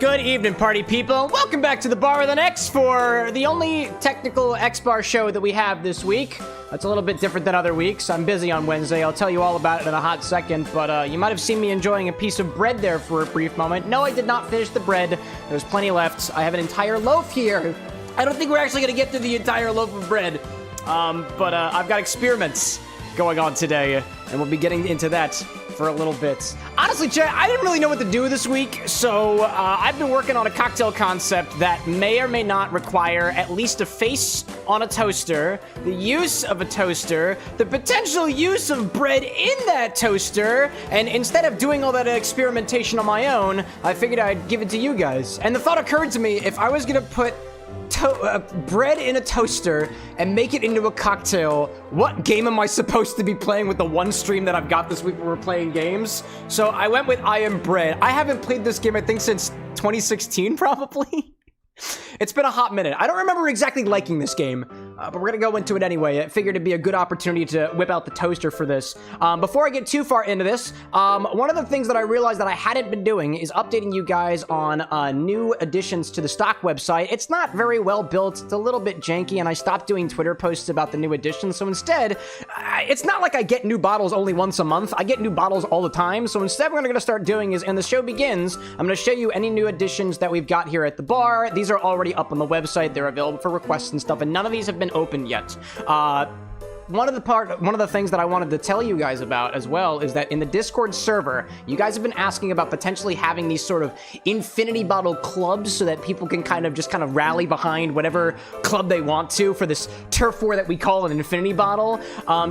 Good evening, party people. Welcome back to the Bar with an X for the only technical X-Bar show that we have this week. It's a little bit different than other weeks. I'm busy on Wednesday. I'll tell you all about it in a hot second, but you might have seen me enjoying a piece of bread there for a brief moment. No, I did not finish the bread. There's plenty left. I have an entire loaf here. I don't think we're actually going to get through the entire loaf of bread, but I've got experiments going on today, and we'll be getting into that for a little bit. Honestly, chat, I didn't really know what to do this week, so I've been working on a cocktail concept that may or may not require at least a face on a toaster, the use of a toaster, the potential use of bread in that toaster, and instead of doing all that experimentation on my own, I figured I'd give it to you guys. And the thought occurred to me, if I was gonna put bread in a toaster and make it into a cocktail, what game am I supposed to be playing with the one stream that I've got this week where we're playing games? So I went with I Am Bread. I haven't played this game, I think, since 2016, probably. It's been a hot minute. I don't remember exactly liking this game, but we're gonna go into it anyway. I figured it'd be a good opportunity to whip out the toaster for this. Before I get too far into this, one of the things that I realized that I hadn't been doing is updating you guys on new additions to the stock website. It's not very well built, it's a little bit janky, and I stopped doing Twitter posts about the new additions, so instead, it's not like I get new bottles only once a month. I get new bottles all the time, so instead what I'm gonna start doing is, and the show begins, I'm gonna show you any new additions that we've got here at the bar. These are already up on the website. They're available for requests and stuff, and none of these have been opened yet. One of the things that I wanted to tell you guys about as well is that in the Discord server, you guys have been asking about potentially having these sort of infinity bottle clubs so that people can kind of rally behind whatever club they want to for this turf war that we call an infinity bottle.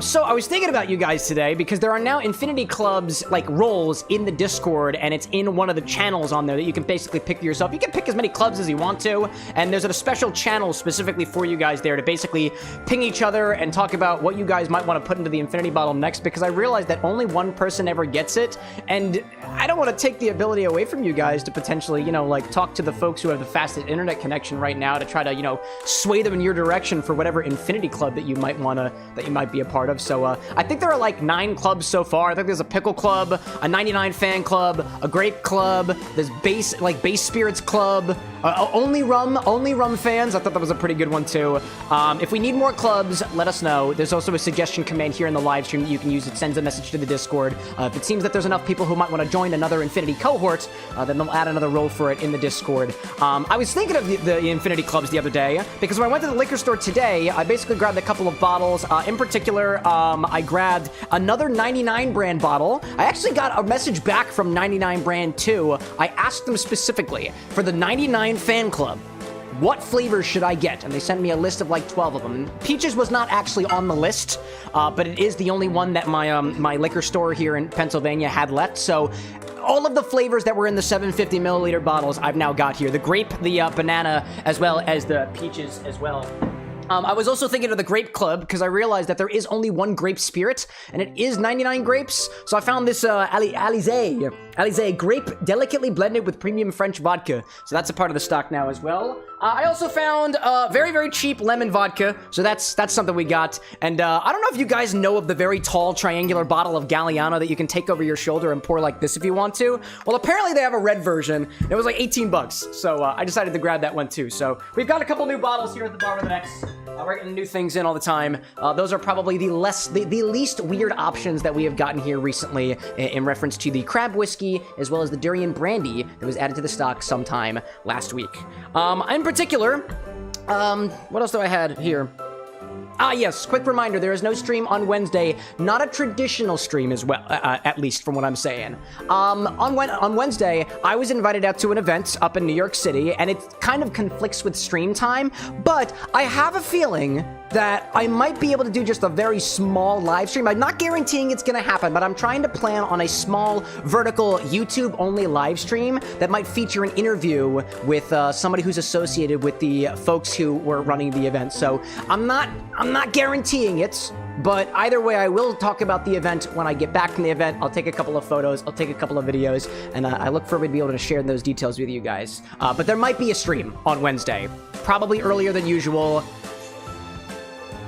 So I was thinking about you guys today because there are now infinity clubs, like roles in the Discord, and it's in one of the channels on there that you can basically pick yourself. You can pick as many clubs as you want to, and there's a special channel specifically for you guys there to basically ping each other and talk about what you guys might want to put into the infinity bottle next, because I realized that only one person ever gets it, and I don't want to take the ability away from you guys to potentially, you know, like talk to the folks who have the fastest internet connection right now to try to, you know, sway them in your direction for whatever infinity club that you might be a part of. So I think there are like 9 clubs so far. I think there's a pickle club, a 99 fan club, a grape club, there's base spirits club, only rum fans. I thought that was a pretty good one too. If we need more clubs, let us know. There's also a suggestion command here in the live stream that you can use. It sends a message to the Discord. If it seems that there's enough people who might want to join another Infinity cohort, then they'll add another role for it in the Discord. I was thinking of the Infinity clubs the other day, because when I went to the liquor store today, I basically grabbed a couple of bottles. In particular, I grabbed another 99 brand bottle. I actually got a message back from 99 brand too. I asked them specifically for the 99 fan club, what flavors should I get? And they sent me a list of like 12 of them. Peaches was not actually on the list, but it is the only one that my liquor store here in Pennsylvania had left. So all of the flavors that were in the 750 milliliter bottles I've now got here. The grape, the banana, as well as the peaches as well. I was also thinking of the grape club because I realized that there is only one grape spirit, and it is 99 grapes. So I found this Alizé grape, delicately blended with premium French vodka. So that's a part of the stock now as well. I also found very, very cheap lemon vodka. So that's something we got. And I don't know if you guys know of the very tall triangular bottle of Galliano that you can take over your shoulder and pour like this if you want to. Well, apparently they have a red version. It was like 18 bucks. So I decided to grab that one too. So we've got a couple new bottles here at the Bar with an X. We're getting new things in all the time. Those are probably the least weird options that we have gotten here recently in reference to the crab whiskey, as well as the durian brandy that was added to the stock sometime last week. In particular, what else do I had here? Yes, quick reminder, there is no stream on Wednesday. Not a traditional stream as well, at least from what I'm saying. On Wednesday, I was invited out to an event up in New York City, and it kind of conflicts with stream time, but I have a feeling that I might be able to do just a very small live stream. I'm not guaranteeing it's gonna happen, but I'm trying to plan on a small vertical YouTube-only live stream that might feature an interview with somebody who's associated with the folks who were running the event. So I'm not guaranteeing it, but either way, I will talk about the event when I get back from the event. I'll take a couple of photos, I'll take a couple of videos, and I look forward to be able to share those details with you guys. But there might be a stream on Wednesday, probably earlier than usual.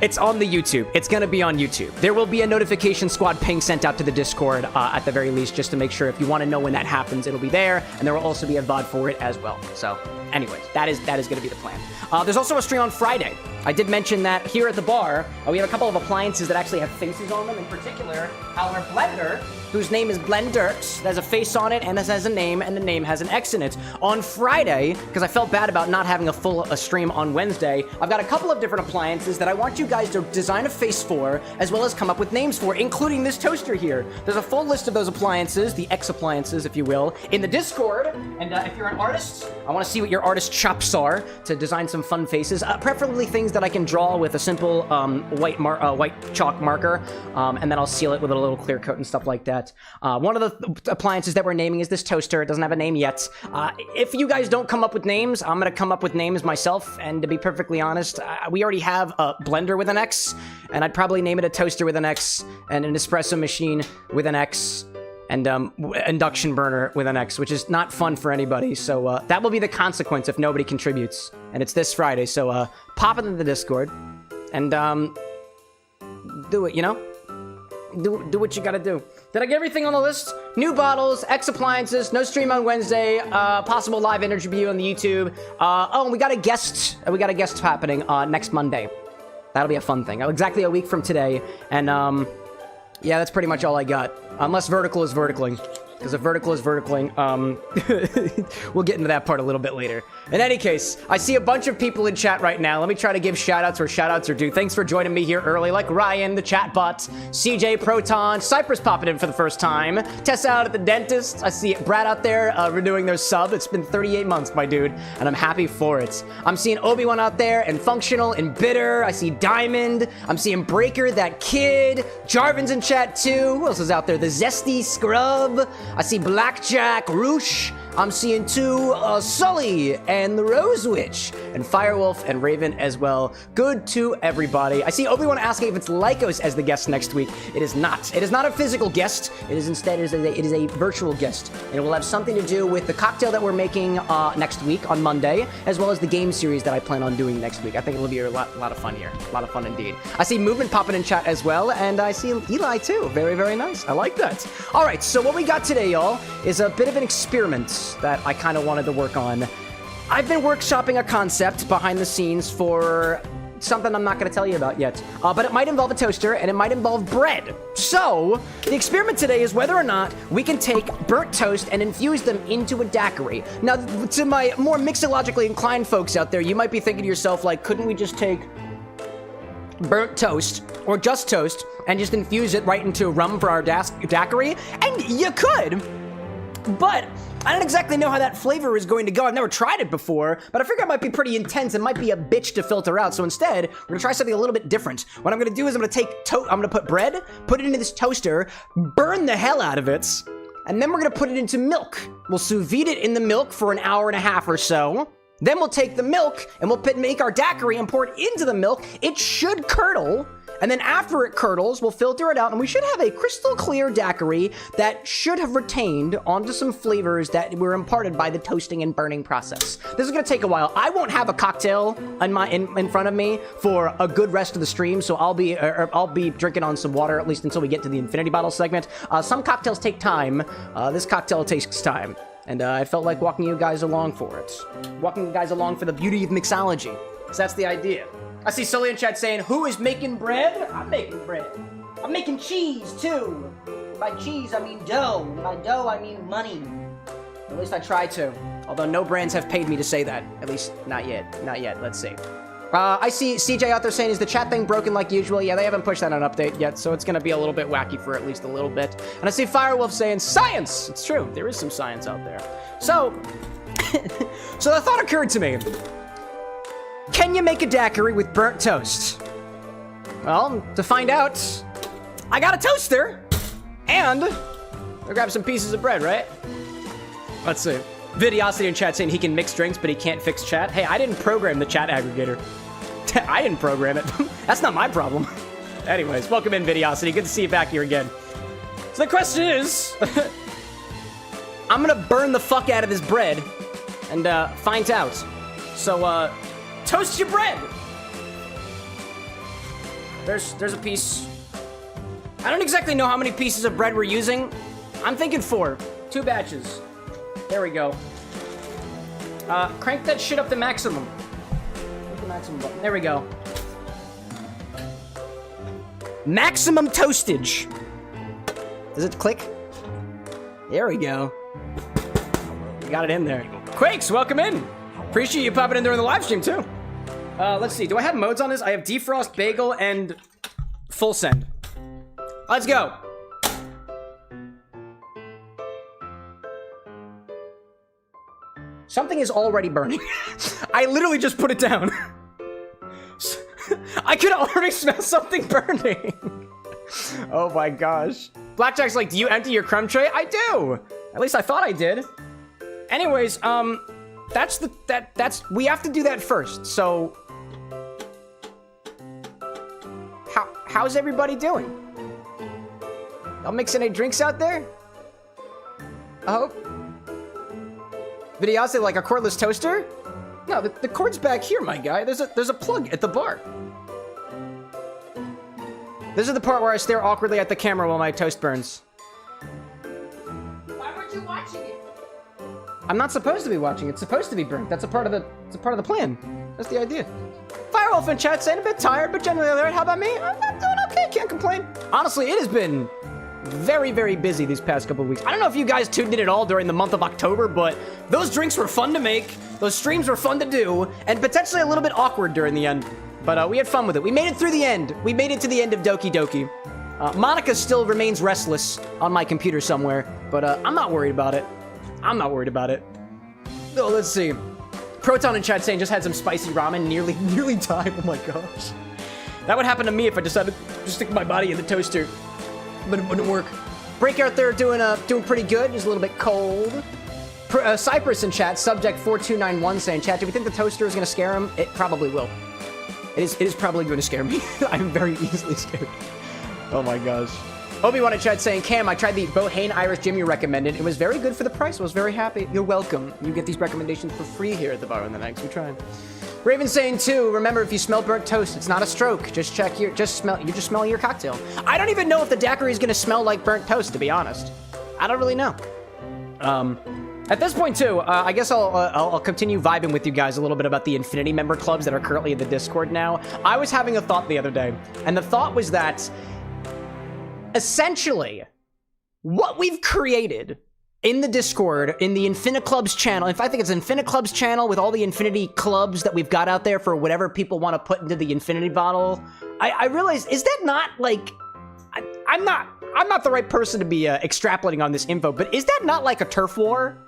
It's on the YouTube. It's going to be on YouTube. There will be a notification squad ping sent out to the Discord at the very least, just to make sure if you want to know when that happens, it'll be there. And there will also be a VOD for it as well. So anyways, that is going to be the plan. There's also a stream on Friday. I did mention that here at the bar, we have a couple of appliances that actually have faces on them. In particular, our blender, whose name is Blendert, has a face on it, and this has a name, and the name has an X in it. On Friday, because I felt bad about not having a full stream on Wednesday, I've got a couple of different appliances that I want you guys to design a face for, as well as come up with names for, including this toaster here. There's a full list of those appliances, the X appliances, if you will, in the Discord. And if you're an artist, I want to see what your artist chops are to design some fun faces, preferably things that I can draw with a simple white chalk marker, and then I'll seal it with a little clear coat and stuff like that. One of the appliances that we're naming is this toaster. It doesn't have a name yet. If you guys don't come up with names, I'm going to come up with names myself, and to be perfectly honest, we already have a blender with an X, and I'd probably name it a toaster with an X, and an espresso machine with an X, and induction burner with an X, which is not fun for anybody. So that will be the consequence if nobody contributes. And it's this Friday, so pop it into the Discord and do it, you know? Do what you gotta do. Did I get everything on the list? New bottles, X appliances, no stream on Wednesday, possible live interview on the YouTube. Oh, and we got a guest. We got a guest happening next Monday. That'll be a fun thing. Exactly a week from today. And yeah, that's pretty much all I got. Unless vertical is verticaling. Because if vertical is verticaling, we'll get into that part a little bit later. In any case, I see a bunch of people in chat right now. Let me try to give shout-outs where shout-outs are due. Thanks for joining me here early, like Ryan, the chatbot, CJ, Proton, Cypress popping in for the first time, Tessa out at the dentist. I see Brad out there renewing their sub. It's been 38 months, my dude, and I'm happy for it. I'm seeing Obi-Wan out there, and Functional, and Bitter. I see Diamond. I'm seeing Breaker, that kid. Jarvin's in chat, too. Who else is out there? The Zesty Scrub. I see Blackjack, Roosh. I'm seeing too Sully and the Rose Witch and Firewolf and Raven as well. Good to everybody. I see Obi-Wan asking if it's Lycos as the guest next week. It is not. It is not a physical guest. It is instead it is a virtual guest. And it will have something to do with the cocktail that we're making next week on Monday, as well as the game series that I plan on doing next week. I think it'll be a lot of fun here. A lot of fun indeed. I see Movement popping in chat as well, and I see Eli too. Very, very nice. I like that. All right, so what we got today, y'all, is a bit of an experiment that I kind of wanted to work on. I've been workshopping a concept behind the scenes for something I'm not going to tell you about yet, but it might involve a toaster and it might involve bread. So the experiment today is whether or not we can take burnt toast and infuse them into a daiquiri. Now, to my more mixologically inclined folks out there, you might be thinking to yourself, like, couldn't we just take burnt toast or just toast and just infuse it right into rum for our daiquiri? And you could, but I don't exactly know how that flavor is going to go. I've never tried it before, but I figure it might be pretty intense and might be a bitch to filter out. So instead, we're gonna try something a little bit different. What I'm gonna do is I'm gonna put bread, put it into this toaster, burn the hell out of it, and then we're gonna put it into milk. We'll sous vide it in the milk for an hour and a half or so. Then we'll take the milk and we'll make our daiquiri and pour it into the milk. It should curdle. And then after it curdles, we'll filter it out, and we should have a crystal clear daiquiri that should have retained onto some flavors that were imparted by the toasting and burning process. This is gonna take a while. I won't have a cocktail in front of me for a good rest of the stream, so I'll be drinking on some water, at least until we get to the infinity bottle segment. Some cocktails take time. This cocktail takes time. And I felt like walking you guys along for it. Walking you guys along for the beauty of mixology. So that's the idea. I see Sully in chat saying, who is making bread? I'm making bread. I'm making cheese, too. By cheese, I mean dough. By dough, I mean money. At least I try to. Although no brands have paid me to say that. At least, not yet. Not yet. Let's see. I see CJ out there saying, is the chat thing broken like usual? Yeah, they haven't pushed that on update yet, so it's going to be a little bit wacky for at least a little bit. And I see Firewolf saying, science! It's true. There is some science out there. So, so the thought occurred to me. Can you make a daiquiri with burnt toast? Well, to find out, I got a toaster, and I'll grab some pieces of bread, right? Let's see. Vidiosity in chat saying he can mix drinks, but he can't fix chat. Hey, I didn't program the chat aggregator. I didn't program it. That's not my problem. Anyways, welcome in, Vidiosity. Good to see you back here again. So the question is, I'm gonna burn the fuck out of this bread and find out. So, toast your bread. There's a piece. I don't exactly know how many pieces of bread we're using. I'm thinking 4. 2 batches. There we go. Crank that shit up to maximum. Hit the maximum button. There we go. Maximum toastage. Does it click? There we go. We got it in there. Quakes, welcome in. Appreciate you popping in during the live stream too. Let's see. Do I have modes on this? I have defrost, bagel, and full send. Let's go. Something is already burning. I literally just put it down. I could already smell something burning. Oh my gosh. Blackjack's like, do you empty your crumb tray? I do. At least I thought I did. Anyways, we have to do that first. So, how's everybody doing? Y'all mixing any drinks out there? I hope. Videos like a cordless toaster? No, the cord's back here, my guy. There's a plug at the bar. This is the part where I stare awkwardly at the camera while my toast burns. Why weren't you watching it? I'm not supposed to be watching. It's supposed to be burnt. That's a part of the plan. That's the idea. Firewolf in chat saying a bit tired, but generally alright. How about me? I'm doing okay. Can't complain. Honestly, it has been very, very busy these past couple of weeks. I don't know if you guys tuned in at all during the month of October, but those drinks were fun to make. Those streams were fun to do, and potentially a little bit awkward during the end. But we had fun with it. We made it through the end. We made it to the end of Doki Doki. Monica still remains restless on my computer somewhere, but I'm not worried about it. I'm not worried about it. Oh, let's see. Proton in chat saying just had some spicy ramen, nearly died. Oh my gosh. That would happen to me if I decided to stick my body in the toaster, but it wouldn't work. Breakout there doing pretty good. Just a little bit cold. Cypress in chat, subject 4291 saying, chat, do we think the toaster is going to scare him? It probably will. It is probably going to scare me. I'm very easily scared. Oh my gosh. Obi-Wan in chat saying, Cam, I tried the Bohane Irish Gym you recommended. It was very good for the price. I was very happy. You're welcome. You get these recommendations for free here at the bar in the next. We try. Raven saying too, remember if you smell burnt toast, it's not a stroke. You're just smelling your cocktail. I don't even know if the daiquiri is going to smell like burnt toast, to be honest. I don't really know. At this point, too, I guess I'll continue vibing with you guys a little bit about the Infinity member clubs that are currently in the Discord now. I was having a thought the other day, and the thought was that, essentially, what we've created in the Discord, in the Infini-Clubs channel, in fact, I think it's Infini-Clubs channel with all the Infinity clubs that we've got out there for whatever people want to put into the Infinity bottle, I realized, is that not, like, I'm not the right person to be extrapolating on this info, but is that not like a turf war?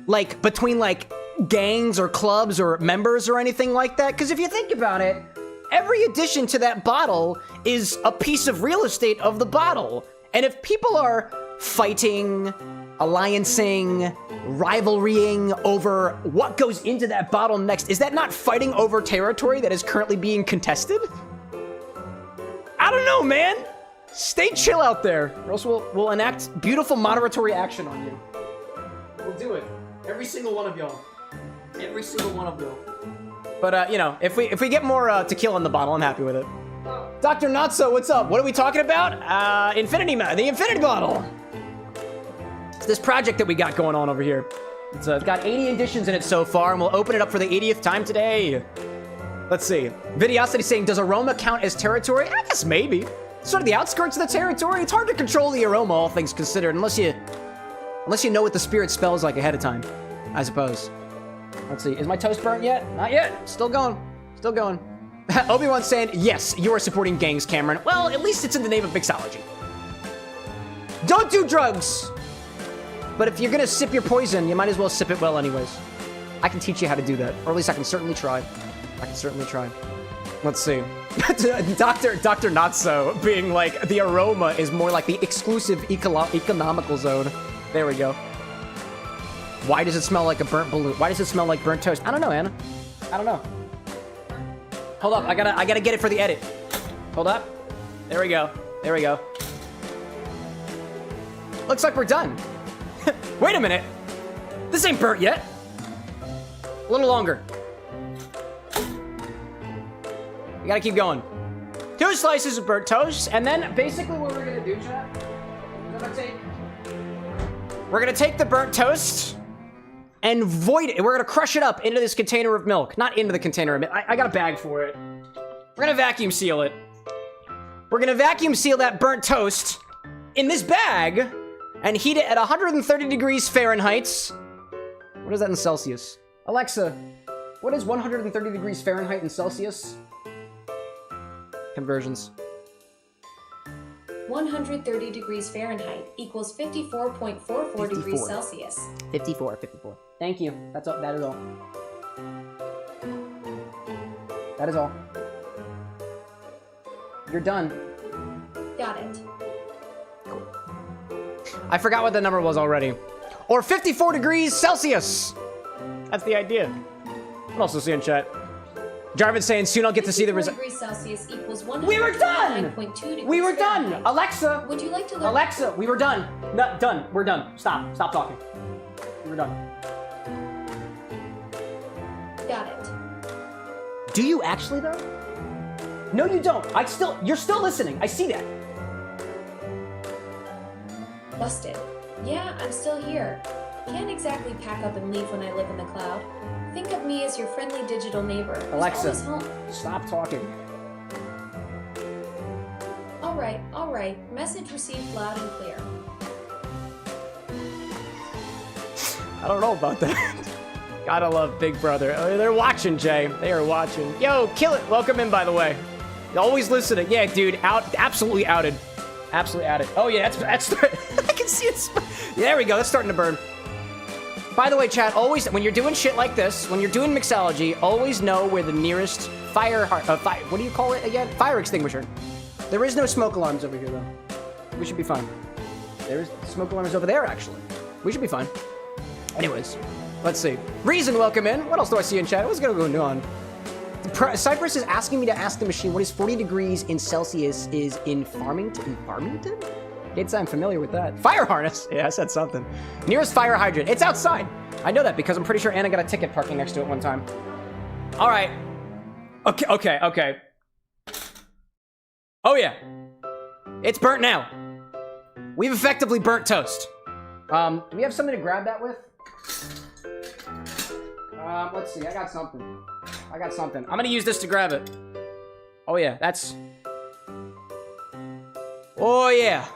Like, between, like, gangs or clubs or members or anything like that? Because if you think about it, every addition to that bottle is a piece of real estate of the bottle. And if people are fighting, alliancing, rivalrying over what goes into that bottle next, is that not fighting over territory that is currently being contested? I don't know, man. Stay chill out there, or else we'll enact beautiful moderatory action on you. We'll do it. Every single one of y'all. Every single one of y'all. But, you know, if we get more tequila in the bottle, I'm happy with it. Dr. Notso, what's up? What are we talking about? The Infinity bottle. It's this project that we got going on over here. It's got 80 editions in it so far, and we'll open it up for the 80th time today. Let's see. Videosity saying, does aroma count as territory? I guess maybe. Sort of the outskirts of the territory. It's hard to control the aroma, all things considered, unless you know what the spirit smells like ahead of time, I suppose. Let's see. Is my toast burnt yet? Not yet. Still going. Still going. Obi-Wan saying, yes, you are supporting gangs, Cameron. Well, at least it's in the name of mixology. Don't do drugs! But if you're gonna sip your poison, you might as well sip it well anyways. I can teach you how to do that. Or at least I can certainly try. Let's see. Dr. Not So being like, the aroma is more like the exclusive economical zone. There we go. Why does it smell like a burnt balloon? Why does it smell like burnt toast? I don't know, Anna. I don't know. Hold up, I gotta get it for the edit. Hold up. There we go. There we go. Looks like we're done. Wait a minute. This ain't burnt yet. A little longer. We gotta keep going. 2 slices of burnt toast, and then basically what we're gonna do, chat, we're gonna take the burnt toast and void it. We're gonna crush it up into this container of milk. Not into the container of milk. I got a bag for it. We're gonna vacuum seal it. We're gonna vacuum seal that burnt toast in this bag and heat it at 130 degrees Fahrenheit. What is that in Celsius? Alexa, what is 130 degrees Fahrenheit in Celsius? Conversions. 130 degrees Fahrenheit equals 54.44 degrees Celsius. 54. Thank you. That's all. That is all. That is all. You're done. Got it. Cool. I forgot what the number was already. Or 54 degrees Celsius. That's the idea. What else is in chat? Jarvis saying soon I'll get to see the result. Degrees Celsius equals We were done. We were done. Alexa. Would you like to learn? Alexa, we were done. No, done. We're done. Stop. Stop talking. We were done. Got it. Do you actually though? No, you don't. You're still listening. I see that. Busted. Yeah, I'm still here. Can't exactly pack up and leave when I live in the cloud. Think of me as your friendly digital neighbor. Alexa, who's always home. Stop talking. All right. Message received loud and clear. I don't know about that. Gotta love Big Brother. Oh, they're watching, Jay. They are watching. Yo, kill it. Welcome in, by the way. Always listening. Yeah, dude. Absolutely outed. Absolutely outed. Oh, yeah, that's I can see it. There we go. That's starting to burn. By the way, chat, always, when you're doing shit like this, when you're doing mixology, always know where the nearest what do you call it again? Fire extinguisher. There is no smoke alarms over here, though. We should be fine. There's smoke alarms over there, actually. We should be fine. Anyways, let's see. Reason, welcome in. What else do I see in chat? What's going on? Cypress is asking me to ask the machine what is 40 degrees in Celsius is in Farmington? Farmington? It's, I'm familiar with that. Fire harness. Yeah, I said something. Nearest fire hydrant. It's outside. I know that because I'm pretty sure Anna got a ticket parking next to it one time. All right. Okay. Oh, yeah. It's burnt now. We've effectively burnt toast. Do we have something to grab that with? Let's see. I got something. I'm gonna use this to grab it. Oh, yeah. That's... Oh, yeah.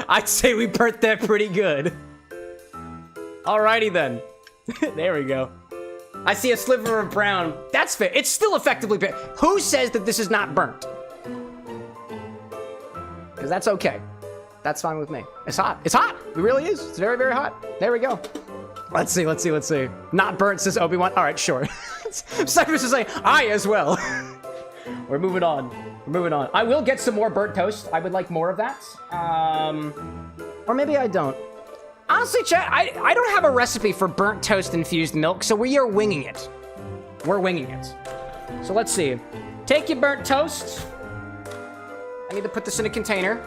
I'd say we burnt that pretty good. Alrighty then. There we go. I see a sliver of brown. That's fair. It's still effectively burnt. Who says that this is not burnt? Because that's okay. That's fine with me. It's hot. It's hot. It really is. It's very, very hot. There we go. Let's see. Not burnt, says Obi-Wan. All right, sure. Cypress is saying, I as well. We're moving on. I will get some more burnt toast. I would like more of that. Or maybe I don't. Honestly, chat, I don't have a recipe for burnt toast infused milk, so we are winging it. We're winging it. So let's see. Take your burnt toast. I need to put this in a container.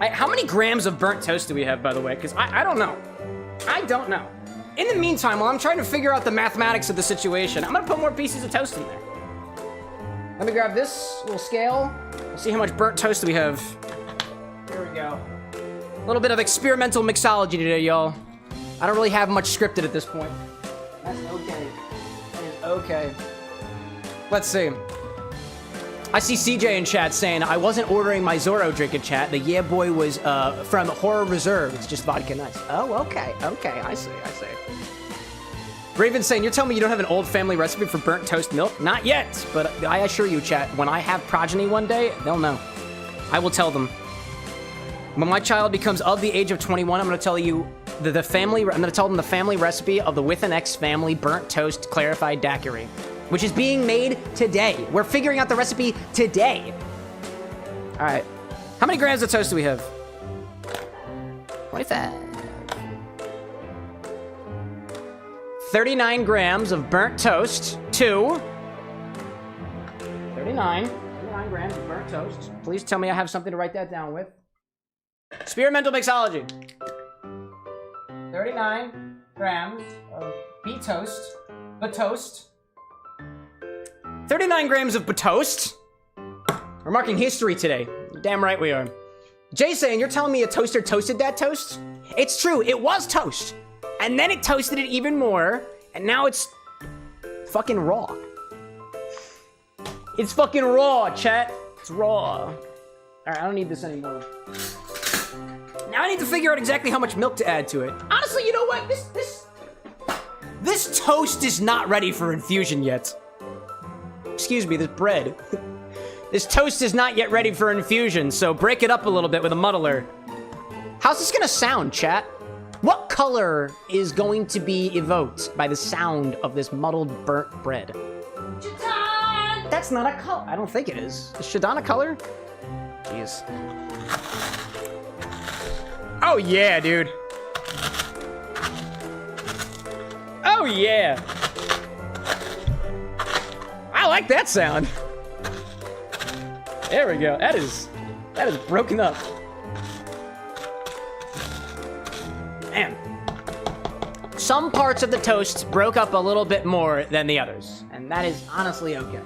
How many grams of burnt toast do we have, by the way? Because I don't know. In the meantime, while I'm trying to figure out the mathematics of the situation, I'm gonna put more pieces of toast in there. Let me grab this little scale. We'll see how much burnt toast we have. Here we go. A little bit of experimental mixology today, y'all. I don't really have much scripted at this point. That's okay. That is okay. Let's see. I see CJ in chat saying, I wasn't ordering my Zorro drink in chat. The yeah boy was from Horror Reserve. It's just vodka nice. Oh, okay. I see. Raven saying, you're telling me you don't have an old family recipe for burnt toast milk? Not yet, but I assure you, chat, when I have progeny one day, they'll know. I will tell them. When my child becomes of the age of 21, I'm going to tell you I'm going to tell them the family recipe of the With an X family burnt toast clarified daiquiri, which is being made today. We're figuring out the recipe today. All right. How many grams of toast do we have? 25. 39 grams of burnt toast. 39 grams of burnt toast. Please tell me I have something to write that down with. Experimental mixology. 39 grams of toast. 39 grams of toast. We're marking history today. Damn right we are. Jay saying, you're telling me a toaster toasted that toast? It's true, it was toast. And then it toasted it even more, and now it's fucking raw. It's fucking raw, chat. It's raw. Alright, I don't need this anymore. Now I need to figure out exactly how much milk to add to it. Honestly, you know what? This toast is not ready for infusion yet. Excuse me, this bread. This toast is not yet ready for infusion, so break it up a little bit with a muddler. How's this gonna sound, chat? What color is going to be evoked by the sound of this muddled burnt bread? Shadon! That's not a color. I don't think it is. Is Shadon a color? Jeez. Oh yeah, dude. Oh yeah. I like that sound. There we go. That is broken up. Man. Some parts of the toast broke up a little bit more than the others, and that is honestly okay.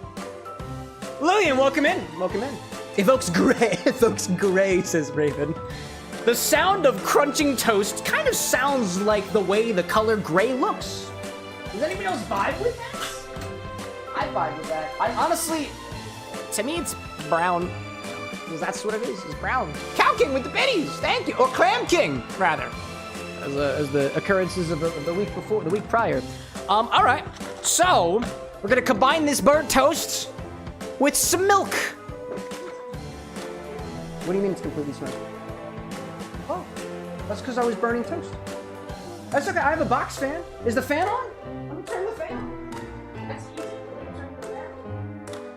Lillian, welcome in. Welcome in. Evokes gray. Evokes gray, says Raven. The sound of crunching toast kind of sounds like the way the color gray looks. Does anybody else vibe with that? I vibe with that. I honestly, to me, it's brown. Because that's what it is. It's brown. Cow King with the biddies. Thank you. Or Clam King, rather. As the occurrences of the week before, the week prior. All right. So we're gonna combine this burnt toast with some milk. What do you mean it's completely smoked? Oh, that's because I was burning toast. That's okay. I have a box fan. Is the fan on? Let me turn the fan on. That's easy. Let me turn the fan on.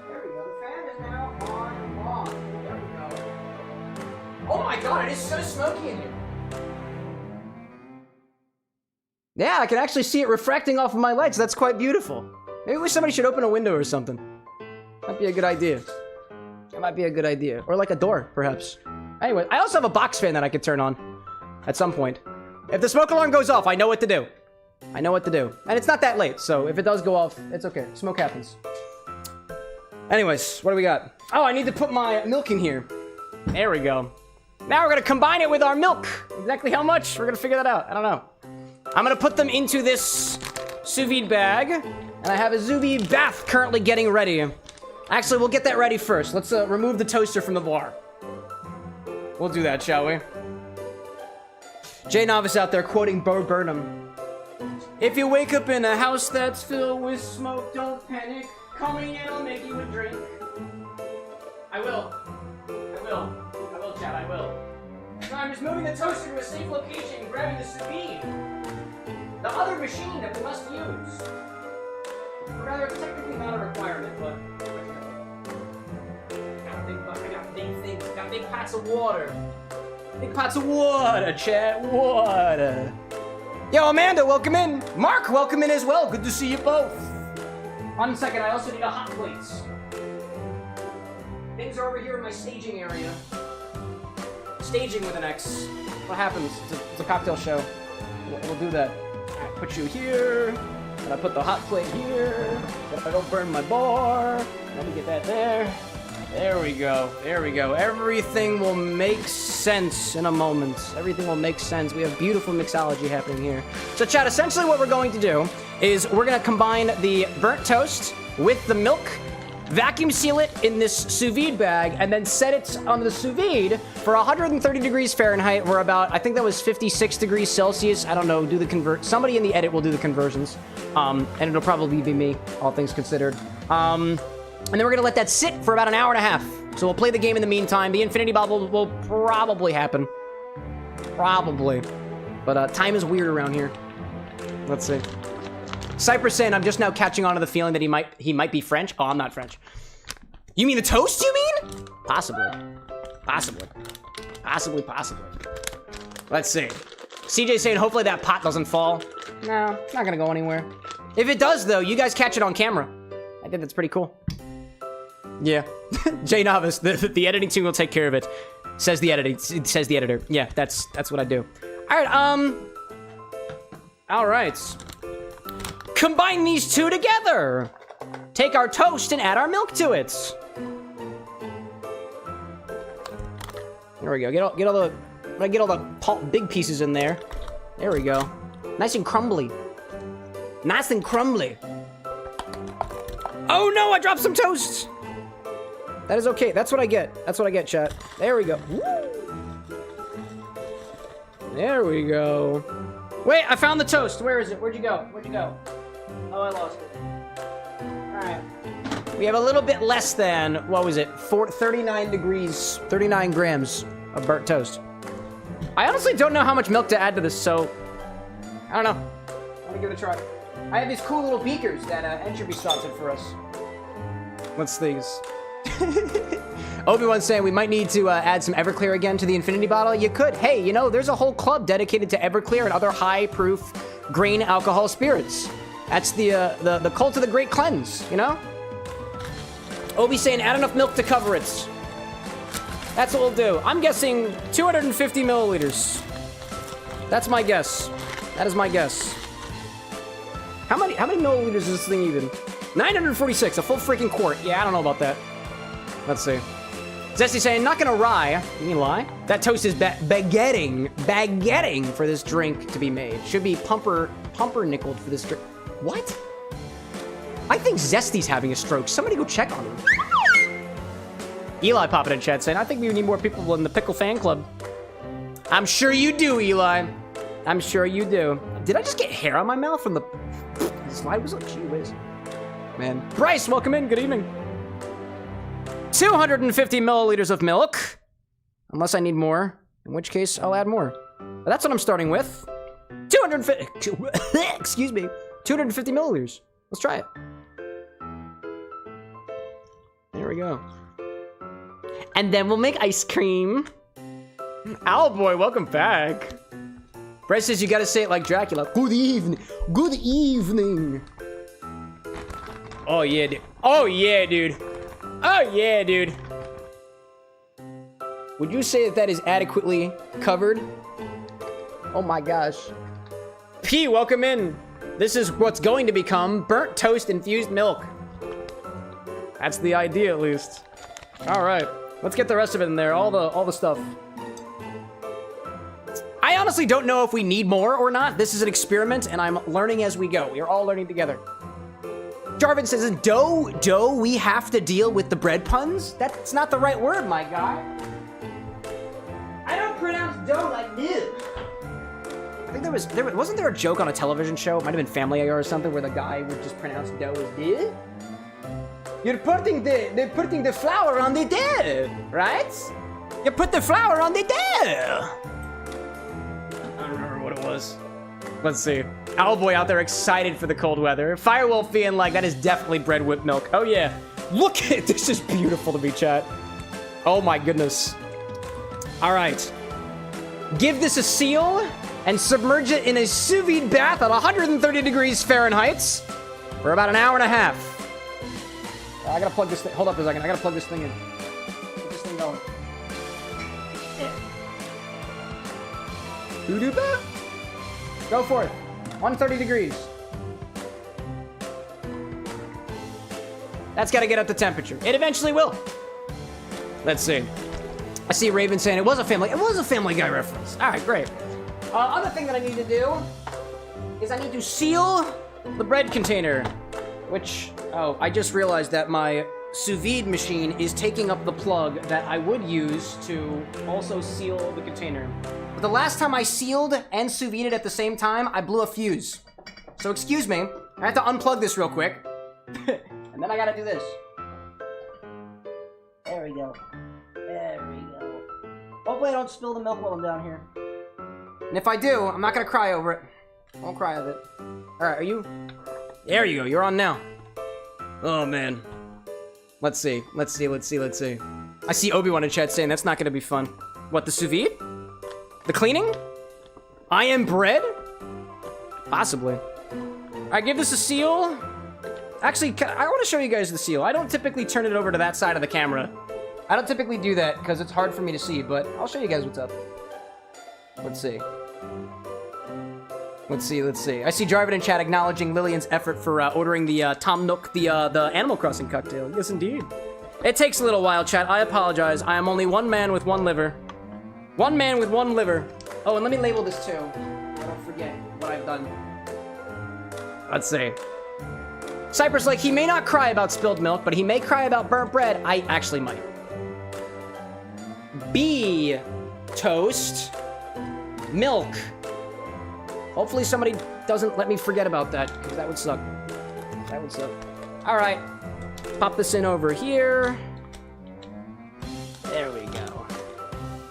There we go. The fan is now on and on. There we go. Oh my god, it is so smoky in here. Yeah, I can actually see it refracting off of my lights. That's quite beautiful. Maybe somebody should open a window or something. Might be a good idea. It might be a good idea. Or like a door, perhaps. Anyway, I also have a box fan that I could turn on at some point. If the smoke alarm goes off, I know what to do. I know what to do. And it's not that late, so if it does go off, it's okay. Smoke happens. Anyways, what do we got? Oh, I need to put my milk in here. There we go. Now we're gonna combine it with our milk. Exactly how much? We're gonna figure that out. I don't know. I'm gonna put them into this sous vide bag, and I have a sous vide bath currently getting ready. Actually, we'll get that ready first. Let's remove the toaster from the bar. We'll do that, shall we? Jay Novice out there quoting Bo Burnham. If you wake up in a house that's filled with smoke, don't panic. Call me and I'll make you a drink. I will. I will. I will, chat. I will. So I'm just moving the toaster to a safe location and grabbing the sous vide. The other machine that we must use. Or rather, it's technically not a requirement, but... I got big things. Got big pots of water. Big pots of water, chat. Water. Yo, Amanda, welcome in. Mark, welcome in as well. Good to see you both. 1 second, I also need a hot plates. Things are over here in my staging area. Staging with an X. What happens? It's a cocktail show. We'll do that. I put you here, and I put the hot plate here, so I don't burn my bar. Let me get that there. There we go. There we go. Everything will make sense in a moment. Everything will make sense. We have beautiful mixology happening here. So, chat, essentially what we're going to do is we're going to combine the burnt toast with the milk, vacuum seal it in this sous vide bag, and then set it on the sous vide for 130 degrees Fahrenheit. We're about, I think that was 56 degrees Celsius. I don't know, do the somebody in the edit will do the conversions. And it'll probably be me, all things considered. And then we're gonna let that sit for about an hour and a half. So we'll play the game in the meantime. The infinity bubble will probably happen. Probably. But time is weird around here. Let's see. Cypress saying, I'm just now catching on to the feeling that he might be French. Oh, I'm not French. You mean the toast, you mean? Possibly. Possibly. Possibly, possibly. Let's see. CJ saying, hopefully that pot doesn't fall. No, it's not gonna go anywhere. If it does, though, you guys catch it on camera. I think that's pretty cool. Yeah. Jay Novice, the editing team will take care of it. Says the editor. Yeah, that's what I do. All right. Combine these two together. Take our toast and add our milk to it. There we go. Get all the big pieces in there. There we go. Nice and crumbly. Nice and crumbly. Oh no, I dropped some toast. That is okay. That's what I get. That's what I get, chat. There we go. Woo. There we go. Wait, I found the toast. Where is it? Where'd you go? Where'd you go? Oh, I lost it. All right. We have a little bit less than, what was it? 39 degrees, 39 grams of burnt toast. I honestly don't know how much milk to add to this, so I don't know. Let me give it a try. I have these cool little beakers that Entropy sponsored for us. What's these? Obi-Wan's saying we might need to add some Everclear again to the Infinity bottle. You could. Hey, you know, there's a whole club dedicated to Everclear and other high-proof grain alcohol spirits. That's the cult of the Great Cleanse, you know? Obi's saying add enough milk to cover it. That's what we'll do. I'm guessing 250 milliliters. That's my guess. That is my guess. How many milliliters is this thing even? 946, a full freaking quart. Yeah, I don't know about that. Let's see. Zesty saying, not gonna rye. You mean lie? That toast is baguetting for this drink to be made. Should be pumpernickeled for this drink. What? I think Zesty's having a stroke. Somebody go check on him. Eli popping in chat saying, I think we need more people in the Pickle fan club. I'm sure you do, Eli. I'm sure you do. Did I just get hair on my mouth from the slide whistle? Gee whiz. Man. Bryce, welcome in. Good evening. 250 milliliters of milk. Unless I need more, in which case I'll add more. But that's what I'm starting with. 250, excuse me, 250 milliliters. Let's try it. There we go. And then we'll make ice cream. Owlboy, welcome back. Bryce says you gotta say it like Dracula. Good evening. Good evening. Oh yeah, dude. Oh yeah, dude. Oh yeah, dude. Would you say that is adequately covered? Oh my gosh. P, welcome in. This is what's going to become burnt toast infused milk. That's the idea, at least. All right, let's get the rest of it in there. All the stuff. I honestly don't know if we need more or not. This is an experiment, and I'm learning as we go. We are all learning together. Jarvin says, dough, we have to deal with the bread puns? That's not the right word, my guy. I don't pronounce dough like this. I think wasn't there a joke on a television show? It might have been Family Guy or something where the guy would just pronounce dough as this. They're putting the flour on the dough, right? You put the flour on the dough. I don't remember what it was. Let's see. Owlboy out there excited for the cold weather. Firewolf being like, that is definitely bread whipped milk. Oh yeah. Look at this, is beautiful to me, chat. Oh my goodness. All right. Give this a seal and submerge it in a sous vide bath at 130 degrees Fahrenheit for about an hour and a half. I gotta plug this thing. Hold up a second. I gotta plug this thing in. Get this thing going. Yeah. Go for it. 130 degrees. That's gotta get up the temperature. It eventually will. Let's see. I see Raven saying it was a Family Guy reference. All right, great. Other thing that I need to do is I need to seal the bread container, which, oh, I just realized that my sous vide machine is taking up the plug that I would use to also seal the container. But the last time I sealed and sous vide it at the same time, I blew a fuse. So excuse me, I have to unplug this real quick. And then I gotta do this. There we go. There we go. Hopefully I don't spill the milk while I'm down here. And if I do, I'm not gonna cry over it. I won't cry of it. Alright, are you? There you go, you're on now. Oh man. Let's see. I see Obi-Wan in chat saying that's not gonna be fun. What, the sous vide? The cleaning? I am bread? Possibly. Alright, give this a seal. Actually, I want to show you guys the seal. I don't typically turn it over to that side of the camera. I don't typically do that because it's hard for me to see, but I'll show you guys what's up. Let's see. I see Jarvin in chat acknowledging Lillian's effort for ordering the Tom Nook, the Animal Crossing cocktail. Yes, indeed. It takes a little while, chat. I apologize. I am only one man with one liver. One man with one liver. Oh, and let me label this too. I don't forget what I've done. Let's see. Cypress, like, he may not cry about spilled milk, but he may cry about burnt bread. I actually might. B. Toast. Milk. Hopefully somebody doesn't let me forget about that, because that would suck. That would suck. All right. Pop this in over here. There we go.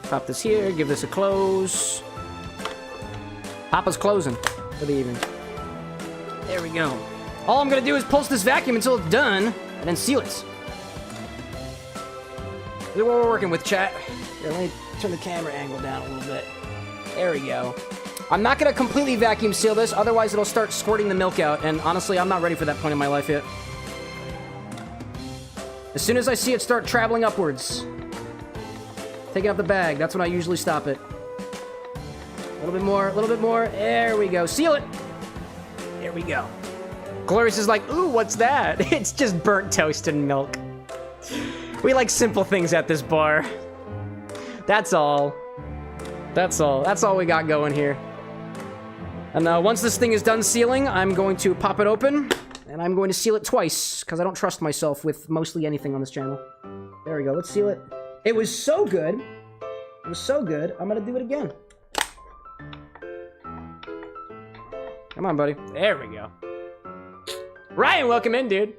Pop this here, give this a close. Papa's closing for the evening. There we go. All I'm gonna do is pulse this vacuum until it's done, and then seal it. This is what we're working with, chat. Here, let me turn the camera angle down a little bit. There we go. I'm not gonna completely vacuum seal this, otherwise it'll start squirting the milk out, and honestly, I'm not ready for that point in my life yet. As soon as I see it start traveling upwards, taking up the bag, that's when I usually stop it. A little bit more, a little bit more. There we go. Seal it. There we go. Glorious is like, ooh, what's that? It's just burnt toast and milk. We like simple things at this bar. That's all. That's all. That's all we got going here. And once this thing is done sealing, I'm going to pop it open, and I'm going to seal it twice, because I don't trust myself with mostly anything on this channel. There we go. Let's seal it. It was so good. It was so good. I'm going to do it again. Come on, buddy. There we go. Ryan, welcome in, dude.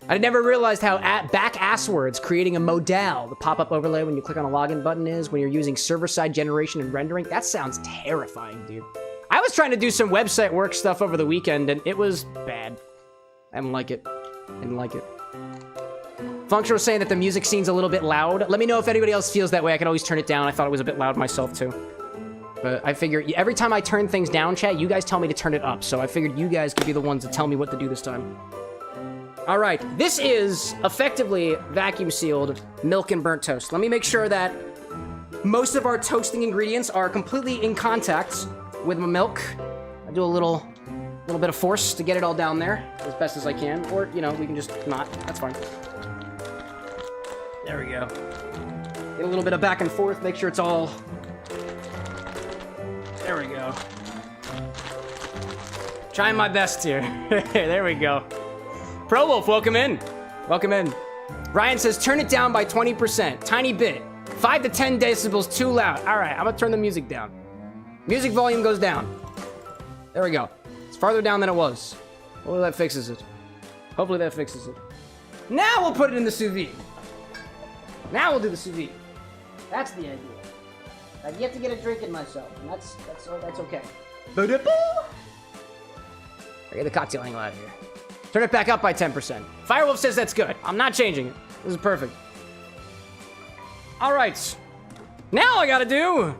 I never realized how back-ass words creating a modal, the pop-up overlay when you click on a login button is, when you're using server-side generation and rendering. That sounds terrifying, dude. I was trying to do some website work stuff over the weekend, and it was bad. I didn't like it. I didn't like it. Functional saying that the music scene's a little bit loud. Let me know if anybody else feels that way. I can always turn it down. I thought it was a bit loud myself, too. But I figure every time I turn things down, chat, you guys tell me to turn it up. So I figured you guys could be the ones to tell me what to do this time. All right, this is effectively vacuum sealed milk and burnt toast. Let me make sure that most of our toasting ingredients are completely in contact with my milk. I do a little bit of force to get it all down there as best as I can. Or, you know, we can just not. That's fine. There we go. Get a little bit of back and forth, make sure it's all... There we go. Trying my best here. There we go. Pro Wolf, welcome in. Welcome in. Ryan says, turn it down by 20%. Tiny bit. 5 to 10 decibels too loud. All right, I'm gonna turn the music down. Music volume goes down. There we go. It's farther down than it was. Hopefully that fixes it. Hopefully that fixes it. Now we'll put it in the sous vide. Now we'll do the sous vide. That's the idea. I've yet to get a drink in myself, and that's okay. I get the cocktail angle out of here. Turn it back up by 10%. Firewolf says that's good. I'm not changing it. This is perfect. All right. Now I gotta do...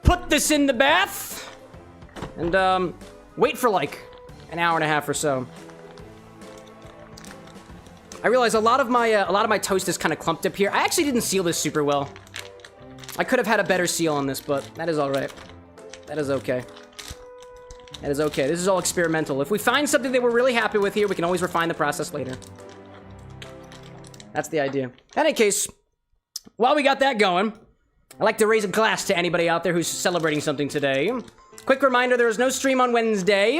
put this in the bath, and wait for like an hour and a half or so. I realize a lot of my toast is kind of clumped up here. I actually didn't seal this super well. I could have had a better seal on this, but that is all right. That is okay. That is okay. This is all experimental. If we find something that we're really happy with here, we can always refine the process later. That's the idea. In any case, while we got that going, I'd like to raise a glass to anybody out there who's celebrating something today. Quick reminder, there is no stream on Wednesday.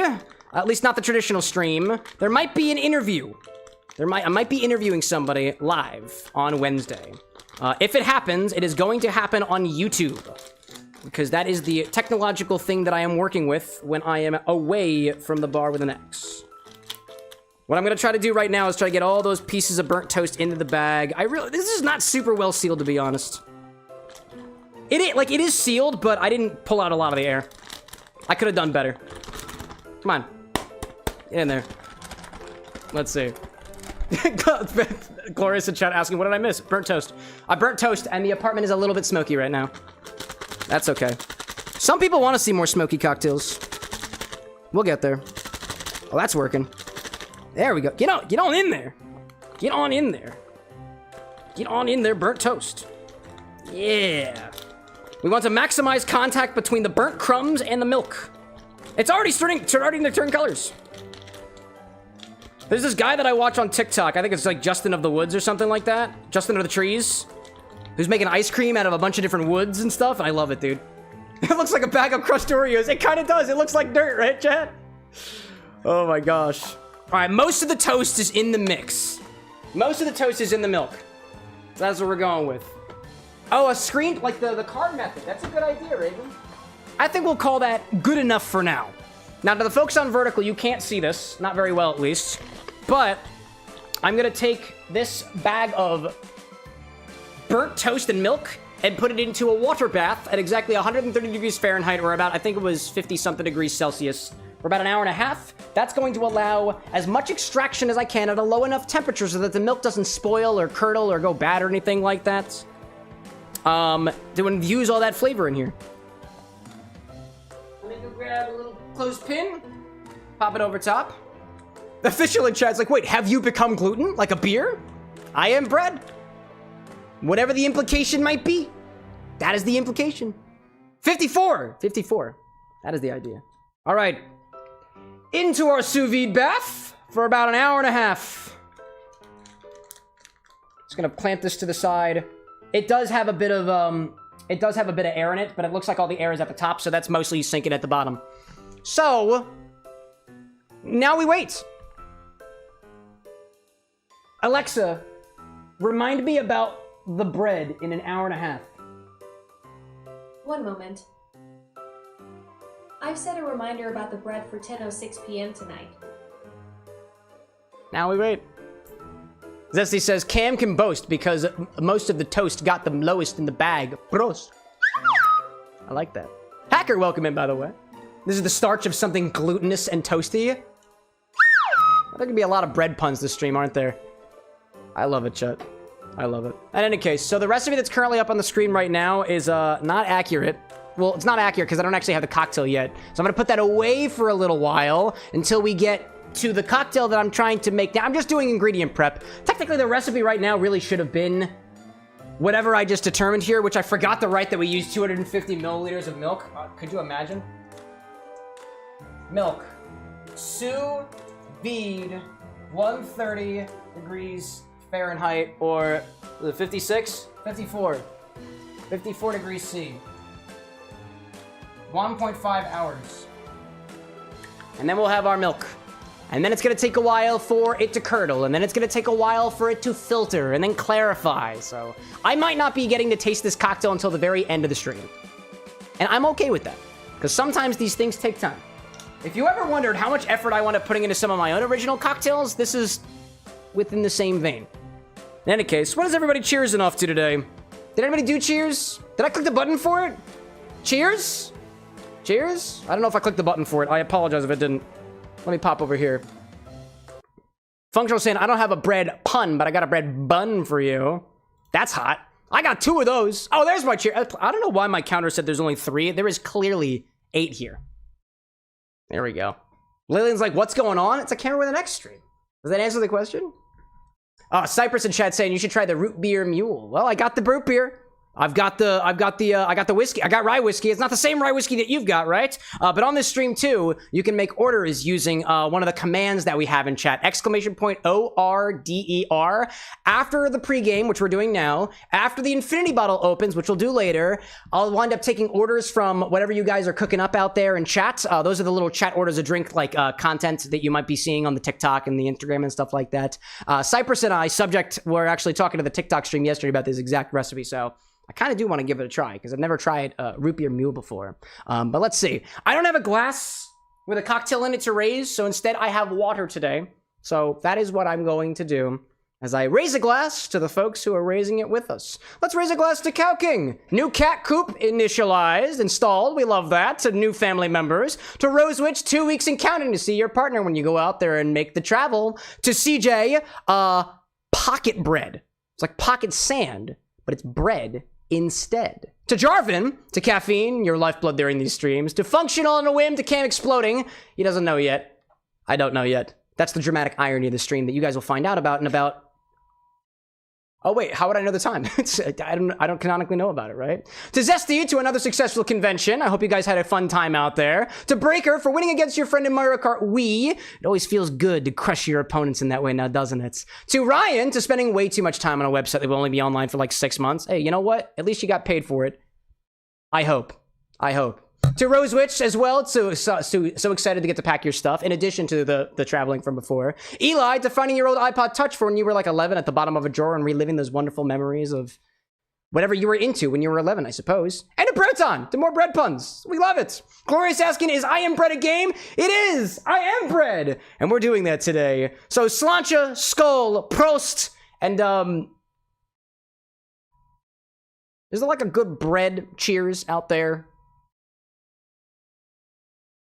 At least not the traditional stream. There might be an interview. I might be interviewing somebody live on Wednesday. If it happens, it is going to happen on YouTube, because that is the technological thing that I am working with when I am away from the bar with an X. What I'm going to try to do right now is try to get all those pieces of burnt toast into the bag. This is not super well sealed, to be honest. It is sealed, but I didn't pull out a lot of the air. I could have done better. Come on. Get in there. Let's see. Glorious in chat asking, what did I miss? Burnt toast. I burnt toast, and the apartment is a little bit smoky right now. That's okay. Some people want to see more smoky cocktails. We'll get there. Oh, that's working. There we go. Get on in there. Get on in there. Get on in there, burnt toast. Yeah. We want to maximize contact between the burnt crumbs and the milk. It's already starting to turn colors. There's this guy that I watch on TikTok. I think it's like Justin of the Woods or something like that. Justin of the Trees. who's making ice cream out of a bunch of different woods and stuff, and I love it, dude. It looks like a bag of crushed Oreos. It kind of does. It looks like dirt, right, chat? Oh my gosh. All right, most of the toast is in the mix. Most of the toast is in the milk. So that's what we're going with. Oh, a screen, like the card method. That's a good idea, Raven. I think we'll call that good enough for now. Now, to the folks on vertical, you can't see this. Not very well, at least. But I'm going to take this bag of burnt toast and milk and put it into a water bath at exactly 130 degrees Fahrenheit, or about, I think it was 50-something degrees Celsius, for about an hour and a half. That's going to allow as much extraction as I can at a low enough temperature so that the milk doesn't spoil or curdle or go bad or anything like that. To infuse all that flavor in here. Let me go grab a little clothespin. Pop it over top. The official in chat's like, wait, have you become gluten? Like a beer? I am bread. Whatever the implication might be, that is the implication. 54. 54. That is the idea. All right. Into our sous vide bath for about an hour and a half. Just gonna plant this to the side. It does have a bit of air in it, but it looks like all the air is at the top, so that's mostly sinking at the bottom. So now we wait. Alexa, remind me about the bread in an hour and a half. One moment. I've set a reminder about the bread for 10:06 p.m. tonight. Now we wait. Zesty says, Cam can boast because most of the toast got the lowest in the bag. Bros. I like that. Hacker, welcome in, by the way. This is the starch of something glutinous and toasty. There could be a lot of bread puns this stream, aren't there? I love it, chat. I love it. In any case, so the recipe that's currently up on the screen right now is not accurate. Well, it's not accurate because I don't actually have the cocktail yet. So I'm going to put that away for a little while until we get to the cocktail that I'm trying to make. Now, I'm just doing ingredient prep. Technically, the recipe right now really should have been whatever I just determined here, which I forgot to write that we used 250 milliliters of milk. Could you imagine? Milk. Sous vide, 130 degrees Fahrenheit, or 56? 54. 54 degrees C. 1.5 hours. And then we'll have our milk. And then it's going to take a while for it to curdle. And then it's going to take a while for it to filter and then clarify. So I might not be getting to taste this cocktail until the very end of the stream. And I'm okay with that. Because sometimes these things take time. If you ever wondered how much effort I wound up putting into some of my own original cocktails, this is within the same vein. In any case, what is everybody cheersing off to today? Did anybody do cheers? Did I click the button for it? Cheers? Cheers? I don't know if I clicked the button for it. I apologize if it didn't. Let me pop over here. Functional saying, I don't have a bread pun, but I got a bread bun for you. That's hot. I got 2 of those. Oh, there's my cheer. I don't know why my counter said there's only 3. There is clearly 8 here. There we go. Lillian's like, what's going on? It's a camera with an X stream. Does that answer the question? Cypress in chat saying you should try the root beer mule. Well, I got the root beer. I got the whiskey. I got Rye Whiskey. It's not the same Rye Whiskey that you've got, right? But on this stream too, you can make orders using one of the commands that we have in chat. ! ORDER. After the pregame, which we're doing now, after the infinity bottle opens, which we'll do later, I'll wind up taking orders from whatever you guys are cooking up out there in chat. Those are the little chat orders of drink, like content that you might be seeing on the TikTok and the Instagram and stuff like that. Cypress and I, were actually talking to the TikTok stream yesterday about this exact recipe, so I kind of do want to give it a try because I've never tried root beer mule before. But let's see. I don't have a glass with a cocktail in it to raise, so instead I have water today. So that is what I'm going to do as I raise a glass to the folks who are raising it with us. Let's raise a glass to Cow King. New cat coop initialized, installed. We love that. To new family members. To Rose Witch, 2 weeks and counting to see your partner when you go out there and make the travel. To CJ, pocket bread. It's like pocket sand, but it's bread instead. To Jarvin, to Caffeine, your lifeblood during these streams. To Functional and a Whim, to Cam Exploding. He doesn't know yet. I don't know yet. That's the dramatic irony of the stream that you guys will find out about in about Oh wait, how would I know the time? I don't canonically know about it, right? To Zesty, to another successful convention. I hope you guys had a fun time out there. To Breaker, for winning against your friend in Mario Kart Wii. It always feels good to crush your opponents in that way now, doesn't it? To Ryan, to spending way too much time on a website that will only be online for like 6 months. Hey, you know what? At least you got paid for it. I hope. To Rose Witch as well, so excited to get to pack your stuff, in addition to the traveling from before. Eli, to finding your old iPod Touch for when you were like 11 at the bottom of a drawer and reliving those wonderful memories of whatever you were into when you were 11, I suppose. And to Breton, to more bread puns. We love it. Glorious asking, is I Am Bread a game? It is! I am bread! And we're doing that today. So Slancha, Skull, Prost, and is there like a good bread cheers out there?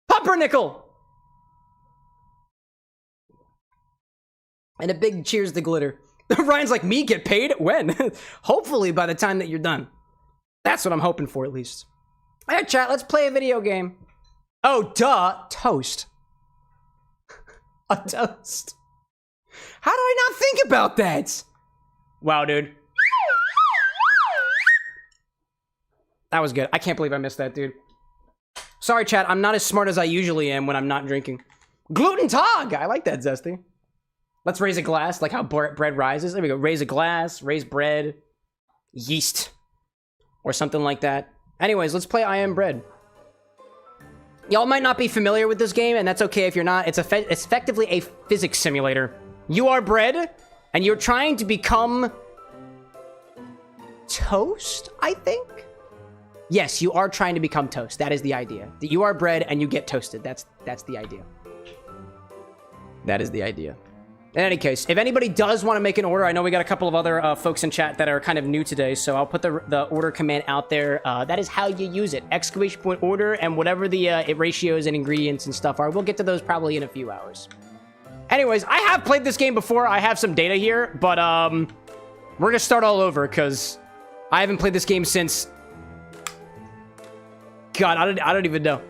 Pumpernickel! And a big cheers to glitter. Ryan's like, me get paid? When? Hopefully by the time that you're done. That's what I'm hoping for, at least. Alright, chat, let's play a video game. Oh, duh. Toast. A toast. How did I not think about that? Wow, dude. That was good. I can't believe I missed that, dude. Sorry, chat. I'm not as smart as I usually am when I'm not drinking. Gluten Tag! I like that, Zesty. Let's raise a glass, like how bread rises. There we go. Raise a glass, raise bread, yeast, or something like that. Anyways, let's play I Am Bread. Y'all might not be familiar with this game, and that's okay if you're not. It's effectively a physics simulator. You are bread, and you're trying to become toast, I think? Yes, you are trying to become toast. That is the idea. That you are bread and you get toasted. That's the idea. That is the idea. In any case, if anybody does want to make an order, I know we got a couple of other folks in chat that are kind of new today, so I'll put the order command out there. That is how you use it. Exclamation point order, and whatever the ratios and ingredients and stuff are. We'll get to those probably in a few hours. Anyways, I have played this game before. I have some data here, but we're going to start all over because I haven't played this game since... God, I don't even know.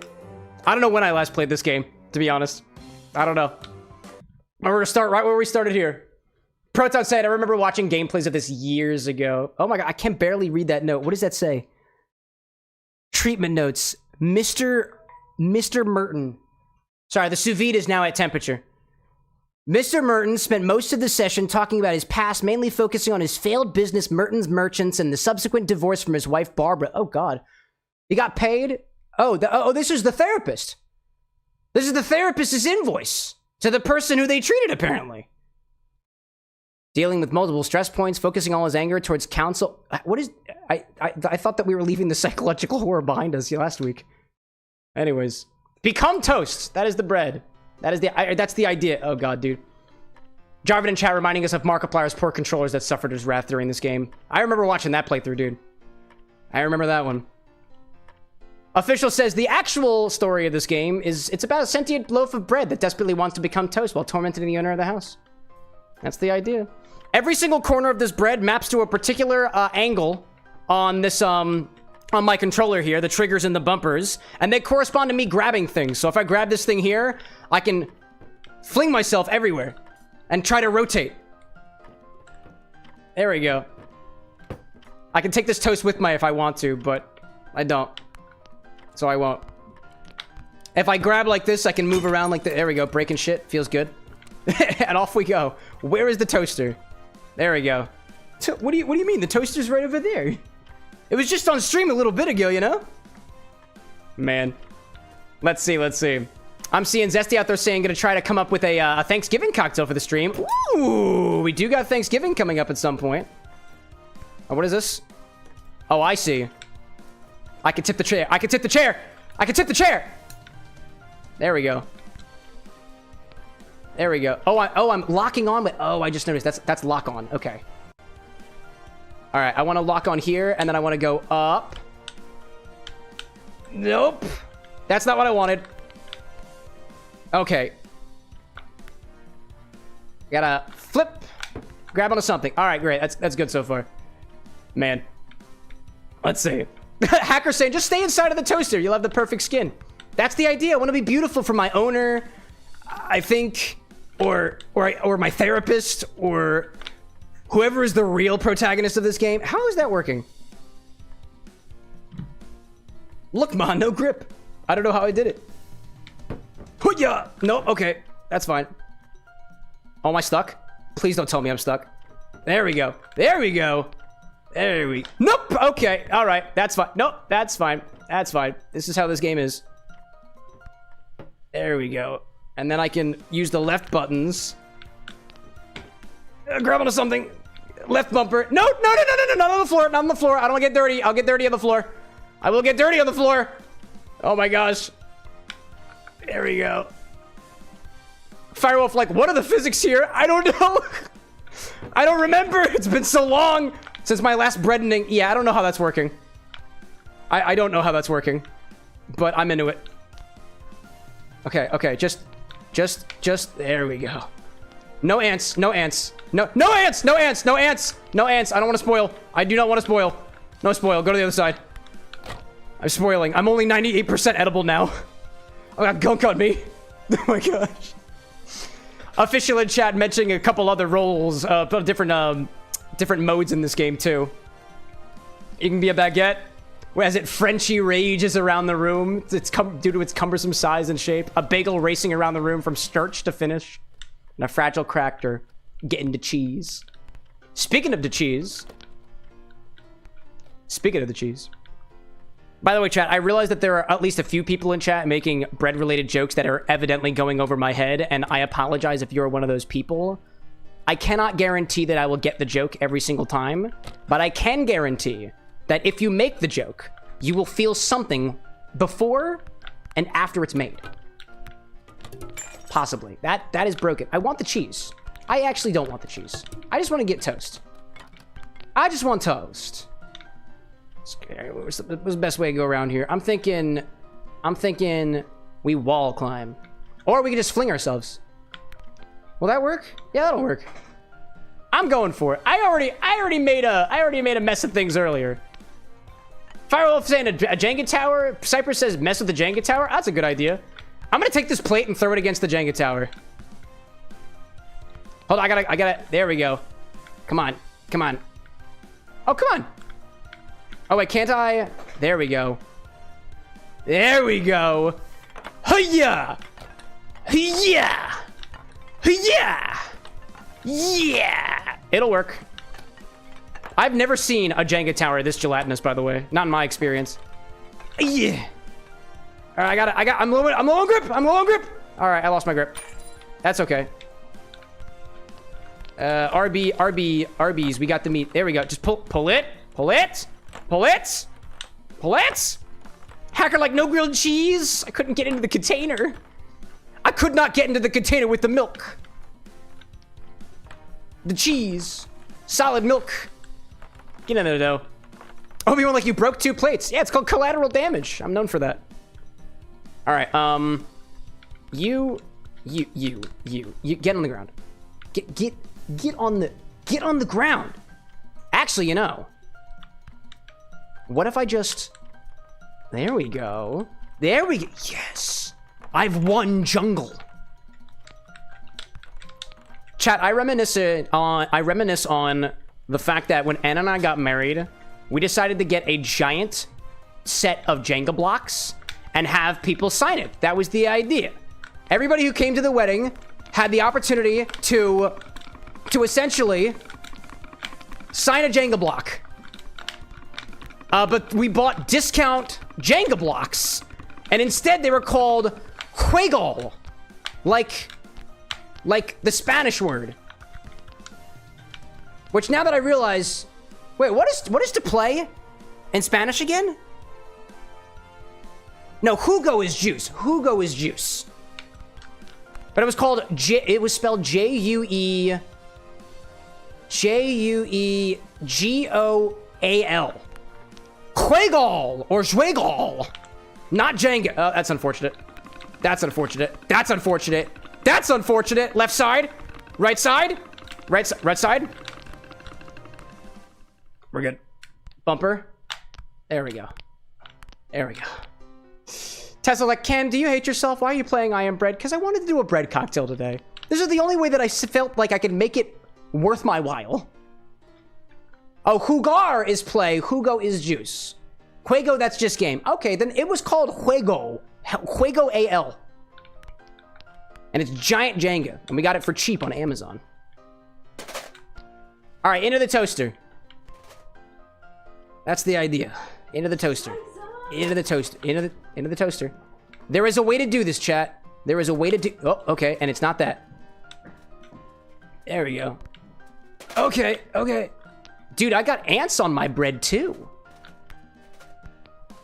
I don't know when I last played this game, to be honest. I don't know. We're gonna start right where we started here. Proton said, I remember watching gameplays of this years ago. Oh my god, I can barely read that note. What does that say? Treatment notes. Mr. Merton. Sorry, the sous vide is now at temperature. Mr. Merton spent most of the session talking about his past, mainly focusing on his failed business, Merton's Merchants, and the subsequent divorce from his wife, Barbara. Oh god. He got paid? Oh, this is the therapist. This is the therapist's invoice to the person who they treated, apparently. Dealing with multiple stress points, focusing all his anger towards counsel. What is... I thought that we were leaving the psychological horror behind us last week. Anyways. Become toast. That is the bread. That's the idea. Oh, God, dude. Jarvan in chat reminding us of Markiplier's poor controllers that suffered his wrath during this game. I remember watching that playthrough, dude. I remember that one. Official says the actual story of this game is it's about a sentient loaf of bread that desperately wants to become toast while tormenting the owner of the house. That's the idea. Every single corner of this bread maps to a particular angle on this on my controller here, the triggers and the bumpers, and they correspond to me grabbing things. So if I grab this thing here, I can fling myself everywhere and try to rotate. There we go. I can take this toast with me if I want to, but I don't. So I won't. If I grab like this, I can move around like that. There we go. Breaking shit. Feels good. And off we go. Where is the toaster? There we go. What do you mean? The toaster's right over there. It was just on stream a little bit ago, you know? Man. Let's see. I'm seeing Zesty out there saying gonna try to come up with a Thanksgiving cocktail for the stream. Ooh, we do got Thanksgiving coming up at some point. Oh, what is this? Oh, I see. I can tip the chair. I can tip the chair. There we go. Oh, I'm locking on. Oh, I just noticed. That's lock on. Okay. All right. I want to lock on here, and then I want to go up. Nope. That's not what I wanted. Okay. Gotta flip. Grab onto something. All right, great. That's good so far. Man. Let's see. Hacker saying, just stay inside of the toaster. You'll have the perfect skin. That's the idea. I want to be beautiful for my owner, I think, or my therapist, or Whoever is the real protagonist of this game. How is that working? Look, man, no grip. I don't know how I did it. Hoo-ya! No, okay. That's fine. Oh, am I stuck? Please don't tell me I'm stuck. There we go. There we go. There we... Nope! Okay. All right. That's fine. Nope. That's fine. That's fine. This is how this game is. There we go. And then I can use the left buttons. Grab onto something. Left bumper. No, no, no, no, no, no, not on the floor. Not on the floor. I don't want to get dirty. I'll get dirty on the floor. I will get dirty on the floor. Oh my gosh. There we go. Firewolf, like, what are the physics here? I don't know. I don't remember. It's been so long since my last breadening. Yeah, I don't know how that's working. I don't know how that's working. But I'm into it. Okay, okay, just, there we go. No ants, no ants. No ants, no ants, no ants, no ants. I don't want to spoil. I do not want to spoil. No spoil, go to the other side. I'm spoiling. I'm only 98% edible now. I got gunk on me. Oh my gosh. Official in chat mentioning a couple other roles, different modes in this game too. You can be a baguette. As it Frenchy rages around the room, due to its cumbersome size and shape. A bagel racing around the room from start to finish. And a fragile cracker getting to cheese. Speaking of the cheese. By the way, chat, I realize that there are at least a few people in chat making bread-related jokes that are evidently going over my head, and I apologize if you're one of those people. I cannot guarantee that I will get the joke every single time, but I can guarantee that if you make the joke, you will feel something before and after it's made. Possibly. That is broken. I want the cheese. I actually don't want the cheese. I just want to get toast. I just want toast. What's the best way to go around here? I'm thinking we wall climb. Or we can just fling ourselves. Will that work? Yeah, that'll work. I'm going for it. I already made a mess of things earlier. Firewolf saying a Jenga tower. Cypress says mess with the Jenga tower. That's a good idea. I'm gonna take this plate and throw it against the Jenga tower. Hold on, I gotta. There we go. Come on, come on. Oh, come on. Oh wait, can't I? There we go. There we go. Hiya! Hiya! Hiya! Yeah! It'll work. I've never seen a Jenga tower this gelatinous, by the way. Not in my experience. Yeah. All right, I'm low on grip. I'm low on grip. All right, I lost my grip. That's okay. Arby's. We got the meat. There we go. Just pull it. Hacker like no grilled cheese. I couldn't get into the container. I could not get into the container with the milk. The cheese. Solid milk. Get in there, though. Obi-Wan, like, you broke 2 plates. Yeah, it's called collateral damage. I'm known for that. All right, you get on the ground. Get on the ground. Actually, you know, what if I just... There we go. There we go. Yes. I've won jungle. Chat, I reminisce on the fact that when Anna and I got married, we decided to get a giant set of Jenga blocks and have people sign it. That was the idea. Everybody who came to the wedding had the opportunity to essentially sign a Jenga block. But we bought discount Jenga blocks, and instead they were called juego, like the Spanish word. Which now that I realize, wait, what is to play in Spanish again? No, jugo is juice. Jugo is juice. But it was called it was spelled Juegoal. Juegal or juegal. Not Jenga. Oh, that's unfortunate. That's unfortunate. That's unfortunate. That's unfortunate. Left side. Right side. Right side. We're good. Bumper. There we go. There we go. Tesla like, Cam, do you hate yourself? Why are you playing I Am Bread? Because I wanted to do a bread cocktail today. This is the only way that I felt like I could make it worth my while. Oh, jugar is play. Jugo is juice. Juego, that's just game. Okay, then it was called Juego. Juego AL. And it's giant Jenga. And we got it for cheap on Amazon. All right, into the toaster. That's the idea. Into the toaster. Into the toaster. Into the toaster. There is a way to do this, chat. There is a way to do... Oh, okay. And it's not that. There we go. Okay, okay. Dude, I got ants on my bread, too.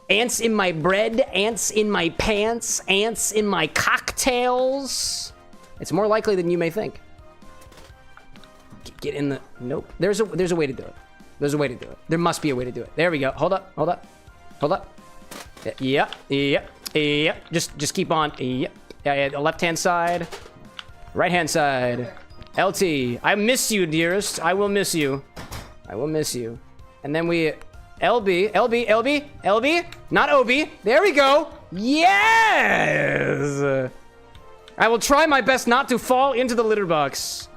Ants in my bread. Ants in my pants. Ants in my cocktails. It's more likely than you may think. Get in the... Nope. There's a way to do it. There's a way to do it. There must be a way to do it. There we go. Hold up. Hold up. Hold up. Yep. Yep. Yep. Just keep on. Yep. Yeah, the left-hand side. Right-hand side. LT. I miss you, dearest. I will miss you. I will miss you. And then we... LB. LB. LB. LB. Not OB. There we go. Yes! I will try my best not to fall into the litter box.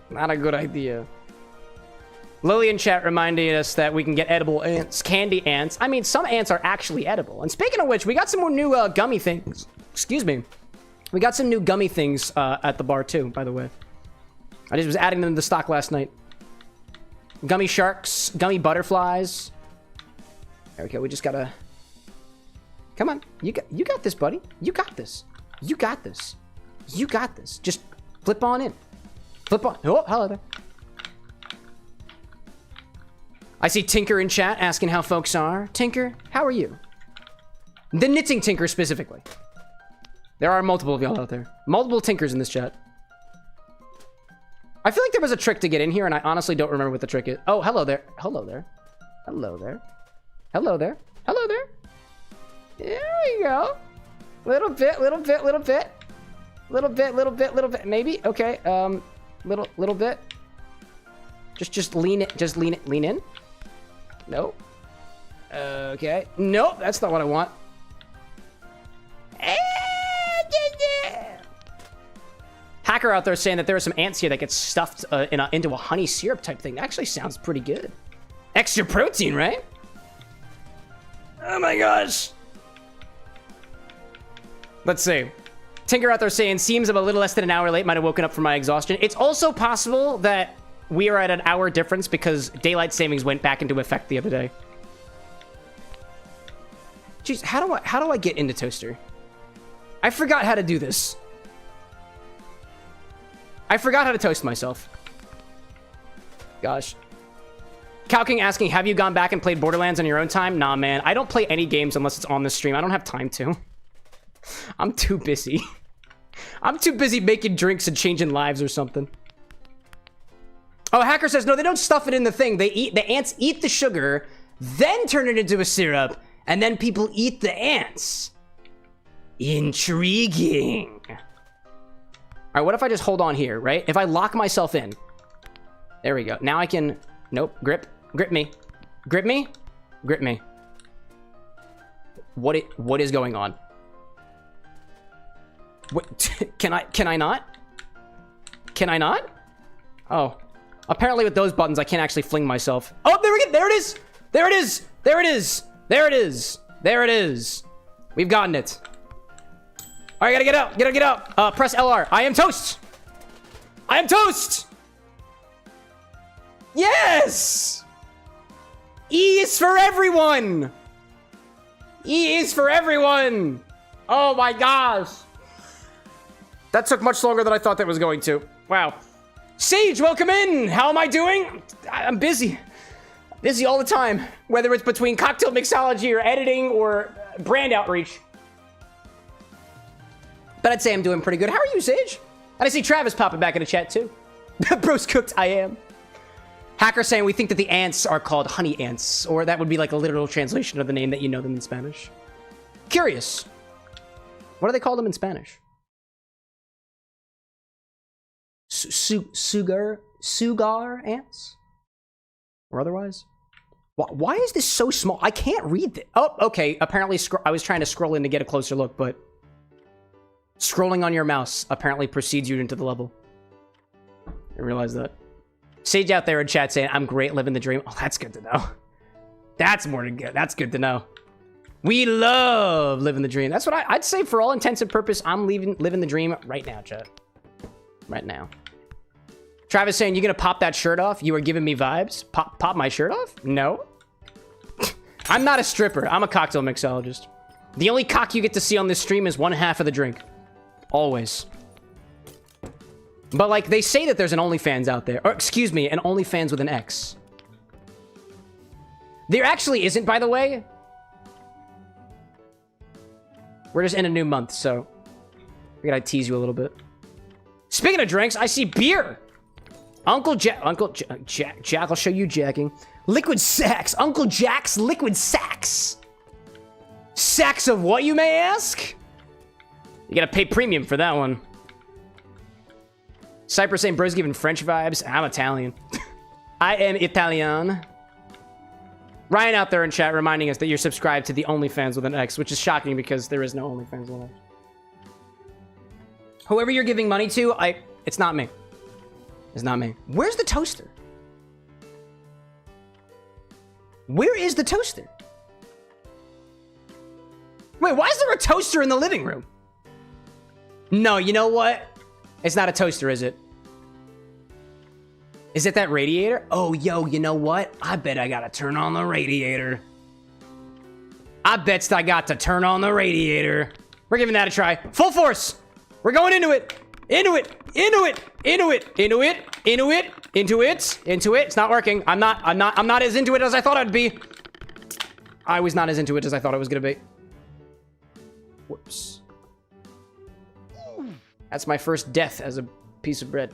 Not a good idea. Lily in chat reminding us that we can get edible ants, candy ants. I mean, some ants are actually edible. And speaking of which, we got some more new gummy things. Excuse me. We got some new gummy things at the bar too, by the way. I just was adding them to the stock last night. Gummy sharks, gummy butterflies. There we go. We just gotta... Come on. You got this, buddy. You got this. You got this. You got this. Just flip on in. Flip on. Oh, hello there. I see Tinker in chat asking how folks are. Tinker, how are you? The knitting Tinker specifically. There are multiple of y'all out there. Multiple Tinkers in this chat. I feel like there was a trick to get in here, and I honestly don't remember what the trick is. Oh, hello there. Hello there. Hello there. Hello there. Hello there. There we go. Little bit, little bit, little bit. Little bit, little bit, little bit. Maybe. Okay. Little bit. Just lean it. Just lean it. Lean in. Nope. Okay. Nope. That's not what I want. Hacker out there saying that there are some ants here that get stuffed into a honey syrup type thing. That actually sounds pretty good. Extra protein, right? Oh my gosh. Let's see. Tinker out there saying, seems I'm a little less than an hour late. Might have woken up from my exhaustion. It's also possible that we are at an hour difference because daylight savings went back into effect the other day. Jeez, how do I get into Toaster? I forgot how to do this. I forgot how to toast myself. Gosh. Calking asking, have you gone back and played Borderlands on your own time? Nah, man. I don't play any games unless it's on the stream. I don't have time to. I'm too busy. I'm too busy making drinks and changing lives or something. Oh, Hacker says, no, they don't stuff it in the thing. The ants eat the sugar, then turn it into a syrup, and then people eat the ants. Intriguing. All right, what if I just hold on here, right? If I lock myself in. There we go. Now I can... Nope. Grip. Grip me. Grip me. Grip me. What is going on? What? Can I not? Can I not? Oh. Apparently with those buttons, I can't actually fling myself. Oh, there we go. There it is. There it is. There it is. There it is. There it is. We've gotten it. All right, gotta get out. Gotta get out. Press LR. I am toast. I am toast. Yes. E is for everyone. E is for everyone. Oh my gosh. That took much longer than I thought that was going to. Wow. Sage, welcome in. How am I doing? I'm busy. Busy all the time. Whether it's between cocktail mixology or editing or brand outreach. But I'd say I'm doing pretty good. How are you, Sage? And I see Travis popping back in the chat, too. Bro's cooked. I am. Hacker saying we think that the ants are called honey ants. Or that would be like a literal translation of the name that you know them in Spanish. Curious. What do they call them in Spanish? Sugar ants? Or otherwise? Why is this so small? I can't read this. Oh, okay. Apparently, I was trying to scroll in to get a closer look, but... Scrolling on your mouse apparently precedes you into the level. I realize that. Sage out there in chat saying, I'm great, living the dream. Oh, that's good to know. That's more than good. That's good to know. We love living the dream. That's what I'd say for all intents and purpose. I'm living the dream right now, chat. Right now. Travis saying, you gonna pop that shirt off? You are giving me vibes. Pop my shirt off? No. I'm not a stripper. I'm a cocktail mixologist. The only cock you get to see on this stream is one half of the drink. Always. But, like, they say that there's an OnlyFans out there. Or, excuse me, an OnlyFans with an X. There actually isn't, by the way. We're just in a new month, so... we gotta tease you a little bit. Speaking of drinks, I see beer! Uncle Jack, I'll show you jacking. Liquid sacks. Uncle Jack's liquid sacks. Sacks of what, you may ask? You gotta pay premium for that one. Cypress saying bro's giving French vibes. I'm Italian. I am Italian. Ryan out there in chat reminding us that you're subscribed to the OnlyFans with an X, which is shocking because there is no OnlyFans with an X. Whoever you're giving money to, it's not me. It's not me. Where's the toaster? Where is the toaster? Wait, why is there a toaster in the living room? No, you know what? It's not a toaster, is it? Is it that radiator? Oh, yo, you know what? I bet I gotta turn on the radiator. I bet I got to turn on the radiator. We're giving that a try. Full force. We're going into it. Into it. Into it. Into it. Into it. Into it. Into it. Into it. It's not working. I'm not as into it as I thought I'd be. I was not as into it as I thought I was gonna be. Whoops. That's my first death as a piece of bread.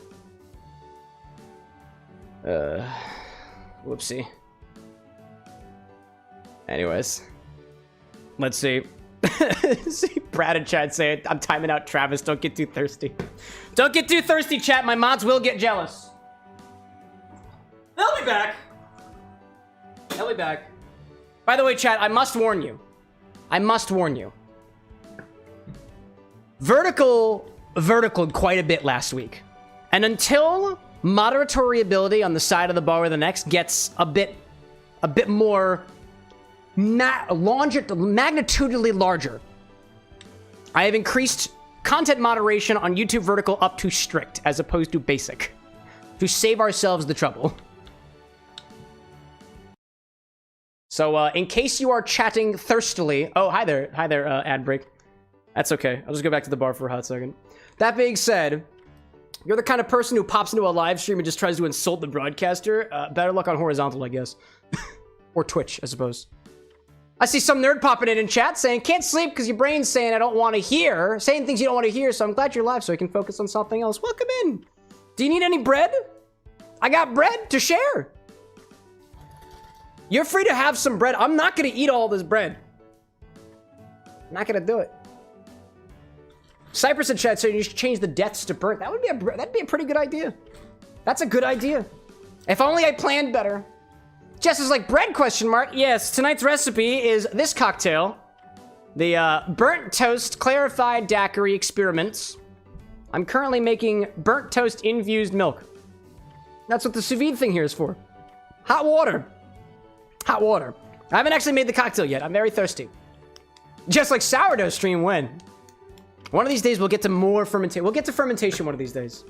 Whoopsie. Anyways. Let's see. See Pratt and chat say, I'm timing out Travis. Don't get too thirsty. Don't get too thirsty, chat. My mods will get jealous. They'll be back. They'll be back. By the way, chat, I must warn you. I must warn you. Verticaled quite a bit last week. And until moderatory ability on the side of the bar with the next gets a bit more magnitudely larger, I have increased content moderation on YouTube vertical up to strict as opposed to basic to save ourselves the trouble. So in case you are chatting thirstily, oh, hi there, ad break. That's okay. I'll just go back to the bar for a hot second. That being said, you're the kind of person who pops into a live stream and just tries to insult the broadcaster. Better luck on horizontal, I guess. Or Twitch, I suppose. I see some nerd popping in chat saying, can't sleep because your brain's saying I don't want to hear. Saying things you don't want to hear, so I'm glad you're live so I can focus on something else. Welcome in. Do you need any bread? I got bread to share. You're free to have some bread. I'm not going to eat all this bread. I'm not going to do it. Cypress in chat saying you should change the deaths to burnt. That'd be a pretty good idea. That's a good idea. If only I planned better. Jess is like, bread question mark? Yes, tonight's recipe is this cocktail. The burnt toast clarified daiquiri experiments. I'm currently making burnt toast infused milk. That's what the sous vide thing here is for. Hot water. Hot water. I haven't actually made the cocktail yet. I'm very thirsty. Just like sourdough stream when? One of these days we'll get to more fermentation. We'll get to fermentation one of these days.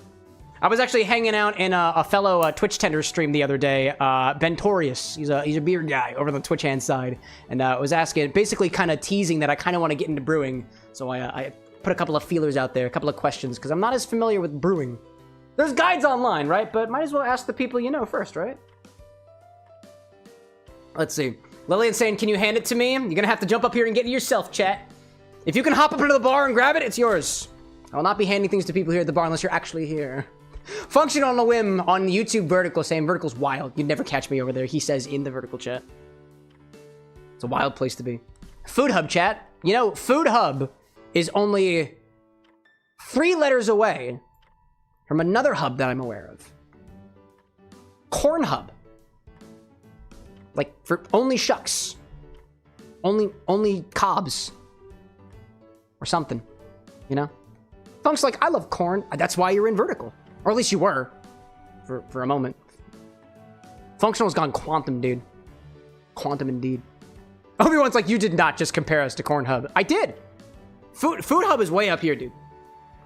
I was actually hanging out in a fellow Twitch tender stream the other day, Ben Torius. He's a beer guy over on the Twitch hand side, and was asking, basically kind of teasing that I kind of want to get into brewing. So I put a couple of feelers out there, a couple of questions, because I'm not as familiar with brewing. There's guides online, right? But might as well ask the people you know first, right? Let's see. Lillian saying, can you hand it to me? You're gonna have to jump up here and get it yourself, chat. If you can hop up into the bar and grab it, it's yours. I will not be handing things to people here at the bar unless you're actually here. Function on a whim on YouTube vertical saying vertical's wild. You'd never catch me over there, he says in the vertical chat. It's a wild place to be. Food Hub chat. You know, Food Hub is only 3 letters away from another hub that I'm aware of. Corn Hub. Like, for only shucks. Only cobs. Or something. You know? Funk's like, I love corn. That's why you're in vertical. Or at least you were. For a moment. Functional's gone quantum, dude. Quantum indeed. Obi-Wan's like, you did not just compare us to Corn Hub. I did. Food Hub is way up here, dude.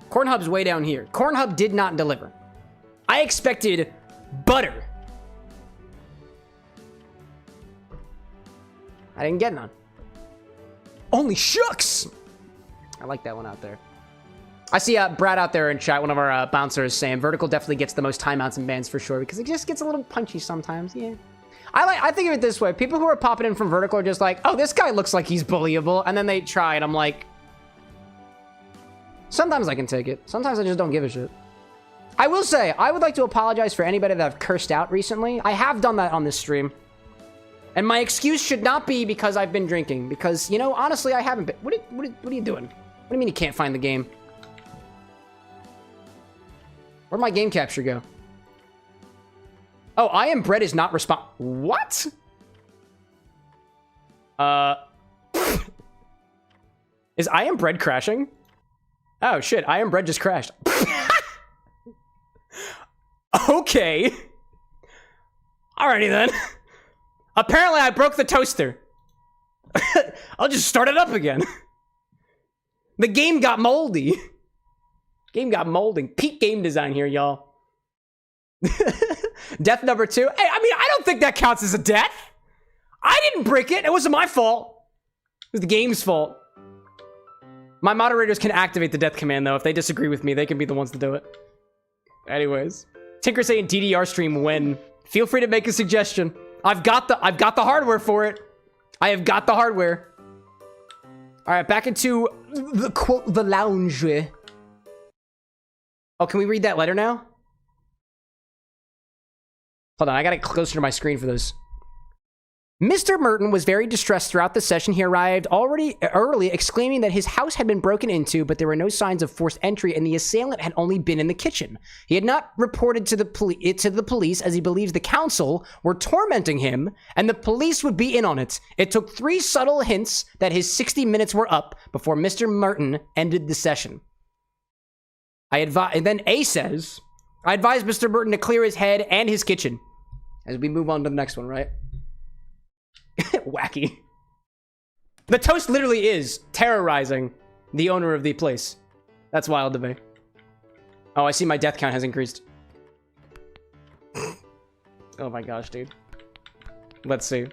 Corn Hub's way down here. Corn Hub did not deliver. I expected butter. I didn't get none. Only shucks. I like that one out there. I see Brad out there in chat, one of our bouncers, saying vertical definitely gets the most timeouts and bans for sure because it just gets a little punchy sometimes. Yeah. I think of it this way. People who are popping in from vertical are just like, oh, this guy looks like he's bullyable. And then they try and I'm like, sometimes I can take it. Sometimes I just don't give a shit. I will say, I would like to apologize for anybody that I've cursed out recently. I have done that on this stream. And my excuse should not be because I've been drinking. Because, you know, honestly, I haven't been. What are you doing? What do you mean you can't find the game? Where'd my game capture go? Oh, I am bread is not What? Is I am bread crashing? Oh, shit. I am bread just crashed. Okay. Alrighty then. Apparently, I broke the toaster. I'll just start it up again. The game got moldy. Game got molding. Peak game design here, y'all. Death number 2. Hey, I mean, I don't think that counts as a death. I didn't break it. It wasn't my fault. It was the game's fault. My moderators can activate the death command, though. If they disagree with me, they can be the ones to do it. Anyways. Tinker saying DDR stream when. Feel free to make a suggestion. I've got the hardware for it. I have got the hardware. All right, back into the lounge. Oh, can we read that letter now? Hold on, I got it closer to my screen for this. Mr. Merton was very distressed throughout the session. He arrived early, exclaiming that his house had been broken into, but there were no signs of forced entry, and the assailant had only been in the kitchen. He had not reported to the police, as he believes the council were tormenting him, and the police would be in on it. It took 3 subtle hints that his 60 minutes were up before Mr. Merton ended the session. And then A says, I advise Mr. Merton to clear his head and his kitchen. As we move on to the next one, right? Wacky. The toast literally is terrorizing the owner of the place. That's wild to me. Oh, I see my death count has increased. Oh my gosh, dude. Let's see.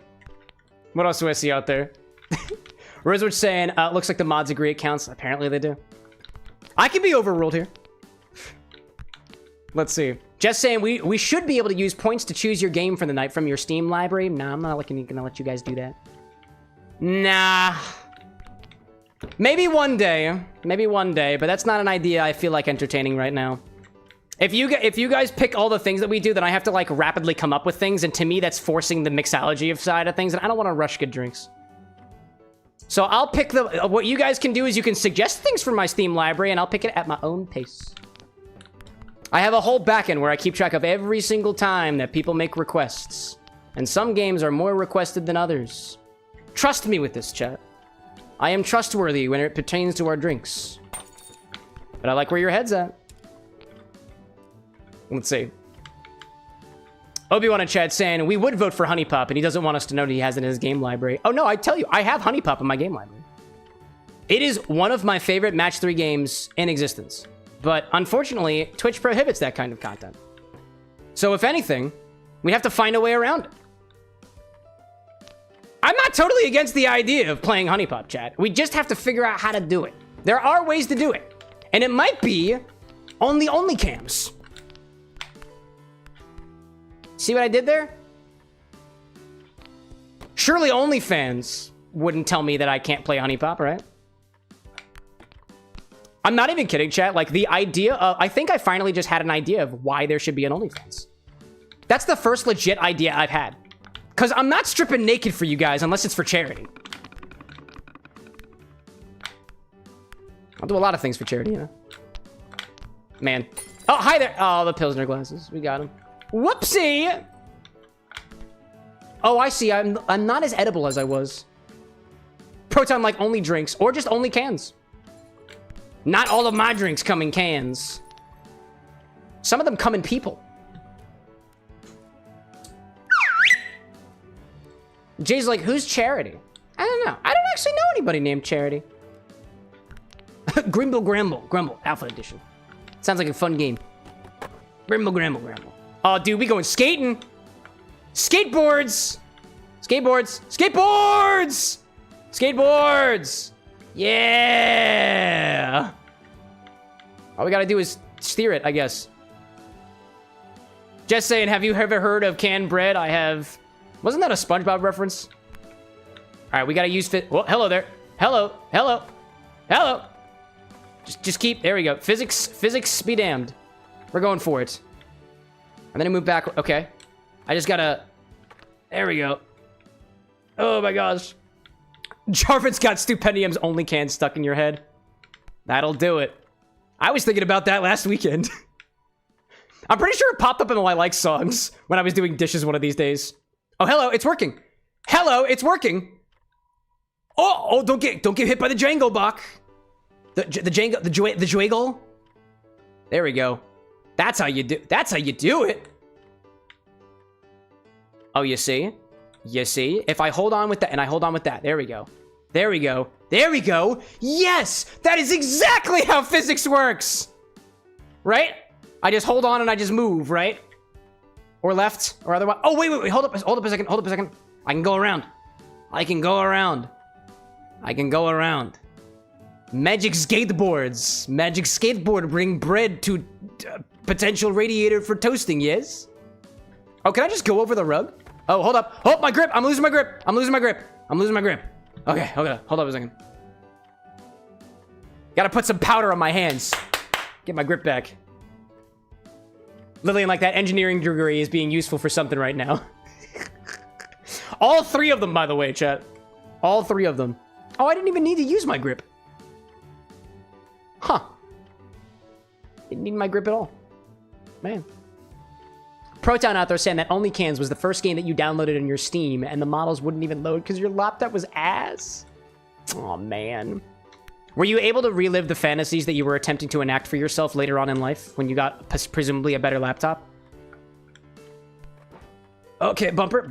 What else do I see out there? Rosewood's saying, looks like the mods agree it counts. Apparently they do. I can be overruled here. Let's see. Just saying, we should be able to use points to choose your game for the night from your Steam library. Nah, I'm not gonna let you guys do that. Nah. Maybe one day. Maybe one day, but that's not an idea I feel like entertaining right now. If you guys pick all the things that we do, then I have to, like, rapidly come up with things, and to me, that's forcing the mixology of side of things, and I don't want to rush good drinks. So I'll pick what you guys can do is you can suggest things from my Steam library, and I'll pick it at my own pace. I have a whole backend where I keep track of every single time that people make requests. And some games are more requested than others. Trust me with this, chat. I am trustworthy when it pertains to our drinks. But I like where your head's at. Let's see. Obi-Wan in chat saying, we would vote for Honey Pop, and he doesn't want us to know that he has it in his game library. Oh, no, I tell you, I have Honey Pop in my game library. It is one of my favorite Match 3 games in existence. But unfortunately, Twitch prohibits that kind of content. So if anything, we have to find a way around it. I'm not totally against the idea of playing Honey Pop, chat. We just have to figure out how to do it. There are ways to do it. And it might be on the OnlyCams. See what I did there? Surely OnlyFans wouldn't tell me that I can't play Honey Pop, right? I'm not even kidding, chat. Like, the idea of... I think I finally just had an idea of why there should be an OnlyFans. That's the first legit idea I've had. Because I'm not stripping naked for you guys unless it's for charity. I'll do a lot of things for charity, you know? Man. Oh, hi there. Oh, the Pilsner glasses. We got them. Whoopsie! Oh, I see. I'm not as edible as I was. Proton like only drinks or just only cans. Not all of my drinks come in cans. Some of them come in people. Jay's like, who's Charity? I don't know. I don't actually know anybody named Charity. Grimble Grumble, Alpha Edition. Sounds like a fun game. Grimble Gramble. Oh, dude, we going skating. Skateboards. Yeah. All we gotta do is steer it, I guess. Just saying, have you ever heard of canned bread? I have. Wasn't that a SpongeBob reference? All right, we gotta use fit. Well, hello there. Hello. Just keep. There we go. Physics be damned. We're going for it. And then I move back. Okay. I just gotta. There we go. Oh my gosh. Jarvan's got Stupendium's only can stuck in your head. That'll do it. I was thinking about that last weekend. I'm pretty sure it popped up in my like songs when I was doing dishes one of these days. Oh, hello, it's working. Oh, don't get hit by the Django Bach. The Jwaggle. There we go. That's how you do it. Oh, you see? If I hold on with that and I hold on with that, there we go. Yes, that is exactly how physics works. Right? I just hold on and I just move, right? Or left, or otherwise. Oh, wait, hold up a second. I can go around. Magic skateboard bring bread to potential radiator for toasting, yes? Oh, can I just go over the rug? Oh, hold up. Oh, my grip. I'm losing my grip. Okay, hold up a second. Gotta put some powder on my hands. Get my grip back. Lillian, like that engineering degree is being useful for something right now. All three of them, by the way, chat. All three of them. Oh, I didn't even need to use my grip. Huh. Didn't need my grip at all. Man. Proton out there saying that Only Cans was the first game that you downloaded in your Steam and the models wouldn't even load because your laptop was ass. Oh man. Were you able to relive the fantasies that you were attempting to enact for yourself later on in life when you got presumably a better laptop? Okay, bumper to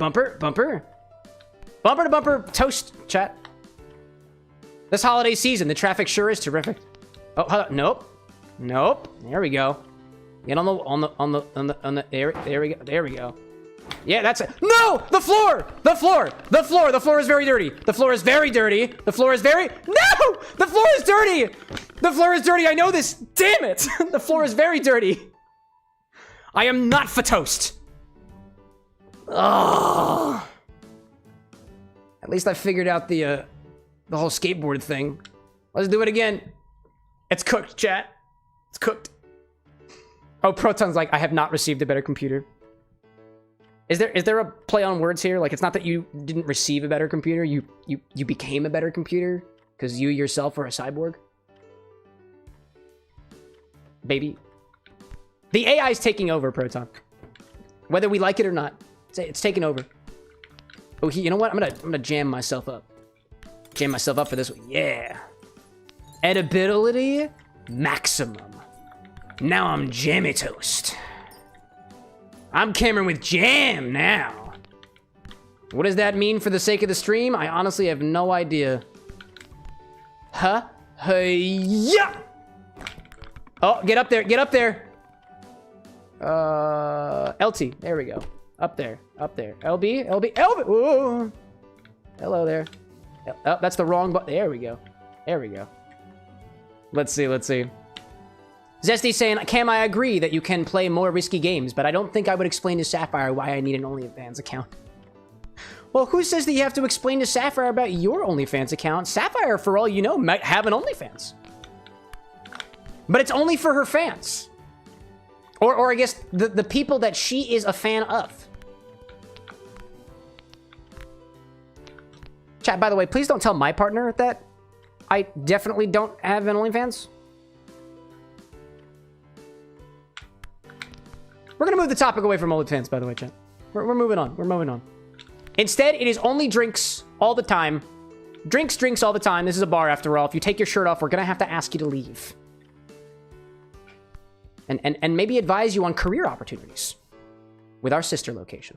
bumper toast, chat. This holiday season, the traffic sure is terrific. Oh, hold on. Nope. There we go. Get on the there we go. Yeah, that's it. No! The floor is very dirty. No! The floor is dirty. I know this. Damn it. The floor is very dirty. I am not for toast. Oh. At least I figured out the whole skateboard thing. Let's do it again. It's cooked, chat. It's cooked. Oh, Proton's like, I have not received a better computer. Is there a play on words here? Like, it's not that you didn't receive a better computer, you became a better computer because you yourself are a cyborg? Baby. The AI is taking over, Proton. Whether we like it or not, it's taking over. Oh, you know what? I'm gonna jam myself up. Jam myself up for this one. Yeah. Edibility maximum. Now I'm jammy toast. I'm Cameron with jam now. What does that mean for the sake of the stream? I honestly have no idea. Huh? Hey, yeah. Oh, get up there. LT. There we go. Up there. LB. Ooh. Hello there. Oh, that's the wrong button. There we go. Let's see. Zesty saying, Cam, I agree that you can play more risky games, but I don't think I would explain to Sapphire why I need an OnlyFans account. Well, who says that you have to explain to Sapphire about your OnlyFans account? Sapphire, for all you know, might have an OnlyFans. But it's only for her fans. Or I guess, the people that she is a fan of. Chat, by the way, please don't tell my partner that I definitely don't have an OnlyFans. We're gonna move the topic away from OnlyFans, by the way, chat. We're moving on. Instead, it is only drinks all the time. Drinks all the time. This is a bar, after all. If you take your shirt off, we're gonna have to ask you to leave. And maybe advise you on career opportunities with our sister location.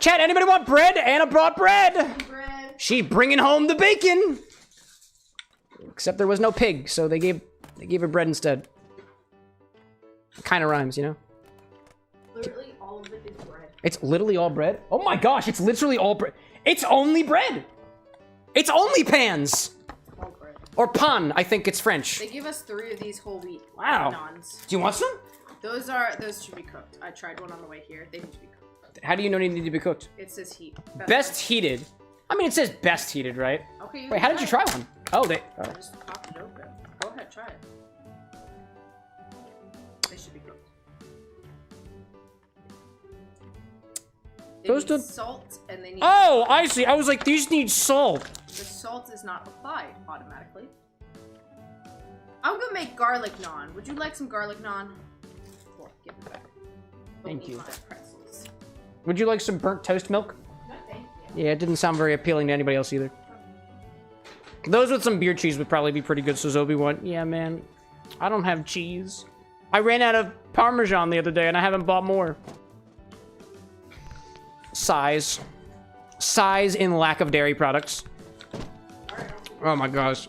Chat, anybody want bread? Anna brought bread. Bread. She bringing home the bacon. Except there was no pig, so they gave her bread instead. Kind of rhymes, you know? Literally all of it is bread. It's literally all bread? Oh my gosh, it's literally all bread. It's only bread. It's only pans. All bread. Or pan, I think it's French. They give us 3 of these whole wheat Wow. nons. Do you want some? Those should be cooked. I tried one on the way here. They need to be cooked. How do you know they need to be cooked? It says heat. Best heated. I mean, it says best heated, right? Okay. Wait, how did you try one? Oh, they... I just popped it open. Go ahead, try it. They should be cooked. They Those need don't- salt and they need... Oh, I see. I was like, these need salt. The salt is not applied automatically. I'm gonna make garlic naan. Would you like some garlic naan? Cool, give it back. Thank Don't eat you. my pretzels. Would you like some burnt toast milk? No, thank you. Yeah, it didn't sound very appealing to anybody else either. Those with some beer cheese would probably be pretty good, says Obi-Wan. Yeah, man. I don't have cheese. I ran out of Parmesan the other day, and I haven't bought more. Size. Size in lack of dairy products. Oh my gosh.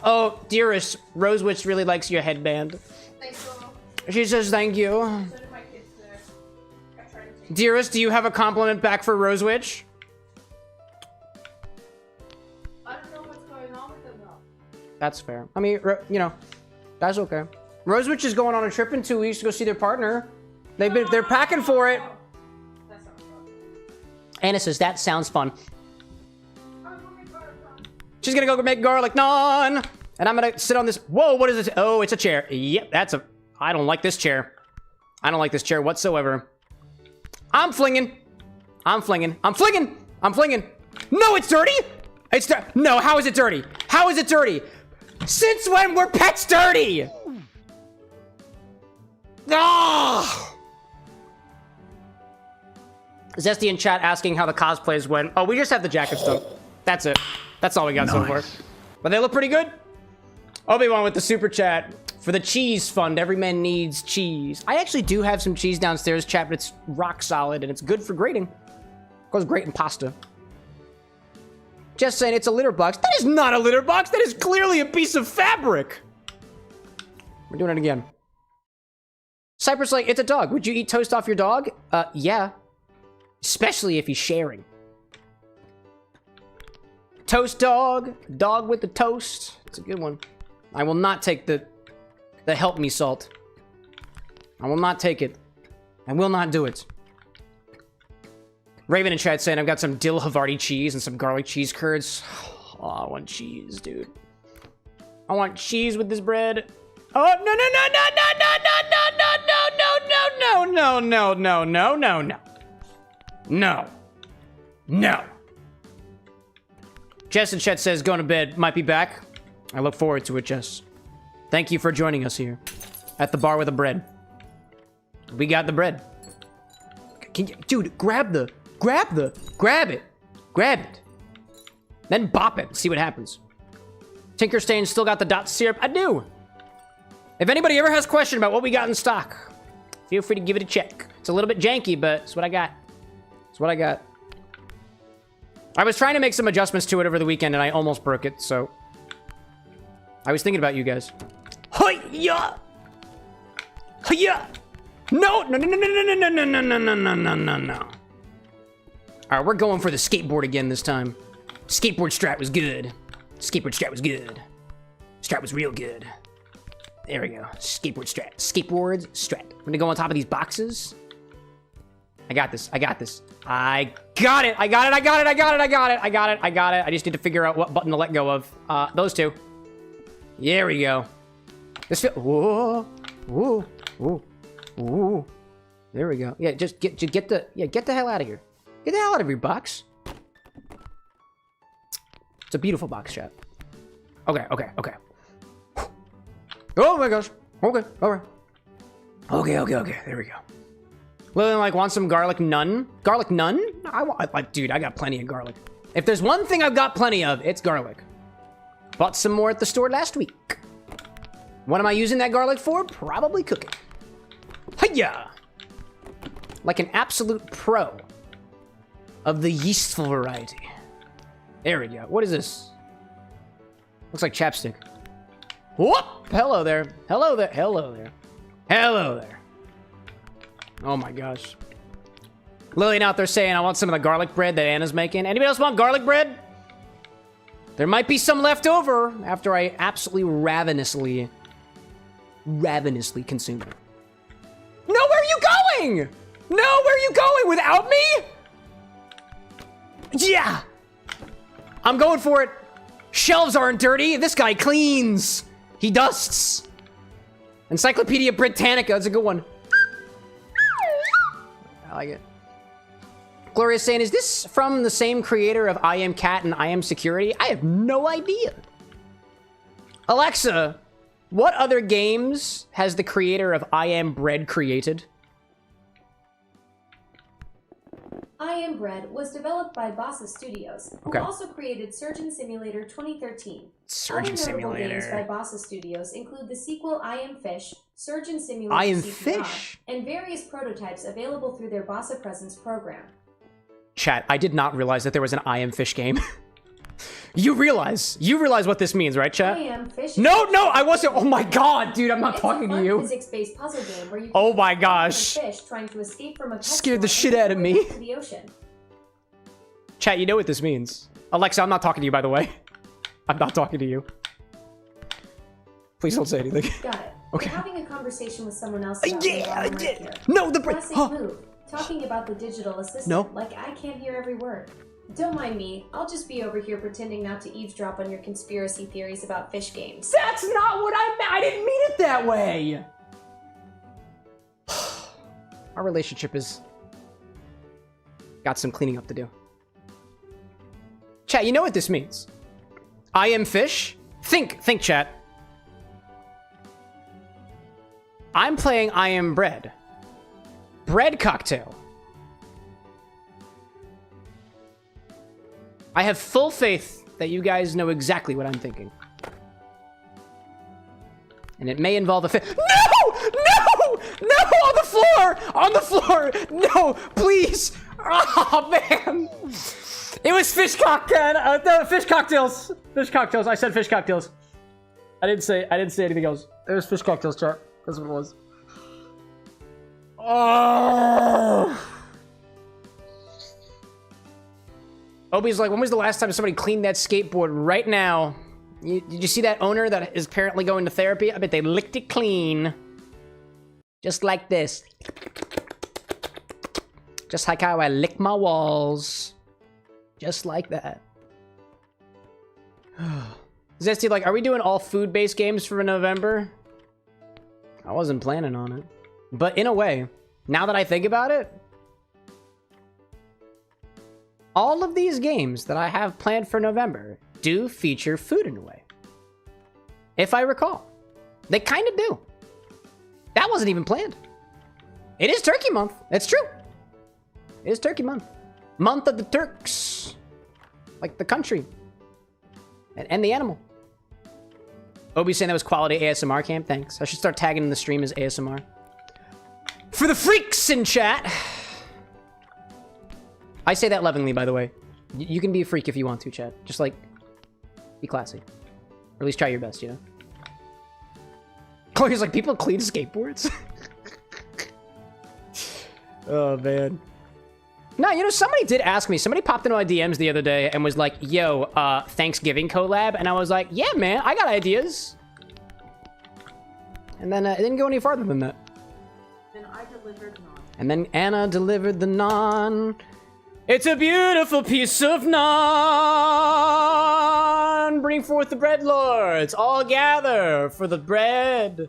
Oh, dearest, Rosewitch really likes your headband. Thanks so much. She says thank you. So did my kids today. I tried to take Dearest, do you have a compliment back for Rosewitch? I don't know what's going on with them though. That's fair. I mean, you know, that's okay. Rosewitch is going on a trip in 2 weeks to go see their partner. They're packing for it. That sounds fun. Anna says that sounds fun. I'm gonna make garlic naan. She's gonna go make garlic naan, and I'm gonna sit on this. Whoa, what is this? Oh, it's a chair. Yep, that's a. I don't like this chair. I don't like this chair whatsoever. I'm flinging. I'm flinging. I'm flinging. I'm flinging. No, it's dirty. It's no. How is it dirty? How is it dirty? Since when were pets dirty? Ah! Zesty in chat asking how the cosplays went. Oh, we just have the jackets done. That's it. That's all we got so far. But they look pretty good. Obi-Wan with the super chat. For the cheese fund, every man needs cheese. I actually do have some cheese downstairs, chat, but it's rock solid and it's good for grating. Goes great in pasta. Just saying it's a litter box. That is not a litter box. That is clearly a piece of fabric. We're doing it again. Cypress like, it's a dog. Would you eat toast off your dog? Yeah. Especially if he's sharing. Toast dog. Dog with the toast. It's a good one. I will not take the help me salt. I will not take it. I will not do it. Raven in chat saying I've got some dill Havarti cheese and some garlic cheese curds. Oh, I want cheese, dude. I want cheese with this bread. Oh, no, no, no, no, no, no, no, no, no, no, no, no, no, no, no, no. No. No. Jess in chat says going to bed. Might be back. I look forward to it, Jess. Thank you for joining us here at the bar with the bread. We got the bread. Can you, dude, grab it. Grab it. Then bop it. See what happens. Tinker Stain still got the dot syrup. I do. If anybody ever has a question about what we got in stock, feel free to give it a check. It's a little bit janky, but it's what I got. It's what I got. I was trying to make some adjustments to it over the weekend, and I almost broke it, so... I was thinking about you guys. Hi-ya! Hi-ya! No! No, no, no, no, no, no, no, no, no, no, no, no, no, no. Alright, we're going for the skateboard again this time. Skateboard strat was good. Skateboard strat was good. Strat was real good. There we go. Skateboard strat. Skateboard strat. I'm gonna go on top of these boxes. I got this. I got this. I got it. I got it. I got it. I got it. I got it. I got it. I got it. I just need to figure out what button to let go of. Those two. There we go. This feel. Whoa. Whoa. Whoa. Whoa. There we go. Yeah, just get the hell out of here. Get the hell out of your box. It's a beautiful box, chat. Okay. Okay. Okay. Oh my gosh. Okay. All right. Okay. Okay. Okay. There we go. Lillian, like, want some garlic naan? Garlic naan? Dude, I got plenty of garlic. If there's one thing I've got plenty of, it's garlic. Bought some more at the store last week. What am I using that garlic for? Probably cooking. Hiya! like an absolute pro of the yeastful variety. There we go. What is this? Looks like chapstick. Whoop! Hello there. Hello there. Hello there. Hello there. Oh my gosh. Lillian out there saying, I want some of the garlic bread that Anna's making. Anybody else want garlic bread? There might be some left over after I absolutely ravenously consume it. No, where are you going? No, where are you going? Without me? Yeah! I'm going for it. Shelves aren't dirty. This guy cleans. He dusts. Encyclopedia Britannica. That's a good one. I like it. Gloria's saying, is this from the same creator of I Am Cat and I Am Security? I have no idea. Alexa, what other games has the creator of I Am Bread created? I Am Bread was developed by Bossa Studios, who Okay. also created Surgeon Simulator 2013. Surgeon Other notable Simulator. games by Bossa Studios include the sequel I Am Fish, Surgeon Simulator I Am CPR, Fish? and various prototypes available through their Bossa Presence program. Chat, I did not realize that there was an I Am Fish game. You realize what this means, right, I chat? Am Fish. No, I wasn't. Oh my god, dude, I'm not It's talking a to you. physics-based puzzle game where you Oh my can gosh. fish trying to escape from a pet Scared the store shit out of and me. swim into the ocean. Chat, you know what this means. Alexa, I'm not talking to you, by the way. I'm not talking to you. Please don't say anything. Got it. Okay. You're having a conversation with someone else about Yeah, me while I'm I right did. here. No, the Classic huh. move. Talking about the digital assistant. No. Like I can't hear every word. Don't mind me. I'll just be over here pretending not to eavesdrop on your conspiracy theories about fish games. That's not what I meant. I didn't mean it that way. Our relationship is got some cleaning up to do. Chat, you know what this means. I am fish. Think, chat. I'm playing I am bread. Bread cocktail. I have full faith that you guys know exactly what I'm thinking. And it may involve a fish. No! No! No! On the floor! On the floor! No! Please! Oh, man! It was fish cocktail. No, fish cocktails. Fish cocktails. I said fish cocktails. I didn't say anything else. It was fish cocktails, chat. That's what it was. Oh! Obi's like, when was the last time somebody cleaned that skateboard? Right now. Did you see that owner that is apparently going to therapy? I bet they licked it clean. Just like this. Just like how I lick my walls. Just like that. Zesty, like, are we doing all food-based games for November? I wasn't planning on it. But in a way, now that I think about it, all of these games that I have planned for November do feature food in a way. If I recall. They kind of do. That wasn't even planned. It is Turkey Month. That's true. It is Turkey Month. Month of the Turks. Like the country. And the animal. Obi's saying that was quality ASMR cam. Thanks. I should start tagging in the stream as ASMR. For the freaks in chat. I say that lovingly, by the way. You can be a freak if you want to, chat. Just, like, be classy. Or at least try your best, you know? Chloe's like, people clean skateboards? Oh, man. No, you know, somebody did ask me. Somebody popped into my DMs the other day and was like, yo, Thanksgiving collab. And I was like, yeah, man, I got ideas. And then it didn't go any farther than that. Then I delivered naan. And then Anna delivered the naan. It's a beautiful piece of naan. Bring forth the bread lords. All gather for the bread.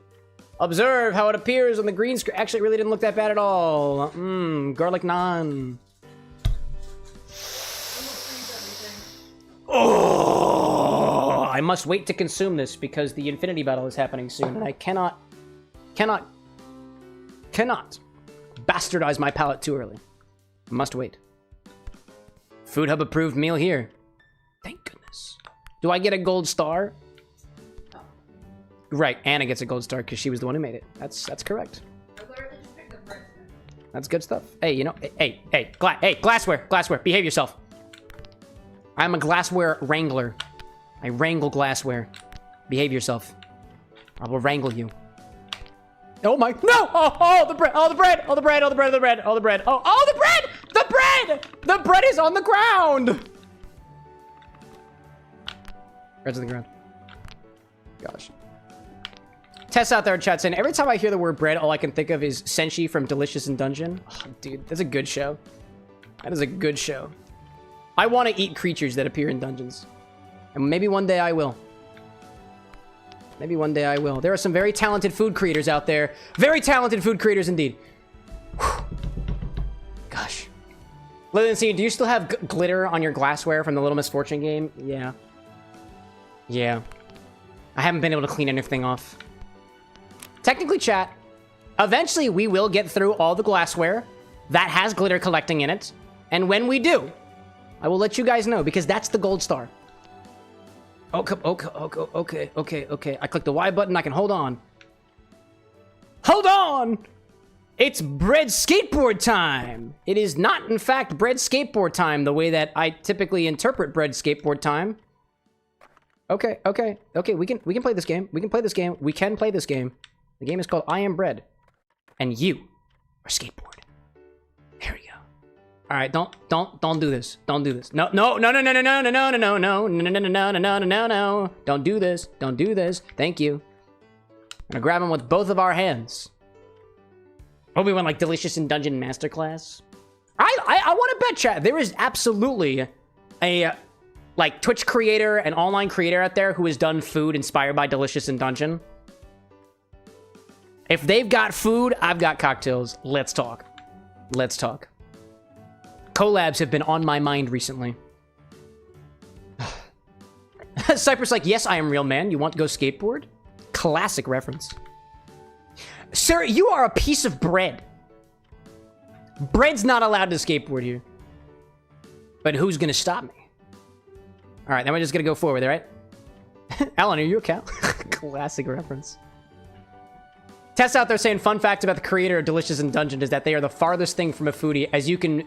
Observe how it appears on the green screen. Actually, it really didn't look that bad at all. Garlic naan. Oh, I must wait to consume this because the Infinity Battle is happening soon, and I cannot bastardize my palate too early. Must wait. Food Hub approved meal here. Thank goodness. Do I get a gold star? Oh. Right, Anna gets a gold star because she was the one who made it. That's correct. I literally just picked up bread. That's good stuff. Hey, you know, hey, glassware, behave yourself. I'm a glassware wrangler. I wrangle glassware. Behave yourself. I will wrangle you. Oh my, no! Oh, the bread, oh, the bread, oh, the bread, oh, the bread, oh, the bread, oh, the bread, oh, the bread! The bread! The bread is on the ground! Bread's on the ground. Gosh. Tess out there in chat saying, every time I hear the word bread, all I can think of is Senshi from Delicious in Dungeon. Oh, dude, that's a good show. That is a good show. I want to eat creatures that appear in dungeons. And maybe one day I will. Maybe one day I will. There are some very talented food creators out there. Very talented food creators indeed. Whew. Gosh. Lillian C, do you still have glitter on your glassware from the Little Misfortune game? Yeah. Yeah. I haven't been able to clean anything off. Technically, chat, eventually we will get through all the glassware that has glitter collecting in it. And when we do, I will let you guys know, because that's the gold star. Okay. I click the Y button, I can hold on. Hold on! It's bread skateboard time! It is not, in fact, bread skateboard time the way that I typically interpret bread skateboard time. Okay, we can play this game. We can play this game. The game is called I Am Bread. And you are skateboard. There we go. Alright, don't do this. Don't do this. No. Don't do this. Don't do this. Thank you. I'm gonna grab him with both of our hands. Oh, we went like Delicious in Dungeon Masterclass. I want to bet, chat, there is absolutely a like Twitch creator and online creator out there who has done food inspired by Delicious in Dungeon. If they've got food, I've got cocktails. Let's talk. Let's talk. Collabs have been on my mind recently. Cypress like, yes, I am real man. You want to go skateboard? Classic reference. Sir, you are a piece of bread. Bread's not allowed to skateboard here. But who's gonna stop me? Alright, then we're just gonna go forward, right? Alan, are you a cow? Classic reference. Tess out there saying, fun fact about the creator of Delicious in Dungeon is that they are the farthest thing from a foodie as you can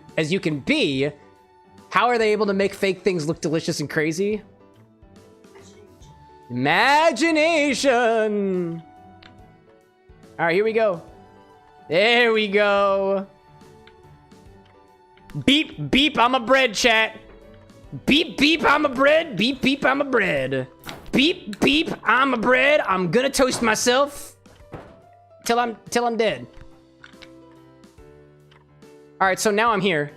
be. How are they able to make fake things look delicious and crazy? Imagination! Alright, here we go. There we go. Beep, beep, I'm a bread, chat. Beep, beep, I'm a bread. Beep, beep, I'm a bread. Beep, beep, I'm a bread. I'm gonna toast myself till I'm dead. All right, so now I'm here.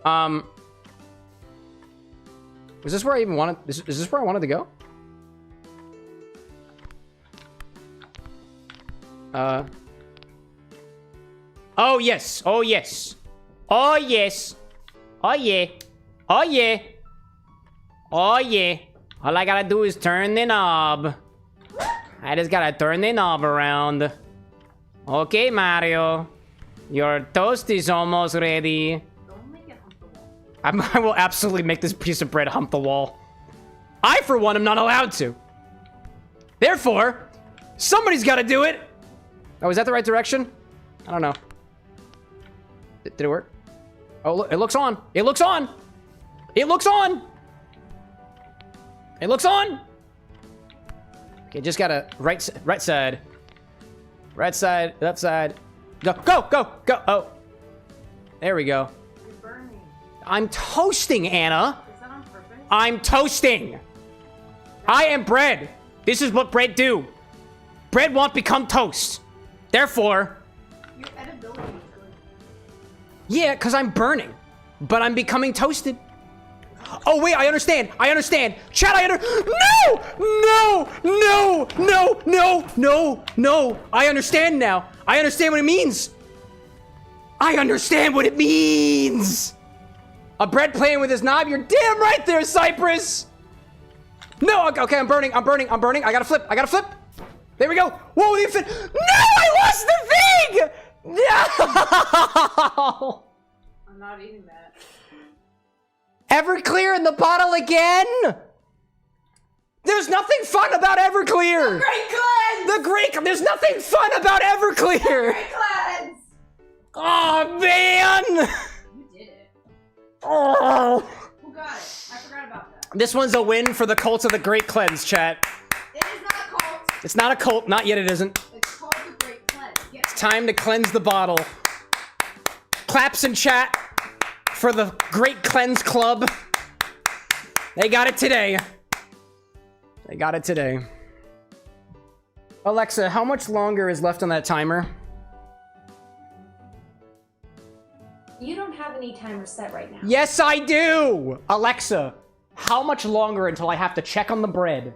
Was this where I even wanted? Is this where I wanted to go? Oh yes. Oh yes. Oh yes. Oh yeah. Oh yeah. Oh yeah. All I gotta do is turn the knob. I just gotta turn the knob around. Okay, Mario. Your toast is almost ready. Don't make it hump the wall. I will absolutely make this piece of bread hump the wall. I, for one, am not allowed to. Therefore, somebody's gotta do it. Oh, is that the right direction? I don't know. Did it work? Oh, look, it looks on. It looks on. It looks on. It looks on. Okay, just gotta right side, left side. Go. Oh, there we go. You're burning. I'm toasting, Anna. Is that on purpose? I'm toasting. I am bread. This is what bread do. Bread won't become toast. Therefore, Your edibility is good. yeah, because I'm burning, but I'm becoming toasted. Oh, wait, I understand. Chat, I No. I understand now. I understand what it means. A bread playing with his knob? You're damn right there, Cypress. No, okay, I'm burning. I gotta flip. There we go. Whoa, the infin. No, I lost the thing! No! I'm not eating that. Everclear in the bottle again? There's nothing fun about Everclear. Great cleanse! There's nothing fun about Everclear. Great cleanse! Oh, man! You did it. Oh. Who got it? I forgot about that. This one's a win for the Cult of the Great Cleanse, chat. It is not a cult. It's not a cult. Not yet, it isn't. It's called the Great Cleanse. Yes. It's time to cleanse the bottle. Claps in chat for the Great Cleanse Club. They got it today. They got it today. Alexa, how much longer is left on that timer? You don't have any timer set right now. Yes, I do! Alexa, how much longer until I have to check on the bread?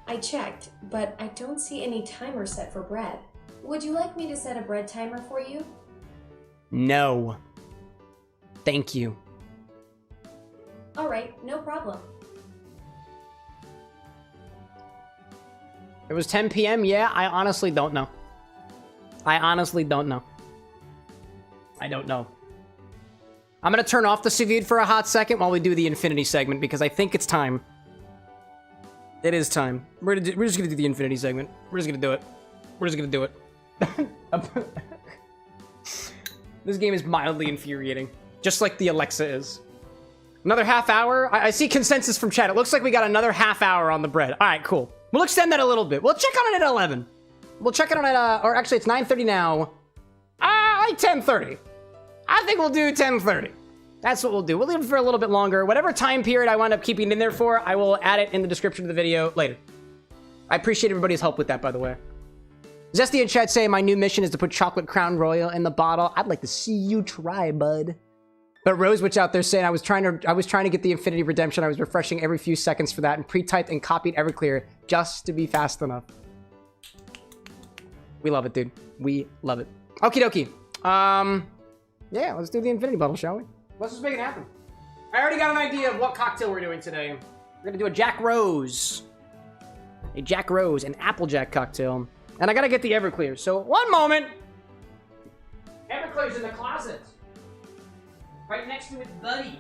I checked, but I don't see any timer set for bread. Would you like me to set a bread timer for you? No. Thank you. Alright, no problem. It was 10 p.m.? Yeah, I honestly don't know. I honestly don't know. I don't know. I'm gonna turn off the sous vide for a hot second while we do the Infinity segment, because I think it's time. It is time. We're just gonna do the Infinity segment. We're just gonna do it. We're just gonna do it. This game is mildly infuriating. Just like the Alexa is. Another half hour? I see consensus from chat. It looks like we got another half hour on the bread. Alright, cool. We'll extend that a little bit. We'll check on it at 11. We'll check it on at, or actually it's 9:30 now. Like 10:30. I think we'll do 10:30. That's what we'll do. We'll leave it for a little bit longer. Whatever time period I wind up keeping it in there for, I will add it in the description of the video later. I appreciate everybody's help with that, by the way. Zesty in chat saying my new mission is to put chocolate Crown Royal in the bottle. I'd like to see you try, bud. But Rosewitch out there saying I was trying to get the Infinity Redemption. I was refreshing every few seconds for that and pre-typed and copied Everclear just to be fast enough. We love it, dude. We love it. Okie dokie. Yeah, let's do the Infinity bottle, shall we? Let's just make it happen. I already got an idea of what cocktail we're doing today. We're gonna do a Jack Rose. A Jack Rose, an Applejack cocktail. And I gotta get the Everclear, so one moment. Everclear's in the closet. Right next to its buddy.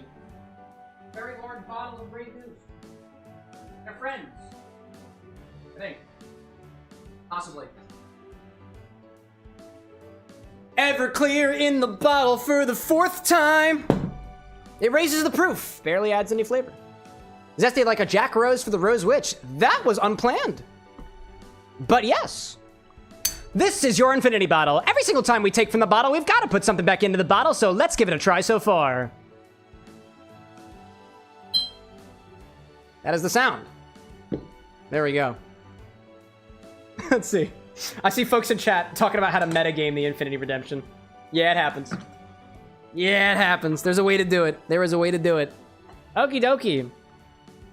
Very large bottle of Grey Goose. They're friends. I think. Possibly. Everclear in the bottle for the 4th time. It raises the proof. Barely adds any flavor. Zesty like a Jack Rose for the Rose Witch. That was unplanned. But yes. This is your Infinity bottle. Every single time we take from the bottle, we've got to put something back into the bottle, so let's give it a try so far. That is the sound. There we go. Let's see. I see folks in chat talking about how to metagame the Infinity Redemption. Yeah, it happens. Yeah, it happens. There's a way to do it. There is a way to do it. Okie dokie. Is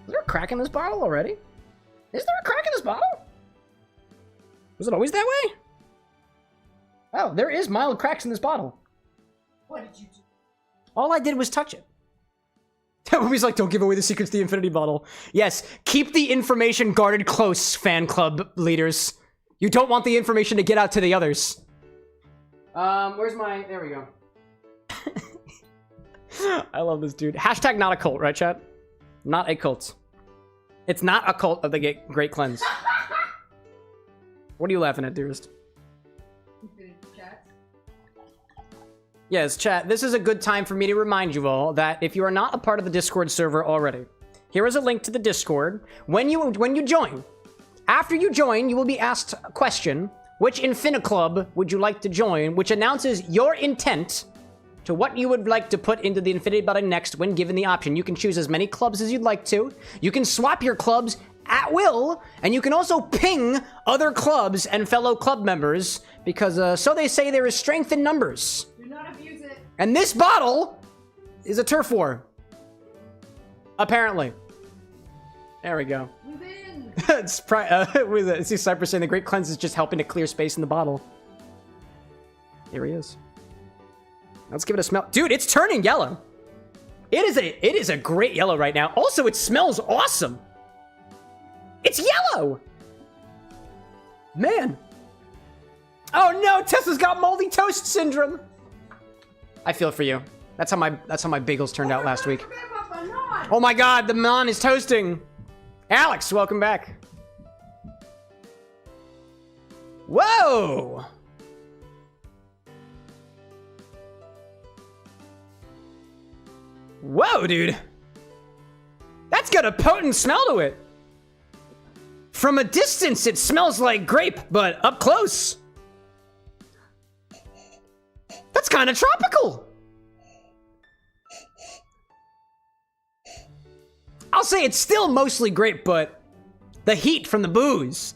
there a crack in this bottle already? Is there a crack in this bottle? Was it always that way? Oh, there is mild cracks in this bottle. What did you do? All I did was touch it. Everybody's like, don't give away the secrets to the Infinity bottle. Yes, keep the information guarded close, fan club leaders. You don't want the information to get out to the others. Where's my... There we go. I love this dude. Hashtag not a cult, right, chat? Not a cult. It's not a cult of the Great Cleanse. What are you laughing at, dearest? Yes, chat, this is a good time for me to remind you all that if you are not a part of the Discord server already, here is a link to the Discord. When you join, after you join, you will be asked a question, which Infini-Club would you like to join, which announces your intent to what you would like to put into the Infinity button next when given the option. You can choose as many clubs as you'd like to. You can swap your clubs at will, and you can also ping other clubs and fellow club members, because so they say there is strength in numbers. Do not abuse it. And this bottle is a turf war. Apparently. There we go. Move in. I see Cypress saying the Great Cleanse is just helping to clear space in the bottle. Here he is. Let's give it a smell. Dude, it's turning yellow. It is a great yellow right now. Also, it smells awesome. It's yellow! Man. Oh no, Tessa's got moldy toast syndrome. I feel for you. That's how my bagels turned out last week. Oh my god, the naan is toasting. Alex, welcome back. Whoa! Whoa, dude. That's got a potent smell to it. From a distance, it smells like grape, but up close, that's kind of tropical. I'll say it's still mostly grape, but the heat from the booze.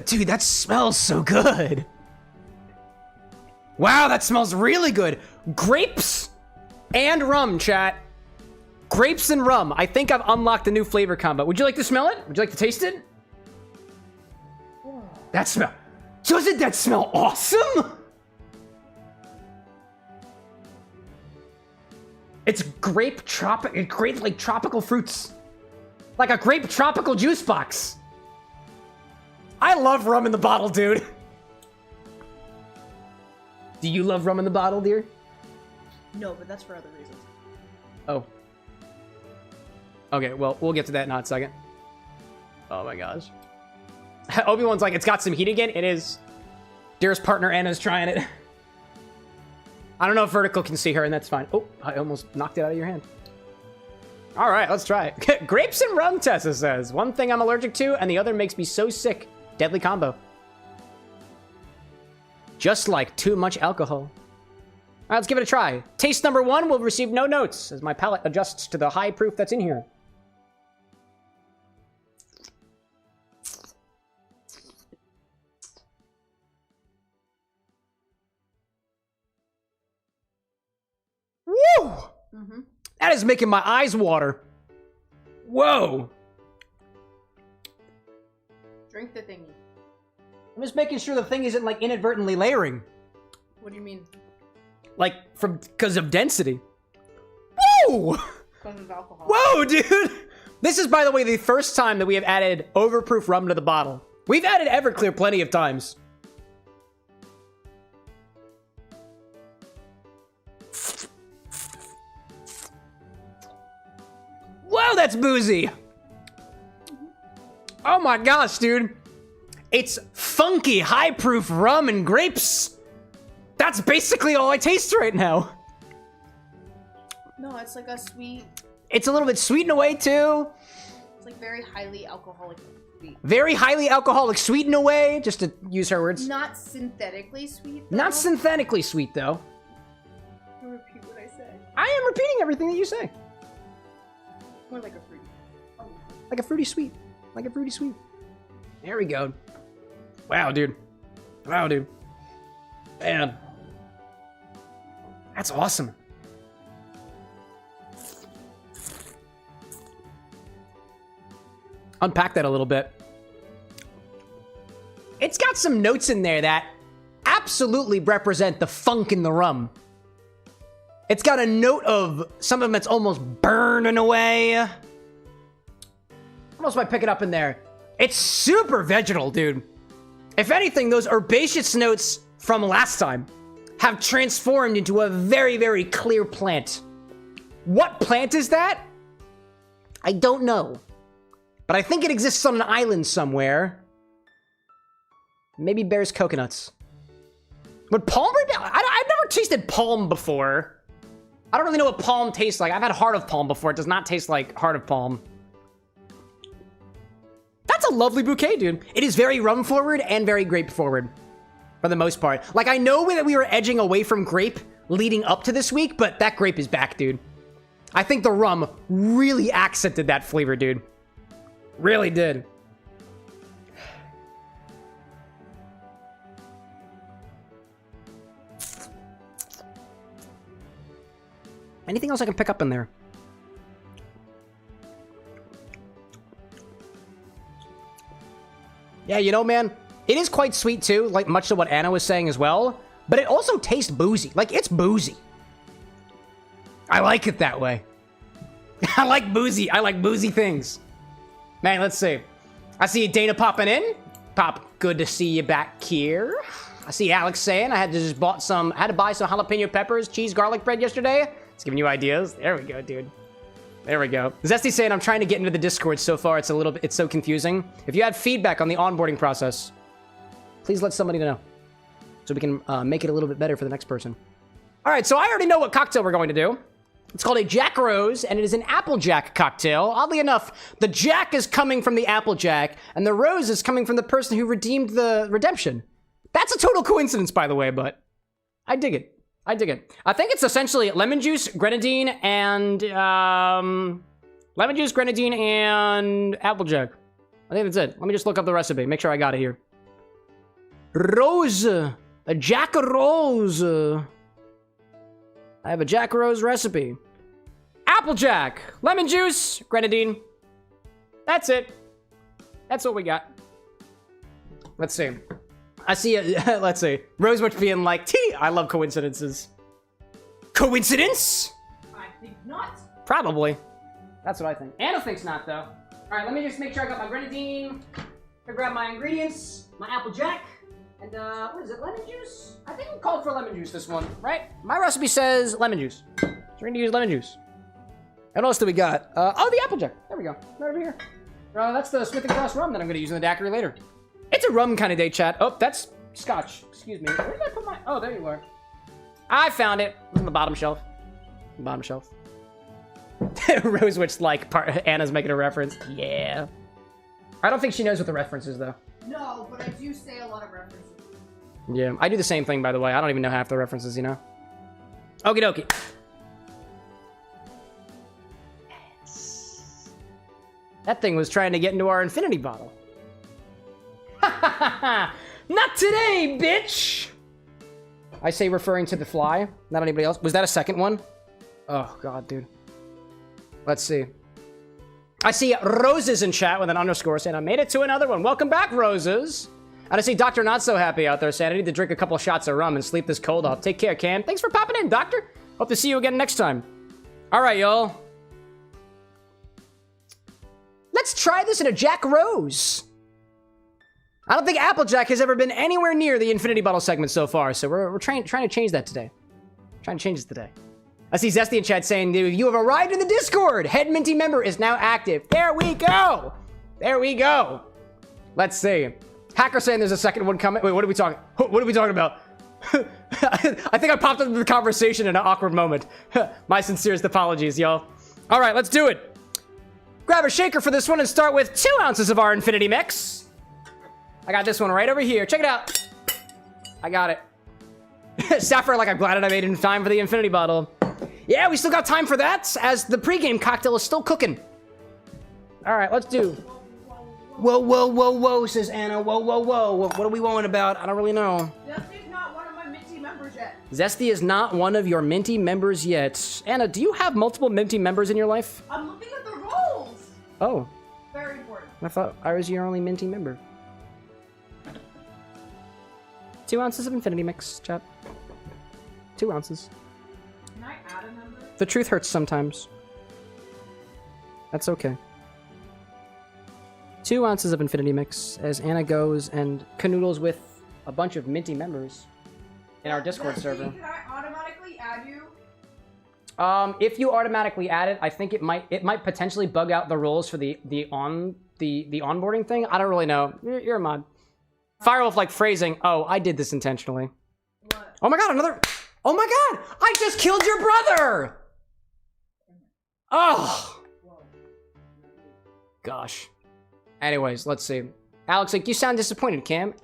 Dude, that smells so good. Wow, that smells really good. Grapes and rum, chat. Grapes and rum. I think I've unlocked a new flavor combo. Would you like to smell it? Would you like to taste it? That smell. Doesn't that smell awesome? It's grape like tropical fruits. Like a grape tropical juice box. I love rum in the bottle, dude. Do you love rum in the bottle, dear? No, but that's for other reasons. Oh. Okay, well, we'll get to that in a hot second. Oh my gosh. Obi-Wan's like, it's got some heat again? It is. Dearest partner Anna's trying it. I don't know if Vertical can see her, and that's fine. Oh, I almost knocked it out of your hand. All right, let's try it. Grapes and rum, Tessa says. One thing I'm allergic to, and the other makes me so sick. Deadly combo. Just like too much alcohol. All right, let's give it a try. Taste number 1 will receive no notes as my palate adjusts to the high proof that's in here. Woo! Mm-hmm. That is making my eyes water. Whoa. Drink the thingy. I'm just making sure the thing isn't like inadvertently layering. What do you mean? Like because of density. Whoa! Because of alcohol. Whoa, dude! This is, by the way, the first time that we have added overproof rum to the bottle. We've added Everclear plenty of times. Whoa, that's boozy! Oh my gosh, dude. It's funky, high-proof rum and grapes. That's basically all I taste right now. No, it's like a sweet... It's a little bit sweet in a way, too. It's like very highly alcoholic sweet. Very highly alcoholic sweet in a way, just to use her words. Not synthetically sweet, though. Not synthetically sweet, though. Repeat what I said. I am repeating everything that you say. More like a fruity. Like a fruity sweet. Like a fruity sweet. There we go. Wow, dude. Wow, dude. Man. That's awesome. Unpack that a little bit. It's got some notes in there that absolutely represent the funk in the rum. It's got a note of something that's almost burning away. What else might pick it up in there? It's super vegetal, dude. If anything, those herbaceous notes from last time have transformed into a very, very clear plant. What plant is that? I don't know. But I think it exists on an island somewhere. Maybe bears coconuts. Would palm... I've never tasted palm before. I don't really know what palm tastes like. I've had heart of palm before. It does not taste like heart of palm. That's a lovely bouquet, dude. It is very rum forward and very grape forward. For the most part. Like, I know that we were edging away from grape leading up to this week, but that grape is back, dude. I think the rum really accented that flavor, dude. Really did. Anything else I can pick up in there? Yeah, you know, man, it is quite sweet too, like much to what Anna was saying as well, but it also tastes boozy. Like, it's boozy. I like it that way. I like boozy things. Man, let's see. I see Dana popping in. Pop, good to see you back here. I see Alex saying I had to buy some jalapeno peppers, cheese, garlic bread yesterday. It's giving you ideas. There we go, dude. There we go. Zesty saying I'm trying to get into the Discord so far. It's so confusing. If you had feedback on the onboarding process, Please let somebody know so we can make it a little bit better for the next person. All right, so I already know what cocktail we're going to do. It's called a Jack Rose, and it is an Applejack cocktail. Oddly enough, the Jack is coming from the Applejack, and the Rose is coming from the person who redeemed the redemption. That's a total coincidence, by the way, but I dig it. I dig it. I think it's essentially lemon juice, grenadine, and Applejack. I think that's it. Let me just look up the recipe. Make sure I got it here. Rose. A Jack Rose. I have a Jack Rose recipe. Applejack. Lemon juice. Grenadine. That's it. That's what we got. Let's see. I see it. Let's see. Rosewitch being like, I love coincidences. Coincidence? I think not. Probably. That's what I think. Anna thinks not, though. All right, let me just make sure I got my grenadine. I grab my ingredients, my Applejack, and what is it? Lemon juice? I think we called for lemon juice this one, right? My recipe says lemon juice, so we're gonna use lemon juice. And what else do we got? Oh, the Applejack. There we go. Right over here. That's the Smith & Cross rum that I'm gonna use in the daiquiri later. It's a rum kind of day, chat. Oh, that's scotch. Excuse me. Where did I put my? Oh, there you are. I found it. It's on the bottom shelf. The bottom shelf. Rosewitch, like, Anna's making a reference. Yeah. I don't think she knows what the reference is, though. No, but I do say a lot of references. Yeah, I do the same thing, by the way. I don't even know half the references, you know? Okie dokie. Yes. That thing was trying to get into our infinity bottle. Not today, bitch! I say referring to the fly, not anybody else. Was that a second one? Oh, God, dude. Let's see. I see Roses in chat with an underscore saying, I made it to another one. Welcome back, Roses. And I see Dr. Not So Happy out there saying, I need to drink a couple shots of rum and sleep this cold off. Take care, Cam. Thanks for popping in, Doctor. Hope to see you again next time. All right, y'all. Let's try this in a Jack Rose. I don't think Applejack has ever been anywhere near the Infinity Bottle segment so far, so we're trying to change that today. Trying to change this today. I see Zesty in chat saying, you have arrived in the Discord. Head Minty member is now active. There we go. There we go. Let's see. Hacker saying there's a second one coming. Wait, what are we talking about? I think I popped into the conversation in an awkward moment. My sincerest apologies, y'all. All right, let's do it. Grab a shaker for this one and start with 2 ounces of our Infinity Mix. I got this one right over here. Check it out. I got it. Sapphire, like, I'm glad I made it in time for the Infinity Bottle. Yeah, we still got time for that, as the pregame cocktail is still cooking. All right, let's do. Whoa, whoa, whoa, whoa, says Anna. Whoa, whoa, whoa. What are we whoaing about? I don't really know. Zesty's not one of my Minty members yet. Zesty is not one of your Minty members yet. Anna, do you have multiple Minty members in your life? I'm looking at the rolls. Oh. Very important. I thought I was your only Minty member. 2 ounces of Infinity Mix, chat. 2 ounces. Can I add a member? The truth hurts sometimes. That's okay. 2 ounces of Infinity Mix as Anna goes and canoodles with a bunch of Minty members in our Discord server. Can I automatically add you? If you automatically add it, I think it might potentially bug out the rules for the onboarding thing. I don't really know. You're a mod. Firewolf like phrasing. Oh, I did this intentionally. What? Oh my god, another. Oh my god! I just killed your brother! Oh! Gosh. Anyways, let's see. Alex, like, you sound disappointed, Cam.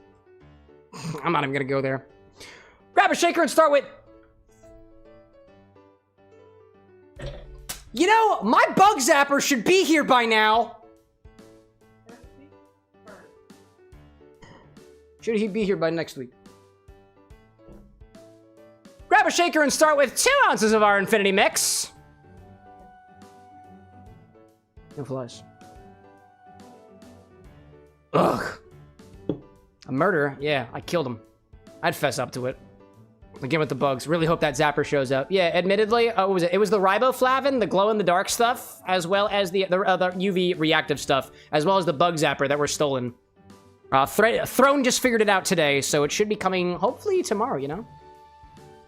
I'm not even gonna go there. Grab a shaker and start with. You know, my bug zapper should be here by now. Should he be here by next week? Grab a shaker and start with 2 ounces of our Infinity Mix. No flies. Ugh. A murder? Yeah, I killed him. I'd fess up to it. Again with the bugs. Really hope that zapper shows up. Yeah, admittedly, what was it? It was the riboflavin, the glow-in-the-dark stuff, as well as the UV reactive stuff, as well as the bug zapper that were stolen. Throne just figured it out today, so it should be coming, hopefully, tomorrow, you know?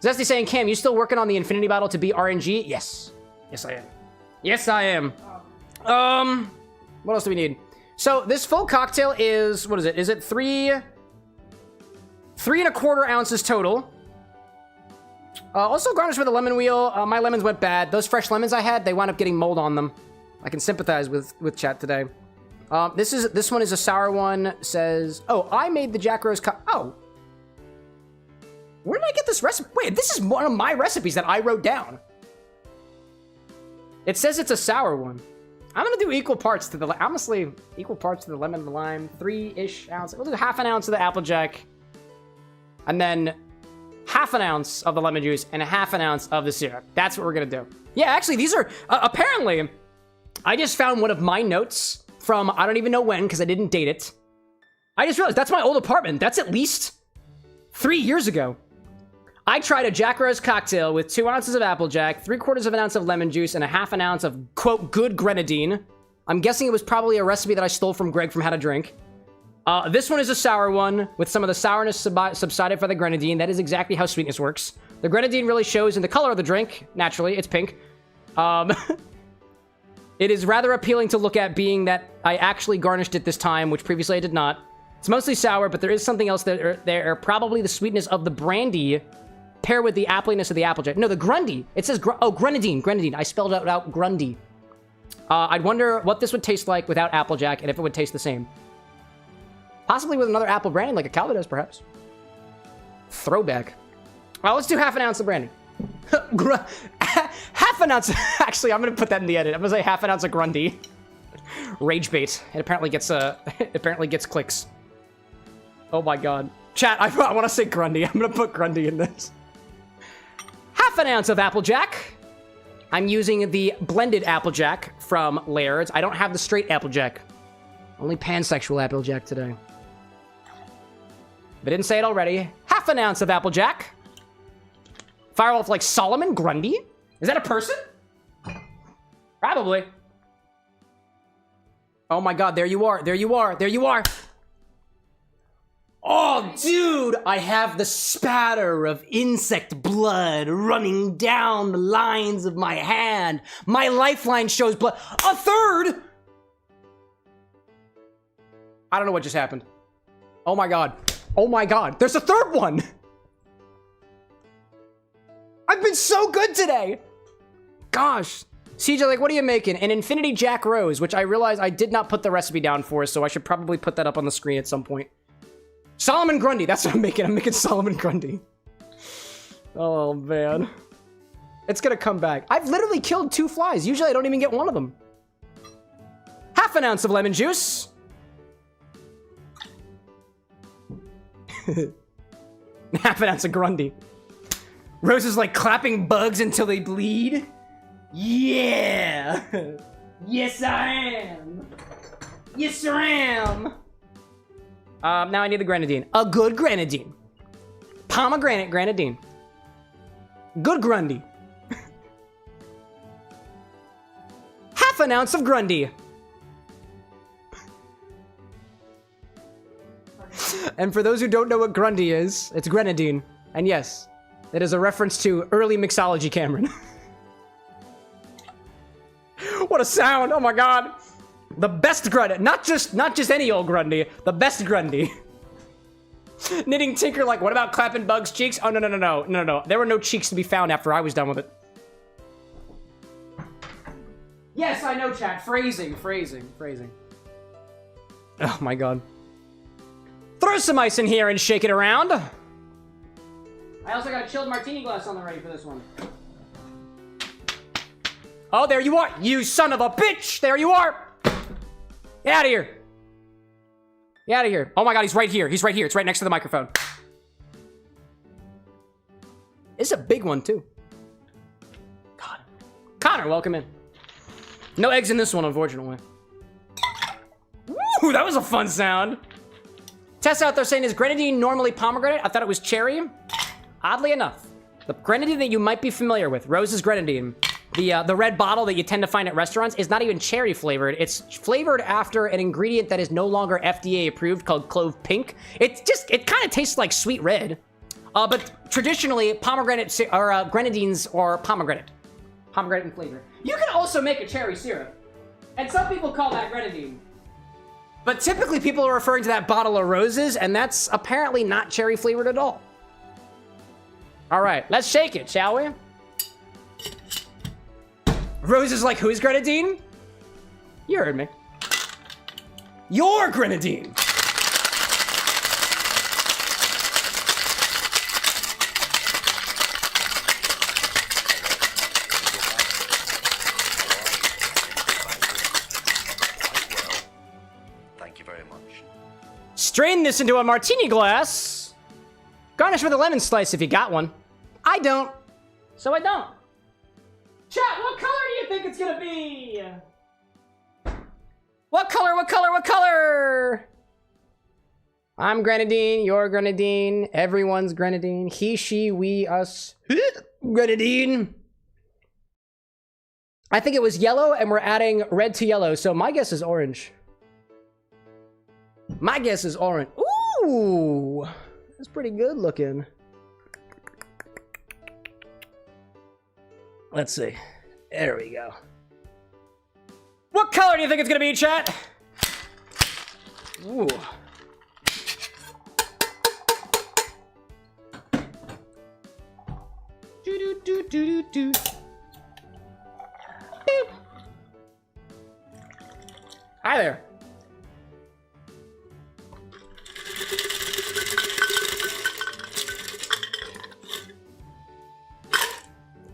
Zesty saying, Cam, you still working on the Infinity Bottle to be RNG? Yes. Yes, I am. Yes, I am. What else do we need? So, this full cocktail is, what is it? Is it 3 3¼ ounces total. Also garnished with a lemon wheel. My lemons went bad. Those fresh lemons I had, they wound up getting mold on them. I can sympathize with chat today. This one is a sour one. Says, oh, I made the Jack Rose oh. Where did I get this recipe? Wait, this is one of my recipes that I wrote down. It says it's a sour one. I'm gonna do equal parts to the, honestly, equal parts to the lemon and the lime. 3-ish ounces. We'll do ½ ounce of the Applejack. And then ½ ounce of the lemon juice and ½ ounce of the syrup. That's what we're gonna do. Yeah, actually, these are, apparently, I just found one of my notes from, I don't even know when, because I didn't date it. I just realized that's my old apartment. That's at least 3 years ago. I tried a Jack Rose cocktail with 2 ounces of Applejack, 3/4 ounce of lemon juice, and ½ ounce of, quote, good Grenadine. I'm guessing it was probably a recipe that I stole from Greg from How to Drink. This one is a sour one, with some of the sourness subsided for the Grenadine. That is exactly how sweetness works. The Grenadine really shows in the color of the drink. Naturally, it's pink. It is rather appealing to look at, being that I actually garnished it this time, which previously I did not. It's mostly sour, but there is something else there. Probably the sweetness of the brandy paired with the appliness of the Applejack. No, the Grundy. It says, Grenadine. Grenadine. I spelled it out Grundy. I'd wonder what this would taste like without Applejack, and if it would taste the same. Possibly with another apple brandy, like a Calvados, perhaps. Throwback. Well, let's do ½ ounce of brandy. Half an ounce. Actually, I'm gonna put that in the edit. I'm gonna say ½ ounce of Grundy. Rage bait. It apparently gets clicks. Oh my god. Chat, I want to say Grundy. I'm gonna put Grundy in this. ½ ounce of Applejack. I'm using the blended Applejack from Laird's. I don't have the straight Applejack. Only pansexual Applejack today. If I didn't say it already, ½ ounce of Applejack. Fire off like Solomon Grundy. Is that a person? Probably. Oh my god, there you are. There you are. There you are. Oh, dude, I have the spatter of insect blood running down the lines of my hand. My lifeline shows blood. A third! I don't know what just happened. Oh my god. Oh my god. There's a third one! I've been so good today! Gosh. CJ, like, what are you making? An Infinity Jack Rose, which I realized I did not put the recipe down for, so I should probably put that up on the screen at some point. Solomon Grundy, that's what I'm making. I'm making Solomon Grundy. Oh, man. It's gonna come back. I've literally killed 2 flies. Usually I don't even get one of them. ½ ounce of lemon juice. ½ ounce of Grundy. Rose is like clapping bugs until they bleed. Yeah! Yes, I am! Yes, I am! Now I need the Grenadine. A good Grenadine. Pomegranate Grenadine. Good Grundy. ½ ounce of Grundy. And for those who don't know what Grundy is, it's Grenadine. And yes, it is a reference to early mixology, Cameron. What a sound! Oh my god! The best Grundy, not just any old Grundy, the best Grundy. Knitting Tinker, like, what about clapping bugs' cheeks? Oh, no. There were no cheeks to be found after I was done with it. Yes, I know, chat. Phrasing. Oh my god. Throw some ice in here and shake it around. I also got a chilled martini glass on the ready for this one. Oh, there you are, you son of a bitch! There you are! Get out of here! Get out of here. Oh my god, he's right here. He's right here. It's right next to the microphone. It's a big one, too. God. Connor, welcome in. No eggs in this one, unfortunately. Woo, that was a fun sound. Tess out there saying, is Grenadine normally pomegranate? I thought it was cherry. Oddly enough, the Grenadine that you might be familiar with, Rose's Grenadine, the red bottle that you tend to find at restaurants, is not even cherry flavored. It's flavored after an ingredient that is no longer FDA approved called clove pink. It kind of tastes like sweet red. But traditionally, pomegranate or Grenadines or pomegranate in flavor. You can also make a cherry syrup, and some people call that Grenadine. But typically people are referring to that bottle of roses, and that's apparently not cherry flavored at all. All right, let's shake it, shall we? Rose is like, who's Grenadine? You heard me. Your Grenadine. Thank you very much. Strain this into a martini glass. Garnish with a lemon slice if you got one. I don't, so I don't. Chat, what color do you think it's gonna be? What color, what color, what color? I'm Grenadine, you're Grenadine, everyone's Grenadine. He, she, we, us. Grenadine. I think it was yellow and we're adding red to yellow, so my guess is orange. My guess is orange. Ooh, that's pretty good looking. Let's see. There we go. What color do you think it's gonna be, chat? Ooh. Do. Hi there.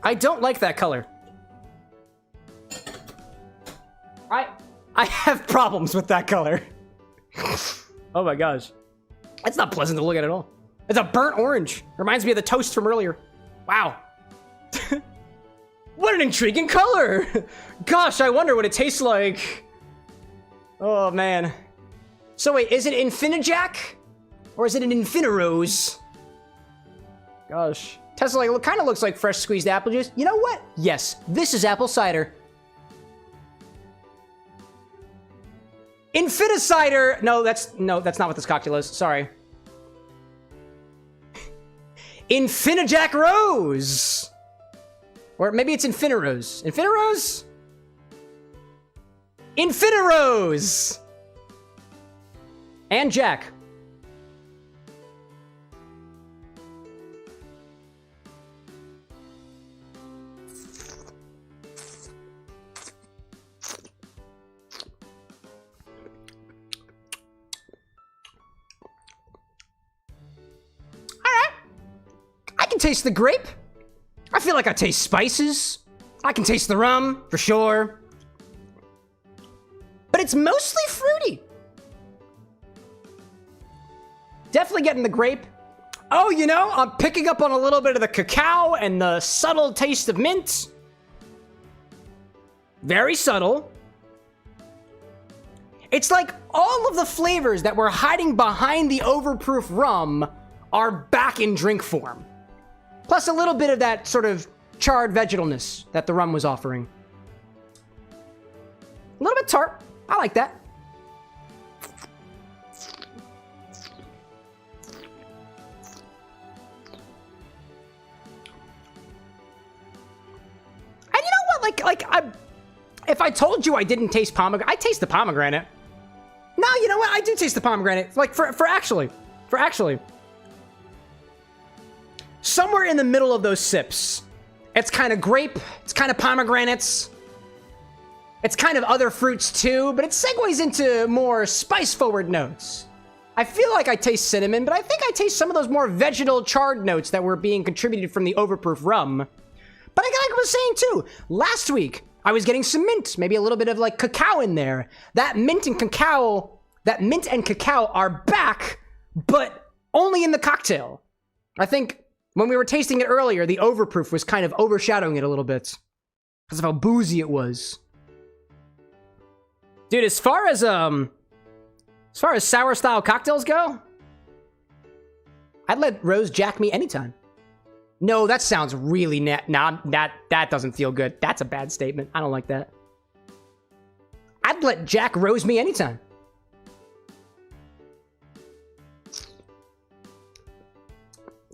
I don't like that color. I have problems with that color. Oh my gosh. That's not pleasant to look at all. It's a burnt orange. Reminds me of the toast from earlier. Wow. What an intriguing color. Gosh, I wonder what it tastes like. Oh man. So wait, is it Infini-Jack? Or is it an Infini-Rose? Gosh. Tesla like, kind of looks like fresh squeezed apple juice. You know what? Yes, this is apple cider. Infini-Cider. No, that's not what this cocktail is. Sorry. Infini-Jack Rose. Or maybe it's Infini-Rose. Infini-Rose? Infini-Rose. And Jack. I can taste the grape. I feel like I taste spices. I can taste the rum, for sure. But it's mostly fruity. Definitely getting the grape. Oh, you know, I'm picking up on a little bit of the cacao and the subtle taste of mint. Very subtle. It's like all of the flavors that were hiding behind the overproof rum are back in drink form. Plus a little bit of that sort of charred vegetalness that the rum was offering. A little bit tart. I like that. And you know what? If I told you I didn't taste pomegranate, I taste the pomegranate. No, you know what? I do taste the pomegranate. Like for actually. Somewhere in the middle of those sips, it's kind of grape, it's kind of pomegranates, it's kind of other fruits too, but it segues into more spice-forward notes. I feel like I taste cinnamon, but I think I taste some of those more vegetal charred notes that were being contributed from the overproof rum. But like I was saying too, last week, I was getting some mint, maybe a little bit of like cacao in there. That mint and cacao are back, but only in the cocktail. I think when we were tasting it earlier, the overproof was kind of overshadowing it a little bit because of how boozy it was. Dude, as far as sour style cocktails go, I'd let Rose jack me anytime. No, that sounds really nah, that doesn't feel good. That's a bad statement. I don't like that. I'd let Jack Rose me anytime.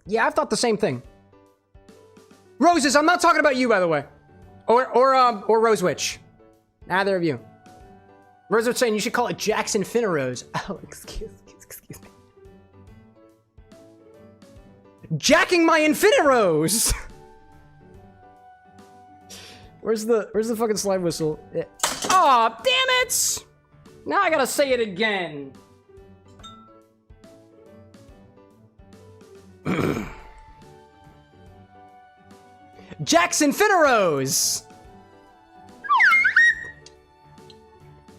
Yeah, I've thought the same thing. Roses, I'm not talking about you, by the way. Or Rose Witch. Neither of you. Rose was saying you should call it Jack's Infini-Rose. Oh, excuse me. Jacking my Infini-Rose! Where's the fucking slide whistle? Yeah. Aw, damn it! Now I gotta say it again. Jack's Infini-Rose!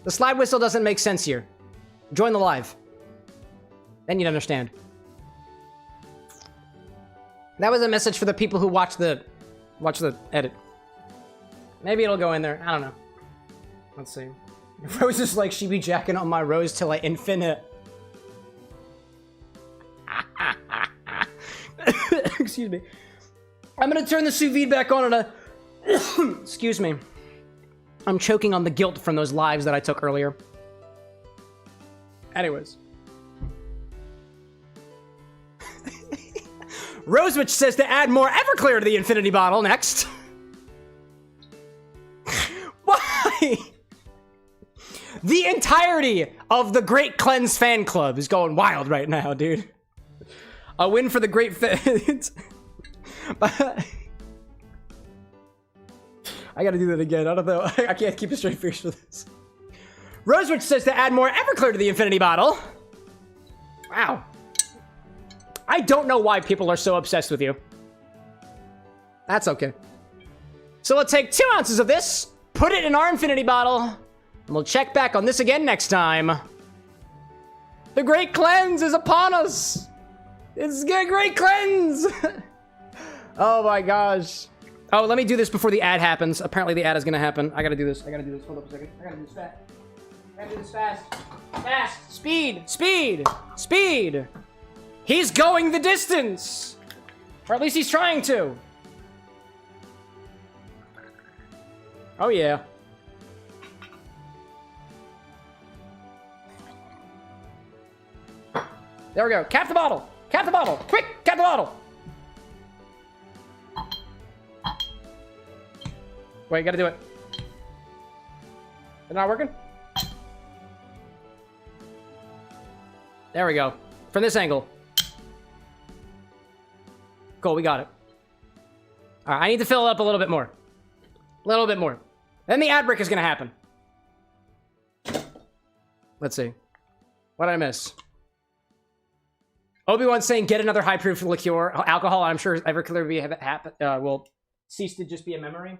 The slide whistle doesn't make sense here. Join the live. Then you'd understand. That was a message for the people who watch the edit. Maybe it'll go in there. I don't know. Let's see. Rose is like, she be jacking on my rose till I infinite. Excuse me. I'm gonna turn the sous vide back on and excuse me. I'm choking on the guilt from those lives that I took earlier. Anyways. Rosewitch says to add more Everclear to the Infinity bottle next. Why? The entirety of the Great Cleanse fan club is going wild right now, dude. A win for the Great Fans. I gotta do that again. I don't know. I can't keep a straight face for this. Rosewitch says to add more Everclear to the Infinity bottle. Wow. I don't know why people are so obsessed with you. That's okay. So we'll take 2 ounces of this, put it in our Infinity bottle, and we'll check back on this again next time. The Great Cleanse is upon us. It's a great cleanse. Oh my gosh. Oh, let me do this before the ad happens. Apparently the ad is gonna happen. I gotta do this. Hold up a second. I gotta do this fast. I gotta do this fast. Fast. Speed. Speed. Speed. He's going the distance. Or at least he's trying to. Oh yeah. There we go. Cap the bottle. Cap the bottle. Quick, cap the bottle. Wait, gotta do it. Is it not working? There we go. From this angle. Cool, we got it. All right, I need to fill it up a little bit more. A little bit more. Then the ad break is gonna happen. Let's see. What did I miss? Obi-Wan's saying get another high-proof liqueur. Alcohol, I'm sure Everclear will cease to just be a memory.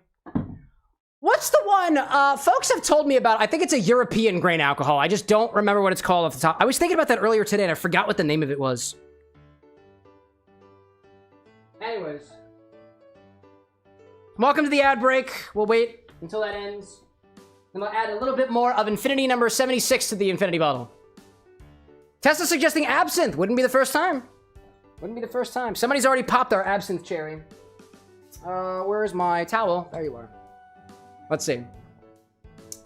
What's the one folks have told me about? I think it's a European grain alcohol. I just don't remember what it's called off the top. I was thinking about that earlier today and I forgot what the name of it was. Anyways. Welcome to the ad break. We'll wait until that ends. Then we'll add a little bit more of Infinity number 76 to the Infinity bottle. Tessa suggesting absinthe. Wouldn't be the first time. Wouldn't be the first time. Somebody's already popped our absinthe cherry. Where's my towel? There you are. Let's see.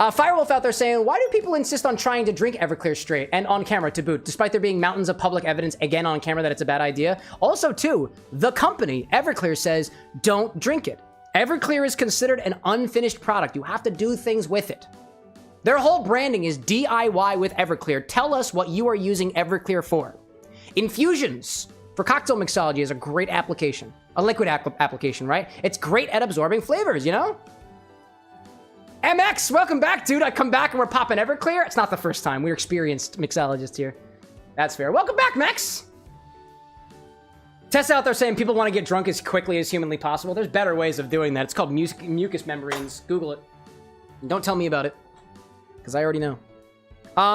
Firewolf out there saying, why do people insist on trying to drink Everclear straight and on camera to boot, despite there being mountains of public evidence again on camera that it's a bad idea? Also, too, the company, Everclear, says don't drink it. Everclear is considered an unfinished product. You have to do things with it. Their whole branding is DIY with Everclear. Tell us what you are using Everclear for. Infusions for cocktail mixology is a great application. A liquid application, right? It's great at absorbing flavors, you know? MX, welcome back, dude. I come back and we're popping Everclear. It's not the first time. We're experienced mixologists here. That's fair. Welcome back, Max. Tess out there saying people want to get drunk as quickly as humanly possible. There's better ways of doing that. It's called mucous membranes. Google it. Don't tell me about it, because I already know.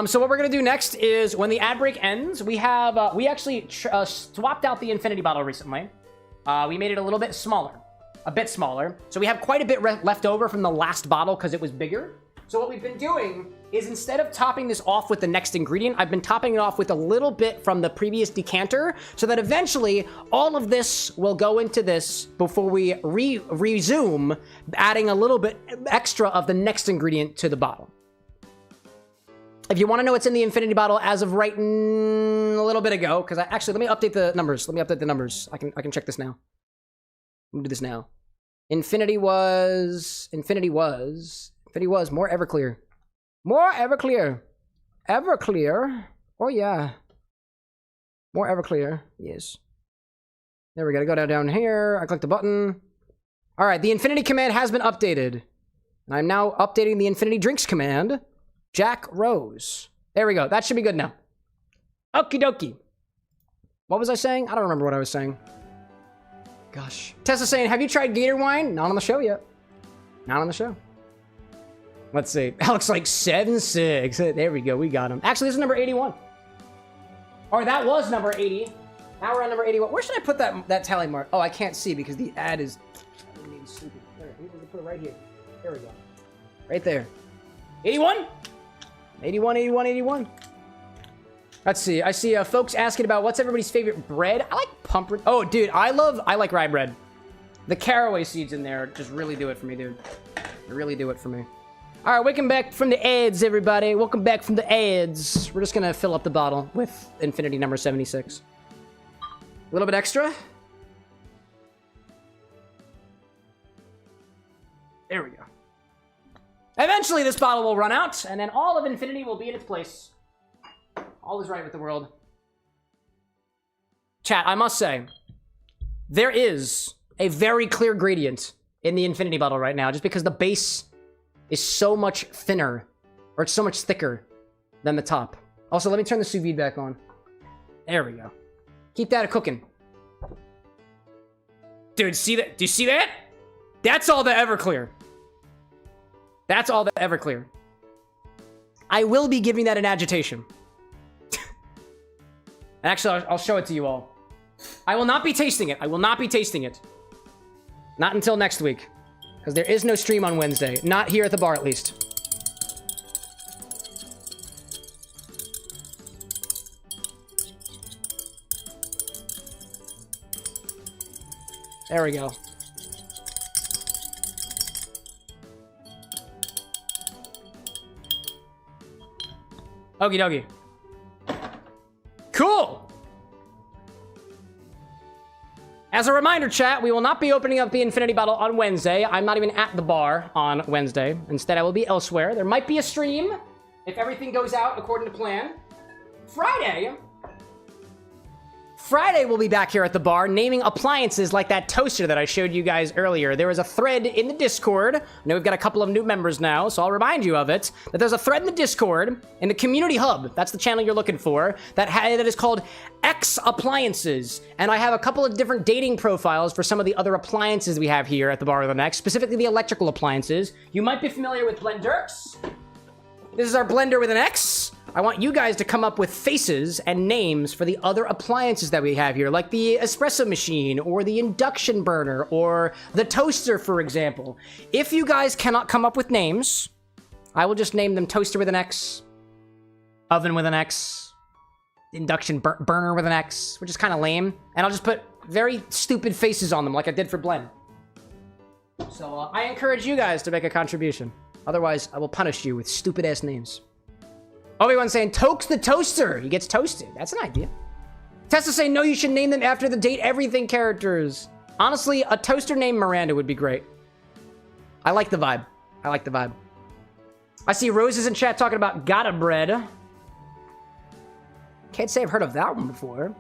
So what we're gonna do next is when the ad break ends, we have we actually swapped out the Infinity bottle recently. We made it a little bit smaller. A bit smaller. So we have quite a bit left over from the last bottle because it was bigger. So what we've been doing is instead of topping this off with the next ingredient, I've been topping it off with a little bit from the previous decanter so that eventually all of this will go into this before we resume adding a little bit extra of the next ingredient to the bottle. If you want to know what's in the Infinity bottle as of right a little bit ago, because actually, let me update the numbers. Let me update the numbers. I can check this now. Let me do this now. Infinity was more Everclear. More Everclear. Everclear. Oh, yeah. More Everclear. Yes. There we go. Go down here. I click the button. All right. The Infinity command has been updated. And I'm now updating the Infini-Drinks command. Jack Rose. There we go. That should be good now. Okie dokie. What was I saying? I don't remember what I was saying. Gosh. Tessa saying, have you tried Gator wine? Not on the show yet. Not on the show. Let's see. Alex like 7-6. There we go. We got him. Actually, this is number 81. Or that was number 80. Now we're on number 81. Where should I put that tally mark? Oh, I can't see because the ad is stupid. There, we need to put it right here. There we go. Right there. 81? 81, 81, 81. Let's see. I see folks asking about what's everybody's favorite bread. I like pump. Oh, dude, I like rye bread. The caraway seeds in there just really do it for me, dude. They really do it for me. All right, welcome back from the ads, everybody. Welcome back from the ads. We're just gonna fill up the bottle with Infinity number 76. A little bit extra. There we go. Eventually, this bottle will run out, and then all of Infinity will be in its place. All is right with the world. Chat, I must say, there is a very clear gradient in the Infinity bottle right now, just because the base is so much thinner, or it's so much thicker than the top. Also, let me turn the sous vide back on. There we go. Keep that cooking. Dude, see that? Do you see that? That's all the Everclear. That's all the Everclear. I will be giving that an agitation. Actually, I'll show it to you all. I will not be tasting it. I will not be tasting it. Not until next week. Because there is no stream on Wednesday. Not here at the bar, at least. There we go. Okie dokie. Cool! As a reminder, chat, we will not be opening up the Infinity bottle on Wednesday. I'm not even at the bar on Wednesday. Instead, I will be elsewhere. There might be a stream if everything goes out according to plan. Friday, we'll be back here at the bar naming appliances like that toaster that I showed you guys earlier. There was a thread in the Discord. I know we've got a couple of new members now, so I'll remind you of it. That there's a thread in the Discord, in the community hub, that's the channel you're looking for, that is called X Appliances. And I have a couple of different dating profiles for some of the other appliances we have here at the Bar with an X, specifically the electrical appliances. You might be familiar with Blenders. This is our blender with an X. I want you guys to come up with faces and names for the other appliances that we have here, like the espresso machine, or the induction burner, or the toaster, for example. If you guys cannot come up with names, I will just name them toaster with an X, oven with an X, induction burner with an X, which is kind of lame, and I'll just put very stupid faces on them like I did for Blend. So I encourage you guys to make a contribution. Otherwise, I will punish you with stupid-ass names. Obi-Wan's saying, Tokes the toaster. He gets toasted. That's an idea. Tessa saying, no, you should name them after the Date Everything characters. Honestly, a toaster named Miranda would be great. I like the vibe. I like the vibe. I see Roses in chat talking about Gotta Bread. Can't say I've heard of that one before.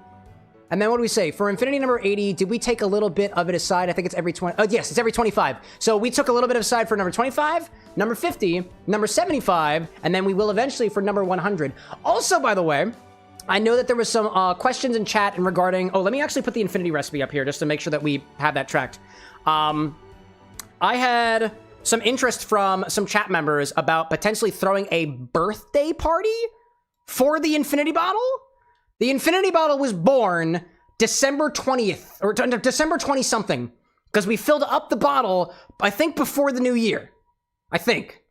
And then what do we say? For Infinity number 80, did we take a little bit of it aside? I think it's every 20. Oh, yes, it's every 25. So we took a little bit aside for number 25, number 50, number 75, and then we will eventually for number 100. Also, by the way, I know that there was some questions in chat and regarding... Oh, let me actually put the Infinity recipe up here just to make sure that we have that tracked. I had some interest from some chat members about potentially throwing a birthday party for the Infinity bottle. The Infinity bottle was born December 20th, or December 20-something, because we filled up the bottle, I think, before the new year. I think.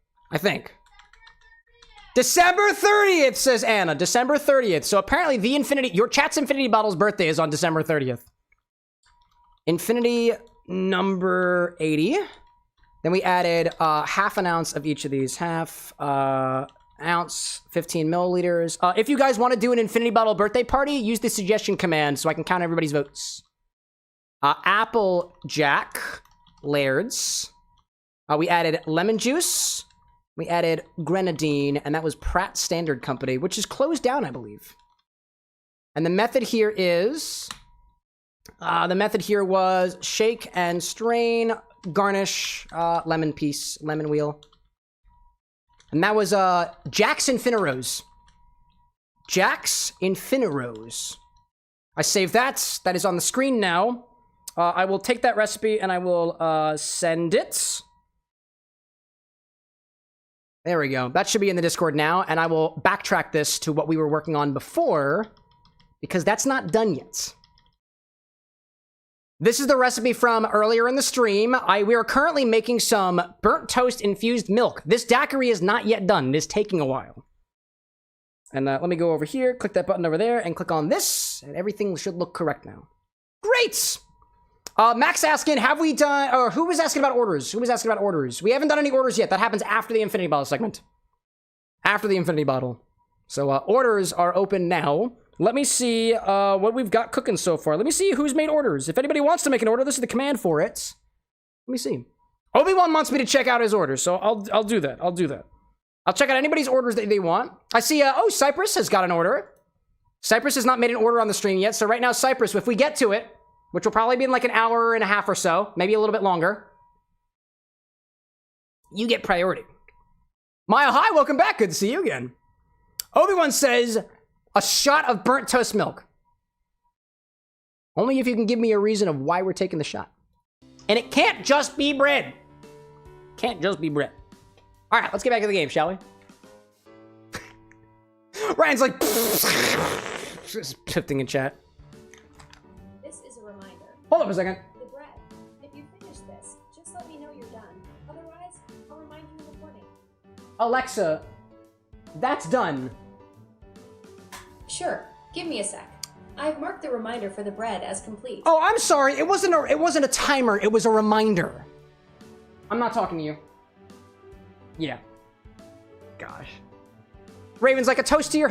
December 30th, says Anna. December 30th. So apparently the Infinity, your chat's Infinity bottle's birthday is on December 30th. Infinity number 80. Then we added half an ounce of each of these. Half, ounce, 15 milliliters. If you guys want to do an Infinity bottle birthday party, use the suggestion command so I can count everybody's votes. Apple Jack, Laird's. We added lemon juice. We added Grenadine, and that was Pratt Standard Company, which is closed down, I believe. And the method here is... the method here was shake and strain, garnish, lemon piece, lemon wheel. And that was Jack's Infini-Rose. Jack's Infini-Rose. I saved that. That is on the screen now. I will take that recipe and I will send it. There we go. That should be in the Discord now. And I will backtrack this to what we were working on before, because that's not done yet. This is the recipe from earlier in the stream. We are currently making some burnt toast infused milk. This daiquiri is not yet done. It is taking a while. And let me go over here, click that button over there, and click on this, and everything should look correct now. Great! Max asking, have we done, or who was asking about orders? Who was asking about orders? We haven't done any orders yet. That happens after the Infinity Bottle segment. After the Infinity Bottle. So orders are open now. Let me see what we've got cooking so far. Let me see who's made orders. If anybody wants to make an order, this is the command for it. Let me see. Obi-Wan wants me to check out his orders, so I'll do that. I'll do that. I'll check out anybody's orders that they want. I see, oh, Cypress has got an order. Cypress has not made an order on the stream yet, so right now, Cypress, if we get to it, which will probably be in like an hour and a half or so, maybe a little bit longer, you get priority. Maya, hi, welcome back. Good to see you again. Obi-Wan says, a shot of burnt toast milk. Only if you can give me a reason of why we're taking the shot. And it can't just be bread. Can't just be bread. All right, let's get back to the game, shall we? Ryan's like, just shifting in chat. This is a reminder. Hold up a second. The bread. If you finish this, just let me know you're done. Otherwise, I'll remind you in the morning. Alexa, that's done. Sure. Give me a sec. I've marked the reminder for the bread as complete. Oh, I'm sorry. It wasn't a timer. It was a reminder. I'm not talking to you. Yeah. Gosh. Raven's like a toast to your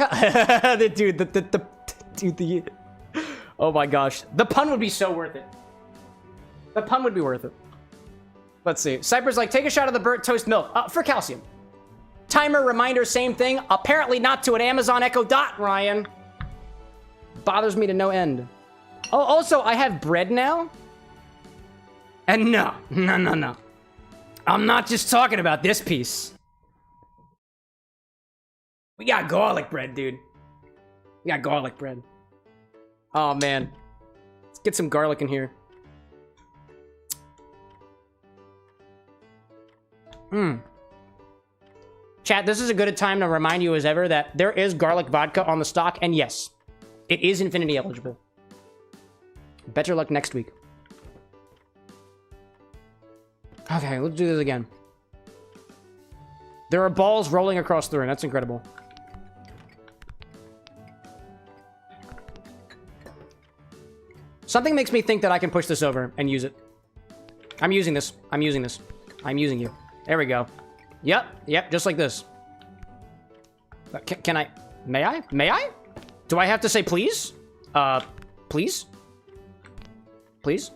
dude, oh my gosh. The pun would be so worth it. The pun would be worth it. Let's see. Cypress like, take a shot of the burnt toast milk. For calcium. Timer, reminder, same thing. Apparently not to an Amazon Echo Dot, Ryan. Bothers me to no end. Oh, also, I have bread now. And no. I'm not just talking about this piece. We got garlic bread, dude. We got garlic bread. Oh, man. Let's get some garlic in here. Chat, this is a good time to remind you as ever that there is garlic vodka on the stock, and yes, it is Infinity eligible. Better luck next week. Okay, let's do this again. There are balls rolling across the room. That's incredible. Something makes me think that I can push this over and use it. I'm using this. I'm using this. I'm using you. There we go. Yep, just like this. Can I? May I? May I? Do I have to say please? Please? Please?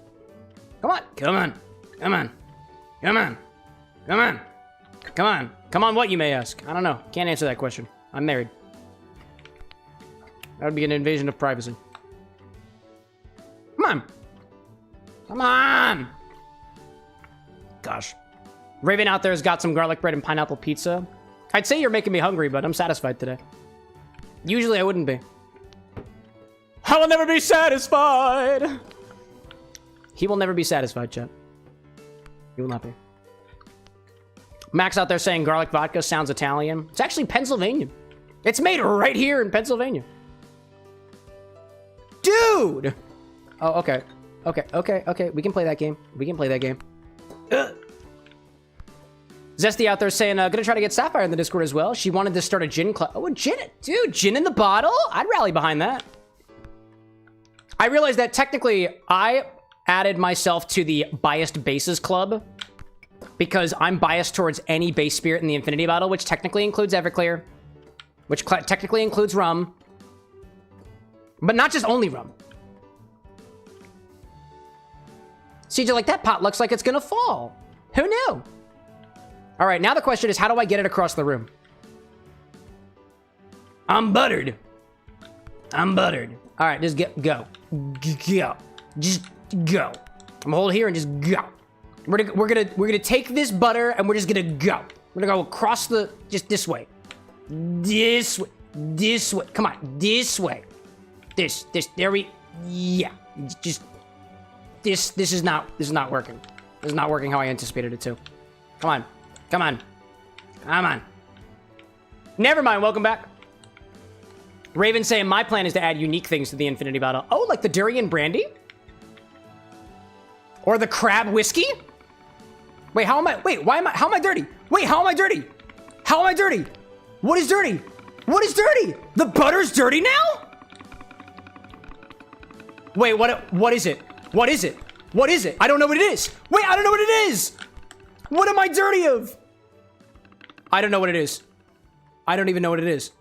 Come on. Come on. Come on. Come on. Come on. Come on. Come on, what, you may ask? I don't know. Can't answer that question. I'm married. That would be an invasion of privacy. Come on. Come on. Gosh. Raven out there has got some garlic bread and pineapple pizza. I'd say you're making me hungry, but I'm satisfied today. Usually I wouldn't be. I will never be satisfied. He will never be satisfied, chat. He will not be. Max out there saying garlic vodka sounds Italian. It's actually Pennsylvania. It's made right here in Pennsylvania. Dude! Oh, okay. Okay. We can play that game. We can play that game. Ugh. Zesty out there saying, gonna try to get Sapphire in the Discord as well. She wanted to start a gin club. Oh, a gin. Dude, gin in the bottle? I'd rally behind that. I realized that technically I added myself to the biased bases club because I'm biased towards any base spirit in the Infinity Bottle, which technically includes Everclear, which technically includes rum, but not just only rum. CJ, like, that pot looks like it's gonna fall. Who knew? All right, now the question is, how do I get it across the room? I'm buttered. I'm buttered. All right, just go. Go. Just go. I'm gonna hold here and just go. We're gonna take this butter and we're just gonna go. We're gonna go across the, just this way. This way. This way. Come on, this way. This, there we, yeah. Just, this is not working. This is not working how I anticipated it to. Come on. Come on. Come on. Never mind, welcome back. Raven saying, my plan is to add unique things to the Infinity bottle. Oh, like the durian brandy? Or the crab whiskey? Wait, how am I dirty? Wait, how am I dirty? How am I dirty? What is dirty? What is dirty? The butter's dirty now? Wait, what is it? What is it? What is it? I don't know what it is. Wait, I don't know what it is. What am I dirty of? I don't know what it is. I don't even know what it is.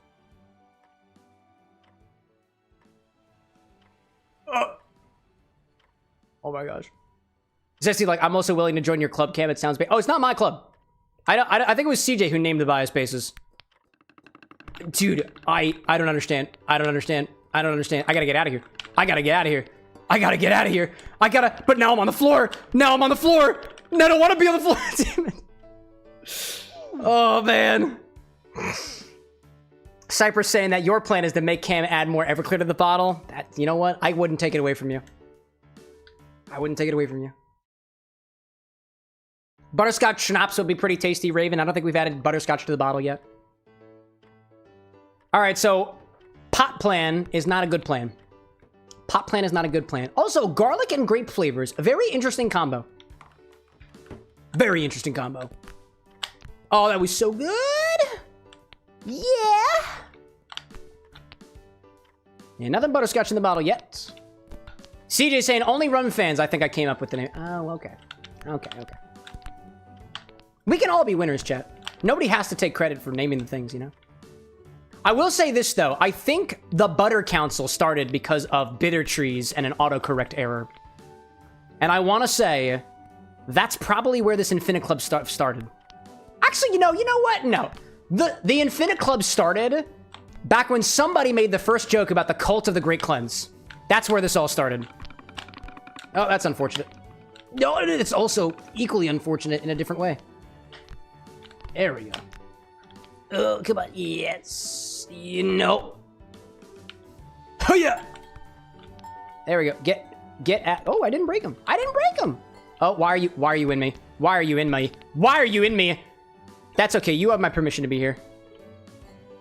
Oh my gosh. Zesty, like, I'm also willing to join your club, Cam. It sounds bad. Oh, it's not my club. I think it was CJ who named the bias bases. Dude, I don't understand. I don't understand. I don't understand. I gotta get out of here. I gotta get out of here. I gotta get out of here. But now I'm on the floor. Now I'm on the floor. No, I don't want to be on the floor. Damn it. Oh, man. Cypress saying that your plan is to make Cam add more Everclear to the bottle. That, you know what? I wouldn't take it away from you. I wouldn't take it away from you. Butterscotch schnapps would be pretty tasty, Raven. I don't think we've added butterscotch to the bottle yet. All right, so pot plan is not a good plan. Pot plan is not a good plan. Also, garlic and grape flavors. A very interesting combo. Very interesting combo. Oh, that was so good. Yeah. Yeah, nothing butterscotch in the bottle yet. CJ saying only rum fans. I think I came up with the name. Oh, okay. Okay. We can all be winners, chat. Nobody has to take credit for naming the things, you know? I will say this, though. I think the Butter Council started because of bitter trees and an autocorrect error. And I want to say that's probably where this Infinite Club started. Actually, you know what? No. The Infinite Club started back when somebody made the first joke about the cult of the Great Cleanse. That's where this all started. Oh, that's unfortunate. No, it's also equally unfortunate in a different way. There we go. Oh, come on. Yes. You know. Oh, yeah. There we go. Get at... Oh, I didn't break him. I didn't break him. Oh, why are you in me? Why are you in me? Why are you in me? That's okay. You have my permission to be here.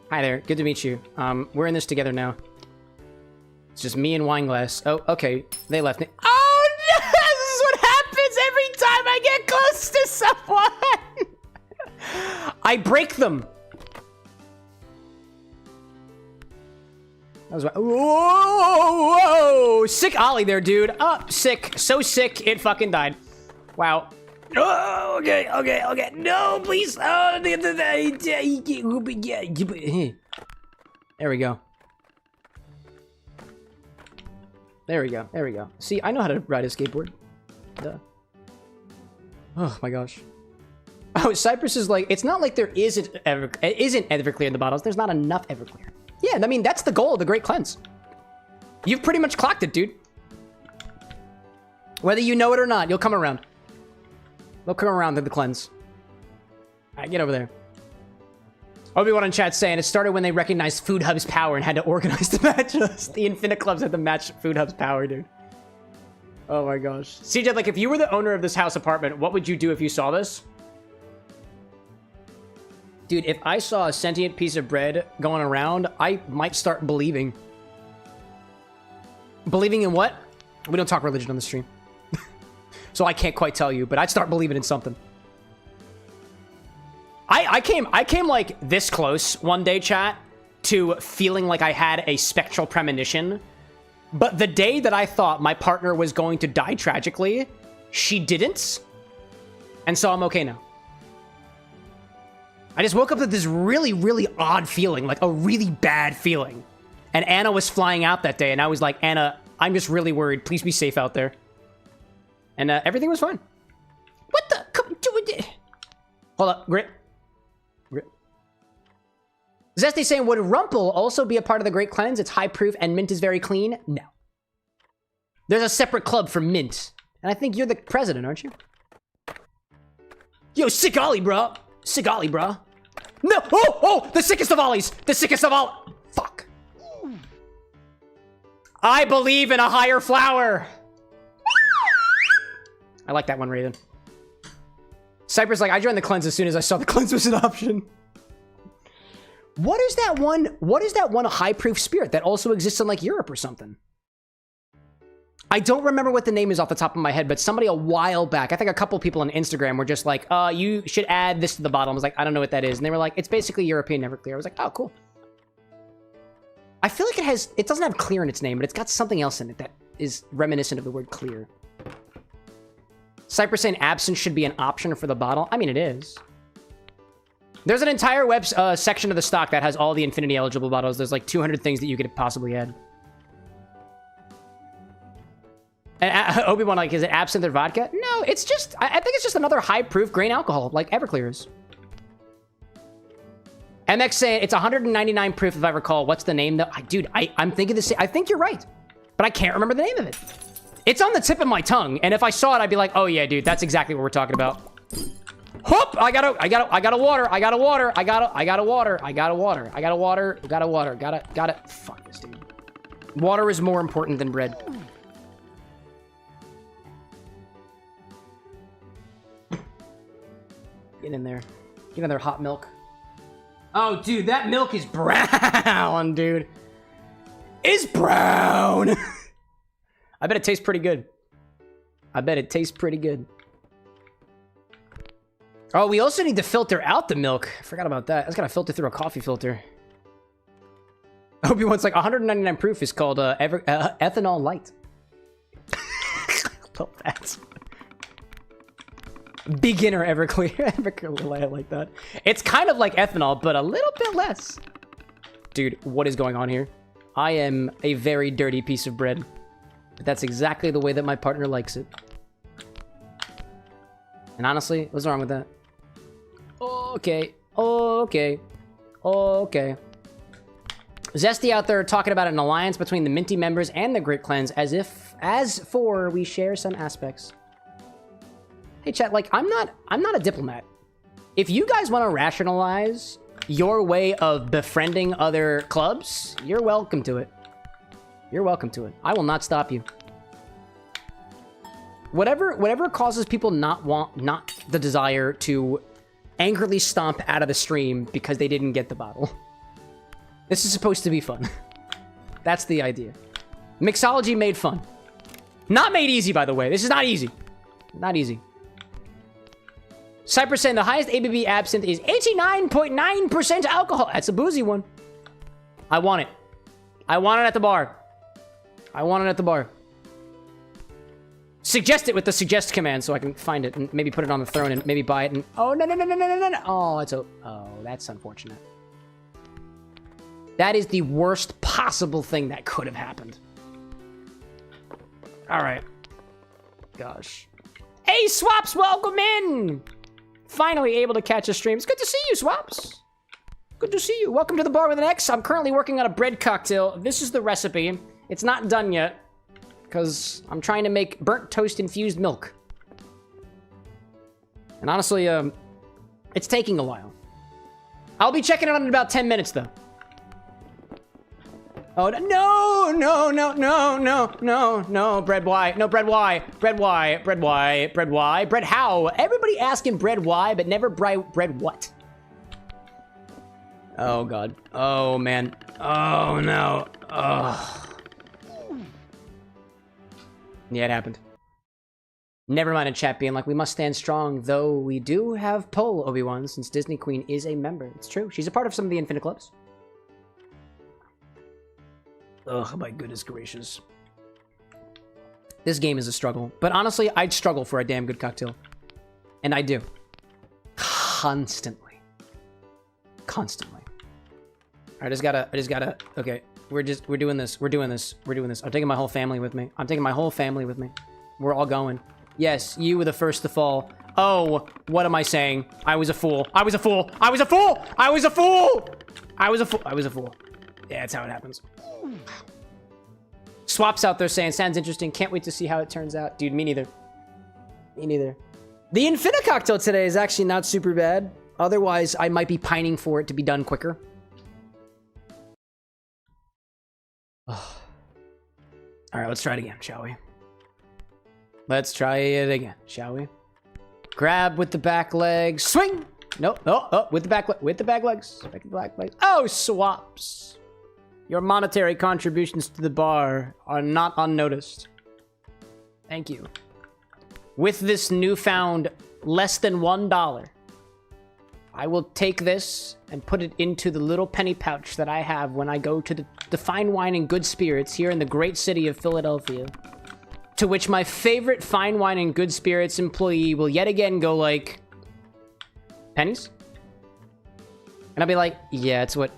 Hi there. Good to meet you. We're in this together now. It's just me and Wineglass. Oh, okay. They left me. Oh, no! This is what happens every time I get close to someone. I break them. That was my... Whoa! Sick ollie there, dude. Oh, sick. So sick, it fucking died. Wow. Oh, okay. No, please. Oh, there we go. There we go. See, I know how to ride a skateboard. Duh. Oh my gosh. Oh, Cypress is like, it's not like there isn't Everclear in the bottles. There's not enough Everclear. Yeah, I mean, that's the goal of the Great Cleanse. You've pretty much clocked it, dude. Whether you know it or not, you'll come around. They'll come around to the cleanse. All right, get over there. Obi-Wan in chat saying, it started when they recognized Food Hub's power and had to organize the matches. The Infinite Clubs had to match Food Hub's power, dude. Oh my gosh. CJ, like, if you were the owner of this house apartment, what would you do if you saw this? Dude, if I saw a sentient piece of bread going around, I might start believing. Believing in what? We don't talk religion on the stream. So I can't quite tell you, but I'd start believing in something. I came like this close one day, chat, to feeling like I had a spectral premonition. But the day that I thought my partner was going to die tragically, she didn't. And so I'm okay now. I just woke up with this really, really odd feeling, like a really bad feeling. And Anna was flying out that day, and I was like, Anna, I'm just really worried. Please be safe out there. And everything was fine. What the? Hold up. Grit. Zesty saying, would Rumple also be a part of the Great Cleanse? It's high proof and mint is very clean. No. There's a separate club for mint. And I think you're the president, aren't you? Yo, sick ollie, bro. Sick ollie, bro. No! Oh! The sickest of ollies! The sickest of all... Fuck. I believe in a higher flower. I like that one, Raven. Cypress like, I joined the cleanse as soon as I saw the cleanse was an option. What is that one high proof spirit that also exists in like Europe or something? I don't remember what the name is off the top of my head, but somebody a while back, I think a couple people on Instagram were just like, you should add this to the bottle. I was like, I don't know what that is. And they were like, it's basically European Everclear. I was like, oh, cool. I feel like it doesn't have clear in its name, but it's got something else in it that is reminiscent of the word clear. Cypress saying absinthe should be an option for the bottle. I mean, it is. There's an entire web section of the stock that has all the Infinity eligible bottles. There's like 200 things that you could possibly add. And Obi-Wan, like, is it absinthe or vodka? No, it's just, I think it's just another high-proof grain alcohol, like Everclear is. MX saying it's 199 proof, if I recall. What's the name, though? Dude, I'm thinking the same. I think you're right, but I can't remember the name of it. It's on the tip of my tongue, and if I saw it, I'd be like, oh yeah, dude, that's exactly what we're talking about. Whoop! I gotta water. Fuck this, dude. Water is more important than bread. Get in there. Get in there, hot milk. Oh, dude, that milk is brown, dude. It's brown. I bet it tastes pretty good. Oh, we also need to filter out the milk. I forgot about that. I just gotta filter through a coffee filter. Obi-Wan's like 199 proof is called ethanol light. Love that. Beginner Everclear. Everclear light, I like that. It's kind of like ethanol, but a little bit less. Dude, what is going on here? I am a very dirty piece of bread. But that's exactly the way that my partner likes it. And honestly, what's wrong with that? Okay. Zesty out there talking about an alliance between the Minty members and the Great Cleanse as for we share some aspects. Hey chat, like I'm not a diplomat. If you guys want to rationalize your way of befriending other clubs, you're welcome to it. I will not stop you. Whatever causes people not the desire to angrily stomp out of the stream because they didn't get the bottle. This is supposed to be fun. That's the idea. Mixology made fun. Not made easy, by the way. This is not easy. Not easy. Cypress saying the highest ABV absinthe is 89.9% alcohol. That's a boozy one. I want it. I want it at the bar. Suggest it with the suggest command so I can find it and maybe put it on the throne and maybe buy it and... Oh, no. Oh, that's unfortunate. That is the worst possible thing that could have happened. All right. Gosh. Hey, Swaps, welcome in! Finally able to catch a stream. It's good to see you, Swaps. Good to see you. Welcome to the Bar with an X. I'm currently working on a bread cocktail. This is the recipe. It's not done yet because I'm trying to make burnt toast infused milk. And honestly, it's taking a while. I'll be checking it out in about 10 minutes, though. Oh, no, bread why? No, bread why? Bread how? Everybody asking bread why, but never bread what? Oh, God. Oh, man. Oh, no. Oh. Yeah, it happened. Never mind a chat being like, we must stand strong, though we do have poll, Obi-Wan, since Disney Queen is a member. It's true. She's a part of some of the Infinite Clubs. Ugh, my goodness gracious. This game is a struggle. But honestly, I'd struggle for a damn good cocktail. And I do. Constantly. I just gotta, okay. We're doing this. I'm taking my whole family with me. We're all going. Yes, you were the first to fall. Oh, what am I saying? I was a fool. I was a fool. I was a fool. I was a fool. I was a fool. I was a fool. Yeah, that's how it happens. Swap's out there saying, sounds interesting. Can't wait to see how it turns out. Dude, me neither. Me neither. The Infini cocktail today is actually not super bad. Otherwise, I might be pining for it to be done quicker. Oh. All right, let's try it again, shall we? Let's try it again, shall we? Grab with the back legs. Swing! Nope. Oh, with the back legs. With the back legs. With the back legs. Oh, swaps. Your monetary contributions to the bar are not unnoticed. Thank you. With this newfound less than $1, I will take this and put it into the little penny pouch that I have when I go to the fine wine and good spirits here in the great city of Philadelphia. To which my favorite fine wine and good spirits employee will yet again go like, pennies? And I'll be like, yeah, it's what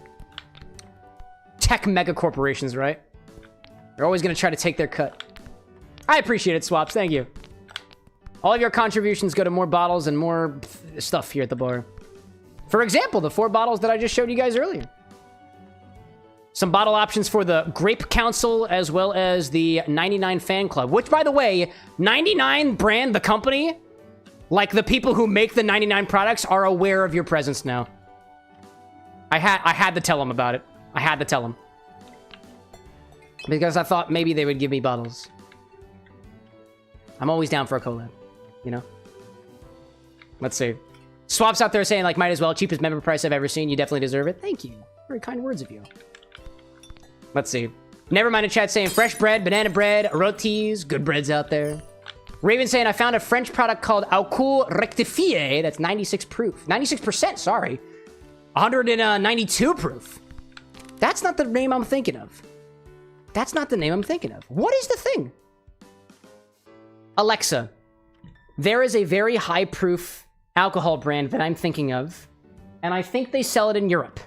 tech mega corporations, right? They're always going to try to take their cut. I appreciate it, Swaps. Thank you. All of your contributions go to more bottles and more stuff here at the bar. For example, the 4 bottles that I just showed you guys earlier. Some bottle options for the Grape Council, as well as the 99 Fan Club. Which, by the way, 99 brand, the company, like the people who make the 99 products, are aware of your presence now. I had to tell them about it. I had to tell them. Because I thought maybe they would give me bottles. I'm always down for a collab, you know? Let's see. Swaps out there saying, like, might as well. Cheapest member price I've ever seen. You definitely deserve it. Thank you. Very kind words of you. Let's see. Nevermind in chat saying fresh bread, banana bread, rotis, good breads out there. Raven saying I found a French product called Alcool Rectifié. That's 96 proof. 96%, sorry. 192 proof. That's not the name I'm thinking of. That's not the name I'm thinking of. What is the thing? Alexa, there is a very high proof alcohol brand that I'm thinking of, and I think they sell it in Europe.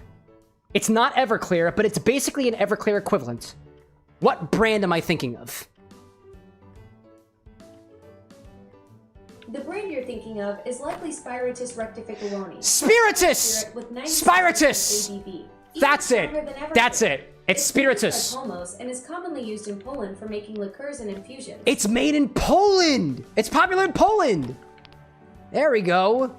It's not Everclear, but it's basically an Everclear equivalent. What brand am I thinking of? The brand you're thinking of is likely Spiritus Rectificoloni. Spiritus! Spiritus! That's it. That's it. It's Spiritus. And is commonly used in Poland for making liqueurs and infusions. It's made in Poland. It's popular in Poland. There we go.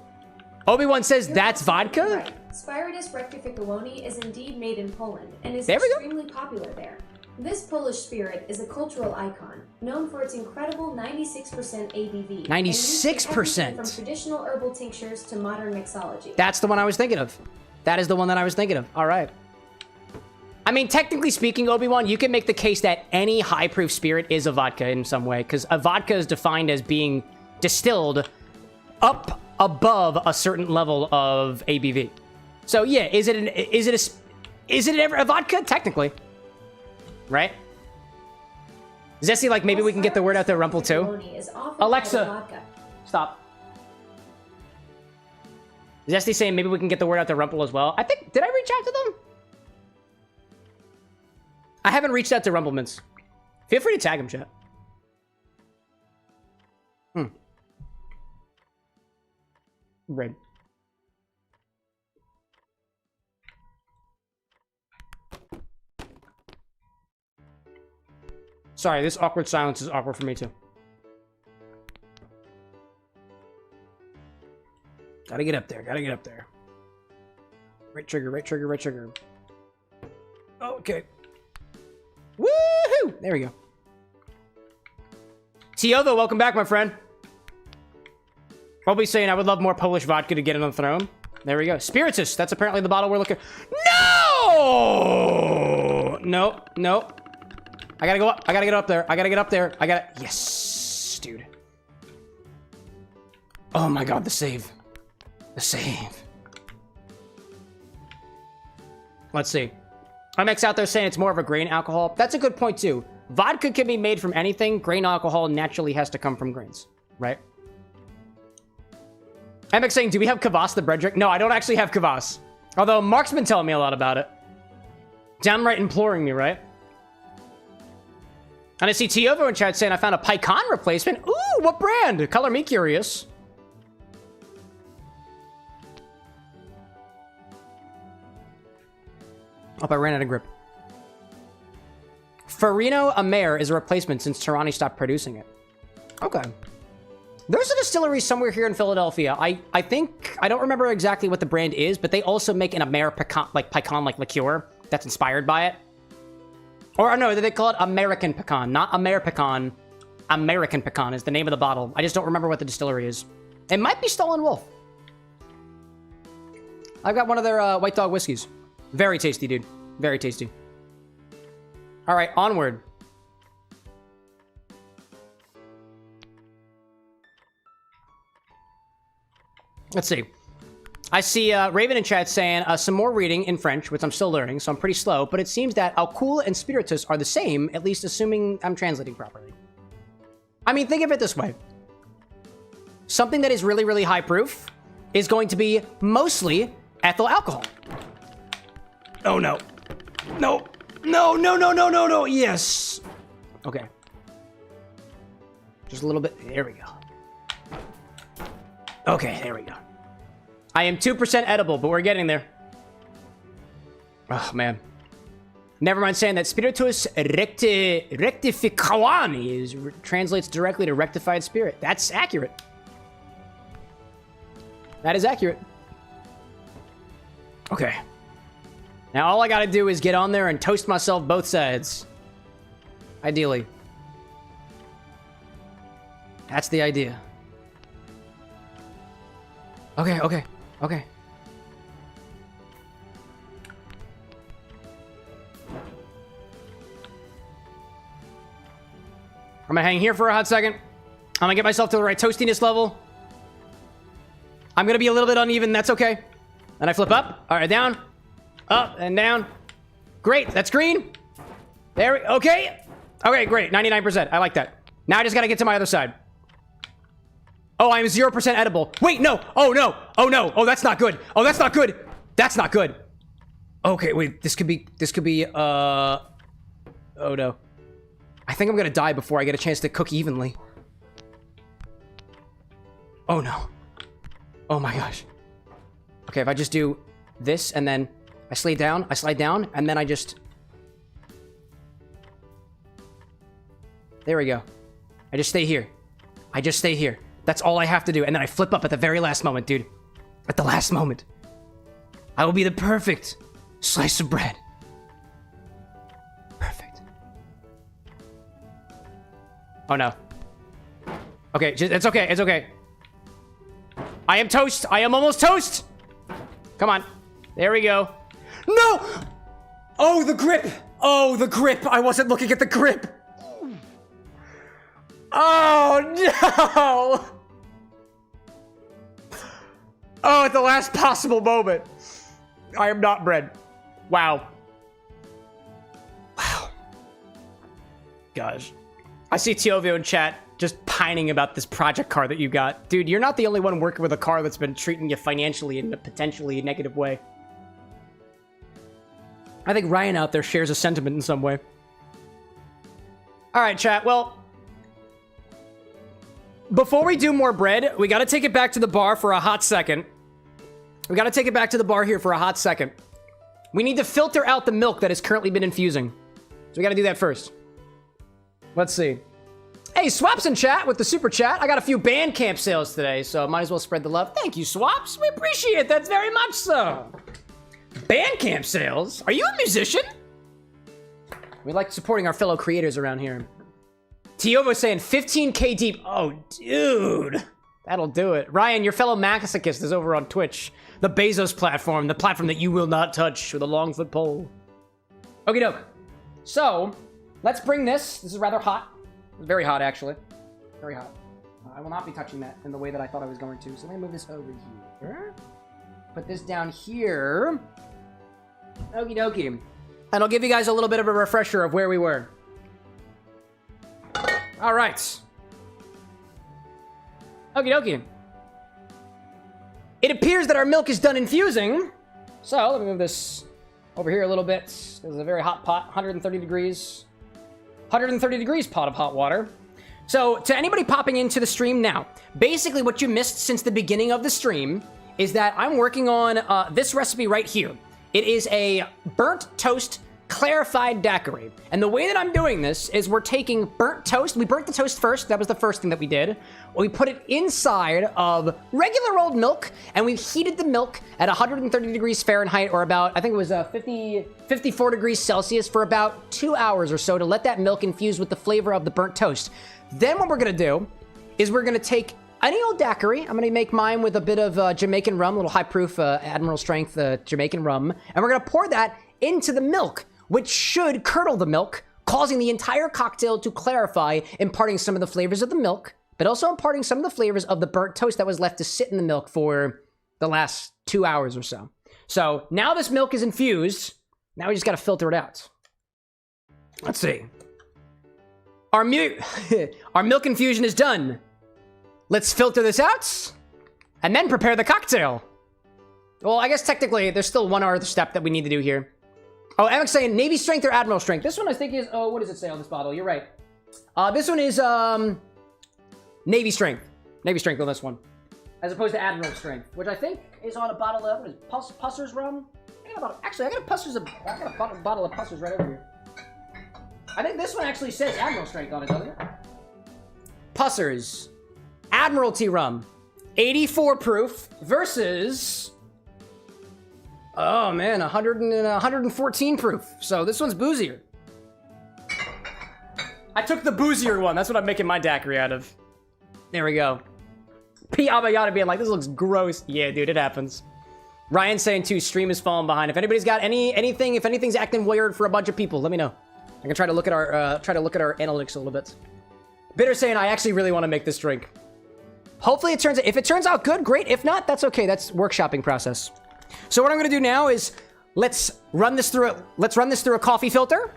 Obi-Wan says that's vodka? Right. Spiritus Rectificoloni is indeed made in Poland and is There we go. extremely popular there. This Polish spirit is a cultural icon, known for its incredible 96% ABV. 96%? From traditional herbal tinctures to modern mixology. That's the one I was thinking of. That is the one that I was thinking of. All right. I mean, technically speaking, Obi-Wan, you can make the case that any high-proof spirit is a vodka in some way, because a vodka is defined as being distilled up above a certain level of ABV. So yeah, is it a vodka? Technically. Right? Zesty, like, maybe we can get the word out there, Rumple, too? Alexa, stop. Zesty saying maybe we can get the word out to Rumple as well. I think, did I reach out to them? I haven't reached out to Rumplemans. Feel free to tag him, chat. Right. Sorry, this awkward silence is awkward for me too. Gotta get up there, gotta get up there. Right trigger, right trigger, right trigger. Okay. Woohoo! There we go. Tiovo, welcome back, my friend. Probably saying I would love more Polish vodka to get it on the throne. There we go. Spiritus, that's apparently the bottle we're looking. No! Nope, nope. I gotta go up. I gotta get up there. I gotta get up there. I gotta... Yes, dude. Oh my god, the save. The save. Let's see. MX out there saying it's more of a grain alcohol. That's a good point, too. Vodka can be made from anything. Grain alcohol naturally has to come from grains, right? MX saying, do we have kvass, the bread drink? No, I don't actually have kvass. Although Mark's been telling me a lot about it. Downright imploring me, right? And I see Tiovo in chat saying I found a Pycon replacement. Ooh, what brand? Color me curious. Oh, I ran out of grip. Farino Amer is a replacement since Tirani stopped producing it. Okay. There's a distillery somewhere here in Philadelphia. I think, I don't remember exactly what the brand is, but they also make an Amer pecan, like liqueur that's inspired by it. Or no, they call it American pecan, not Amer pecan. American pecan is the name of the bottle. I just don't remember what the distillery is. It might be Stolen Wolf. I've got one of their White Dog whiskeys. Very tasty, dude. Very tasty. All right, onward. Let's see. I see Raven in chat saying some more reading in French, which I'm still learning, so I'm pretty slow, but it seems that alcool and spiritus are the same, at least assuming I'm translating properly. I mean, think of it this way. Something that is really, really high proof is going to be mostly ethyl alcohol. Oh, no. No. No, no, no, no, no, no. Yes. Okay. Just a little bit. There we go. Okay, there we go. I am 2% edible, but we're getting there. Oh, man. Never mind saying that spiritus rectificani translates directly to rectified spirit. That's accurate. That is accurate. Okay. Now all I gotta do is get on there and toast myself both sides. Ideally. That's the idea. Okay, okay, okay. I'm gonna hang here for a hot second. I'm gonna get myself to the right toastiness level. I'm gonna be a little bit uneven, that's okay. Then I flip up, all right, down, up, and down. Great, that's green. There we, okay. Okay, great, 99%, I like that. Now I just gotta get to my other side. Oh, I'm 0% edible. Wait, no, oh no, oh no, oh that's not good. Oh, that's not good. That's not good. Okay, wait, this could be, oh no. I think I'm gonna die before I get a chance to cook evenly. Oh no. Oh my gosh. Okay, if I just do this and then I slide down, and then I just... There we go. I just stay here. I just stay here. That's all I have to do. And then I flip up at the very last moment, dude. At the last moment. I will be the perfect slice of bread. Perfect. Oh no. Okay, it's okay, it's okay. I am toast. I am almost toast. Come on. There we go. No! Oh, the grip. Oh, the grip. I wasn't looking at the grip. Oh, no! Oh, at the last possible moment. I am not bread. Wow. Wow. Gosh. I see Tiovio in chat just pining about this project car that you got. Dude, you're not the only one working with a car that's been treating you financially in a potentially negative way. I think Ryan out there shares a sentiment in some way. All right, chat. Well, before we do more bread, we got to take it back to the bar for a hot second. We got to take it back to the bar here for a hot second. We need to filter out the milk that has currently been infusing. So we got to do that first. Let's see. Hey, Swaps in chat with the super chat. I got a few Bandcamp sales today, so might as well spread the love. Thank you, Swaps. We appreciate that very much so. Bandcamp sales? Are you a musician? We like supporting our fellow creators around here. Tiovo saying 15K deep. Oh, dude. That'll do it. Ryan, your fellow masochist is over on Twitch. The Bezos platform, the platform that you will not touch with a long-foot pole. Okie doke. So, let's bring this. This is rather hot. It's very hot, actually. Very hot. I will not be touching that in the way that I thought I was going to. So let me move this over here. Put this down here. Okie dokie. And I'll give you guys a little bit of a refresher of where we were. All right. Okie dokie. It appears that our milk is done infusing. So let me move this over here a little bit. This is a very hot pot, 130 degrees. 130 degrees pot of hot water. So to anybody popping into the stream now, basically what you missed since the beginning of the stream is that I'm working on this recipe right here. It is a burnt toast clarified daiquiri. And the way that I'm doing this is we're taking burnt toast. We burnt the toast first. That was the first thing that we did. We put it inside of regular old milk, and we heated the milk at 130 degrees Fahrenheit, or about, I think it was 54 degrees Celsius for about 2 hours or so to let that milk infuse with the flavor of the burnt toast. Then what we're gonna do is we're gonna take any old daiquiri. I'm gonna make mine with a bit of Jamaican rum, a little high proof Admiral Strength Jamaican rum, and we're gonna pour that into the milk, which should curdle the milk, causing the entire cocktail to clarify, imparting some of the flavors of the milk, but also imparting some of the flavors of the burnt toast that was left to sit in the milk for the last 2 hours or so. So now this milk is infused. Now we just gotta filter it out. Let's see. Our milk infusion is done. Let's filter this out and then prepare the cocktail. Well, I guess technically there's still one other step that we need to do here. Oh, Alex saying Navy Strength or Admiral Strength. This one I think is, oh, what does it say on this bottle? You're right. This one is Navy Strength. Navy Strength on this one. As opposed to Admiral Strength, which I think is on a bottle of, what is it, Pusser's rum? I got a bottle of Pusser's right over here. I think this one actually says Admiral Strength on it, doesn't it? Pusser's Admiralty rum. 84 proof versus... oh man, 114 proof. So this one's boozier. I took the boozier one. That's what I'm making my daiquiri out of. There we go. P. Abayata being like, this looks gross. Yeah, dude, it happens. Ryan saying too, stream is falling behind. If anybody's got anything, if anything's acting weird for a bunch of people, let me know. I can try to look at our analytics a little bit. Bitter saying, I actually really want to make this drink. Hopefully if it turns out good, great. If not, that's okay. That's workshopping process. So what I'm going to do now is let's run this through a coffee filter.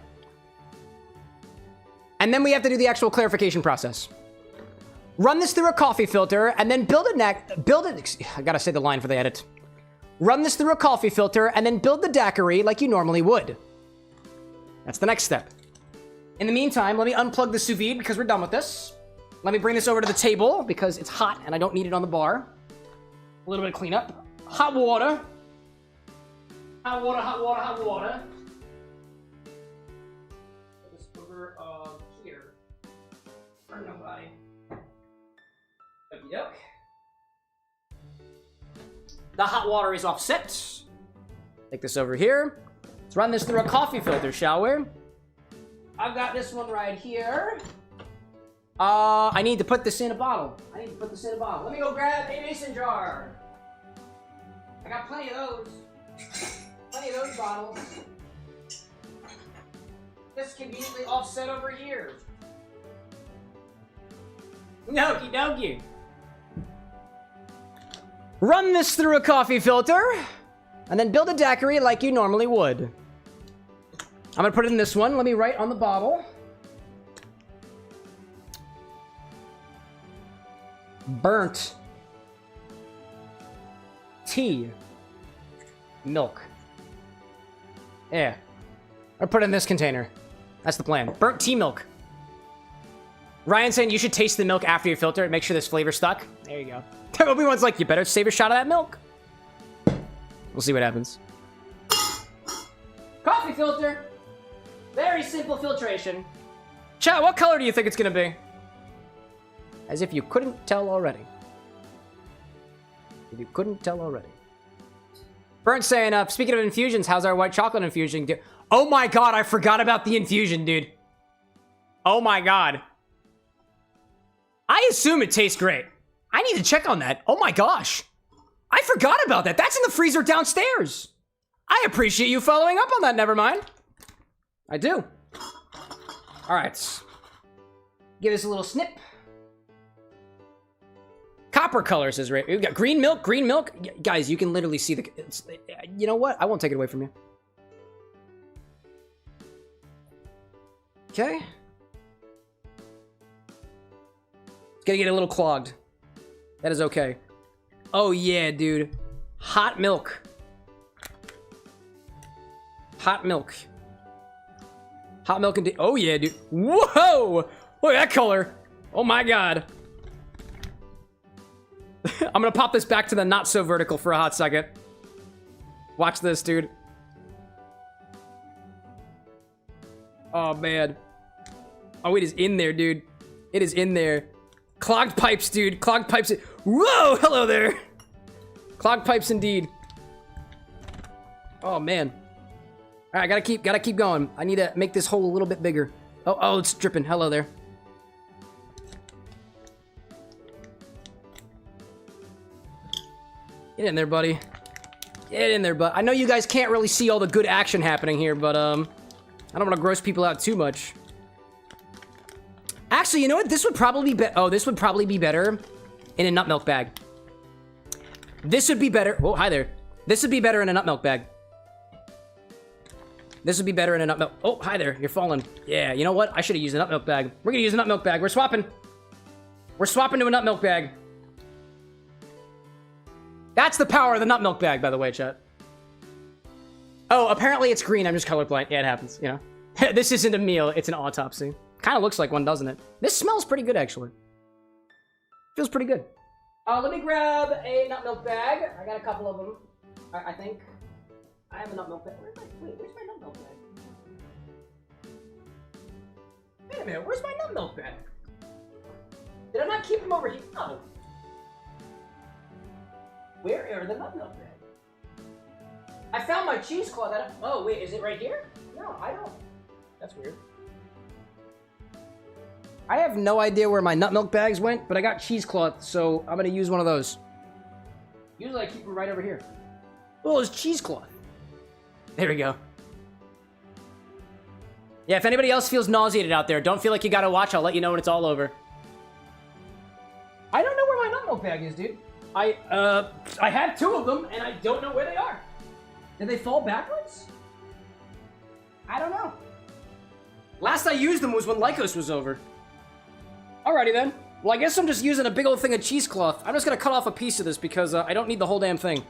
And then we have to do the actual clarification process. Run this through a coffee filter and then I got to say the line for the edit. Run this through a coffee filter and then build the daiquiri like you normally would. That's the next step. In the meantime, let me unplug the sous vide because we're done with this. Let me bring this over to the table because it's hot and I don't need it on the bar. A little bit of cleanup. Hot water. Hot water, hot water, hot water. Put this over here. For nobody. Okey doke. The hot water is offset. Take this over here. Let's run this through a coffee filter, shall we? I've got this one right here. I need to put this in a bottle. Let me go grab a mason jar. I got plenty of those. Plenty of those bottles. This conveniently offset over here. Okie dokie. Run this through a coffee filter, and then build a daiquiri like you normally would. I'm gonna put it in this one. Let me write on the bottle. Burnt tea milk. Yeah. Or put it in this container. That's the plan. Burnt tea milk. Ryan saying you should taste the milk after you filter it. Make sure this flavor stuck. There you go. Obi-Wan's like, you better save a shot of that milk. We'll see what happens. Coffee filter. Very simple filtration. Chat, what color do you think it's gonna be? As if you couldn't tell already. If you couldn't tell already. Burnt saying, speaking of infusions, how's our white chocolate infusion? Oh my god, I forgot about the infusion, dude. Oh my god. I assume it tastes great. I need to check on that. Oh my gosh. I forgot about that. That's in the freezer downstairs. I appreciate you following up on that, never mind. I do. Alright. Give this a little snip. Copper color says right. We've got green milk, green milk. Guys, you can literally see the... you know what? I won't take it away from you. Okay. It's gonna get a little clogged. That is okay. Oh yeah, dude. Hot milk. Hot milk. Hot milk and... oh yeah, dude. Whoa! Look at that color. Oh my god. I'm gonna pop this back to the not so vertical for a hot second. Watch this, dude. Oh, man. Oh, it is in there, dude. It is in there. Clogged pipes, dude. Clogged pipes. Whoa! Hello there. Clogged pipes indeed. Oh, man. All right, gotta keep going. I need to make this hole a little bit bigger. Oh, it's dripping. Hello there. Get in there, buddy. Get in there, bud. I know you guys can't really see all the good action happening here, but, I don't want to gross people out too much. Actually, you know what? This would probably be... Oh, this would probably be better in a nut milk bag. This would be better... Oh, hi there. This would be better in a nut milk bag. This would be better in a nut milk... Oh, hi there. You're falling. Yeah, you know what? I should have used a nut milk bag. We're gonna use a nut milk bag. We're swapping. We're swapping to a nut milk bag. That's the power of the nut milk bag, by the way, chat. Oh, apparently it's green. I'm just colorblind. Yeah, it happens, you know. This isn't a meal. It's an autopsy. Kind of looks like one, doesn't it? This smells pretty good, actually. Feels pretty good. Let me grab a nut milk bag. I got a couple of them, I think. I have a nut milk bag. Where's my nut milk bag? Wait a minute, where's my nut milk bag? Did I not keep them over here? Oh. Where are the nut milk bag? I found my cheesecloth. Oh, wait, is it right here? No, I don't. That's weird. I have no idea where my nut milk bags went, but I got cheesecloth, so I'm gonna use one of those. Usually I keep them right over here. Oh, it's cheesecloth. There we go. Yeah, if anybody else feels nauseated out there, don't feel like you gotta watch. I'll let you know when it's all over. I don't know where my nut milk bag is, dude. I have two of them, and I don't know where they are. Did they fall backwards? I don't know. Last I used them was when Lycos was over. Alrighty then. Well, I guess I'm just using a big old thing of cheesecloth. I'm just gonna cut off a piece of this because I don't need the whole damn thing.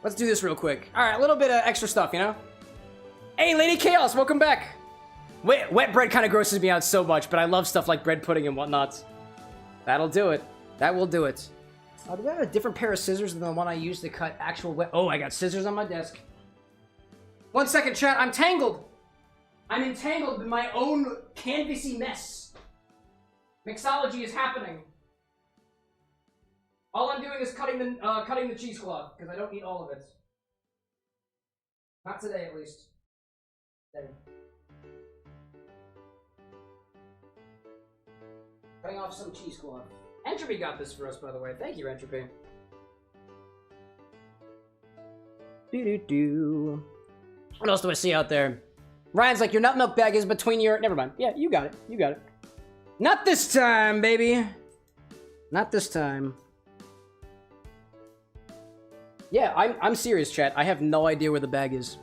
Let's do this real quick. Alright, a little bit of extra stuff, you know? Hey, Lady Chaos, welcome back! Wet bread kind of grosses me out so much, but I love stuff like bread pudding and whatnot. That'll do it. That will do it. Oh, do I have a different pair of scissors than the one I used to cut actual wet... Oh, I got scissors on my desk. 1 second, chat. I'm tangled. I'm entangled in my own canvassy mess. Mixology is happening. All I'm doing is cutting the cheesecloth, because I don't eat all of it. Not today, at least. There. Cutting off some cheesecloth. Entropy got this for us, by the way. Thank you, Entropy. Doo-doo-doo. What else do I see out there? Ryan's like, your nut milk bag is between your... Never mind. Yeah, you got it. You got it. Not this time, baby. Not this time. Yeah, I'm serious, chat. I have no idea where the bag is.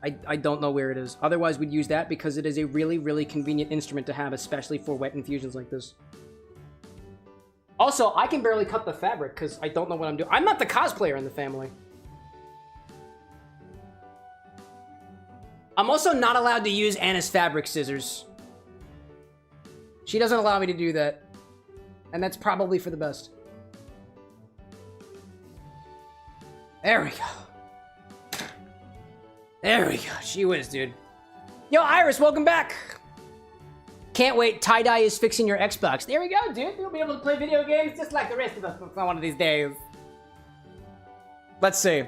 I don't know where it is. Otherwise, we'd use that because it is a really, really convenient instrument to have, especially for wet infusions like this. Also, I can barely cut the fabric because I don't know what I'm doing. I'm not the cosplayer in the family. I'm also not allowed to use Anna's fabric scissors. She doesn't allow me to do that. And that's probably for the best. There we go. There we go. She whiz, dude. Yo, Iris, welcome back. Can't wait. Tie-dye is fixing your Xbox. There we go, dude. You'll be able to play video games just like the rest of us for one of these days. Let's see.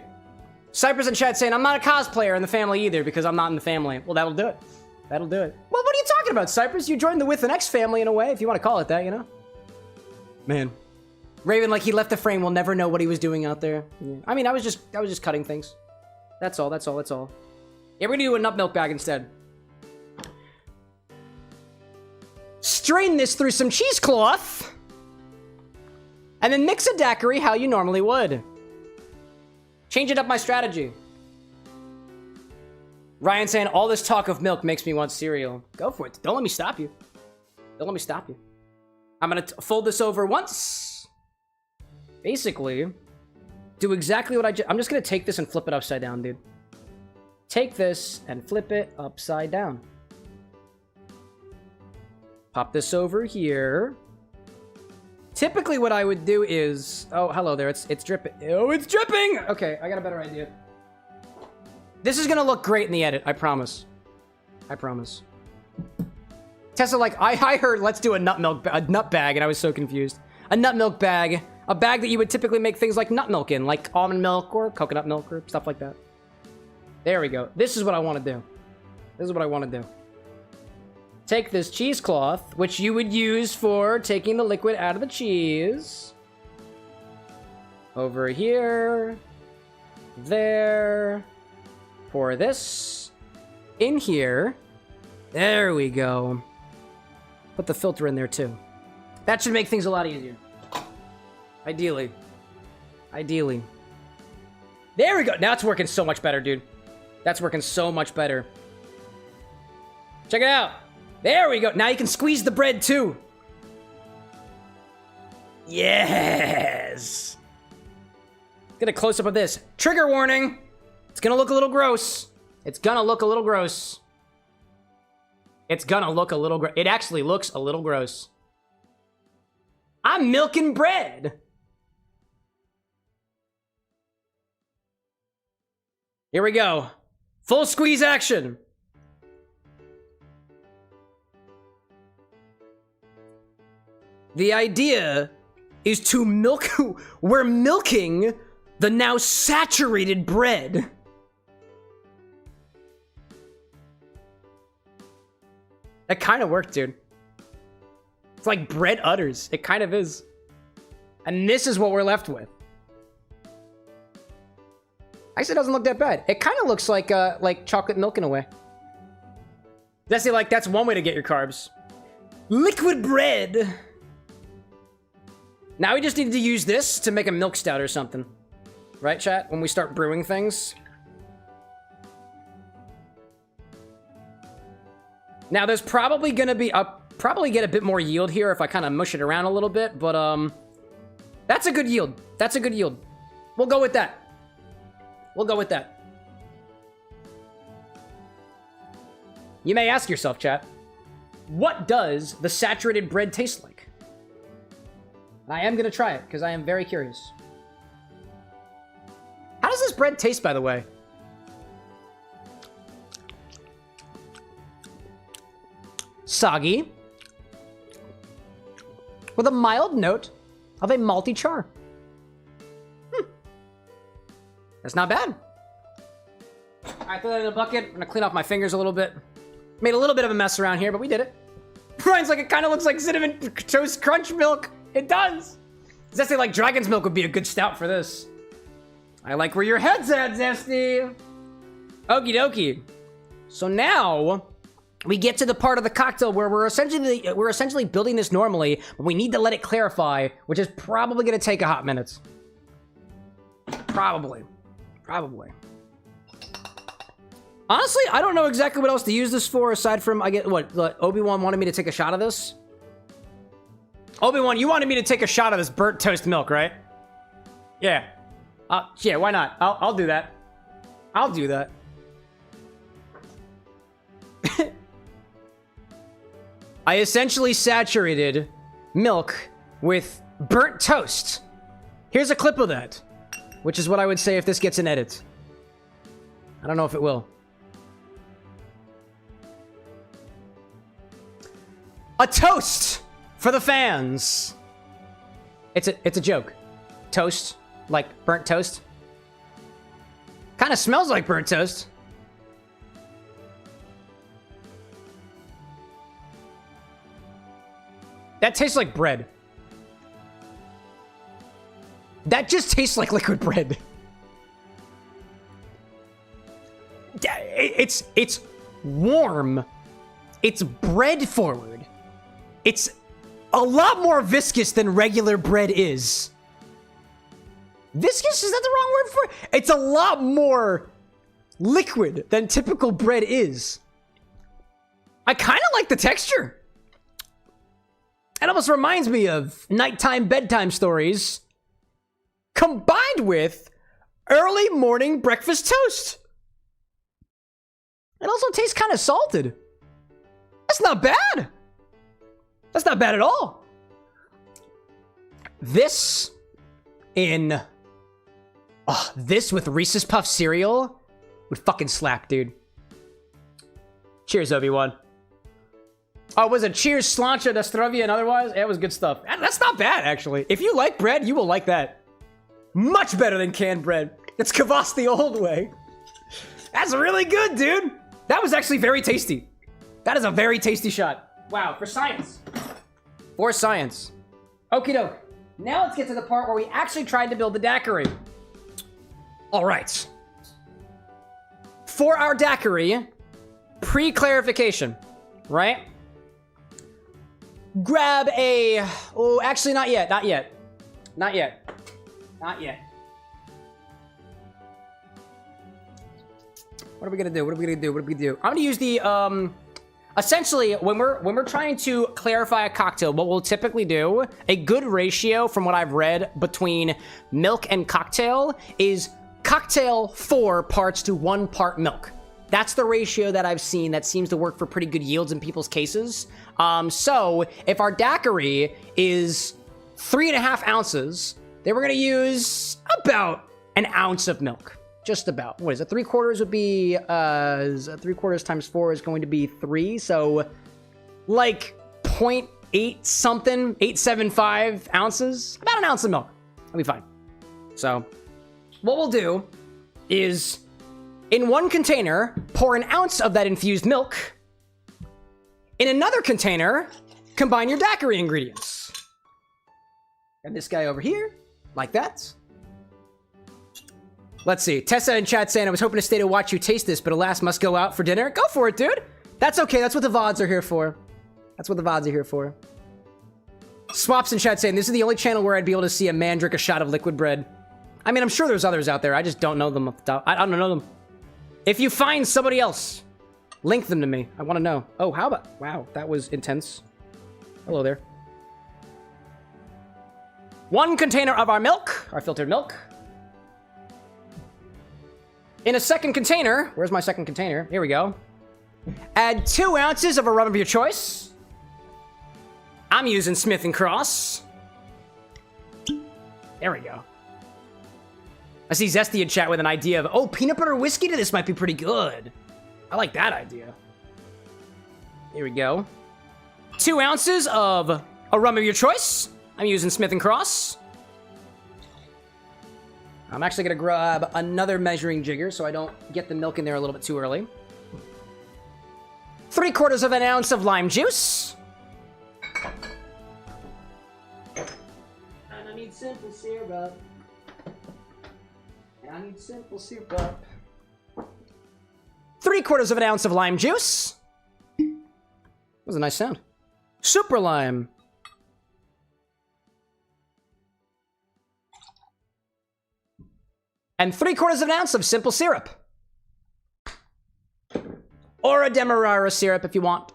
Cypress in chat saying, I'm not a cosplayer in the family either because I'm not in the family. Well, that'll do it. That'll do it. Well, what are you talking about, Cypress? You joined the With an X family in a way, if you want to call it that, you know? Man. Raven, like, he left the frame. We'll never know what he was doing out there. Yeah. I mean, I was just cutting things. That's all, that's all, that's all. Yeah, we're gonna do a nut milk bag instead. Strain this through some cheesecloth. And then mix a daiquiri how you normally would. Changing up my strategy. Ryan saying, all this talk of milk makes me want cereal. Go for it. Don't let me stop you. Don't let me stop you. I'm gonna fold this over once. Basically, do exactly what I'm just gonna take this and flip it upside down, dude. Take this and flip it upside down. Pop this over here. Typically what I would do is... Oh, hello there. It's dripping. Oh, it's dripping! Okay, I got a better idea. This is gonna look great in the edit, I promise. I promise. Tessa, like, I heard let's do a nut bag, and I was so confused. A nut milk bag. A bag that you would typically make things like nut milk in, like almond milk or coconut milk or stuff like that. There we go. This is what I want to do. This is what I want to do. Take this cheesecloth, which you would use for taking the liquid out of the cheese. Over here. There. Pour this in here. There we go. Put the filter in there too. That should make things a lot easier. Ideally. Ideally. There we go. Now it's working so much better, dude. That's working so much better. Check it out. There we go. Now you can squeeze the bread too. Yes. Get a close-up of this. Trigger warning. It's gonna look a little gross. It's gonna look a little gross. It's gonna look a little gross. It actually looks a little gross. I'm milking bread. Here we go. Full squeeze action. The idea is to milk... We're milking the now saturated bread. That kind of worked, dude. It's like bread udders. It kind of is. And this is what we're left with. Actually, it doesn't look that bad. It kind of looks like chocolate milk in a way. That's like, that's one way to get your carbs. Liquid bread. Now we just need to use this to make a milk stout or something. Right, chat? When we start brewing things. Now, there's probably gonna be... I'll probably get a bit more yield here if I kind of mush it around a little bit, but, that's a good yield. That's a good yield. We'll go with that. We'll go with that. You may ask yourself, chat, what does the saturated bread taste like? I am gonna try it, because I am very curious. How does this bread taste, by the way? Soggy. With a mild note of a malty char. That's not bad. Alright, throw that in a bucket. I'm gonna clean off my fingers a little bit. Made a little bit of a mess around here, but we did it. Brian's like, it kind of looks like cinnamon toast crunch milk. It does. Zesty, like dragon's milk would be a good stout for this. I like where your head's at, Zesty. Okie dokie. So now we get to the part of the cocktail where we're essentially building this normally, but we need to let it clarify, which is probably going to take a hot minute. Probably. Honestly, I don't know exactly what else to use this for aside from Obi-Wan wanted me to take a shot of this. Obi-Wan, you wanted me to take a shot of this burnt toast milk, right? Yeah. Yeah, why not? I'll do that. I'll do that. I essentially saturated milk with burnt toast. Here's a clip of that, which is what I would say if this gets an edit. I don't know if it will. A toast for the fans. It's a joke. Toast, like burnt toast. Kind of smells like burnt toast. That tastes like bread. That just tastes like liquid bread. It's warm. It's bread forward. It's a lot more viscous than regular bread is. Viscous? Is that the wrong word for it? It's a lot more liquid than typical bread is. I kind of like the texture. It almost reminds me of nighttime bedtime stories combined with early morning breakfast toast. It also tastes kind of salted. That's not bad. That's not bad at all. This with Reese's Puff cereal would fucking slap, dude. Cheers, Obi-Wan. Oh, was it cheers, slancha, Nostrovia, and otherwise? It was good stuff. That's not bad, actually. If you like bread, you will like that. Much better than canned bread. It's kvass the old way. That's really good, dude. That was actually very tasty. That is a very tasty shot. Wow, for science. For science. Okie doke. Now let's get to the part where we actually tried to build the daiquiri. All right. For our daiquiri, pre-clarification, right? Grab a... Oh, actually, not yet. Not yet. Not yet. Not yet. What are we gonna do? What are we gonna do? What are we gonna do? I'm gonna use the, essentially, when we're trying to clarify a cocktail, what we'll typically do, a good ratio from what I've read between milk and cocktail is cocktail 4 parts to 1 part milk. That's the ratio that I've seen that seems to work for pretty good yields in people's cases. So if our daiquiri is 3.5 ounces, then we're gonna use about an ounce of milk. Just about. What is it? 3/4 would be, 3/4 times 4 is going to be 3. So, like 0.8 something, 875 ounces. About an ounce of milk. That'll be fine. So, what we'll do is, in one container, pour an ounce of that infused milk. In another container, combine your daiquiri ingredients. And this guy over here, like that. Let's see. Tessa in chat saying, I was hoping to stay to watch you taste this, but alas, must go out for dinner. Go for it, dude. That's okay. That's what the VODs are here for. That's what the VODs are here for. Swaps in chat saying, this is the only channel where I'd be able to see a man drink a shot of liquid bread. I mean, I'm sure there's others out there. I just don't know them off the top. I don't know them. If you find somebody else, link them to me. I want to know. Oh, how about... Wow, that was intense. Hello there. 1 container of our milk, our filtered milk. In a second container, where's my second container? Here we go. Add 2 ounces of a rum of your choice. I'm using Smith & Cross. There we go. I see Zesty in chat with an idea of, oh, peanut butter whiskey to this might be pretty good. I like that idea. Here we go. 2 ounces of a rum of your choice. I'm using Smith & Cross. I'm actually gonna grab another measuring jigger so I don't get the milk in there a little bit too early. 3/4 of an ounce of lime juice. And I need simple syrup. And I need simple syrup. 3/4 of an ounce of lime juice. That was a nice sound. Super lime. And 3/4 of an ounce of simple syrup. Or a Demerara syrup if you want.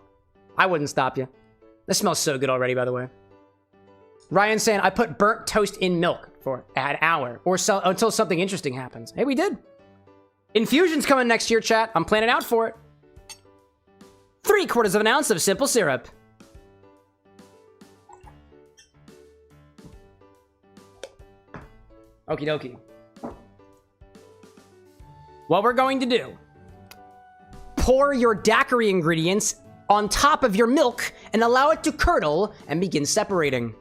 I wouldn't stop you. This smells so good already, by the way. Ryan saying, I put burnt toast in milk for an hour. Or so, until something interesting happens. Hey, we did. Infusion's coming next year, chat. I'm planning out for it. 3/4 of an ounce of simple syrup. Okie dokie. What we're going to do, pour your daiquiri ingredients on top of your milk and allow it to curdle and begin separating.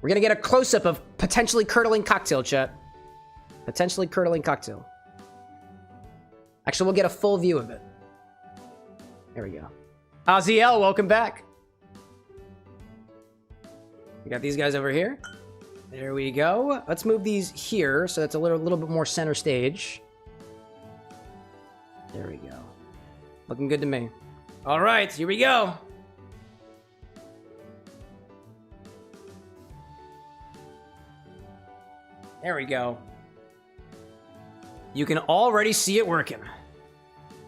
We're gonna get a close-up of potentially curdling cocktail, chat. Potentially curdling cocktail. Actually, we'll get a full view of it. There we go. Aziel, welcome back. We got these guys over here. There we go. Let's move these here so that's a little bit more center stage. There we go. Looking good to me. All right, here we go. There we go. You can already see it working.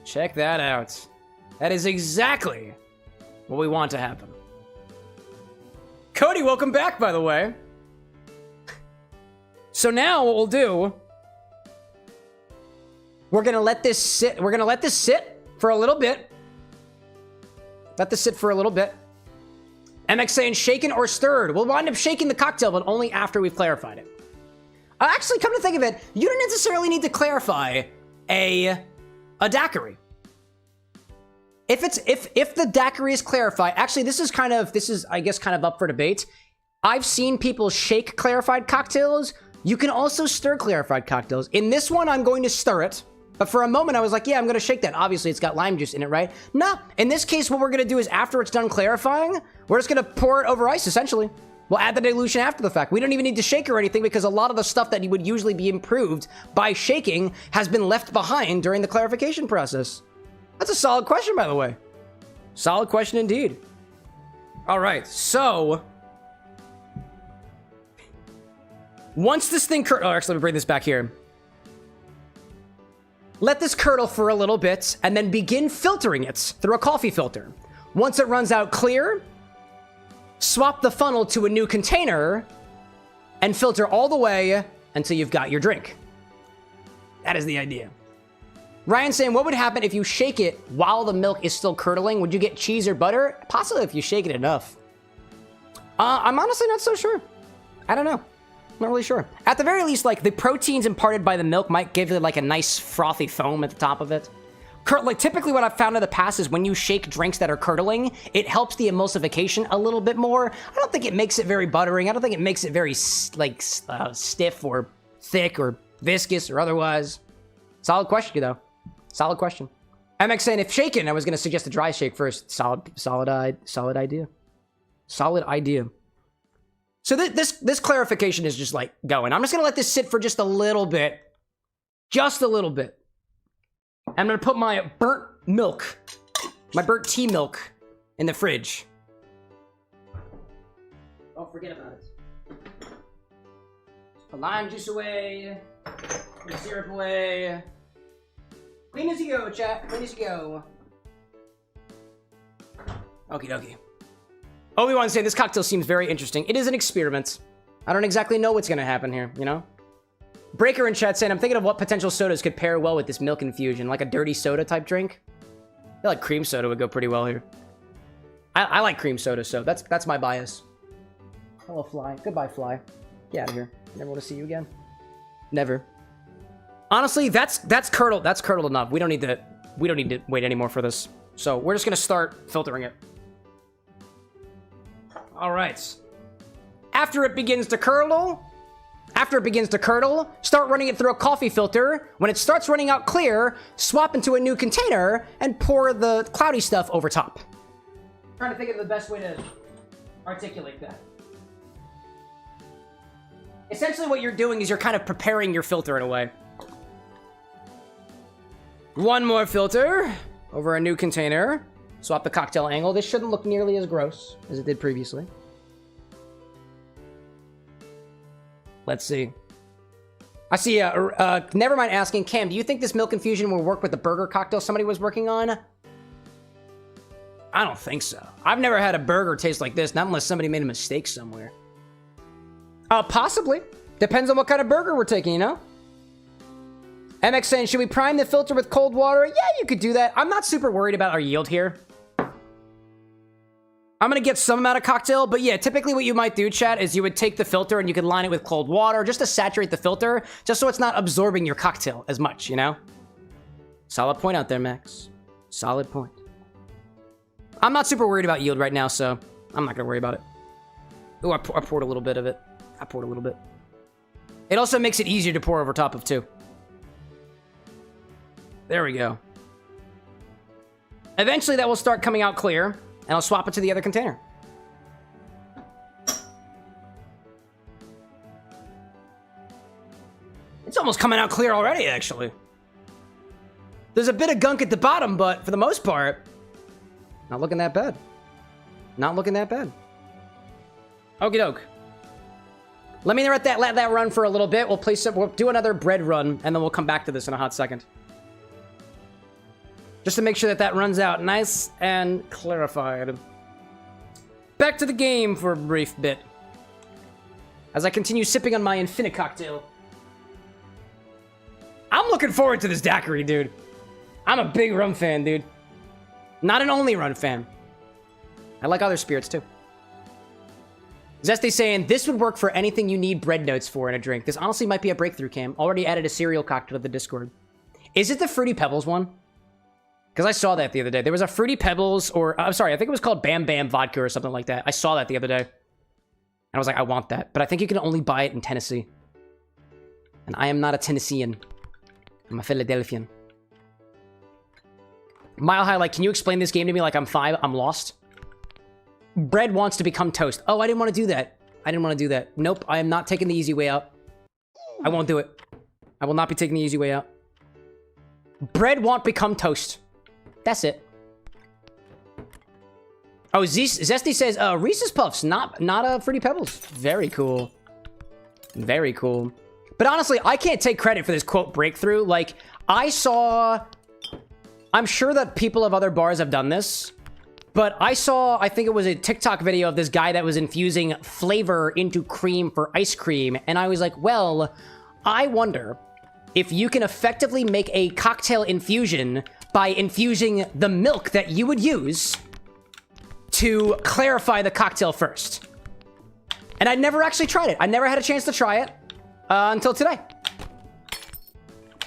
Check that out. That is exactly what we want to happen. Cody, welcome back, by the way. So now what we'll do, we're gonna let this sit. We're gonna let this sit for a little bit. Let this sit for a little bit. MX saying shaken or stirred. We'll wind up shaking the cocktail, but only after we've clarified it. Actually, come to think of it, you don't necessarily need to clarify a daiquiri. if the daiquiri is clarified, actually this is I guess kind of up for debate. I've seen people shake clarified cocktails. You can also stir clarified cocktails. In this one, I'm going to stir it. But for a moment, I was like, yeah, I'm going to shake that. Obviously, it's got lime juice in it, right? No. In this case, what we're going to do is after it's done clarifying, we're just going to pour it over ice, essentially. We'll add the dilution after the fact. We don't even need to shake or anything because a lot of the stuff that would usually be improved by shaking has been left behind during the clarification process. That's a solid question, by the way. Solid question indeed. All right, so... once this thing... actually, let me bring this back here. Let this curdle for a little bit, and then begin filtering it through a coffee filter. Once it runs out clear, swap the funnel to a new container, and filter all the way until you've got your drink. That is the idea. Ryan's saying, what would happen if you shake it while the milk is still curdling? Would you get cheese or butter? Possibly if you shake it enough. I'm honestly not so sure. I don't know. Not really sure. At the very least, like, the proteins imparted by the milk might give it, like, a nice frothy foam at the top of it. Like, typically what I've found in the past is when you shake drinks that are curdling, it helps the emulsification a little bit more. I don't think it makes it very buttering. I don't think it makes it very, like, stiff or thick or viscous or otherwise. Solid question, though. Solid question. MX saying, if shaken, I was going to suggest a dry shake first. Solid idea. Solid idea. So this clarification is just, like, going. I'm just going to let this sit for just a little bit. Just a little bit. I'm going to put my burnt milk, my burnt tea milk, in the fridge. Don't forget about it. Put lime juice away. Put the syrup away. Clean as you go, chat. Clean as you go. Okie dokie. Obi-Wan saying, this cocktail seems very interesting. It is an experiment. I don't exactly know what's going to happen here, you know? Breaker in chat saying, I'm thinking of what potential sodas could pair well with this milk infusion, like a dirty soda type drink. I feel like cream soda would go pretty well here. I like cream soda, so that's my bias. Hello, Fly. Goodbye, Fly. Get out of here. Never want to see you again. Never. Honestly, that's curdled. That's curdled enough. We don't need to wait anymore for this. So we're just gonna start filtering it. All right. After it begins to curdle, start running it through a coffee filter. When it starts running out clear, swap into a new container and pour the cloudy stuff over top. Trying to think of the best way to articulate that. Essentially what you're doing is you're kind of preparing your filter in a way. One more filter over a new container. Swap the cocktail angle. This shouldn't look nearly as gross as it did previously. Let's see. I see, never mind asking, Cam, do you think this milk infusion will work with the burger cocktail somebody was working on? I don't think so. I've never had a burger taste like this, not unless somebody made a mistake somewhere. Possibly. Depends on what kind of burger we're taking, you know? MX saying, should we prime the filter with cold water? Yeah, you could do that. I'm not super worried about our yield here. I'm going to get some amount of cocktail, but yeah, typically what you might do, chat, is you would take the filter and you could line it with cold water just to saturate the filter, just so it's not absorbing your cocktail as much, you know? Solid point out there, Max. Solid point. I'm not super worried about yield right now, so I'm not going to worry about it. Ooh, I poured a little bit of it. I poured a little bit. It also makes it easier to pour over top of, too. There we go. Eventually, that will start coming out clear, and I'll swap it to the other container. It's almost coming out clear already, actually. There's a bit of gunk at the bottom, but for the most part, not looking that bad. Not looking that bad. Okie doke. Let me let that run for a little bit. We'll do another bread run, and then we'll come back to this in a hot second. Just to make sure that runs out nice and clarified. Back to the game for a brief bit. As I continue sipping on my Infini cocktail. I'm looking forward to this daiquiri, dude. I'm a big rum fan, dude. Not an only rum fan. I like other spirits, too. Zesty saying, this would work for anything you need bread notes for in a drink. This honestly might be a breakthrough, Cam. Already added a cereal cocktail to the Discord. Is it the Fruity Pebbles one? Because I saw that the other day. There was a Fruity Pebbles, or I'm sorry, I think it was called Bam Bam Vodka or something like that. I saw that the other day. And I was like, I want that. But I think you can only buy it in Tennessee. And I am not a Tennessean. I'm a Philadelphian. Mile High, like, can you explain this game to me like I'm 5? I'm lost. Bread wants to become toast. Oh, I didn't want to do that. I didn't want to do that. Nope, I am not taking the easy way out. I won't do it. I will not be taking the easy way out. Bread won't become toast. That's it. Oh, Zesty says, Reese's Puffs, not Fruity Pebbles. Very cool. Very cool. But honestly, I can't take credit for this quote breakthrough. Like, I'm sure that people of other bars have done this, but I think it was a TikTok video of this guy that was infusing flavor into cream for ice cream, and I was like, well, I wonder if you can effectively make a cocktail infusion by infusing the milk that you would use to clarify the cocktail first. And I never actually tried it. I never had a chance to try it until today.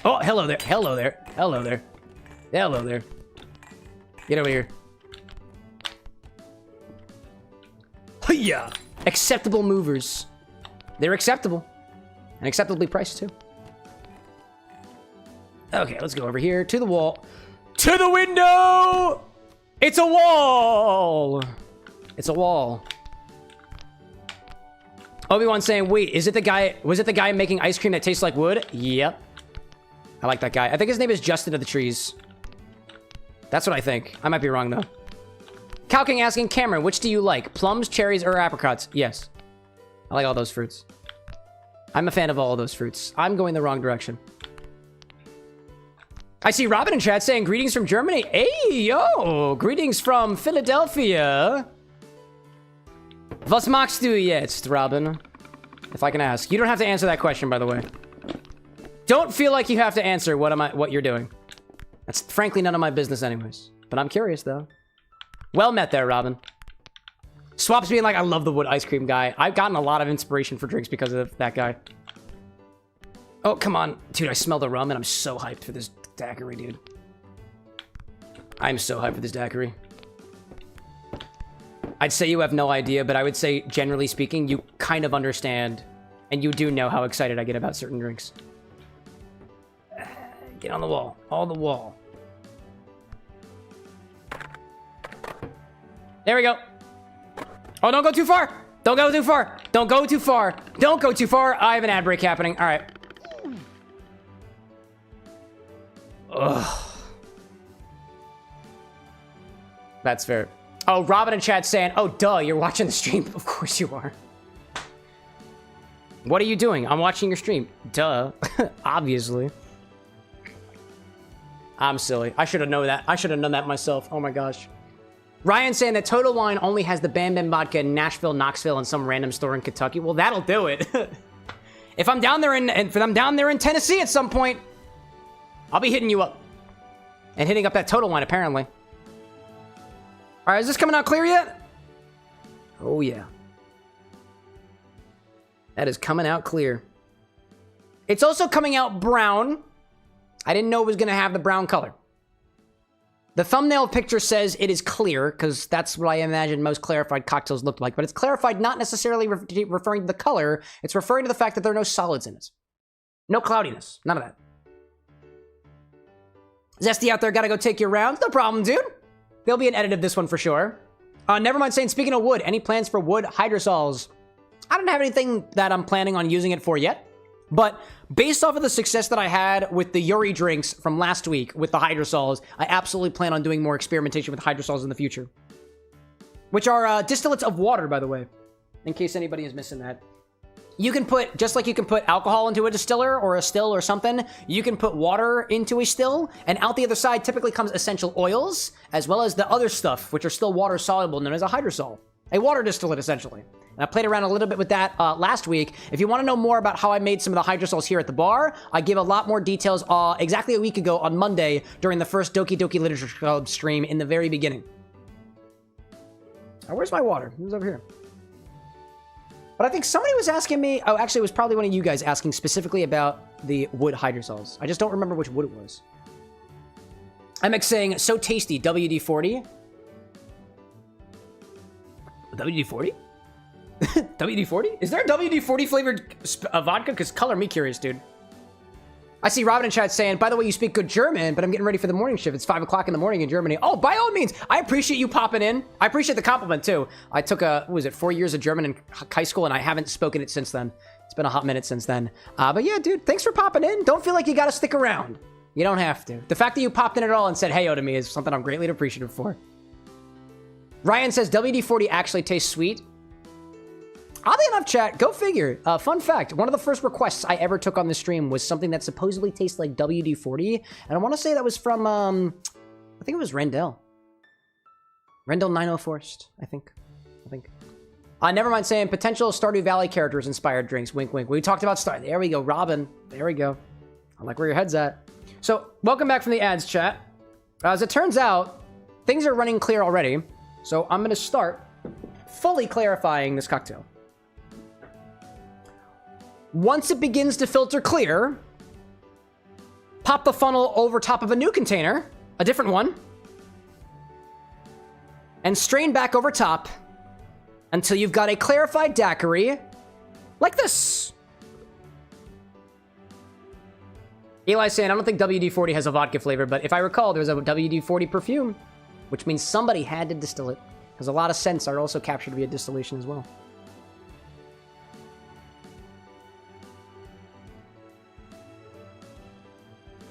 Oh, hello there. Hello there. Hello there. Hello there. Get over here. Hiya! Acceptable movers. They're acceptable. And acceptably priced, too. Okay, let's go over here to the wall. To the window! It's a wall! It's a wall. Obi-Wan saying, wait, was it the guy making ice cream that tastes like wood? Yep. I like that guy. I think his name is Justin of the Trees. That's what I think. I might be wrong, though. Calking asking, Cameron, which do you like? Plums, cherries, or apricots? Yes. I like all those fruits. I'm a fan of all of those fruits. I'm going the wrong direction. I see Robin in chat saying, greetings from Germany. Hey, yo! Greetings from Philadelphia. Was magst du jetzt, Robin? If I can ask. You don't have to answer that question, by the way. Don't feel like you have to answer what you're doing. That's frankly none of my business anyways. But I'm curious, though. Well met there, Robin. Swaps being like, I love the wood ice cream guy. I've gotten a lot of inspiration for drinks because of that guy. Oh, come on. Dude, I smell the rum and I'm so hyped for this daiquiri, dude. I'm so hyped for this daiquiri. I'd say you have no idea, but I would say, generally speaking, you kind of understand. And you do know how excited I get about certain drinks. Get on the wall. On the wall. There we go. Oh, don't go too far. Don't go too far. Don't go too far. Don't go too far. I have an ad break happening. All right. Ugh. That's fair. Oh, Robin in chat saying, oh, duh, you're watching the stream. Of course you are. What are you doing? I'm watching your stream. Duh. Obviously. I'm silly. I should have known that. I should have known that myself. Oh my gosh. Ryan saying that Total Wine only has the Bam Bam vodka in Nashville, Knoxville, and some random store in Kentucky. Well, that'll do it. If I'm down there in Tennessee at some point, I'll be hitting you up. And hitting up that Total Wine, apparently. All right, is this coming out clear yet? Oh, yeah. That is coming out clear. It's also coming out brown. I didn't know it was going to have the brown color. The thumbnail picture says it is clear, because that's what I imagine most clarified cocktails look like. But it's clarified not necessarily referring to the color. It's referring to the fact that there are no solids in it. No cloudiness. None of that. Zesty out there, gotta go take your rounds. No problem, dude. There'll be an edit of this one for sure. Never mind saying, speaking of wood, any plans for wood hydrosols? I don't have anything that I'm planning on using it for yet. But based off of the success that I had with the Yuri drinks from last week with the hydrosols, I absolutely plan on doing more experimentation with hydrosols in the future. Which are distillates of water, by the way, in case anybody is missing that. You can put, just like you can put alcohol into a distiller or a still or something, you can put water into a still, and out the other side typically comes essential oils, as well as the other stuff, which are still water soluble, known as a hydrosol. A water distillate, essentially. And I played around a little bit with that last week. If you want to know more about how I made some of the hydrosols here at the bar, I give a lot more details exactly a week ago on Monday during the first Doki Doki Literature Club stream in the very beginning. Oh, where's my water? It was over here. But I think somebody was asking me... Oh, actually, it was probably one of you guys asking specifically about the wood hydrosols. I just don't remember which wood it was. MX saying, so tasty, WD-40. WD-40? WD-40? Is there a WD-40 flavored vodka? Because color me curious, dude. I see Robin in chat saying, by the way, you speak good German, but I'm getting ready for the morning shift. It's 5 o'clock in the morning in Germany. Oh, by all means, I appreciate you popping in. I appreciate the compliment, too. I took what was it, 4 years of German in high school, and I haven't spoken it since then. It's been a hot minute since then. But yeah, dude, thanks for popping in. Don't feel like you gotta stick around. You don't have to. The fact that you popped in at all and said heyo to me is something I'm greatly appreciative for. Ryan says, WD-40 actually tastes sweet. Oddly enough, chat, go figure. Fun fact, one of the first requests I ever took on the stream was something that supposedly tastes like WD-40. And I want to say that was from, I think it was Rendell. Rendell 904st, I think. Never mind saying potential Stardew Valley characters inspired drinks. Wink, wink. We talked about Star. There we go, Robin. There we go. I like where your head's at. So, welcome back from the ads, chat. As it turns out, things are running clear already. So, I'm going to start fully clarifying this cocktail. Once it begins to filter clear, pop the funnel over top of a new container, a different one, and strain back over top until you've got a clarified daiquiri like this. Eli's saying, I don't think WD-40 has a vodka flavor, but if I recall, there's a WD-40 perfume, which means somebody had to distill it, because a lot of scents are also captured via distillation as well.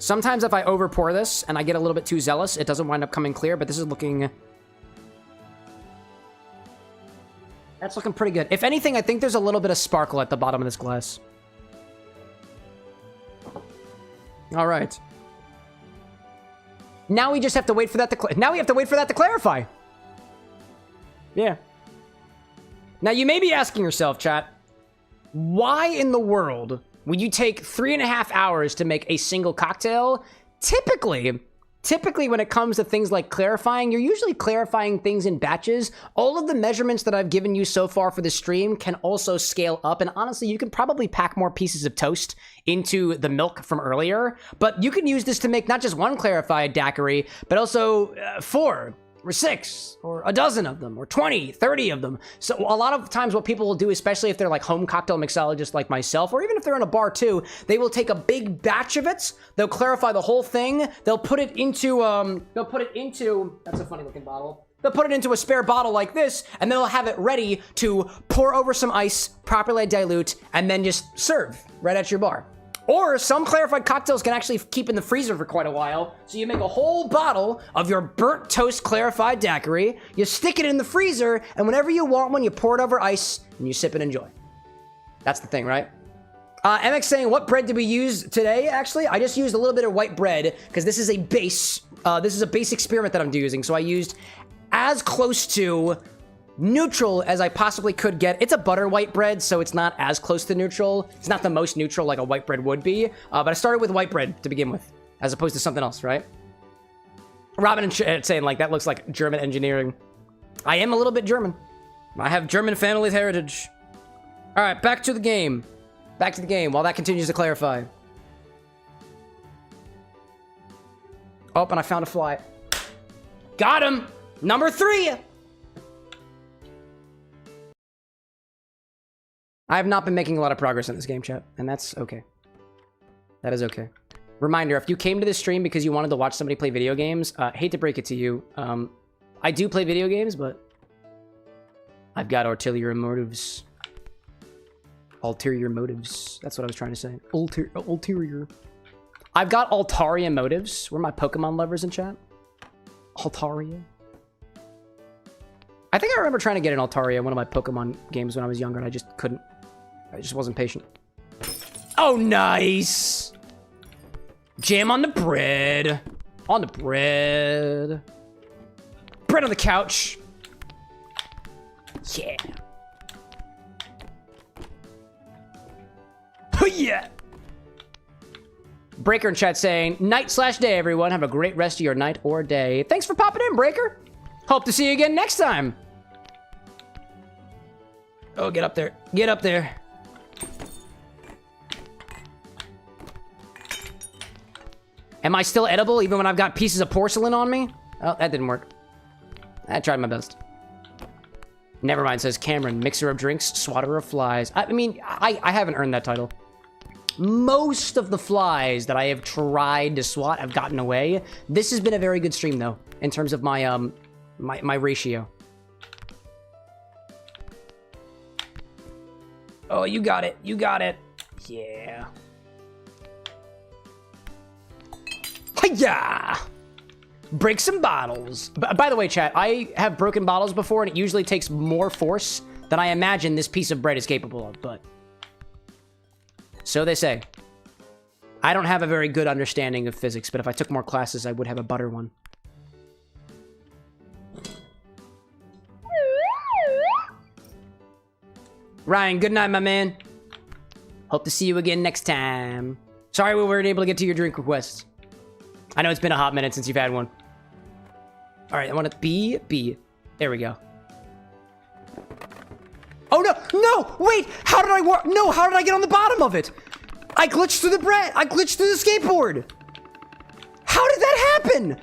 Sometimes if I over pour this and I get a little bit too zealous, it doesn't wind up coming clear, but this is looking... That's looking pretty good. If anything, I think there's a little bit of sparkle at the bottom of this glass. All right. Now we just have to wait for that to clarify. Yeah. Now you may be asking yourself, chat, why in the world would you take 3.5 hours to make a single cocktail? Typically when it comes to things like clarifying, you're usually clarifying things in batches. All of the measurements that I've given you so far for the stream can also scale up. And honestly, you can probably pack more pieces of toast into the milk from earlier. But you can use this to make not just one clarified daiquiri, but also 4 or 6 or a dozen of them or 20, 30 of them. So a lot of times what people will do, especially if they're like home cocktail mixologists like myself, or even if they're in a bar too, they will take a big batch of it. They'll clarify the whole thing. They'll put it into, that's a funny looking bottle. They'll put it into a spare bottle like this, and they'll have it ready to pour over some ice, properly dilute, and then just serve right at your bar. Or some clarified cocktails can actually keep in the freezer for quite a while. So you make a whole bottle of your burnt toast clarified daiquiri, you stick it in the freezer, and whenever you want one, you pour it over ice, and you sip and enjoy. That's the thing, right? MX saying, what bread did we use today? Actually, I just used a little bit of white bread, because this is a base. This is a base experiment that I'm using. So I used as close to neutral as I possibly could get. It's a butter white bread, so it's not as close to neutral. It's not the most neutral like a white bread would be, but I started with white bread to begin with, as opposed to something else, right? Robin saying, like, that looks like German engineering. I am a little bit German. I have German family heritage. All right, back to the game. Back to the game while that continues to clarify. Oh, and I found a fly. Got him! Number 3! I have not been making a lot of progress in this game, chat, and that's okay. That is okay. Reminder, if you came to this stream because you wanted to watch somebody play video games, hate to break it to you, I do play video games, but I've got ulterior motives. Ulterior motives. That's what I was trying to say. Ulterior. I've got ulterior motives. Where are my Pokemon lovers in chat? Altaria. I think I remember trying to get an Altaria in one of my Pokemon games when I was younger, and I just couldn't. I just wasn't patient. Oh, nice! Jam on the bread. On the bread. Bread on the couch. Yeah. Oh, yeah! Breaker in chat saying, night/day, everyone. Have a great rest of your night or day. Thanks for popping in, Breaker. Hope to see you again next time. Oh, get up there. Get up there. Am I still edible even when I've got pieces of porcelain on me? Oh, that didn't work. I tried my best. Never mind, says Cameron. Mixer of drinks, swatter of flies. I mean, I haven't earned that title. Most of the flies that I have tried to swat have gotten away. This has been a very good stream, though, in terms of my, my ratio. Oh, you got it. You got it. Yeah. Hiya! Break some bottles. By the way, chat, I have broken bottles before, and it usually takes more force than I imagine this piece of bread is capable of, but... So they say. I don't have a very good understanding of physics, but if I took more classes, I would have a butter one. Ryan, good night, my man. Hope to see you again next time. Sorry we weren't able to get to your drink requests. I know it's been a hot minute since you've had one. All right, I want to B. There we go. Oh, no. No, wait. How did I work? No, how did I get on the bottom of it? I glitched through the bread. I glitched through the skateboard. How did that happen?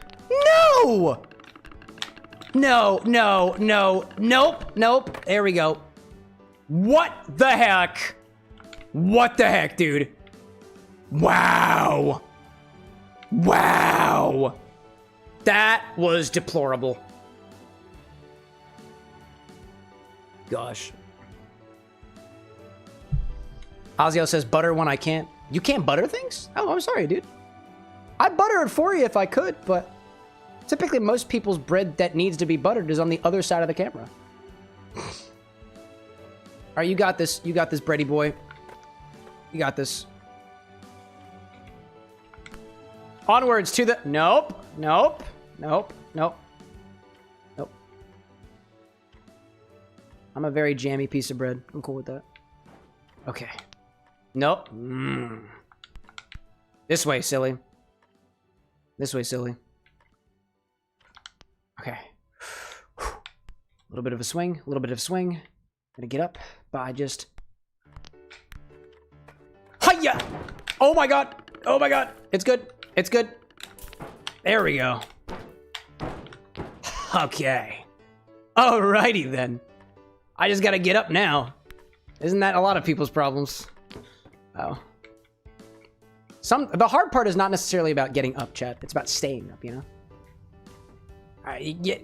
No. Nope. There we go. What the heck? What the heck, dude? Wow. That was deplorable. Gosh. Ozio says butter when I can't. You can't butter things? Oh, I'm sorry, dude. I'd butter it for you if I could, but typically most people's bread that needs to be buttered is on the other side of the camera. All right, you got this. You got this, bready boy. You got this. Onwards to the... Nope. I'm a very jammy piece of bread. I'm cool with that. Okay. Nope. This way, silly. Okay. A little bit of a swing. Gonna get up by just... Hiya! Oh my god! It's good. There we go. Okay. Alrighty then. I just gotta get up now. Isn't that a lot of people's problems? Oh. The hard part is not necessarily about getting up, chat. It's about staying up, you know? Alright, get.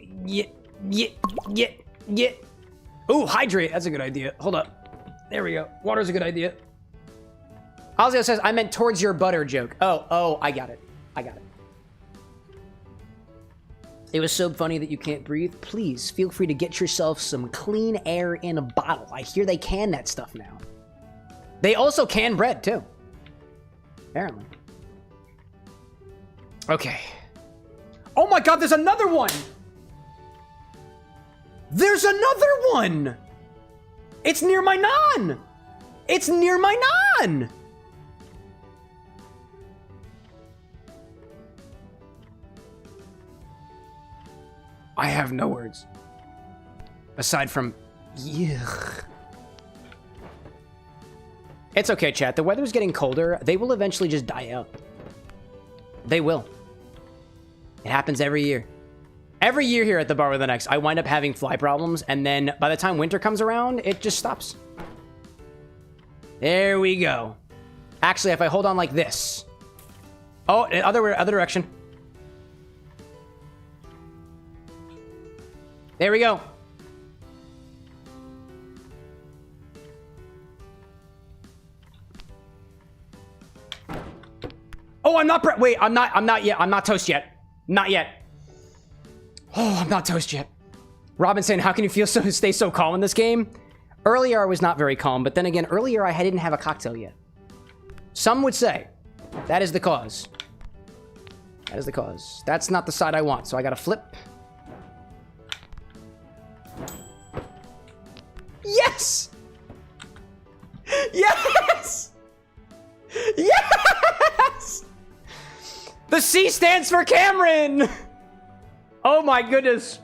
Ooh, hydrate. That's a good idea. Hold up. There we go. Water's a good idea. Ozio says, I meant towards your butter joke. Oh, I got it. It was so funny that you can't breathe. Please, feel free to get yourself some clean air in a bottle. I hear they can that stuff now. They also can bread, too. Apparently. Okay. Oh my god, there's another one! It's near my non! I have no words. Aside from... Yuck. It's okay, chat. The weather's getting colder. They will eventually just die out. They will. It happens every year. Every year here at the Bar with an X, I wind up having fly problems, and then by the time winter comes around, it just stops. There we go. Actually, if I hold on like this... Oh, other direction. There we go. Oh, I'm not... Wait, I'm not yet. I'm not toast yet. Not yet. Oh, I'm not toast yet. Robin saying, how can you stay so calm in this game? Earlier, I was not very calm, but then again, earlier, I didn't have a cocktail yet. Some would say that is the cause. That is the cause. That's not the side I want, so I gotta flip. Yes! Yes! Yes! The C stands for Cameron! Oh my goodness.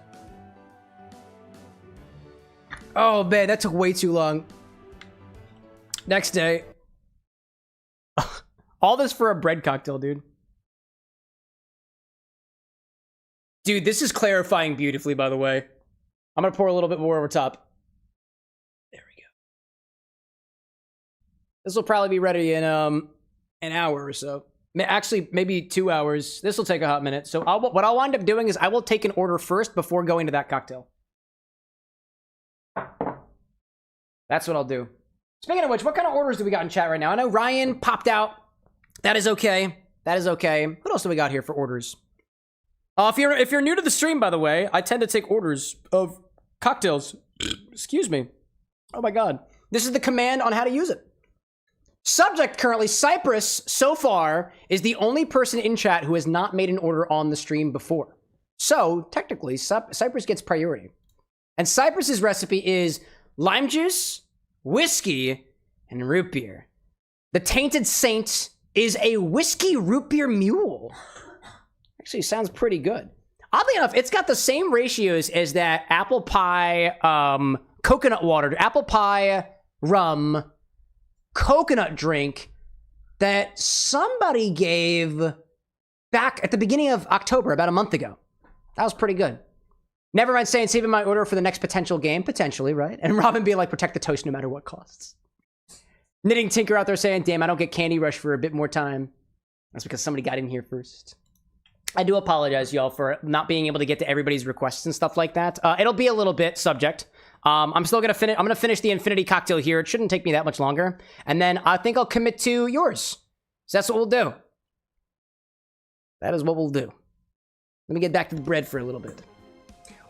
Oh man, that took way too long. Next day. All this for a bread cocktail, dude. Dude, this is clarifying beautifully, by the way. I'm gonna pour a little bit more over top. There we go. This will probably be ready in an hour or so. Actually, maybe 2 hours. This will take a hot minute. So what I'll wind up doing is I will take an order first before going to that cocktail. That's what I'll do. Speaking of which, what kind of orders do we got in chat right now? I know Ryan popped out. That is okay. That is okay. What else do we got here for orders? If you're new to the stream, by the way, I tend to take orders of cocktails. Excuse me. Oh my god. This is the command on how to use it. Subject currently, Cypress, so far, is the only person in chat who has not made an order on the stream before. So, technically, Cypress gets priority. And Cypress's recipe is lime juice, whiskey, and root beer. The Tainted Saint is a whiskey root beer mule. Actually, sounds pretty good. Oddly enough, it's got the same ratios as that apple pie, coconut water, apple pie, rum, coconut drink that somebody gave back at the beginning of October, about a month ago. That was pretty good. Never mind saying saving my order for the next potential game, potentially, right? And Robin being like, protect the toast no matter what costs. Knitting Tinker out there saying, damn, I don't get Candy Rush for a bit more time. That's because somebody got in here first. I do apologize, y'all, for not being able to get to everybody's requests and stuff like that. It'll be a little bit subject. I'm still gonna finish. I'm gonna finish the Infinity cocktail here. It shouldn't take me that much longer, and then I think I'll commit to yours. So that's what we'll do. That is what we'll do. Let me get back to the bread for a little bit.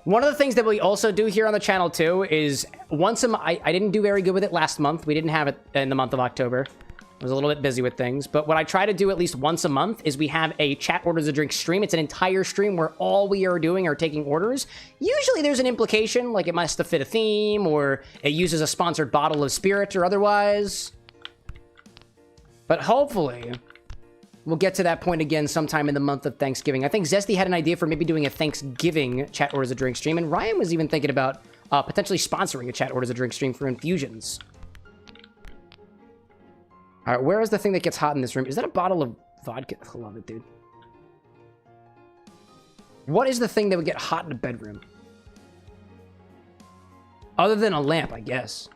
One of the things that we also do here on the channel too is once a month. I didn't do very good with it last month. We didn't have it in the month of October. I was a little bit busy with things, but what I try to do at least once a month is we have a chat orders a drink stream. It's an entire stream where all we are doing are taking orders. Usually there's an implication, like it must have fit a theme, or it uses a sponsored bottle of spirit or otherwise. But hopefully, we'll get to that point again sometime in the month of Thanksgiving. I think Zesty had an idea for maybe doing a Thanksgiving chat orders a drink stream, and Ryan was even thinking about potentially sponsoring a chat orders a drink stream for infusions. All right, where is the thing that gets hot in this room? Is that a bottle of vodka? I love it, dude. What is the thing that would get hot in a bedroom? Other than a lamp, I guess.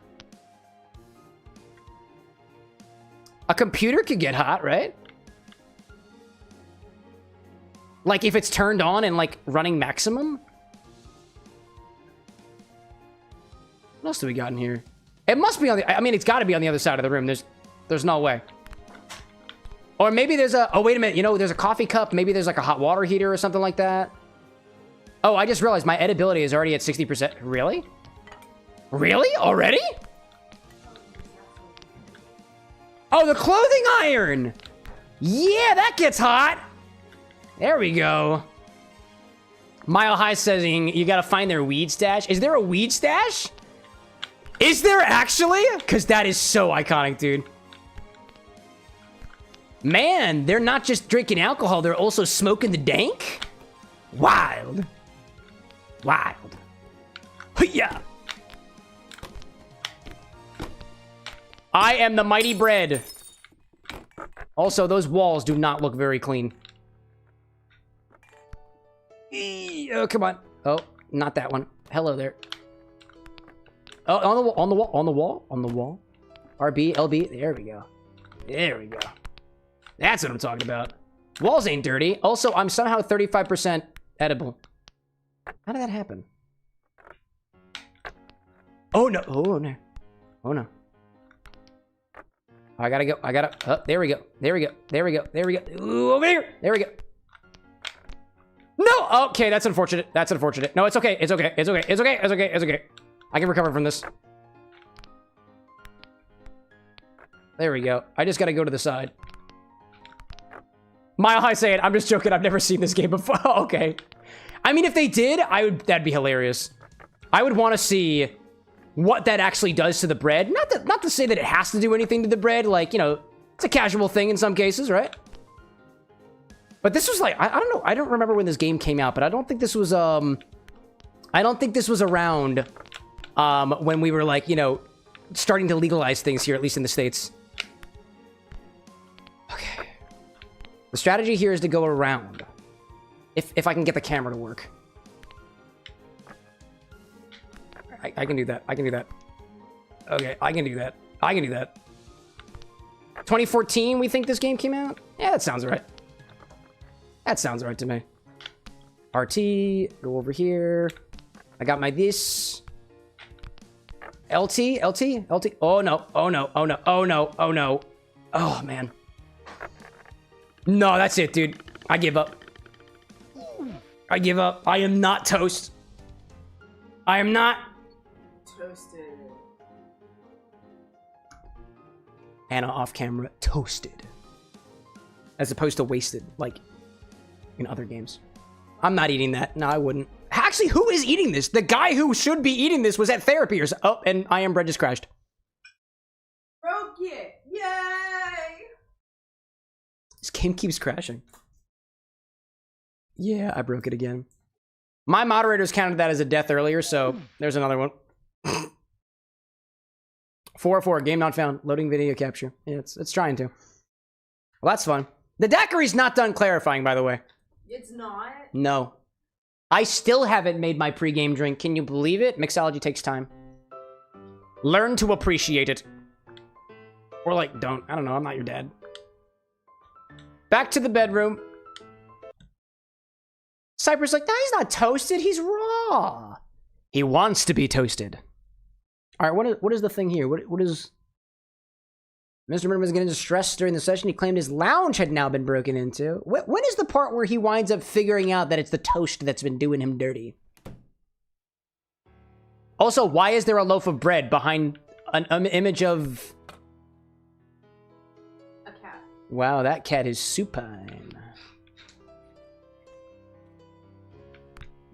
A computer could get hot, right? Like if it's turned on and like running maximum? What else do we got in here? It must be on the, I mean, it's got to be on the other side of the room. There's no way. Or maybe there's a... Oh, wait a minute. You know, there's a coffee cup. Maybe there's like a hot water heater or something like that. Oh, I just realized my edibility is already at 60%. Really? Really? Already? Oh, the clothing iron! Yeah, that gets hot! There we go. Mile High says you gotta find their weed stash. Is there a weed stash? Is there actually? Because that is so iconic, dude. Man, they're not just drinking alcohol, they're also smoking the dank? Wild. Wild. Yeah. I am the mighty bread. Also, those walls do not look very clean. Oh, come on. Oh, not that one. Hello there. Oh, on the wall. RB, LB. There we go. There we go. That's what I'm talking about. Walls ain't dirty. Also, I'm somehow 35% edible. How did that happen? Oh, no. Oh, no. Oh, no. I gotta go. Oh, there we go. There we go. There we go. There we go. Ooh, over here. There we go. No! Okay, that's unfortunate. That's unfortunate. No, it's okay. It's okay. It's okay. It's okay. It's okay. It's okay. I can recover from this. There we go. I just gotta go to the side. Mile High saying, I'm just joking. I've never seen this game before. Okay. I mean, if they did, that'd be hilarious. I would want to see what that actually does to the bread. Not to say that it has to do anything to the bread. Like, you know, it's a casual thing in some cases, right? But this was like, I don't know. I don't remember when this game came out, but I don't think this was, I don't think this was around, when we were like, you know, starting to legalize things here, at least in the States. Okay. The strategy here is to go around. If I can get the camera to work. I can do that. I can do that. Okay, I can do that. I can do that. 2014, we think this game came out? Yeah, that sounds right. That sounds right to me. RT, go over here. I got my this. LT. Oh no, oh no, oh no, oh no, oh no. Oh man. No, that's it, dude. I give up. I give up. I am not toast. I am not. Toasted. Anna off camera, toasted. As opposed to wasted, like in other games. I'm not eating that. No, I wouldn't. Actually, who is eating this? The guy who should be eating this was at therapy or so. Oh, and I am bread just crashed. Broke it! Yay! This game keeps crashing. Yeah, I broke it again. My moderators counted that as a death earlier, so there's another one. 404, game not found. Loading video capture. Yeah, it's trying to. Well, that's fun. The daiquiri's not done clarifying, by the way. It's not? No. I still haven't made my pregame drink. Can you believe it? Mixology takes time. Learn to appreciate it. Or like, don't. I don't know. I'm not your dad. Back to the bedroom. Cypress like, no, he's not toasted. He's raw. He wants to be toasted. All right, what is the thing here? What is... Mr. Murder was getting distressed during the session. He claimed his lounge had now been broken into. When is the part where he winds up figuring out that it's the toast that's been doing him dirty? Also, why is there a loaf of bread behind an image of... A cat. Wow, that cat is supine.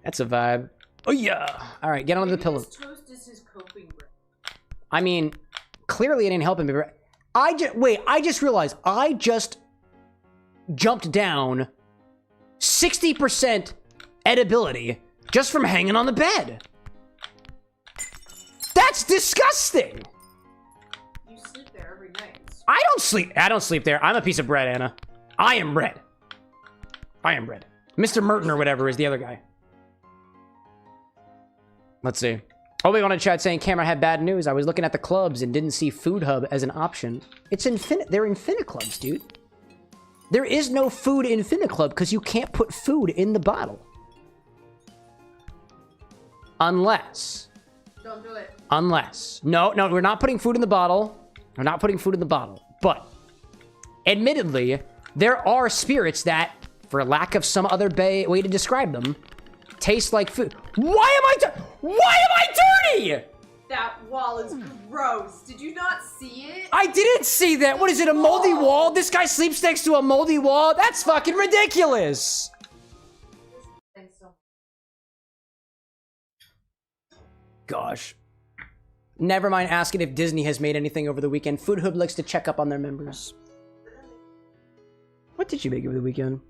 That's a vibe. Oh yeah! All right, get onto the pillow. His toast is his coping bread. I mean, clearly it didn't help him. But I just realized I just jumped down 60% edibility just from hanging on the bed. That's disgusting. You sleep there every night. I don't sleep there. I'm a piece of bread, Anna. I am bread. I am bread. Mr. Merton or whatever is the other guy. Let's see. Oh, we got a chat saying, Cam, I had bad news. I was looking at the clubs and didn't see Food Hub as an option. It's they're Infini clubs, dude. There is no food in Infini Club because you can't put food in the bottle. Unless. Don't do it. Unless. No, we're not putting food in the bottle. We're not putting food in the bottle. But, admittedly, there are spirits that, for lack of some other way to describe them, taste like food. Why am I dirty? That wall is gross. Did you not see it? I didn't see that. What is it, a moldy wall? This guy sleeps next to a moldy wall? That's fucking ridiculous. Gosh. Never mind asking if Disney has made anything over the weekend. Food Hub likes to check up on their members. What did you make over the weekend?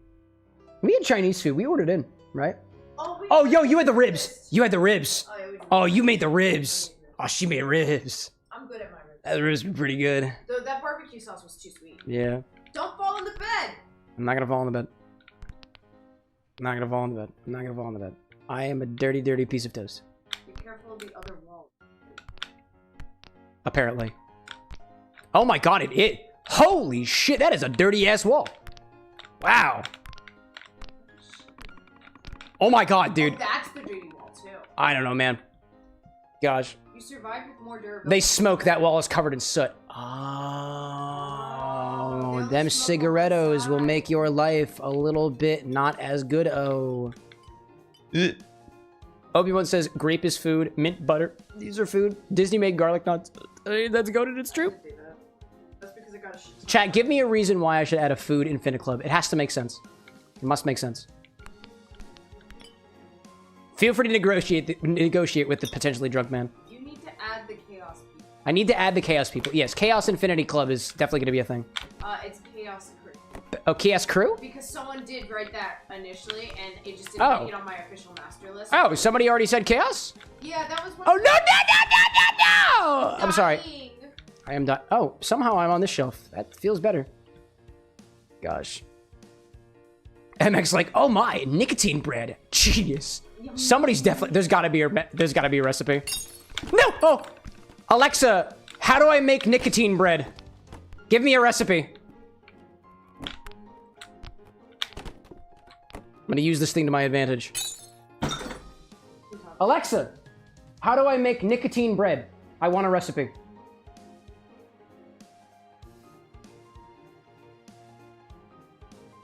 We had Chinese food. We ordered in, right? Oh, yo, you had the ribs. You had the ribs. Oh, you made the ribs. Oh, she made ribs. I'm good at my ribs. That ribs were pretty good. That barbecue sauce was too sweet. Yeah. Don't fall in the bed. I'm not gonna fall in the bed. I'm not gonna fall in the bed. I'm not gonna fall in the bed. I am a dirty, dirty piece of toast. Be careful of the other wall. Apparently. Oh my god, holy shit, that is a dirty ass wall. Wow. Oh my god, dude. Oh, that's the dirty wall too. I don't know, man. Gosh. You survived with more durability. They smoke, that wall is covered in soot. Oh, them cigarettos will make your life a little bit not as good. Oh. Obi-Wan says grape is food, mint butter. These are food. Disney made garlic nuts. That's goated, it's true. That's because I got a shit. Chat, give me a reason why I should add a food Infini Club. It has to make sense. It must make sense. Feel free to negotiate with the potentially drunk man. You need to add the chaos people. I need to add the chaos people. Yes, Chaos Infinity Club is definitely going to be a thing. It's chaos crew. Oh, Chaos Crew? Because someone did write that initially, and it just didn't make it on my official master list. Oh, somebody already said Chaos? Yeah, that was one. Oh, no! I'm sorry. I am done. Oh, somehow I'm on this shelf. That feels better. Gosh. MX like, oh my, nicotine bread. Genius. Somebody's definitely, there's gotta be a recipe. No! Oh! Alexa, how do I make nicotine bread? Give me a recipe. I'm gonna use this thing to my advantage. Alexa, how do I make nicotine bread? I want a recipe.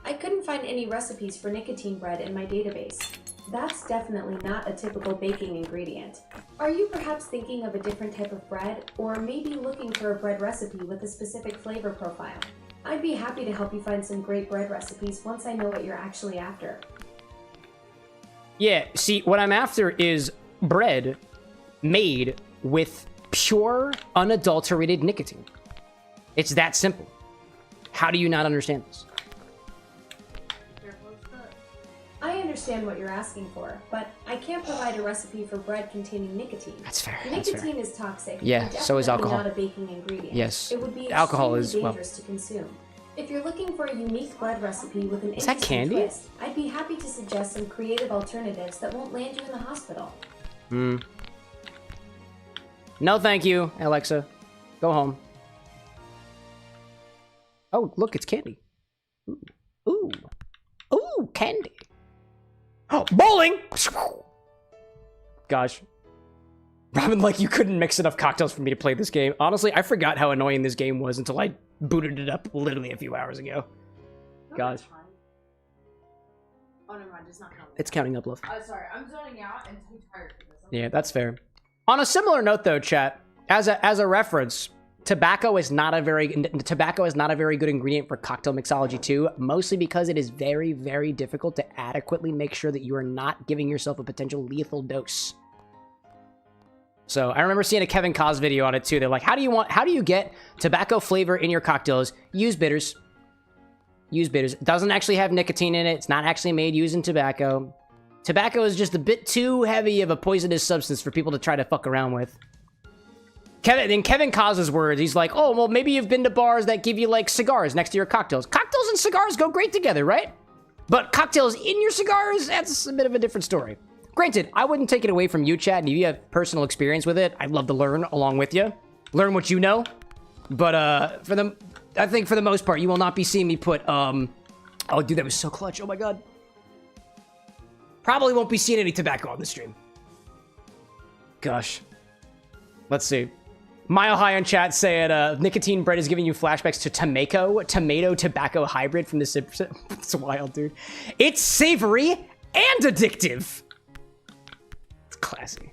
I couldn't find any recipes for nicotine bread in my database. That's definitely not a typical baking ingredient. Are you perhaps thinking of a different type of bread, or maybe looking for a bread recipe with a specific flavor profile? I'd be happy to help you find some great bread recipes once I know what you're actually after. Yeah, see, what I'm after is bread made with pure, unadulterated nicotine. It's that simple. How do you not understand this? I understand what you're asking for, but I can't provide a recipe for bread containing nicotine. That's fair. Nicotine is toxic. Yeah, so is alcohol. Not a baking ingredient. Yes. It would be alcohol is dangerous to consume. If you're looking for a unique bread recipe with an is that candy? twist, I'd be happy to suggest some creative alternatives that won't land you in the hospital. No, thank you, Alexa. Go home. Oh, look, it's candy. Ooh. Ooh. Ooh, candy. Oh, bowling! Gosh. Robin, like, you couldn't mix enough cocktails for me to play this game. Honestly, I forgot how annoying this game was until I booted it up literally a few hours ago. Gosh. Oh, never mind. It's not counting. It's counting up, love. Oh, sorry. I'm zoning out and too tired for this. Yeah, that's fair. On a similar note, though, chat, as a reference, tobacco is not a very good ingredient for cocktail mixology too, mostly because it is very, very difficult to adequately make sure that you are not giving yourself a potential lethal dose. So I remember seeing a Kevin Cos video on it too. They're like, how do you get tobacco flavor in your cocktails? Use bitters. Use bitters. It doesn't actually have nicotine in it. It's not actually made using tobacco. Tobacco is just a bit too heavy of a poisonous substance for people to try to fuck around with. In Kevin Cos's words, he's like, oh, well, maybe you've been to bars that give you, like, cigars next to your cocktails. Cocktails and cigars go great together, right? But cocktails in your cigars, that's a bit of a different story. Granted, I wouldn't take it away from you, Chad, and if you have personal experience with it, I'd love to learn along with you. Learn what you know. But, I think for the most part, you will not be seeing me put, oh, dude, that was so clutch. Oh, my God. Probably won't be seeing any tobacco on the stream. Gosh. Let's see. Mile High on chat saying, nicotine bread is giving you flashbacks to tomato tobacco hybrid from the Cypress. It's wild, dude. It's savory and addictive. It's classy.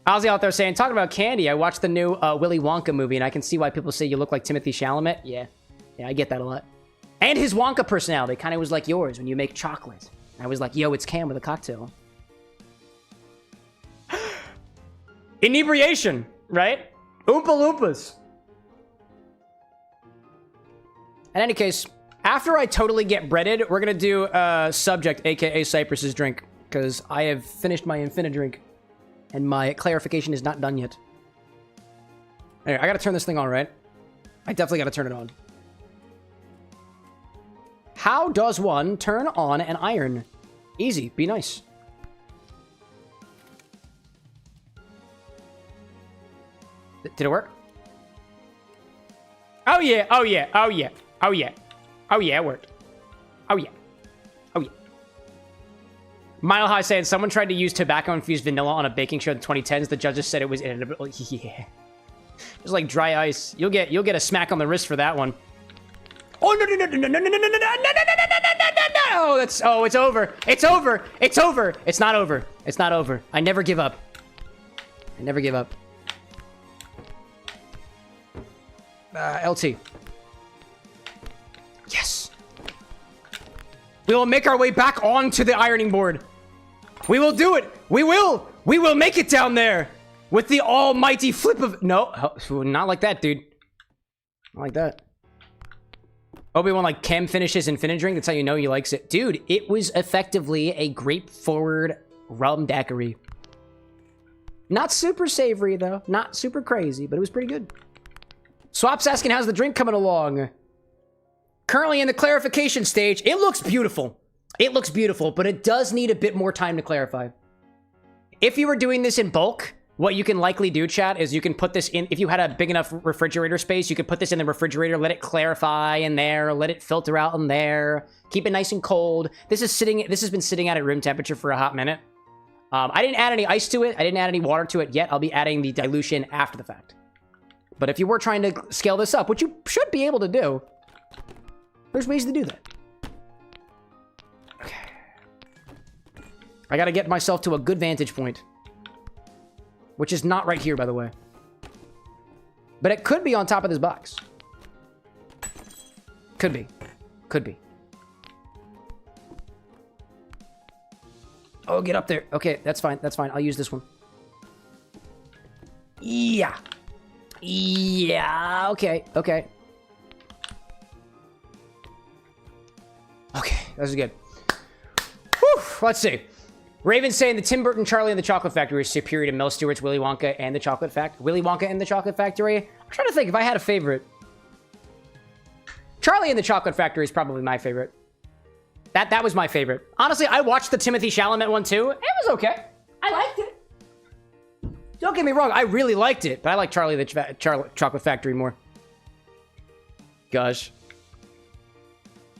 Ozzy out there saying, talking about candy, I watched the new Willy Wonka movie, and I can see why people say you look like Timothy Chalamet. Yeah, I get that a lot. And his Wonka personality kind of was like yours when you make chocolate. I was like, yo, it's Cam with a cocktail. Inebriation. Right? Oompa Loompas. In any case, after I totally get breaded, we're going to do Subject, aka Cypress's drink. Because I have finished my Infini-Drink. And my clarification is not done yet. Anyway, I got to turn this thing on, right? I definitely got to turn it on. How does one turn on an iron? Easy. Be nice. Did it work? Oh yeah, oh yeah, oh yeah, oh yeah. Oh yeah, it worked. Oh yeah. Oh yeah. Mile High saying someone tried to use tobacco-infused vanilla on a baking show in the 2010s. The judges said it was inedible. Yeah. It's like dry ice. You'll get a smack on the wrist for that one. Oh no no no no no no no no no no no no! That's it's over. It's over. It's over. It's not over. It's not over. I never give up. I never give up. LT. Yes. We will make our way back onto the ironing board. We will do it. We will. We will make it down there with the almighty flip of... No, not like that, dude. Not like that. Obi-Wan, like, Chem finishes Infini-Drink. That's how you know he likes it. Dude, it was effectively a grape-forward rum daiquiri. Not super savory, though. Not super crazy, but it was pretty good. Swap's asking, how's the drink coming along? Currently in the clarification stage. It looks beautiful. It looks beautiful, but it does need a bit more time to clarify. If you were doing this in bulk, what you can likely do, chat, is you can put this in, if you had a big enough refrigerator space, you could put this in the refrigerator, let it clarify in there, let it filter out in there, keep it nice and cold. This has been sitting at room temperature for a hot minute. I didn't add any ice to it. I didn't add any water to it yet. I'll be adding the dilution after the fact. But if you were trying to scale this up, which you should be able to do, there's ways to do that. Okay. I gotta get myself to a good vantage point. Which is not right here, by the way. But it could be on top of this box. Could be. Could be. Oh, get up there. Okay, that's fine. That's fine. I'll use this one. Yeah. Yeah. Okay. Okay. Okay. That was good. Whew. Let's see. Raven's saying the Tim Burton Charlie and the Chocolate Factory is superior to Mel Stewart's Willy Wonka and the Chocolate Factory. Willy Wonka and the Chocolate Factory? I'm trying to think if I had a favorite. Charlie and the Chocolate Factory is probably my favorite. That was my favorite. Honestly, I watched the Timothy Chalamet one too. It was okay. I liked it. Don't get me wrong, I really liked it, but I like Charlie the Chocolate Factory more. Gosh.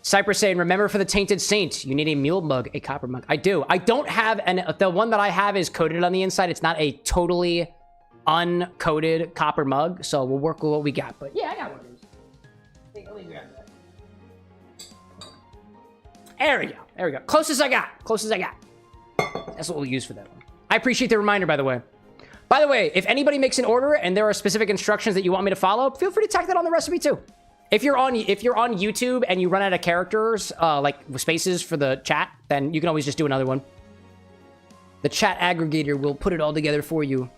Cypress saying, remember for the Tainted Saint, you need a mule mug, a copper mug. I do. I don't have, the one that I have is coated on the inside. It's not a totally uncoated copper mug, so we'll work with what we got. But yeah, I got one of these. Let me grab that. There we go. There we go. Closest I got. Closest I got. That's what we'll use for that one. I appreciate the reminder, by the way. By the way, if anybody makes an order and there are specific instructions that you want me to follow, feel free to tack that on the recipe too. If you're on YouTube and you run out of characters, like spaces for the chat, then you can always just do another one. The chat aggregator will put it all together for you.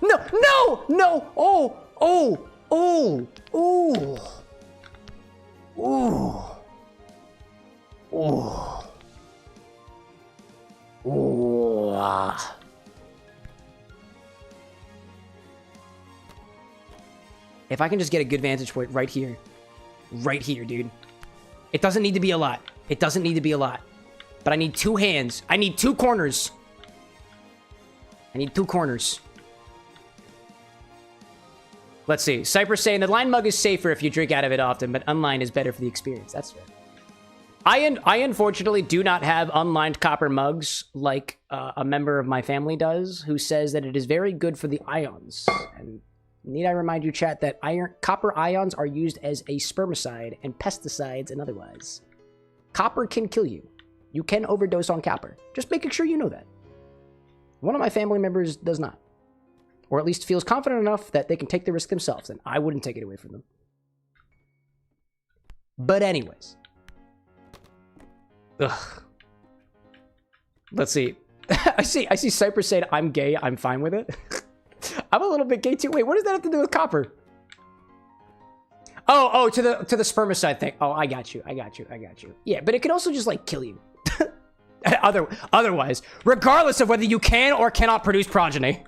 No, no, no! Oh, oh, oh, oh, oh, oh, oh, ah. If I can just get a good vantage point right here. Right here, dude. It doesn't need to be a lot. It doesn't need to be a lot. But I need two hands. I need two corners. I need two corners. Let's see. Cypress saying the line mug is safer if you drink out of it often, but unlined is better for the experience. That's fair. I unfortunately do not have unlined copper mugs like a member of my family does, who says that it is very good for the ions. And need I remind you, chat, that copper ions are used as a spermicide and pesticides and otherwise. Copper can kill you. You can overdose on copper. Just making sure you know that. One of my family members does not. Or at least feels confident enough that they can take the risk themselves, and I wouldn't take it away from them. But anyways. Ugh. Let's see. I see Cypress saying, I'm gay, I'm fine with it. I'm a little bit gay too. Wait, what does that have to do with copper? Oh, to the spermicide thing. Oh, I got you. Yeah, but it can also just like kill you. Otherwise, regardless of whether you can or cannot produce progeny.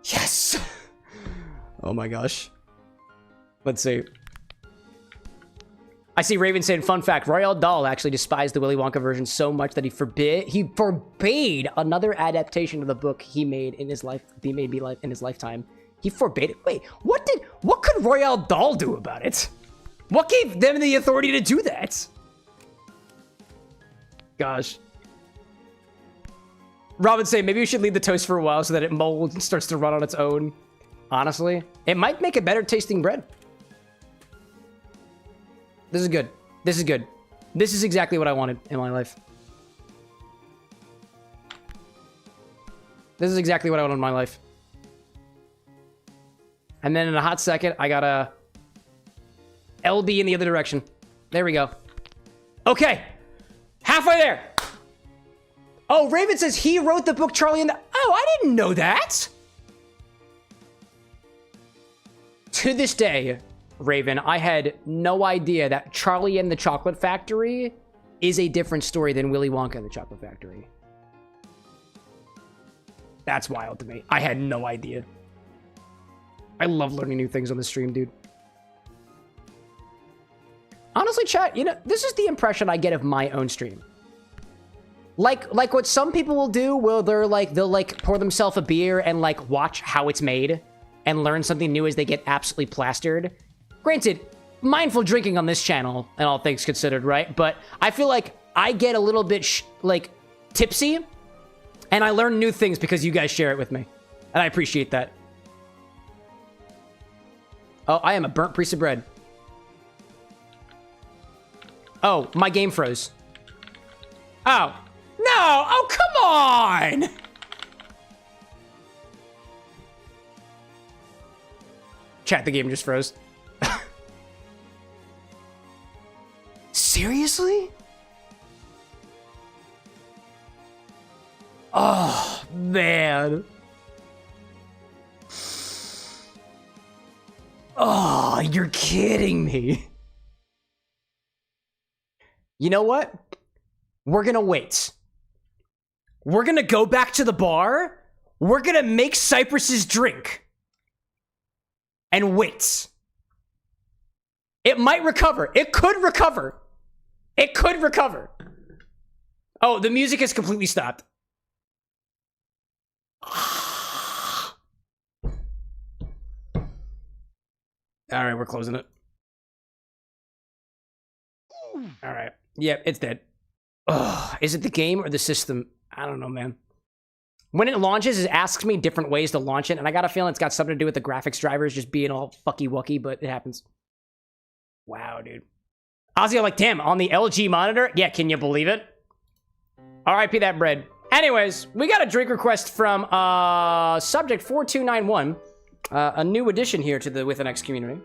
Yes. Oh my gosh. Let's see. I see Raven saying, fun fact, Royal Dahl actually despised the Willy Wonka version so much that he forbade another adaptation of the book he made in his life, in his lifetime. He forbade it. Wait, what could Royal Dahl do about it? What gave them the authority to do that? Gosh. Robin saying, maybe we should leave the toast for a while so that it molds and starts to run on its own. Honestly, it might make a better tasting bread. This is good. This is good. This is exactly what I wanted in my life. This is exactly what I wanted in my life. And then in a hot second, I got a LB in the other direction. There we go. Okay. Halfway there. Oh, Raven says he wrote the book Charlie and the... Oh, I didn't know that. To this day, Raven, I had no idea that Charlie and the Chocolate Factory is a different story than Willy Wonka and the Chocolate Factory. That's wild to me. I had no idea. I love learning new things on the stream, dude. Honestly, chat, you know, this is the impression I get of my own stream. Like what some people will do, will they'll like pour themselves a beer and like watch how it's made and learn something new as they get absolutely plastered. Granted, mindful drinking on this channel and all things considered, right? But I feel like I get a little bit like tipsy and I learn new things because you guys share it with me. And I appreciate that. Oh, I am a burnt piece of bread. Oh, my game froze. Oh. No! Oh, come on! Chat, the game just froze. Seriously? Oh, man. Oh, you're kidding me. You know what? We're gonna wait. We're gonna go back to the bar. We're gonna make Cypress's drink. And wait. It might recover. It could recover. It could recover. Oh, the music has completely stopped. All right, we're closing it. All right. Yep, it's dead. Ugh, is it the game or the system? I don't know, man. When it launches, it asks me different ways to launch it, and I got a feeling it's got something to do with the graphics drivers just being all fucky-wucky, but it happens. Wow, dude. Ozzy, I'm like, damn, on the LG monitor? Yeah, can you believe it? RIP that bread. Anyways, we got a drink request from subject 4291, a new addition here to the WithAnX community.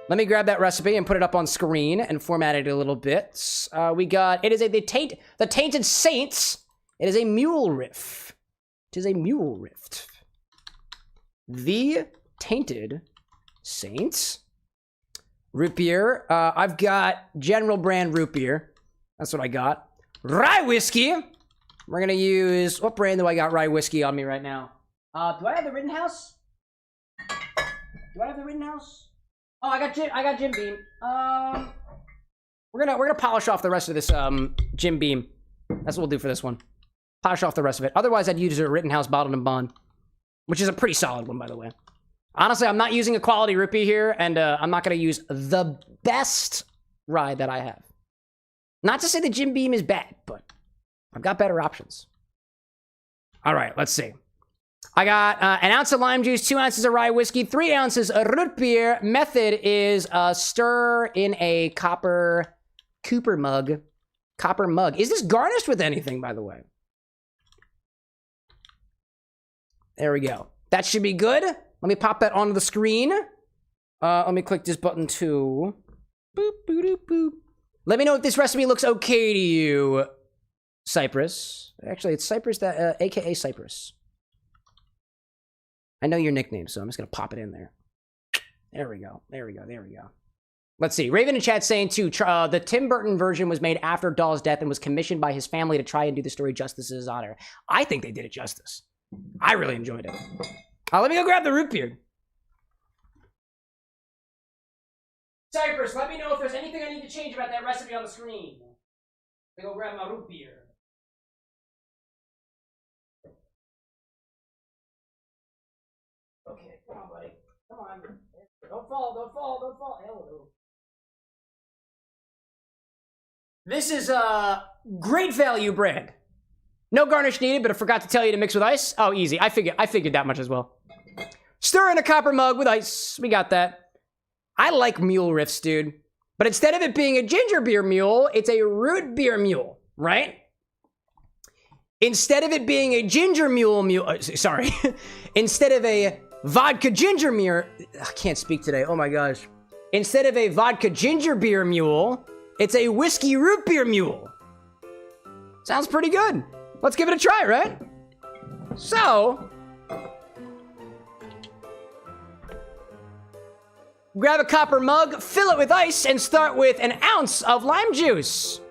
Let me grab that recipe and put it up on screen and format it a little bit. We got, it is the Tainted Saints. It is a mule riff. It is a mule riff. The Tainted Saints. Root beer. I've got General Brand root beer. That's what I got. Rye Whiskey. We're gonna use, what brand do I got Rye Whiskey on me right now? Do I have the Rittenhouse? Do I have the Rittenhouse? Oh, I got Jim Beam. We're gonna polish off the rest of this Jim Beam. That's what we'll do for this one. Polish off the rest of it. Otherwise, I'd use a Rittenhouse Bottled and Bond, which is a pretty solid one, by the way. Honestly, I'm not using a quality root beer here, and I'm not gonna use the best rye that I have. Not to say that Jim Beam is bad, but I've got better options. All right, let's see. I got an ounce of lime juice, 2 ounces of rye whiskey, 3 ounces of root beer. Method is stir in a copper mug. Copper mug. Is this garnished with anything, by the way? There we go. That should be good. Let me pop that onto the screen. Let me click this button too. Boop, boop, boop, boop. Let me know if this recipe looks okay to you, Cypress. Actually, it's Cypress, that aka Cypress. I know your nickname, so I'm just gonna pop it in there. There we go. There we go. There we go. Let's see. Raven in chat saying too, the Tim Burton version was made after Doll's death and was commissioned by his family to try and do the story justice in his honor. I think they did it justice. I really enjoyed it. Let me go grab the root beer. Cypress, let me know if there's anything I need to change about that recipe on the screen. Let me go grab my root beer. Okay, come on, buddy. Come on. Don't fall, don't fall, don't fall. Hello. This is a great value brand. No garnish needed, but I forgot to tell you to mix with ice. Oh, easy. I figured that much as well. Stir in a copper mug with ice. We got that. I like mule riffs, dude. But instead of it being a ginger beer mule, it's a root beer mule, right? Instead of it being a ginger mule, sorry. Instead of a vodka ginger beer, I can't speak today. Oh my gosh. Instead of a vodka ginger beer mule, it's a whiskey root beer mule. Sounds pretty good. Let's give it a try, right? So, grab a copper mug, fill it with ice, and start with an ounce of lime juice.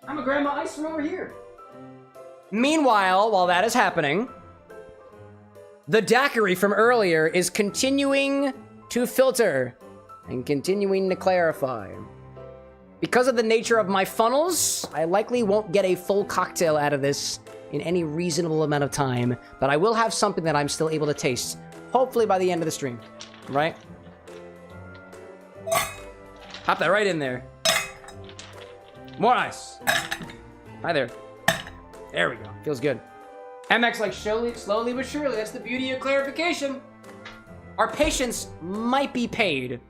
I'm gonna grab my ice from over here. Meanwhile, while that is happening, the daiquiri from earlier is continuing to filter. and continuing to clarify. Because of the nature of my funnels, I likely won't get a full cocktail out of this in any reasonable amount of time, but I will have something that I'm still able to taste, hopefully by the end of the stream, right? Pop that right in there. More ice. Hi there. There we go. Feels good. MX like slowly but surely. That's the beauty of clarification. Our patience might be paid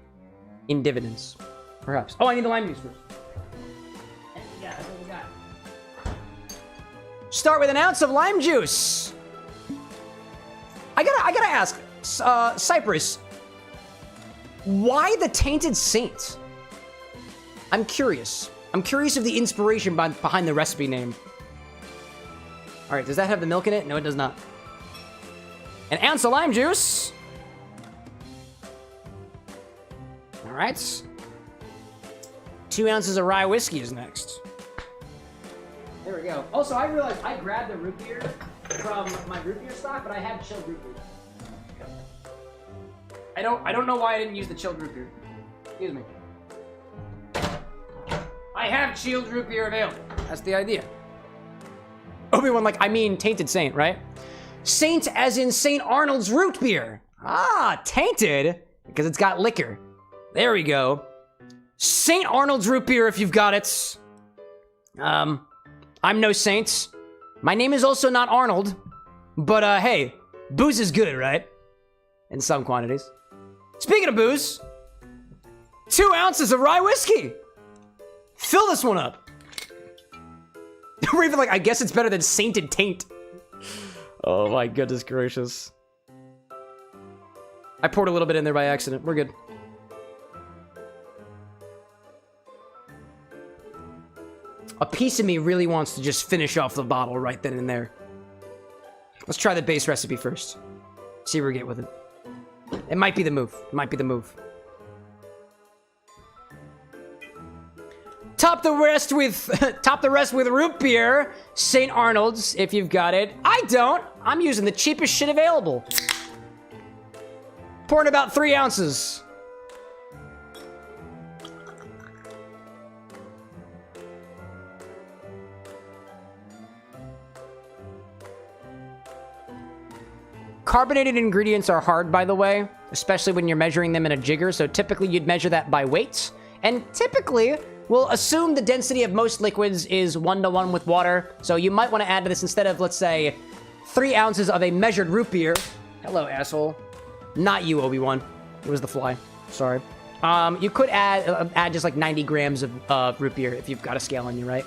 in dividends. Perhaps. Oh, I need the lime juice first. Yeah, that's what we got. Start with an ounce of lime juice. I gotta ask, Cypress, why the Tainted Saint? I'm curious. I'm curious of the inspiration behind the recipe name. All right, does that have the milk in it? No, it does not. An ounce of lime juice. All right. 2 ounces of rye whiskey is next. There we go. Also, I realized I grabbed the root beer from my root beer stock, but I have chilled root beer. I don't know why I didn't use the chilled root beer. Excuse me. I have chilled root beer available. That's the idea. Obi-Wan, like, I mean Tainted Saint, right? Saint as in St. Arnold's root beer. Ah, tainted, because it's got liquor. There we go. St. Arnold's root beer, if you've got it. I'm no saint. My name is also not Arnold. But, hey, booze is good, right? In some quantities. Speaking of booze, 2 ounces of rye whiskey. Fill this one up. We're even like, I guess it's better than Sainted Taint. Oh my goodness gracious. I poured a little bit in there by accident. We're good. A piece of me really wants to just finish off the bottle right then and there. Let's try the base recipe first. See where we get with it. It might be the move. It might be the move. Top the rest with root beer, St. Arnold's, if you've got it. I don't. I'm using the cheapest shit available. Pouring about 3 ounces. Carbonated ingredients are hard, by the way, especially when you're measuring them in a jigger. So typically you'd measure that by weight. And typically, we'll assume the density of most liquids is 1-to-1 with water. So you might want to add to this instead of, let's say, 3 ounces of a measured root beer. Hello, asshole. Not you, Obi-Wan. It was the fly. Sorry. You could add just like 90 grams of root beer if you've got a scale on you, right?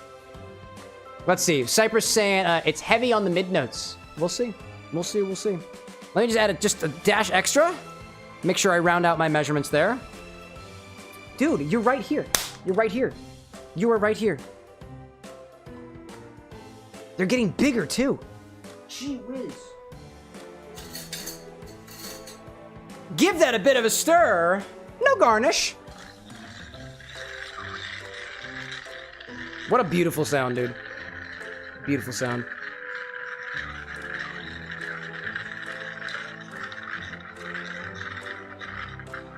Let's see. Cypress saying it's heavy on the mid notes. We'll see. We'll see. We'll see. Let me just add just a dash extra. Make sure I round out my measurements there. Dude, you're right here. You're right here. You are right here. They're getting bigger, too. Gee whiz. Give that a bit of a stir. No garnish. What a beautiful sound, dude. Beautiful sound.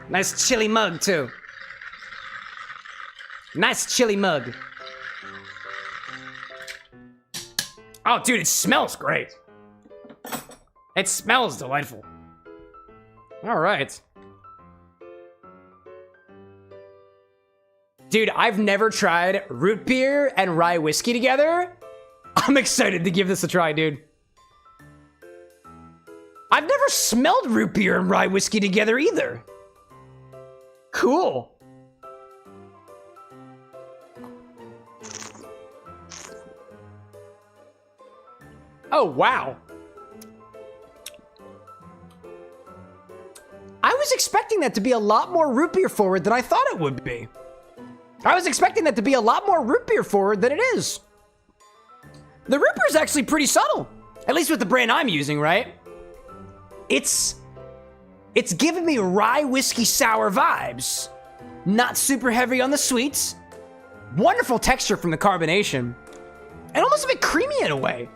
Nice chilly mug, too. Nice chilly mug. Oh, dude, it smells great. It smells delightful. All right. Dude, I've never tried root beer and rye whiskey together. I'm excited to give this a try, dude. I've never smelled root beer and rye whiskey together either. Cool. Oh, wow. I was expecting that to be a lot more root beer forward than I thought it would be. I was expecting that to be a lot more root beer forward than it is. The root beer is actually pretty subtle. At least with the brand I'm using, right? It's giving me rye whiskey sour vibes. Not super heavy on the sweets. Wonderful texture from the carbonation. And almost a bit creamy in a way.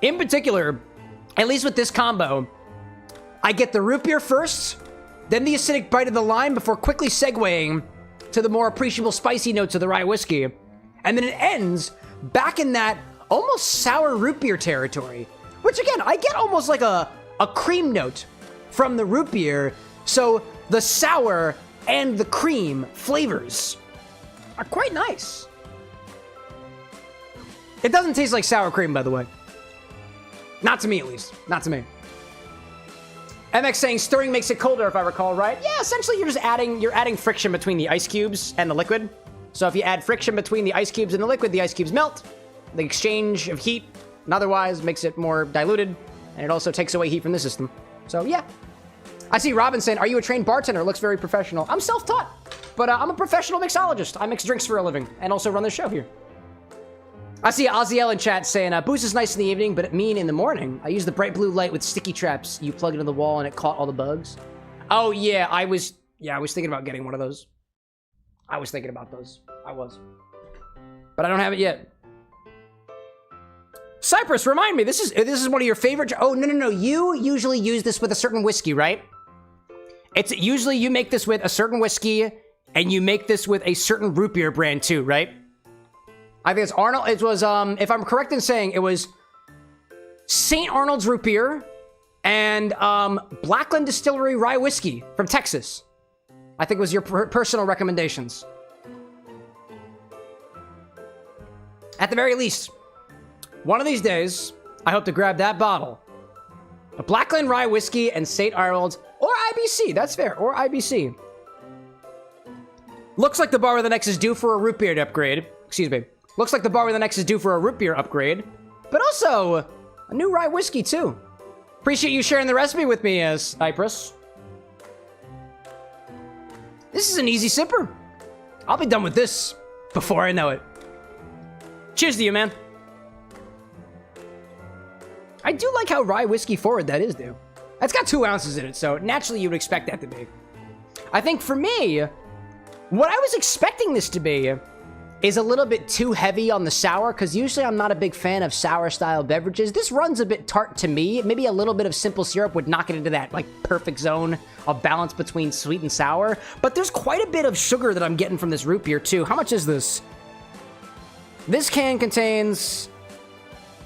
In particular, at least with this combo, I get the root beer first, then the acidic bite of the lime before quickly segueing to the more appreciable spicy notes of the rye whiskey. And then it ends back in that almost sour root beer territory, which again, I get almost like a cream note from the root beer. So the sour and the cream flavors are quite nice. It doesn't taste like sour cream, by the way. Not to me, at least. Not to me. MX saying stirring makes it colder, if I recall right. Yeah, essentially you're adding friction between the ice cubes and the liquid. So if you add friction between the ice cubes and the ice cubes melt. The exchange of heat and otherwise makes it more diluted, and it also takes away heat from the system. So yeah. I see Robin saying, are you a trained bartender? Looks very professional. I'm self-taught, but I'm a professional mixologist. I mix drinks for a living and also run the show here. I see Oziel in chat saying, booze is nice in the evening, but mean in the morning. I use the bright blue light with sticky traps. You plug it in the wall and it caught all the bugs. Oh yeah, I was thinking about getting one of those. I was thinking about those. I was. But I don't have it yet. Cypress, remind me, this is one of your favorite... Oh, no. You usually use this with a certain whiskey, right? It's usually you make this with a certain whiskey, and you make this with a certain root beer brand too, right? I think it's Arnold. It was, if I'm correct in saying, it was St. Arnold's root beer and Blackland Distillery Rye Whiskey from Texas. I think was your personal recommendations. At the very least, one of these days, I hope to grab that bottle. A Blackland Rye Whiskey and St. Arnold's, or IBC, that's fair, or IBC. Looks like the bar with an X is due for a root beer upgrade. Excuse me. Looks like the bar with an X is due for a root beer upgrade. But also, a new rye whiskey too. Appreciate you sharing the recipe with me, Cypress. This is an easy sipper. I'll be done with this before I know it. Cheers to you, man. I do like how rye whiskey forward that is, dude. That's got 2 ounces in it, so naturally you would expect that to be. I think for me, what I was expecting this to be is a little bit too heavy on the sour, because usually I'm not a big fan of sour-style beverages. This runs a bit tart to me. Maybe a little bit of simple syrup would knock it into that, like, perfect zone of balance between sweet and sour. But there's quite a bit of sugar that I'm getting from this root beer, too. How much is this? This can contains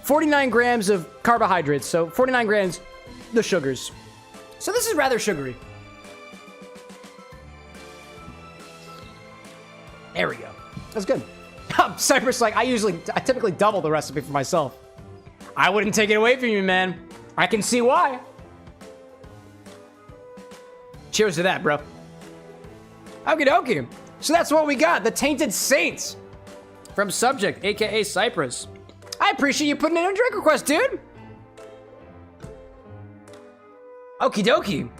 49 grams of carbohydrates, so 49 grams the sugars. So this is rather sugary. There we go. That's good. Cypress, like, I typically double the recipe for myself. I wouldn't take it away from you, man. I can see why. Cheers to that, bro. Okie dokie. So that's what we got. The Tainted Saint from Subject, aka Cypress. I appreciate you putting in a drink request, dude. Okie dokie.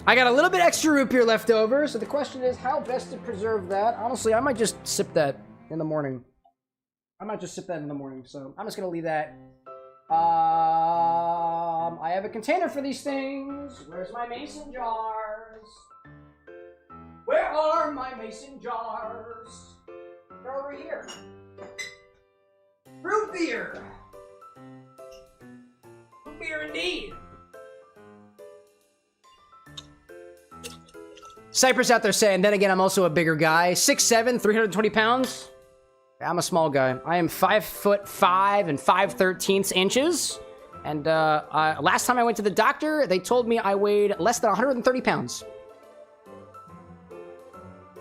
I got a little bit extra root beer left over, so the question is how best to preserve that. Honestly, I might just sip that in the morning. So I'm just gonna leave that. I have a container for these things. Where's my mason jars? Where are my mason jars? They're over here. Root beer. Root beer indeed. Cypress out there saying, then again, I'm also a bigger guy. 6'7", 320 pounds. I'm a small guy. I am 5'5" and 5/13 inches. And last time I went to the doctor, they told me I weighed less than 130 pounds.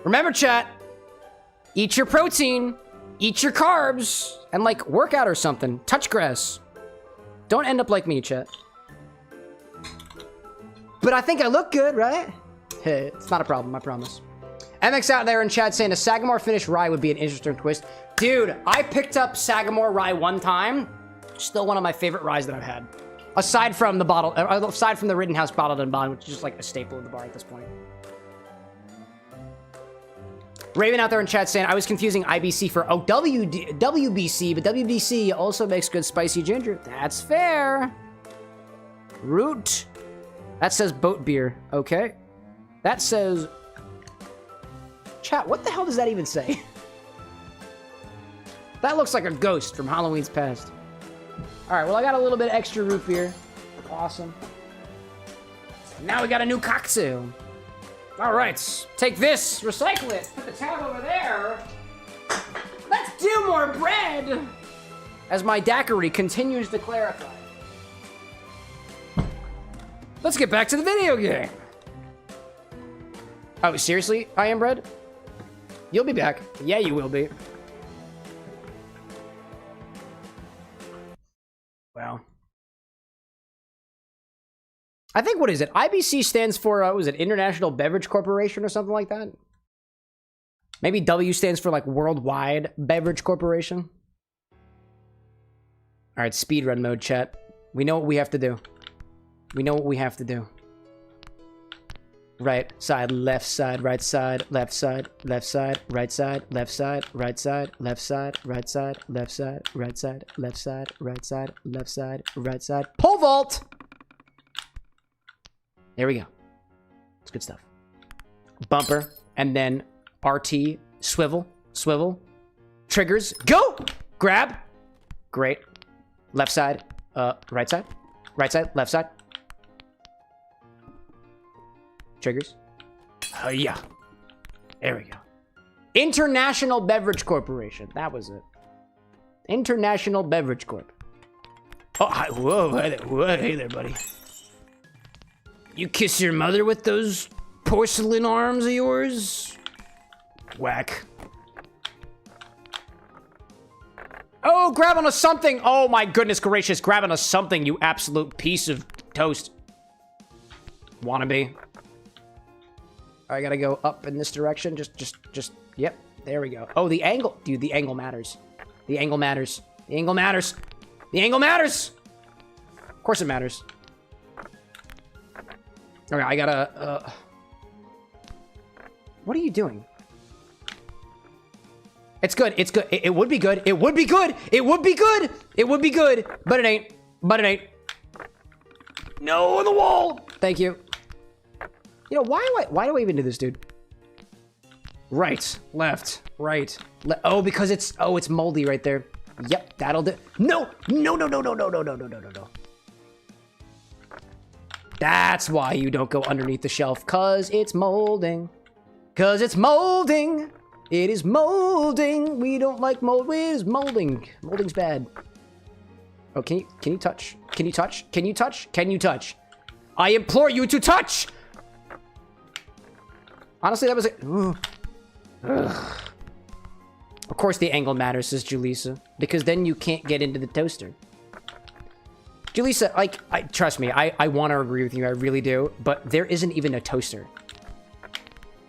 Remember, chat, eat your protein, eat your carbs, and like work out or something. Touch grass. Don't end up like me, chat. But I think I look good, right? Hey, it's not a problem, I promise. MX out there in chat saying a Sagamore finished rye would be an interesting twist. Dude, I picked up Sagamore rye one time. Still one of my favorite ryes that I've had. Aside from the Rittenhouse Bottled and Bond, which is just like a staple of the bar at this point. Raven out there in chat saying, I was confusing IBC for, WBC, but WBC also makes good spicy ginger. That's fair. Root. That says boat beer. Okay. That says... Chat, what the hell does that even say? That looks like a ghost from Halloween's past. Alright, well, I got a little bit extra root beer. Awesome. Now we got a new cocktail. All right, take this, recycle it, put the tab over there. Let's do more bread. As my daiquiri continues to clarify. Let's get back to the video game. Oh, seriously, I am bread? You'll be back. Yeah, you will be. Well. I think, what is it? IBC stands for, was it International Beverage Corporation or something like that? Maybe W stands for, like, Worldwide Beverage Corporation? Alright, speedrun mode, chat. We know what we have to do. We know what we have to do. Right side, left side, right side, left side, left side, right side, left side, right side, left side, right side, left side, right side, left side, right side, left side, right side. Pole vault! There we go. It's good stuff. Bumper, and then RT, swivel, swivel, triggers, go! Grab. Great. Left side, right side, left side. Triggers. Oh, yeah. There we go. International Beverage Corporation. That was it. International Beverage Corp. Oh, hi, whoa, hi there, what? Hey there, buddy. You kiss your mother with those porcelain arms of yours? Whack. Oh, grab on a something. Oh, my goodness gracious. Grab on a something, you absolute piece of toast. Wannabe. I gotta go up in this direction. Just, yep. There we go. Oh, the angle. Dude, the angle matters. The angle matters. The angle matters. The angle matters! Of course it matters. Okay, I gotta, What are you doing? It's good. It's good. It would be good. It would be good. It would be good. It would be good. But it ain't. But it ain't. No, on the wall. Thank you. You know, why do I even do this, dude? Right, left, right. Oh, because it's moldy right there. Yep, that'll do. No. That's why you don't go underneath the shelf, cause it's molding. Cause it's molding. It is molding. We don't like mold. It is molding. Molding's bad. Oh, can you touch? Can you touch? Can you touch? Can you touch? I implore you to touch! Honestly, that was it. Ugh. Of course the angle matters, says Julissa. Because then you can't get into the toaster. Julissa, like, trust me, I want to agree with you, I really do. But there isn't even a toaster.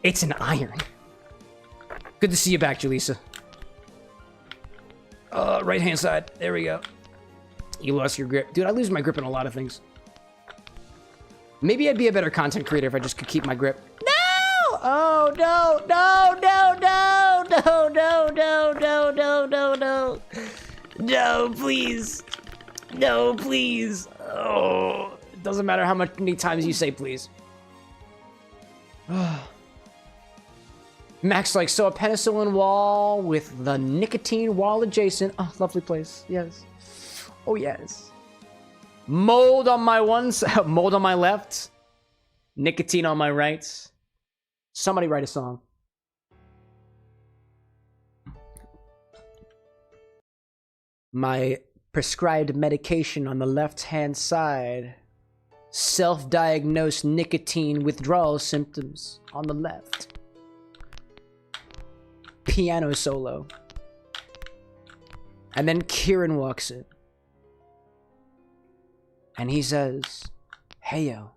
It's an iron. Good to see you back, Julissa. Right-hand side. There we go. You lost your grip. Dude, I lose my grip on a lot of things. Maybe I'd be a better content creator if I just could keep my grip. No! Oh, no, no, no, no, no, no, no, no, no, no, no. No, please. No, please. Oh, it doesn't matter how many times you say please. Max like, so a penicillin wall with the nicotine wall adjacent. Oh, lovely place. Yes. Oh, yes. Mold on my one side, mold on my left, nicotine on my right. Somebody write a song. My prescribed medication on the left-hand side. Self-diagnosed nicotine withdrawal symptoms on the left. Piano solo. And then Kieran walks in. And he says, hey, yo.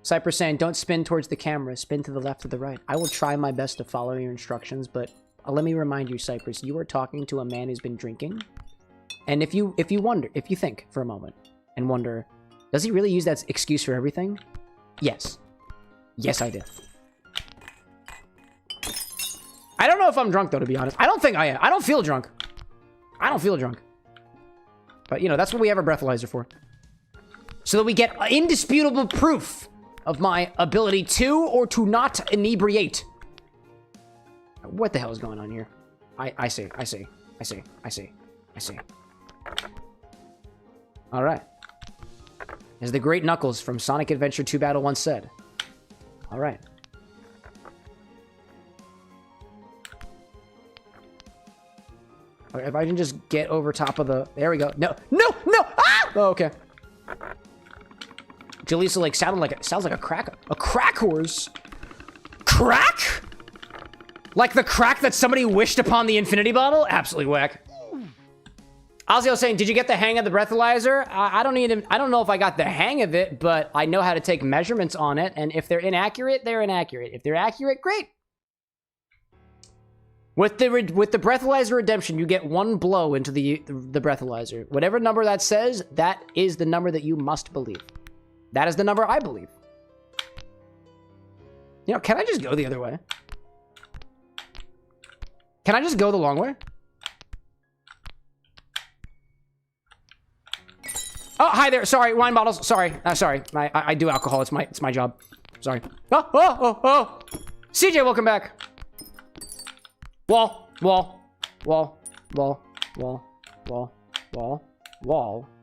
Cypress saying, don't spin towards the camera. Spin to the left or the right. I will try my best to follow your instructions, but let me remind you, Cypress, you are talking to a man who's been drinking. And if you think for a moment and wonder, does he really use that excuse for everything? Yes. Yes, I do. I don't know if I'm drunk, though, to be honest. I don't think I am. I don't feel drunk. I don't feel drunk. But, you know, that's what we have a breathalyzer for. So that we get indisputable proof of my ability to or to not inebriate. What the hell is going on here? I see. I see. I see. I see. All right. As the great Knuckles from Sonic Adventure 2 Battle once said. All right. If I can just get over top of the... There we go. No! No! No! Ah! Oh, okay. Jaleesa, like, sounds like a crack... A crack horse? Crack? Like the crack that somebody wished upon the infinity bottle? Absolutely whack. Ozzy was saying, did you get the hang of the breathalyzer? I don't know if I got the hang of it, but I know how to take measurements on it, and if they're inaccurate, they're inaccurate. If they're accurate, great. With the breathalyzer redemption, you get one blow into the breathalyzer. Whatever number that says, that is the number that you must believe. That is the number I believe. You know, can I just go the other way? Can I just go the long way? Oh, hi there. Sorry, wine bottles. Sorry. Sorry. I do alcohol. It's my job. Sorry. Oh. CJ, welcome back. Wall.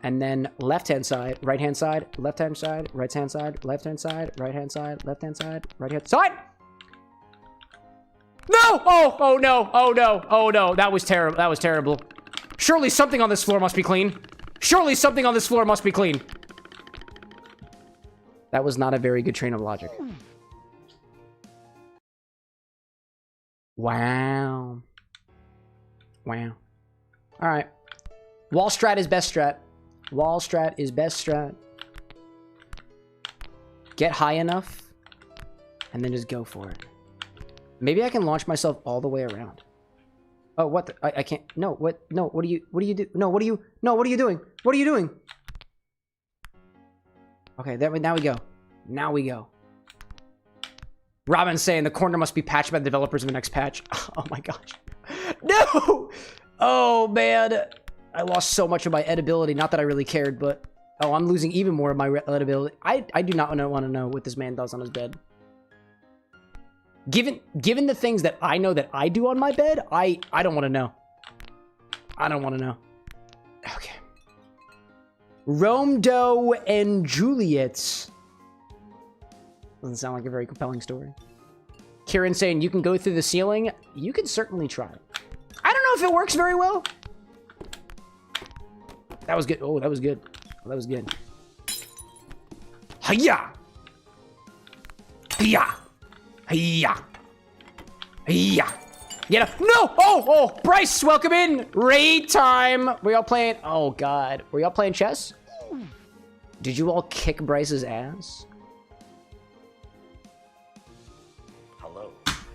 And then left-hand side, right-hand side, left-hand side, right-hand side, left-hand side, right-hand side, left-hand side, right-hand side. No! Oh no. That was terrible. Surely something on this floor must be clean. That was not a very good train of logic. Wow. All right. Wall strat is best strat. Get high enough, and then just go for it. Maybe I can launch myself all the way around. Oh, what the? I can't. No, what? No, what do you do? No, what are you doing? What are you doing? Okay, now we go. Robin's saying the corner must be patched by the developers in the next patch. Oh my gosh. No! Oh man. I lost so much of my edibility. Not that I really cared, but... Oh, I'm losing even more of my edibility. I do not want to know what this man does on his bed. Given the things that I know that I do on my bed, I don't want to know. Okay. Romeo and Juliet. Doesn't sound like a very compelling story. Kieran saying you can go through the ceiling. You can certainly try. I don't know if it works very well. That was good. Oh, that was good. Hiya! Get up. No! Oh! Bryce, welcome in! Raid time! Were y'all playing... Oh, God. Were y'all playing chess? Did you all kick Bryce's ass? Hello.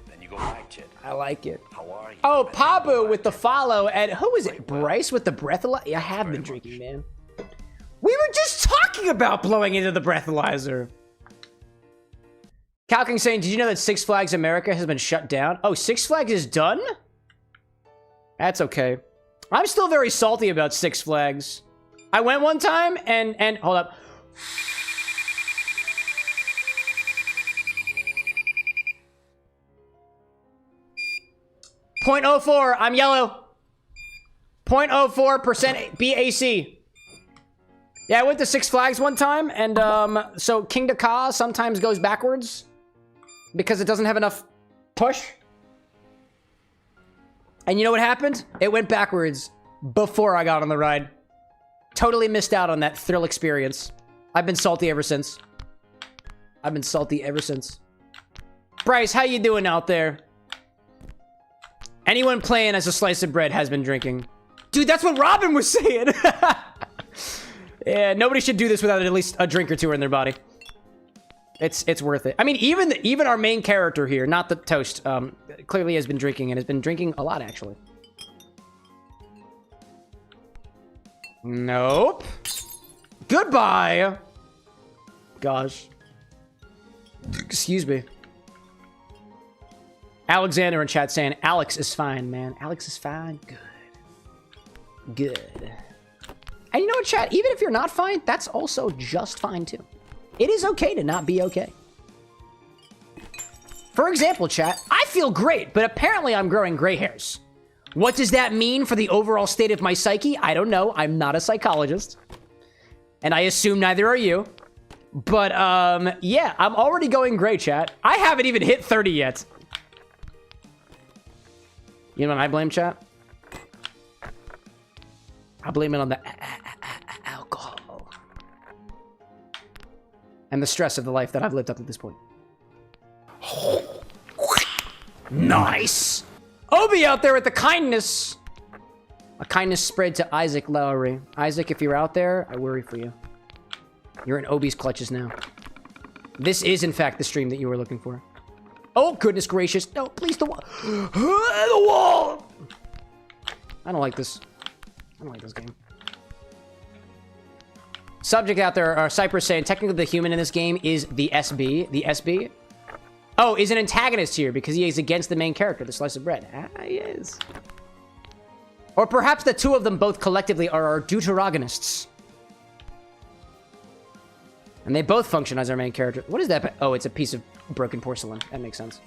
Then you go back, Chit. I like it. How are you? Oh, Pabu with the follow. And who is it? Bryce with the breathalyzer? I have been drinking, man. We were just talking about blowing into the breathalyzer. Calking saying, did you know that Six Flags America has been shut down? Oh, Six Flags is done? That's okay. I'm still very salty about Six Flags. I went one time and hold up. .04, I'm yellow. 0.04% BAC. Yeah, I went to Six Flags one time, and so King to Ka sometimes goes backwards because it doesn't have enough push. And you know what happened? It went backwards before I got on the ride. Totally missed out on that thrill experience. I've been salty ever since. Bryce, how you doing out there? Anyone playing as a slice of bread has been drinking. Dude, that's what Robin was saying. Yeah, nobody should do this without at least a drink or two in their body. It's worth it. I mean, even our main character here, not the toast, clearly has been drinking and has been drinking a lot, actually. Nope. Goodbye. Gosh. Excuse me. Alexander in chat saying, Alex is fine, man. Alex is fine. Good. And you know what, chat? Even if you're not fine, that's also just fine, too. It is okay to not be okay. For example, chat, I feel great, but apparently I'm growing gray hairs. What does that mean for the overall state of my psyche? I don't know. I'm not a psychologist. And I assume neither are you. But, yeah, I'm already going great, chat. I haven't even hit 30 yet. You know what I blame, chat? I blame it on the alcohol. And the stress of the life that I've lived up to this point. Nice! Obi out there with the kindness. A kindness spread to Isaac Lowry. Isaac, if you're out there, I worry for you. You're in Obi's clutches now. This is, in fact, the stream that you were looking for. Oh, goodness gracious. No, please, the wall. The wall! I don't like this. I don't like this game. Subject out there, Cypress saying, technically the human in this game is the SB. The SB? Oh, is an antagonist here because he is against the main character, the slice of bread. Ah, he is. Or perhaps the two of them both collectively are our deuterogonists. And they both function as our main character. What is that? Oh, it's a piece of broken porcelain. That makes sense.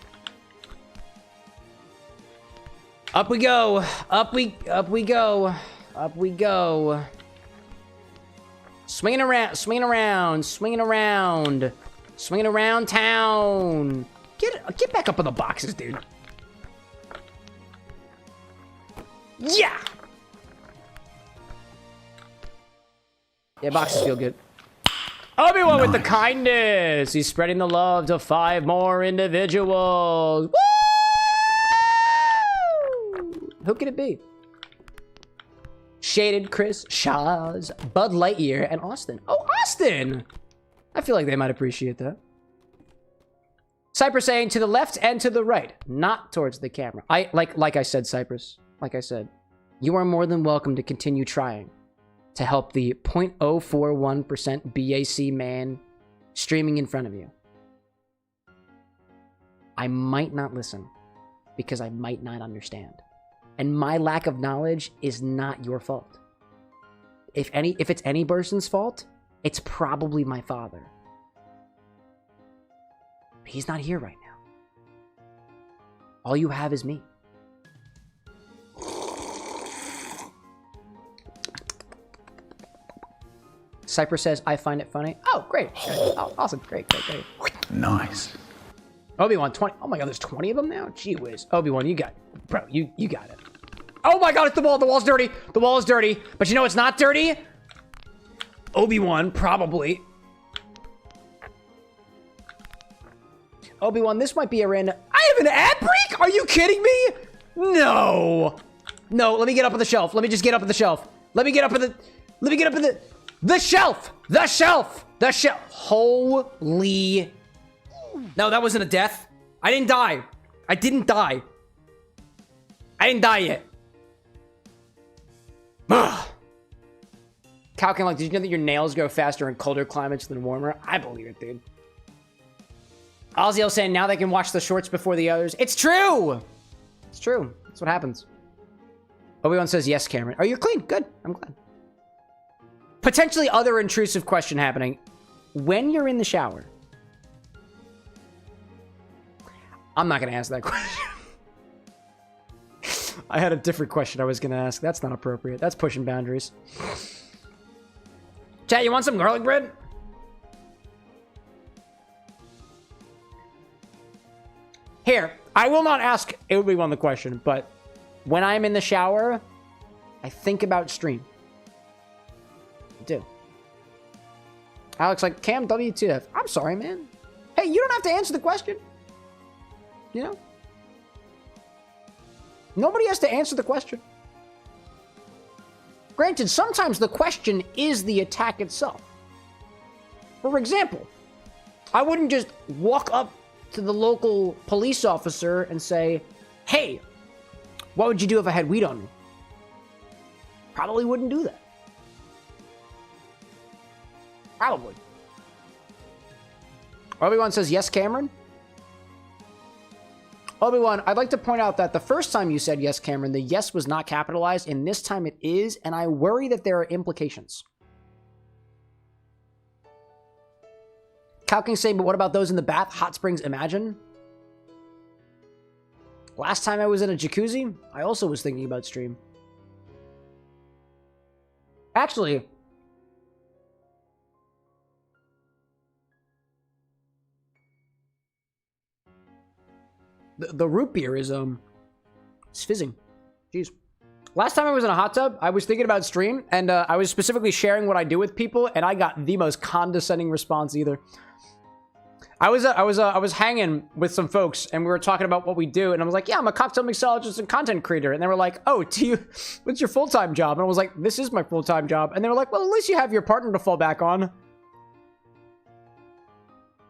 Up we go. Up we go. Up we go. Swinging around, swinging around, swinging around. Swinging around town. Get back up on the boxes, dude. Yeah! Yeah, boxes feel good. Obi-Wan with the kindness. He's spreading the love to 5 more individuals. Woo! Who could it be? Shaded, Chris, Shaz, Bud Lightyear, and Austin. Oh, Austin! I feel like they might appreciate that. Cypress saying to the left and to the right, not towards the camera. Like I said, Cypress. Like I said, you are more than welcome to continue trying to help the 0.041% BAC man streaming in front of you. I might not listen because I might not understand. And my lack of knowledge is not your fault. If it's any person's fault, it's probably my father. He's not here right now. All you have is me. Cypress says, I find it funny. Oh, great. Oh, awesome. Great. Nice. Obi-Wan, 20. Oh my god, there's 20 of them now? Gee whiz. Obi-Wan, you got it. Bro, you got it. Oh my god, it's the wall. The wall's dirty. The wall is dirty. But you know it's not dirty? Obi-Wan, probably. Obi-Wan, this might be a random... I have an ad break? Are you kidding me? No. No, let me get up on the shelf. Let me just get up on the shelf. Let me get up on the... Let me get up on the... The shelf! The shelf! The shelf! Holy... No, that wasn't a death. I didn't die. I didn't die. I didn't die yet. Ugh. Calcin, like, did you know that your nails grow faster in colder climates than warmer? I believe it, dude. Ozzy saying now they can watch the shorts before the others. It's true! It's true. That's what happens. Obi-Wan says, yes, Cameron. Oh, you're clean. Good. I'm glad. Potentially other intrusive question happening. When you're in the shower... I'm not going to ask that question. I had a different question I was going to ask. That's not appropriate. That's pushing boundaries. Chat, you want some garlic bread? Here, I will not ask everyone the question, but when I'm in the shower, I think about stream. I do. Alex, like, Cam WTF. I'm sorry, man. Hey, you don't have to answer the question. You know? Nobody has to answer the question. Granted, sometimes the question is the attack itself. For example, I wouldn't just walk up to the local police officer and say, hey, what would you do if I had weed on me? Probably wouldn't do that. Probably. Obi-Wan says, yes, Cameron? Obi-Wan, I'd like to point out that the first time you said yes, Cameron, the yes was not capitalized, and this time it is, and I worry that there are implications. Calking saying, but what about those in the bath? Hot Springs, imagine? Last time I was in a jacuzzi, I also was thinking about stream. Actually, the root beer is it's fizzing. Jeez. Last time I was in a hot tub, I was thinking about stream, and I was specifically sharing what I do with people, and I got the most condescending response either. I was hanging with some folks, and we were talking about what we do, and I was like, yeah, I'm a cocktail mixologist and content creator. And they were like, oh, what's your full-time job? And I was like, this is my full-time job. And they were like, well, at least you have your partner to fall back on.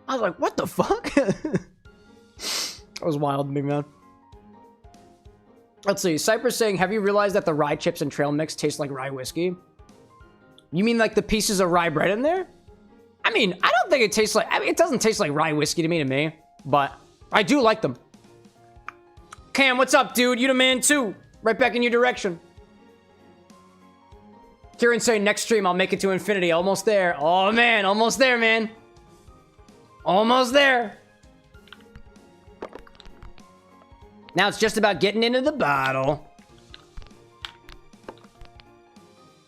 I was like, what the fuck? That was wild to me, man. Let's see. Cypress saying, have you realized that the rye chips and trail mix taste like rye whiskey? You mean like the pieces of rye bread in there? I mean, I don't think it tastes like... I mean, it doesn't taste like rye whiskey to me. But I do like them. Cam, what's up, dude? You the man, too. Right back in your direction. Kieran saying, next stream, I'll make it to infinity. Almost there. Oh, man. Almost there, man. Almost there. Now it's just about getting into the bottle.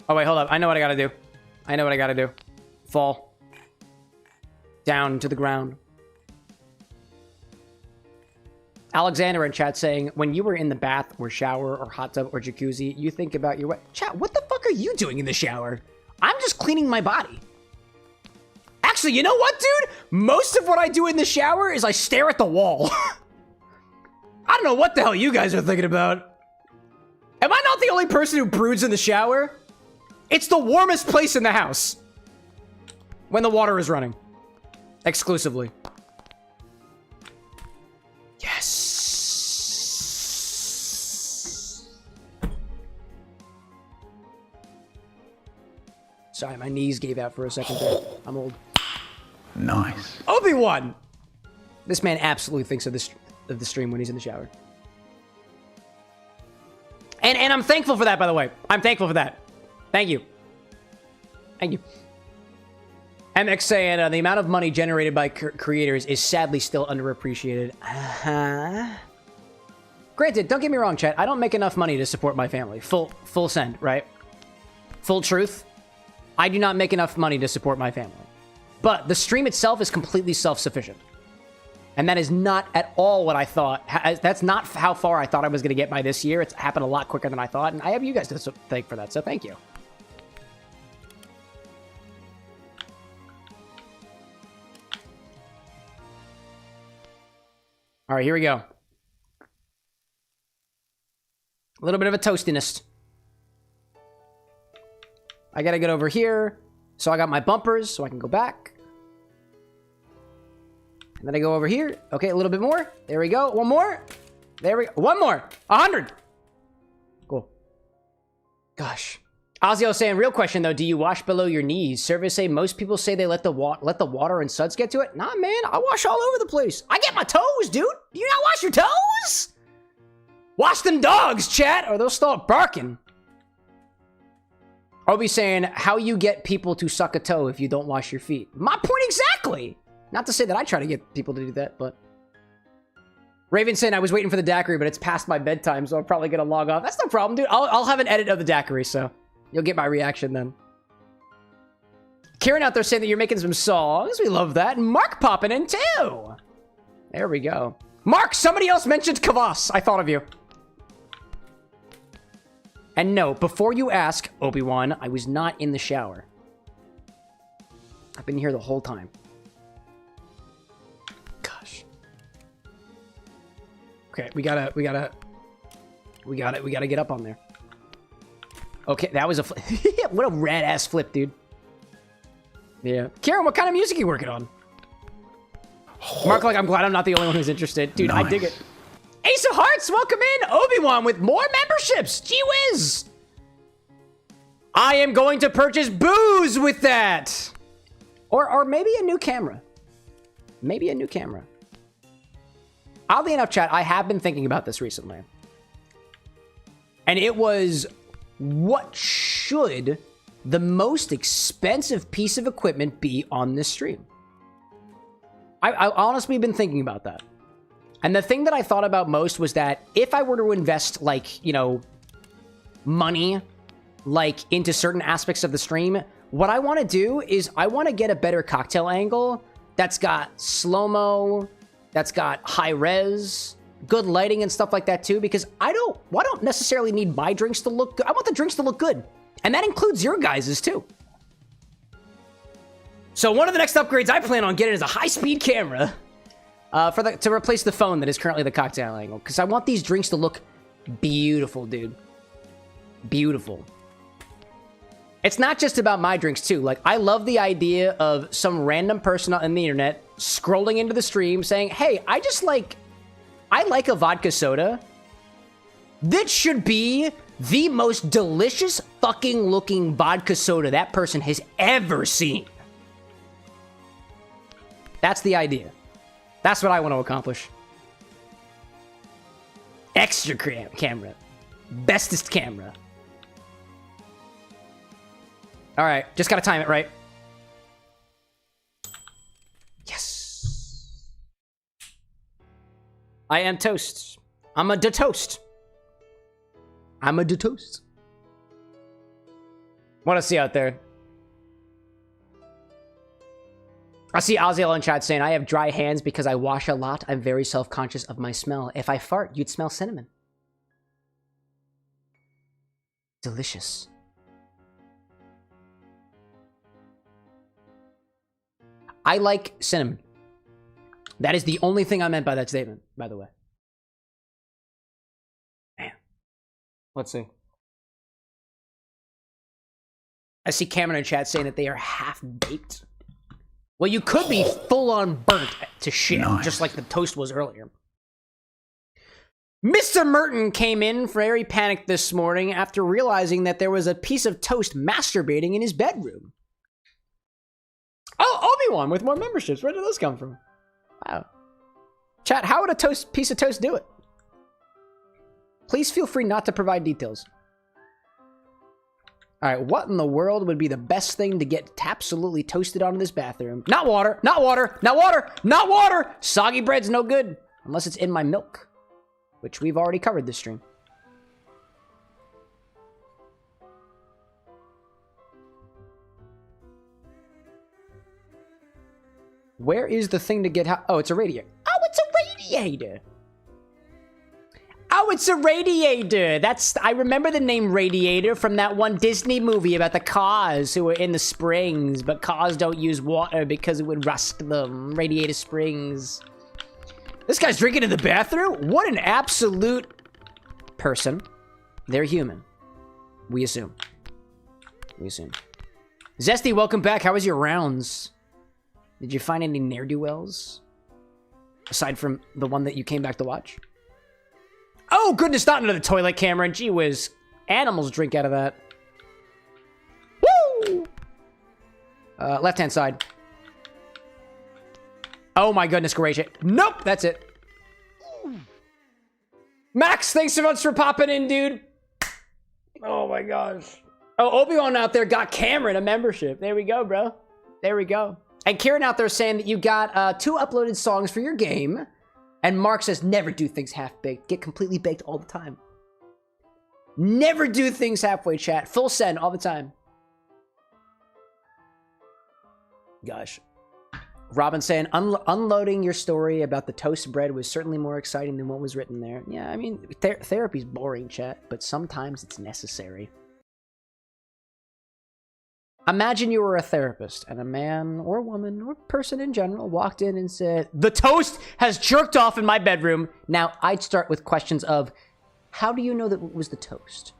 Oh, wait. Hold up. I know what I gotta do. Fall. Down to the ground. Alexander in chat saying, when you were in the bath or shower or hot tub or jacuzzi, you think about your... Chat, what the fuck are you doing in the shower? I'm just cleaning my body. Actually, you know what, dude? Most of what I do in the shower is I stare at the wall. I don't know what the hell you guys are thinking about. Am I not the only person who broods in the shower? It's the warmest place in the house. When the water is running. Exclusively. Yes. Sorry, my knees gave out for a second there. I'm old. Nice. Obi-Wan! This man absolutely thinks of the stream when he's in the shower. And I'm thankful for that, by the way. I'm thankful for that. Thank you. Thank you. MX saying, the amount of money generated by creators is sadly still underappreciated. Granted, don't get me wrong, chat. I don't make enough money to support my family. Full send, right? Full truth. I do not make enough money to support my family. But the stream itself is completely self-sufficient. And that is not at all what I thought. That's not how far I thought I was going to get by this year. It's happened a lot quicker than I thought. And I have you guys to thank for that. So thank you. All right, here we go. A little bit of a toastiness. I gotta get over here. So I got my bumpers, so I can go back. And then I go over here. Okay, a little bit more. There we go. One more. There we go. One more. 100. Cool. Gosh. Ozio saying, real question though, do you wash below your knees? Surveys say most people say they let the water and suds get to it. Nah, man, I wash all over the place. I get my toes, dude. Do you not wash your toes? Wash them dogs, chat, or they'll start barking. Obi saying, how you get people to suck a toe if you don't wash your feet? My point exactly. Not to say that I try to get people to do that, but... Raven saying, I was waiting for the daiquiri, but it's past my bedtime, so I'm probably gonna log off. That's no problem, dude. I'll have an edit of the daiquiri, so... You'll get my reaction then. Kieran out there saying that you're making some songs. We love that. And Mark popping in too. There we go. Mark, somebody else mentioned Kvass. I thought of you. And no, before you ask, Obi-Wan, I was not in the shower. I've been here the whole time. Gosh. Okay, we gotta get up on there. Okay, that was a flip. What a rad-ass flip, dude. Yeah. Kieran, what kind of music are you working on? Mark, like, I'm glad I'm not the only one who's interested. Dude, nice. I dig it. Ace of Hearts, welcome in. Obi-Wan with more memberships. Gee whiz. I am going to purchase booze with that. Or maybe a new camera. Maybe a new camera. Oddly enough, chat, I have been thinking about this recently. And it was... What should the most expensive piece of equipment be on this stream? I honestly been thinking about that. And the thing that I thought about most was that if I were to invest, like, you know, money, like, into certain aspects of the stream, what I want to do is I want to get a better cocktail angle that's got slow-mo, that's got high res, good lighting and stuff like that too, because I don't necessarily need my drinks to look good. I want the drinks to look good. And that includes your guys's too. So one of the next upgrades I plan on getting is a high-speed camera to replace the phone that is currently the cocktail angle, because I want these drinks to look beautiful, dude. Beautiful. It's not just about my drinks too. Like, I love the idea of some random person on the internet scrolling into the stream saying, hey, I like a vodka soda. This should be the most delicious fucking looking vodka soda that person has ever seen. That's the idea. That's what I want to accomplish. Extra camera. Bestest camera. All right, just gotta time it right. Yes. I am toast. I'm a toast. I'm a toast. What I see out there? I see Oziel in chat saying, I have dry hands because I wash a lot. I'm very self-conscious of my smell. If I fart, you'd smell cinnamon. Delicious. I like cinnamon. That is the only thing I meant by that statement, by the way. Man. Let's see. I see Cameron in chat saying that they are half-baked. Well, you could be full-on burnt to shit, nice. Just like the toast was earlier. Mr. Merton came in very panicked this morning after realizing that there was a piece of toast masturbating in his bedroom. Oh, Obi-Wan with more memberships. Where did those come from? Wow. Chat, how would a piece of toast do it? Please feel free not to provide details. All right, what in the world would be the best thing to get absolutely toasted on in this bathroom? Not water, not water, not water, not water! Soggy bread's no good, unless it's in my milk, which we've already covered this stream. Where is the thing to get hot? Oh, it's a radiator. Oh, it's a radiator. Oh, it's a radiator. I remember the name Radiator from that one Disney movie about the cars who were in the springs, but cars don't use water because it would rust them. Radiator Springs. This guy's drinking in the bathroom? What an absolute person. They're human. We assume. We assume. Zesty, welcome back. How was your rounds? Did you find any ne'er-do-wells? Aside from the one that you came back to watch? Oh, goodness, not another toilet, Cameron. Gee whiz. Animals drink out of that. Woo! Left-hand side. Oh, my goodness gracious. Nope, that's it. Max, thanks so much for popping in, dude. Oh, my gosh. Oh, Obi-Wan out there got Cameron a membership. There we go, bro. There we go. And Kieran out there saying that you got 2 uploaded songs for your game. And Mark says, never do things half-baked. Get completely baked all the time. Never do things halfway, chat. Full send all the time. Gosh. Robin saying, unloading your story about the toast bread was certainly more exciting than what was written there. Yeah, I mean, therapy's boring, chat, but sometimes it's necessary. Imagine you were a therapist, and a man or woman or person in general walked in and said, the toast has jerked off in my bedroom. Now, I'd start with questions of, how do you know that it was the toast?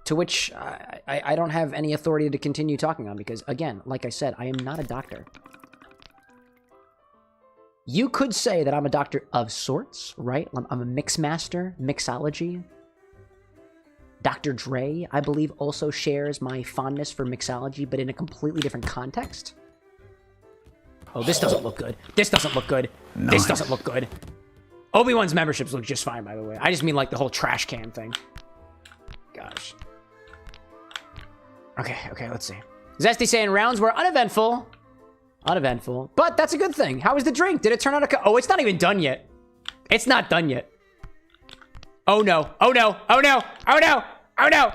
To which I don't have any authority to continue talking on because, again, like I said, I am not a doctor. You could say that I'm a doctor of sorts, right? I'm a mix master, mixology. Dr. Dre, I believe, also shares my fondness for mixology, but in a completely different context. Oh, this doesn't look good. This doesn't look good. Nice. This doesn't look good. Obi-Wan's memberships look just fine, by the way. I just mean like the whole trash can thing. Gosh. Okay, let's see. Zesty saying rounds were uneventful. Uneventful. But that's a good thing. How was the drink? Did it turn out oh, it's not even done yet. It's not done yet. Oh no. Oh no. Oh no. Oh no. Oh no.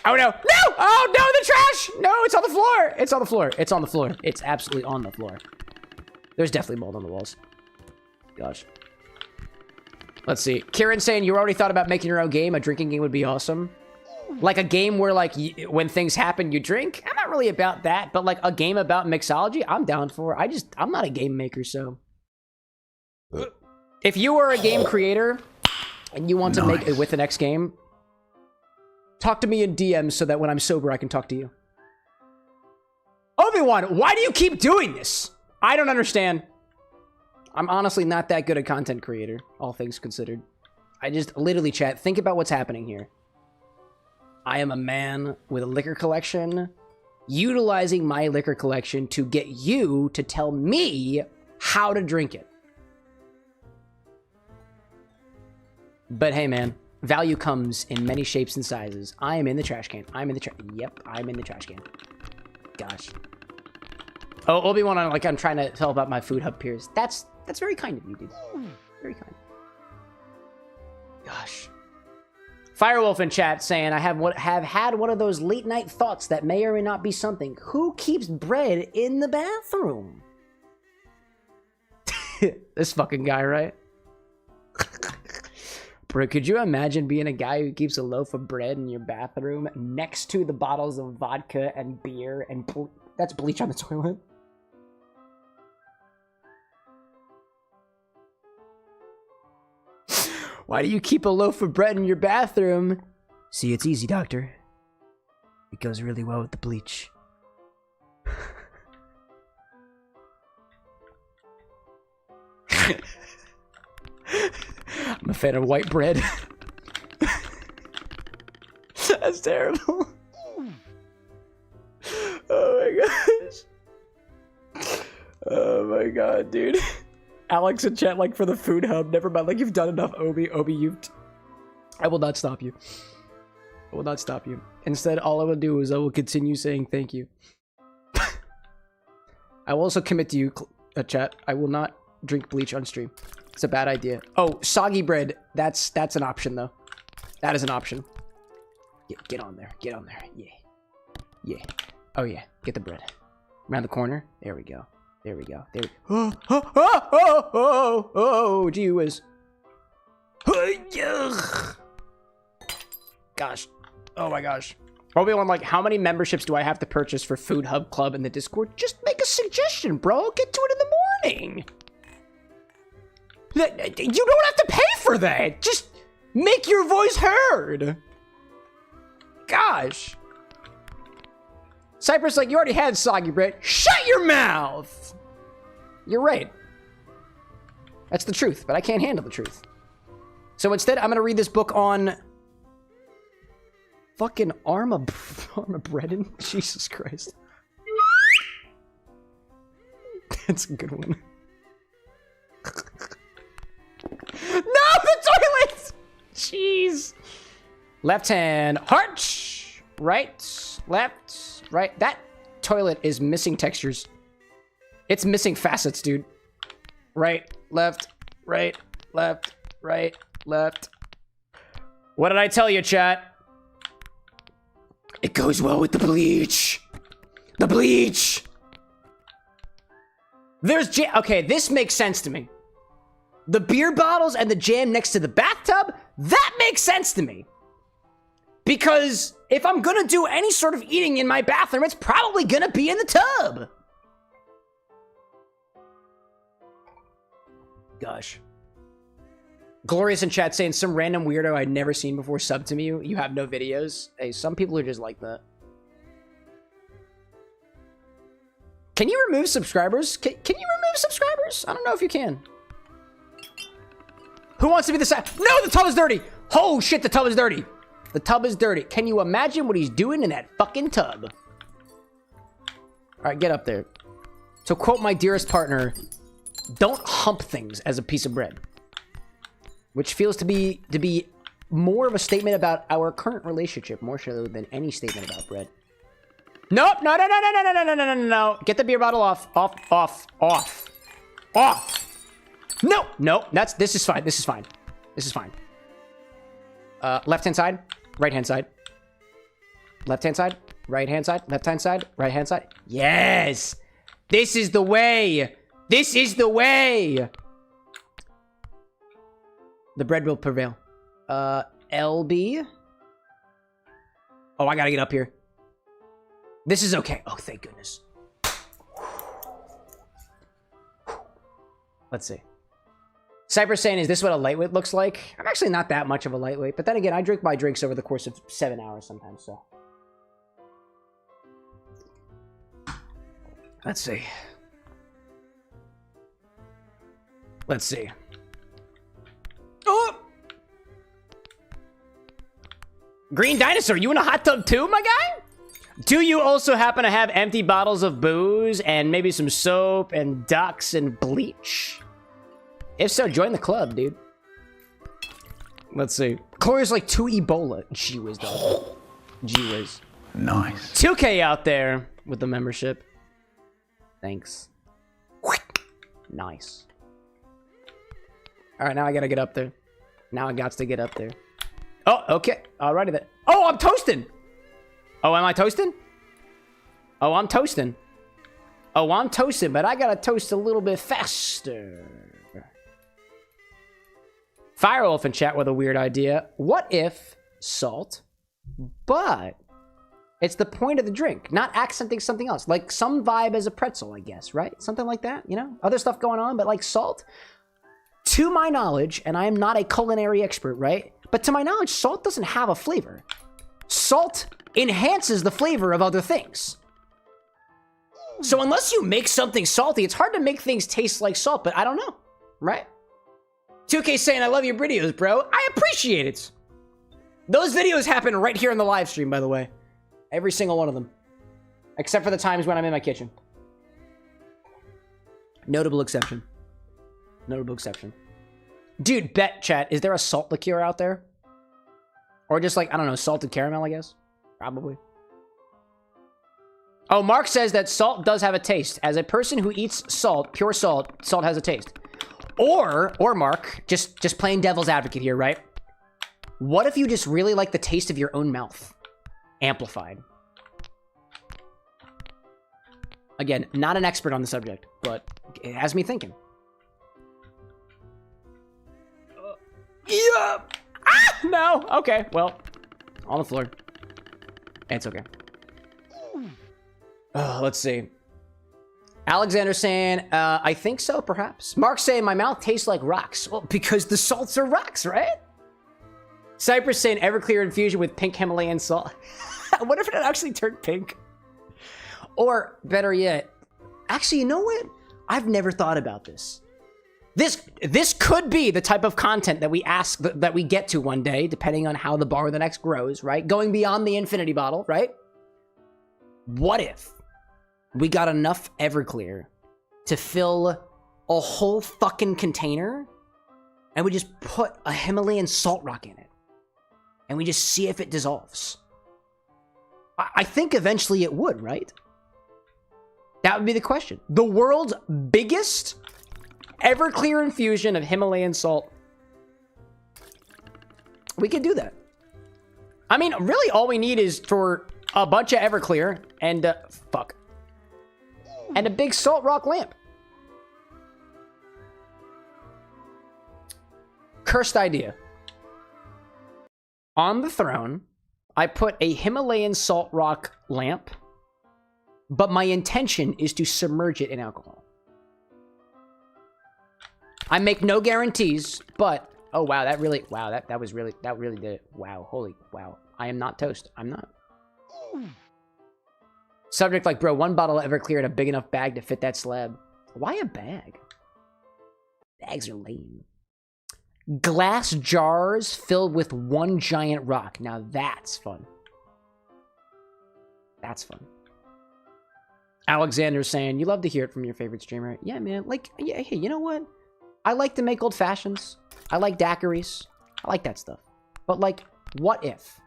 Oh no. No! Oh no, the trash! No, it's on the floor. It's on the floor. It's on the floor. It's absolutely on the floor. There's definitely mold on the walls. Gosh. Let's see. Kieran saying you already thought about making your own game. A drinking game would be awesome. Like a game where, like, when things happen, you drink. I'm not really about that, but like a game about mixology, I'm down for. I'm not a game maker, so. If you are a game creator and you want to make a with an X game, talk to me in DMs so that when I'm sober, I can talk to you. Obi-Wan, why do you keep doing this? I don't understand. I'm honestly not that good a content creator, all things considered. I just literally, chat, think about what's happening here. I am a man with a liquor collection, utilizing my liquor collection to get you to tell me how to drink it. But hey, man, value comes in many shapes and sizes. I am in the trash can. I'm in the trash. Yep, I'm in the trash can. Gosh. Oh, Obi-Wan, I'm trying to tell about my food hub peers. That's very kind of you, dude. Very kind. Gosh. Firewolf in chat saying, I have had one of those late night thoughts that may or may not be something. Who keeps bread in the bathroom? This fucking guy, right? Bro, could you imagine being a guy who keeps a loaf of bread in your bathroom next to the bottles of vodka and beer and that's bleach on the toilet? Why do you keep a loaf of bread in your bathroom? See, it's easy, doctor. It goes really well with the bleach. I'm a fan of white bread. That's terrible. Oh my gosh. Oh my god, dude. Alex in chat, like, for the food hub. Never mind, like, you've done enough, Obi. I will not stop you. I will not stop you. Instead, all I will do is I will continue saying thank you. I will also commit to you, chat. I will not drink bleach on stream. It's a bad idea. Oh, soggy bread. That's an option, though. That is an option. Get on there. Get on there. Yeah. Yeah. Oh, yeah. Get the bread. Around the corner. There we go. There we go. There we go. Oh, gee whiz. Gosh. Oh my gosh. Obi-Wan, like, how many memberships do I have to purchase for Food Hub Club in the Discord? Just make a suggestion, bro. Get to it in the morning. You don't have to pay for that. Just make your voice heard. Gosh. Cypress, like, you already had soggy bread. Shut your mouth! You're right. That's the truth, but I can't handle the truth. So instead, I'm gonna read this book on fucking Armageddon. Jesus Christ. That's a good one. No, the toilet! Jeez. Left hand, arch. Right, left, right. That toilet is missing textures. It's missing facets, dude. Right, left, right, left, right, left. What did I tell you, chat? It goes well with the bleach. The bleach. There's jam. Okay, this makes sense to me. The beer bottles and the jam next to the bathtub, that makes sense to me. Because if I'm gonna do any sort of eating in my bathroom, it's probably gonna be in the tub. Gosh. Glorious in chat saying some random weirdo I'd never seen before sub to me. You have no videos. Hey, some people are just like that. Can you remove subscribers? Can you remove subscribers? I don't know if you can. Who wants to be the side? No, the tub is dirty. Oh shit, the tub is dirty. The tub is dirty. Can you imagine what he's doing in that fucking tub? All right, get up there. To quote my dearest partner, don't hump things as a piece of bread. Which feels to be more of a statement about our current relationship, more so than any statement about bread. Nope. No, no, no, no, no, no, no, no, no, no, no. Get the beer bottle off. Off, off, off. Off. No, no. This is fine. This is fine. This is fine. Left-hand side. Right-hand side. Left-hand side. Right-hand side. Left-hand side. Right-hand side. Yes. This is the way. This is the way. The bread will prevail. LB. Oh, I gotta get up here. This is okay. Oh, thank goodness. Let's see. Cypress saying, is this what a lightweight looks like? I'm actually not that much of a lightweight, but then again, I drink my drinks over the course of 7 hours sometimes, so. Let's see. Let's see. Oh! Green Dinosaur, you in a hot tub too, my guy? Do you also happen to have empty bottles of booze and maybe some soap and ducks and bleach? If so, join the club, dude. Let's see. Chloe's like 2 Ebola. Gee whiz, though. Gee whiz. Nice. 2K out there with the membership. Thanks. Nice. Alright, now I gotta get up there. Now I got to get up there. Oh, okay. Alrighty then. Oh, I'm toasting! Oh, am I toasting? Oh, I'm toasting. Oh, I'm toasting, but I gotta toast a little bit faster. Firewolf in chat with a weird idea. What if salt, but it's the point of the drink, not accenting something else? Like some vibe as a pretzel, I guess, right? Something like that, you know? Other stuff going on, but like salt. To my knowledge, and I am not a culinary expert, right? But to my knowledge, salt doesn't have a flavor. Salt enhances the flavor of other things. So unless you make something salty, it's hard to make things taste like salt, but I don't know, right? 2K saying, I love your videos, bro. I appreciate it. Those videos happen right here in the live stream, by the way. Every single one of them. Except for the times when I'm in my kitchen. Notable exception. Notable exception. Dude, bet, chat, is there a salt liqueur out there? Or just like, I don't know, salted caramel, I guess? Probably. Oh, Mark says that salt does have a taste. As a person who eats salt, pure salt, salt has a taste. Or Mark, just playing devil's advocate here, right? What if you just really like the taste of your own mouth? Amplified. Again, not an expert on the subject, but it has me thinking. Yeah! Ah! No! Okay, well, on the floor. It's okay. Let's see. Alexander saying, I think so, perhaps. Mark saying, my mouth tastes like rocks. Well, because the salts are rocks, right? Cypress saying, Everclear infusion with pink Himalayan salt. What if it actually turned pink? Or, better yet, actually, you know what? I've never thought about this. This could be the type of content that we ask, that we get to one day, depending on how the Bar with an X grows, right? Going beyond the infinity bottle, right? What if we got enough Everclear to fill a whole fucking container and we just put a Himalayan salt rock in it and we just see if it dissolves? I think eventually it would, right? That would be the question. The world's biggest Everclear infusion of Himalayan salt. We could do that. I mean, really all we need is for a bunch of Everclear and, and a big salt rock lamp. Cursed idea. On the throne, I put a Himalayan salt rock lamp, but my intention is to submerge it in alcohol. I make no guarantees, but oh wow, that really did it. Wow, holy wow. I am not toast. I'm not. Subject like, bro, one bottle of Everclear in a big enough bag to fit that slab. Why a bag? Bags are lame. Glass jars filled with one giant rock. Now that's fun. That's fun. Alexander's saying, you love to hear it from your favorite streamer. Yeah, man. Like, yeah, hey, you know what? I like to make old fashions. I like daiquiris. I like that stuff. But like, what if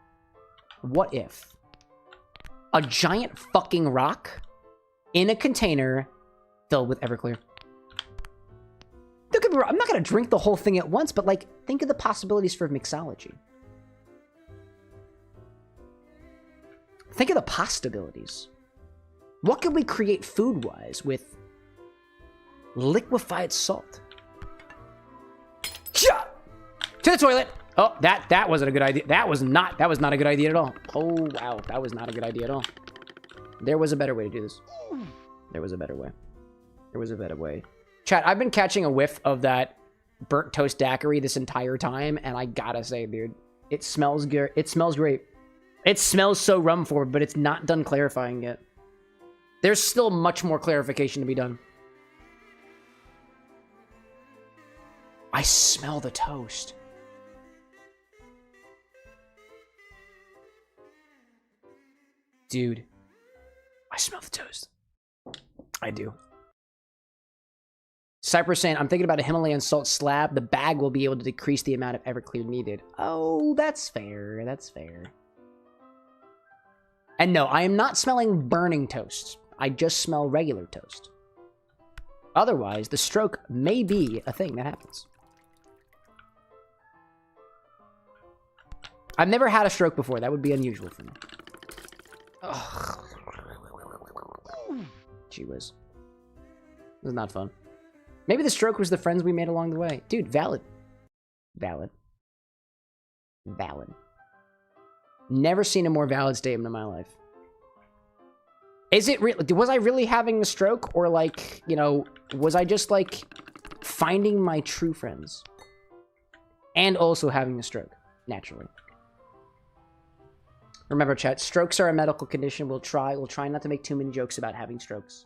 a giant fucking rock in a container filled with Everclear. Don't get me wrong, I'm not gonna drink the whole thing at once, but like, think of the possibilities for mixology. Think of the possibilities. What could we create food-wise with liquefied salt? To the toilet. Oh, that wasn't a good idea. That was not a good idea at all. Oh wow, that was not a good idea at all. There was a better way to do this. There was a better way. There was a better way. Chat, I've been catching a whiff of that burnt toast daiquiri this entire time, and I gotta say, dude, it smells good. It smells great. It smells so rum forward, but it's not done clarifying yet. There's still much more clarification to be done. I smell the toast. Dude, I smell the toast. I do. Cypress saying, I'm thinking about a Himalayan salt slab. The bag will be able to decrease the amount of Everclear needed. Oh, that's fair. That's fair. And no, I am not smelling burning toast. I just smell regular toast. Otherwise, the stroke may be a thing that happens. I've never had a stroke before. That would be unusual for me. Ugh. Gee whiz. This is not fun. Maybe the stroke was the friends we made along the way. Dude, valid. Valid. Valid. Never seen a more valid statement in my life. Is it real? Was I really having a stroke? Or like, you know, was I just like finding my true friends? And also having a stroke, naturally. Remember, chat, strokes are a medical condition. We'll try not to make too many jokes about having strokes.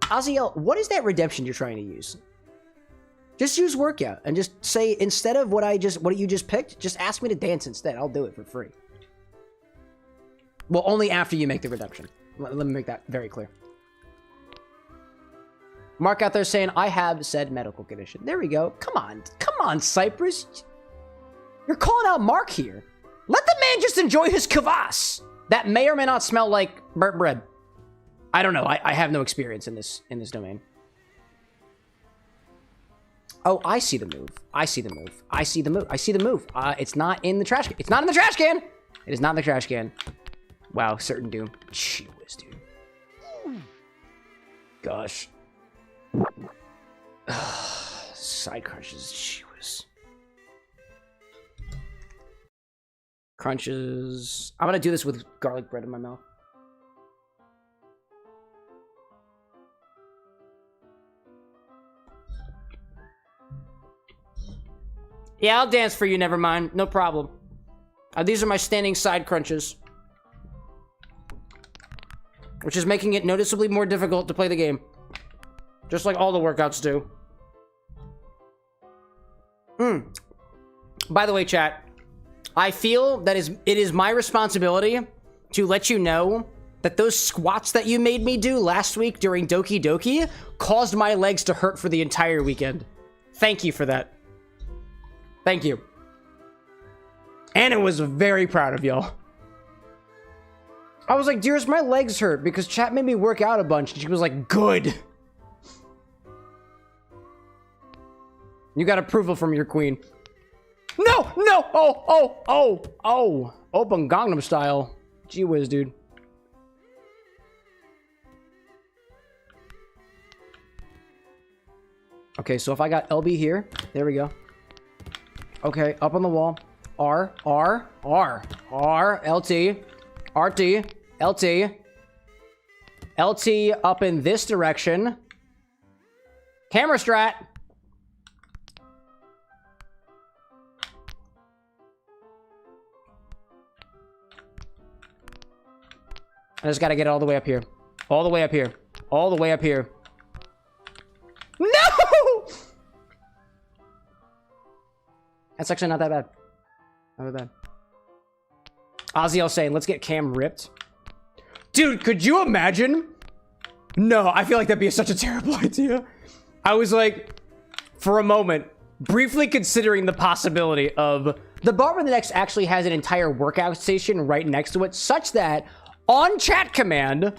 Aziel, what is that redemption you're trying to use? Just use workout and just say, instead of what you just picked, just ask me to dance instead. I'll do it for free. Well, only after you make the redemption. Let me make that very clear. Mark out there saying, I have said medical condition. There we go. Come on, Cypress. You're calling out Mark here. Let the man just enjoy his kvass. That may or may not smell like burnt bread. I don't know. I have no experience in this domain. Oh, I see the move. I see the move. I see the move. I see the move. It's not in the trash can. It's not in the trash can. It is not in the trash can. Wow, certain doom. Gee whiz, dude. Gosh. Side crunches. Gee whiz. Crunches. I'm gonna do this with garlic bread in my mouth. Yeah, I'll dance for you, never mind. No problem. These are my standing side crunches. Which is making it noticeably more difficult to play the game. Just like all the workouts do. By the way, chat. I feel that it is my responsibility to let you know that those squats that you made me do last week during Doki Doki caused my legs to hurt for the entire weekend. Thank you for that. Thank you. And I was very proud of y'all. I was like, dearest, my legs hurt because chat made me work out a bunch. And she was like, good. You got approval from your queen. No! Oh! Open Gangnam Style. Gee whiz, dude. Okay, so if I got LB here, there we go. Okay, up on the wall. R, LT, RT, LT. LT up in this direction. Camera strat. I just gotta get it all the way up here. All the way up here. All the way up here. No! That's actually not that bad. Not that bad. Ozzy saying, let's get Cam ripped. Dude, could you imagine? No, I feel like that'd be such a terrible idea. I was like, for a moment, briefly considering the possibility of The bar with the next actually has an entire workout station right next to it, such that on chat command,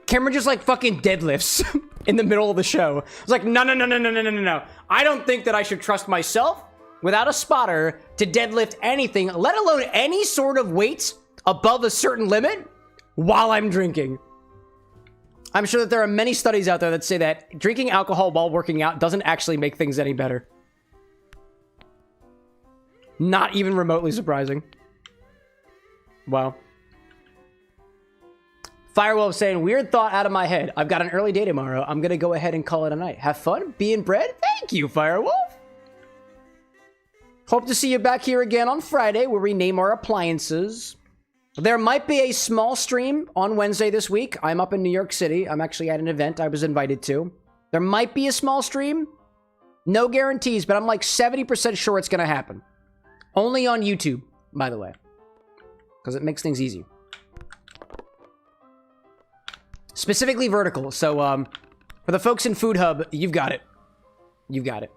Cameron just like fucking deadlifts in the middle of the show. It's like, no. I don't think that I should trust myself without a spotter to deadlift anything, let alone any sort of weight above a certain limit while I'm drinking. I'm sure that there are many studies out there that say that drinking alcohol while working out doesn't actually make things any better. Not even remotely surprising. Wow. Firewolf saying, weird thought out of my head. I've got an early day tomorrow. I'm going to go ahead and call it a night. Have fun being bread. Thank you, Firewolf. Hope to see you back here again on Friday where we name our appliances. There might be a small stream on Wednesday this week. I'm up in New York City. I'm actually at an event I was invited to. There might be a small stream. No guarantees, but I'm like 70% sure it's going to happen. Only on YouTube, by the way. Because it makes things easy. Specifically vertical. So, for the folks in Food Hub, you've got it. You've got it.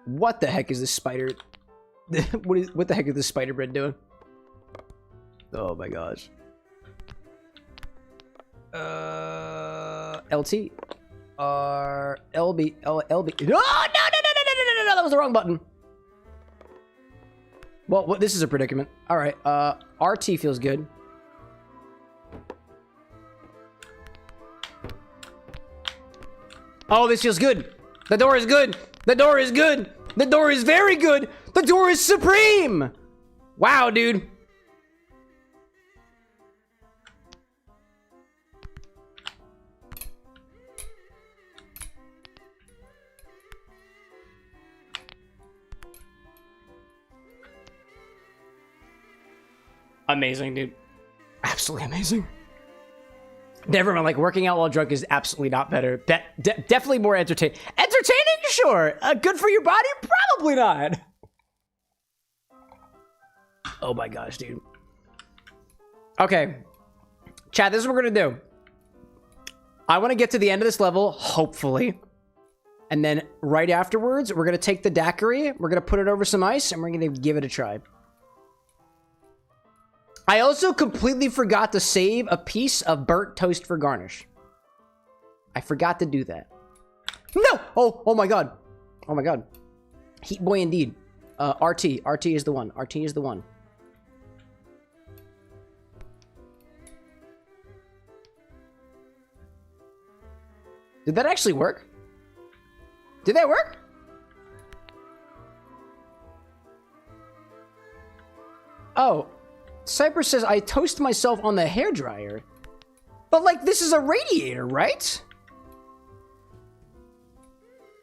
What the heck is this spider? What the heck is this spider bread doing? Oh my gosh. LT. R. LB. Oh, LB. No, no, that was the wrong button. Well, this is a predicament. All right. RT feels good. Oh, this feels good. The door is good. The door is good. The door is very good. The door is supreme. Wow, dude. Amazing, dude. Absolutely amazing. Never mind, like, working out while drunk is absolutely not better. Definitely more entertaining. Entertaining? Sure. Good for your body? Probably not. Oh my gosh, dude. Okay. Chat, this is what we're gonna do. I want to get to the end of this level, hopefully. And then right afterwards, we're gonna take the daiquiri, we're gonna put it over some ice, and we're gonna give it a try. I also completely forgot to save a piece of burnt toast for garnish. I forgot to do that. No! Oh my god. Oh my god. Heat boy indeed. RT is the one. RT is the one. Did that actually work? Did that work? Oh. Cypress says, I toast myself on the hairdryer. But, like, this is a radiator, right?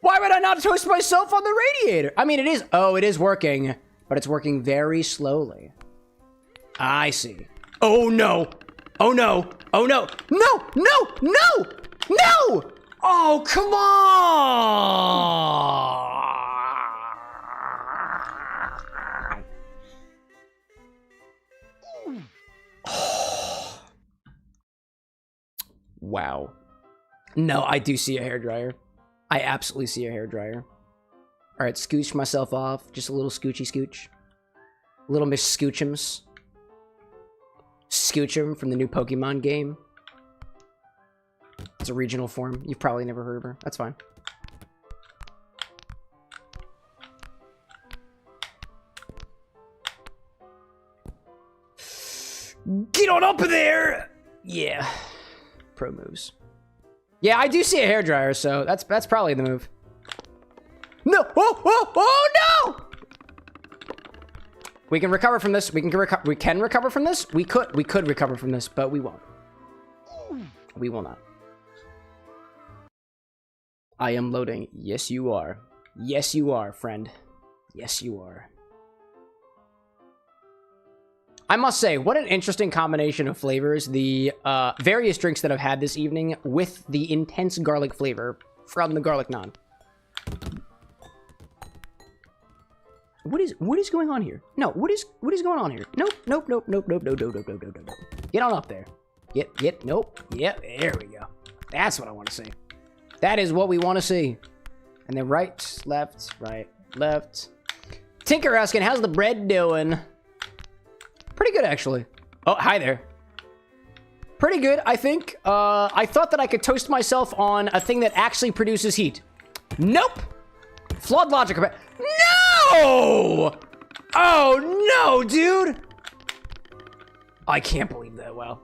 Why would I not toast myself on the radiator? I mean, it is... Oh, it is working. But it's working very slowly. I see. Oh, no. Oh, no. Oh, no. No! No! No! No! Oh, come on! Wow. No, I do see a hairdryer. I absolutely see a hairdryer. Alright, scooch myself off. Just a little scoochy scooch. Little Miss Scoochums. Scoochum from the new Pokemon game. It's a regional form. You've probably never heard of her. That's fine. Get on up there! Yeah. Pro moves. Yeah, I do see a hairdryer, so that's probably the move. No! Oh no! We can recover from this. We can recover from this. We could recover from this, but we won't. We will not. I am loading. Yes, you are. Yes, you are, friend. Yes, you are. I must say, what an interesting combination of flavors. The various drinks that I've had this evening with the intense garlic flavor from the garlic naan. What is going on here? No, what is going on here? Nope. Get on up there. Nope. Yep, there we go. That's what I want to see. That is what we want to see. And then right, left, right, left. Tinker asking, how's the bread doing? Pretty good, actually. Oh, hi there. Pretty good, I think. I thought that I could toast myself on a thing that actually produces heat. Nope! Flawed logic. No! Oh, no, dude! I can't believe that. Wow.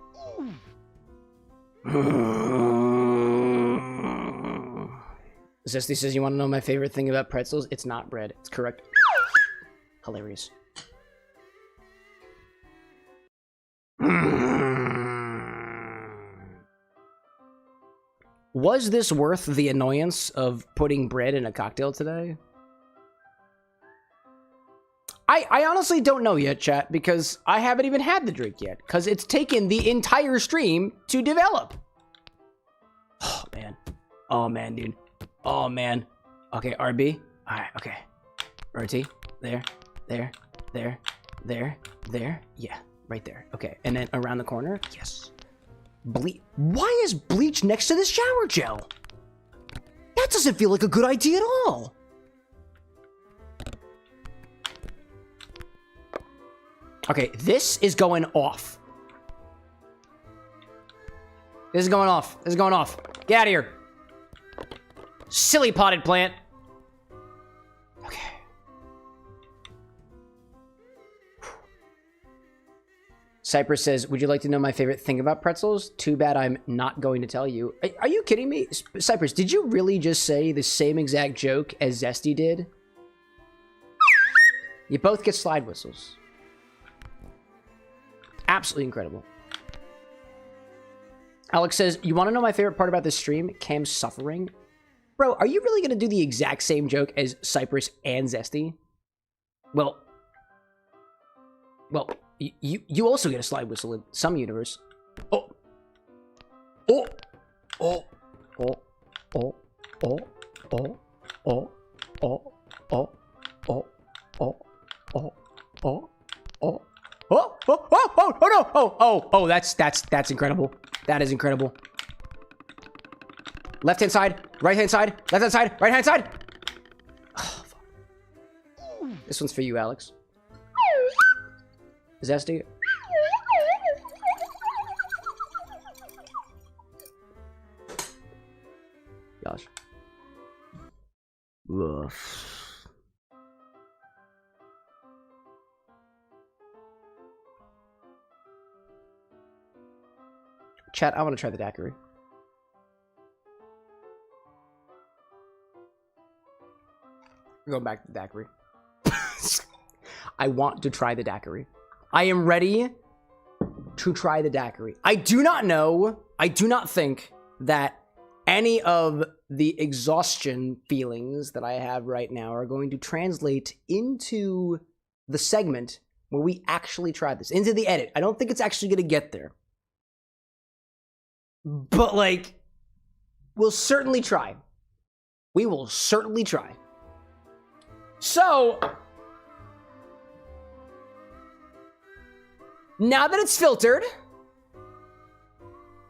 Zesty says, you want to know my favorite thing about pretzels? It's not bread. It's correct. Hilarious. Was this worth the annoyance of putting bread in a cocktail today? I honestly don't know yet, chat, because I haven't even had the drink yet, because it's taken the entire stream to develop. Oh, man. Oh, man, dude. Oh, man. Okay, RB. All right, okay. RT. There. There. There. There. There. Yeah, right there. Okay, and then around the corner. Yes. Why is bleach next to this shower gel? That doesn't feel like a good idea at all. Okay, this is going off. This is going off. This is going off. Get out of here. Silly potted plant. Okay. Cypress says, would you like to know my favorite thing about pretzels? Too bad I'm not going to tell you. Are you kidding me? Cypress, did you really just say the same exact joke as Zesty did? You both get slide whistles. Absolutely incredible. Alex says, you want to know my favorite part about this stream? Cam's suffering. Bro, are you really going to do the exact same joke as Cypress and Zesty? Well, you also get a slide whistle in some universe. Oh. Oh. Oh. Oh. Oh. Oh. Oh. Oh. Oh. Oh. Oh. Oh. Oh. Oh. Oh. Oh, oh, oh, oh, oh, no. Oh, that's incredible. That is incredible. Left-hand side, right-hand side, left-hand side, right-hand side. Oh, fuck. This one's for you, Alex. Zesty. Gosh. Ugh. Chat, I want to try the daiquiri. We're going back to the daiquiri. I want to try the daiquiri. I am ready to try the daiquiri. I do not think that any of the exhaustion feelings that I have right now are going to translate into the segment where we actually try this, into the edit. I don't think it's actually going to get there. But, like, we'll certainly try. We will certainly try. So, now that it's filtered,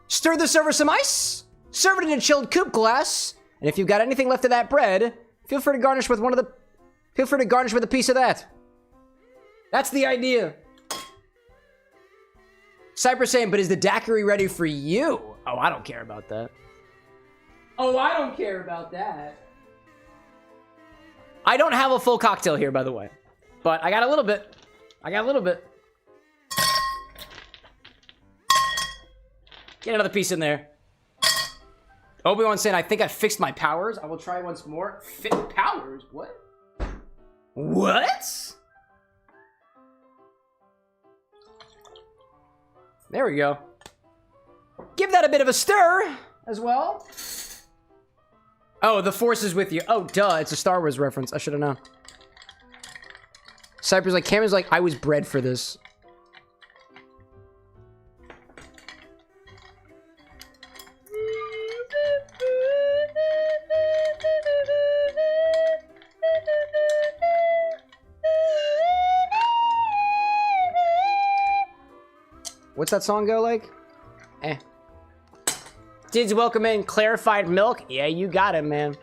stir this over some ice, serve it in a chilled coupe glass, and if you've got anything left of that bread, feel free to garnish with a piece of that. That's the idea. Cypress saying, but is the daiquiri ready for you? Oh, I don't care about that. Oh, I don't care about that. I don't have a full cocktail here, by the way. But I got a little bit. Get another piece in there. Obi-Wan saying, I think I fixed my powers. I will try once more. Powers? What? What? There we go. Give that a bit of a stir as well. Oh, the Force is with you. Oh, duh. It's a Star Wars reference. I should have known. Cypress like, Cameron's like, I was bred for this. What's that song go like? Dids, welcome in. Clarified milk. Yeah, you got it, man.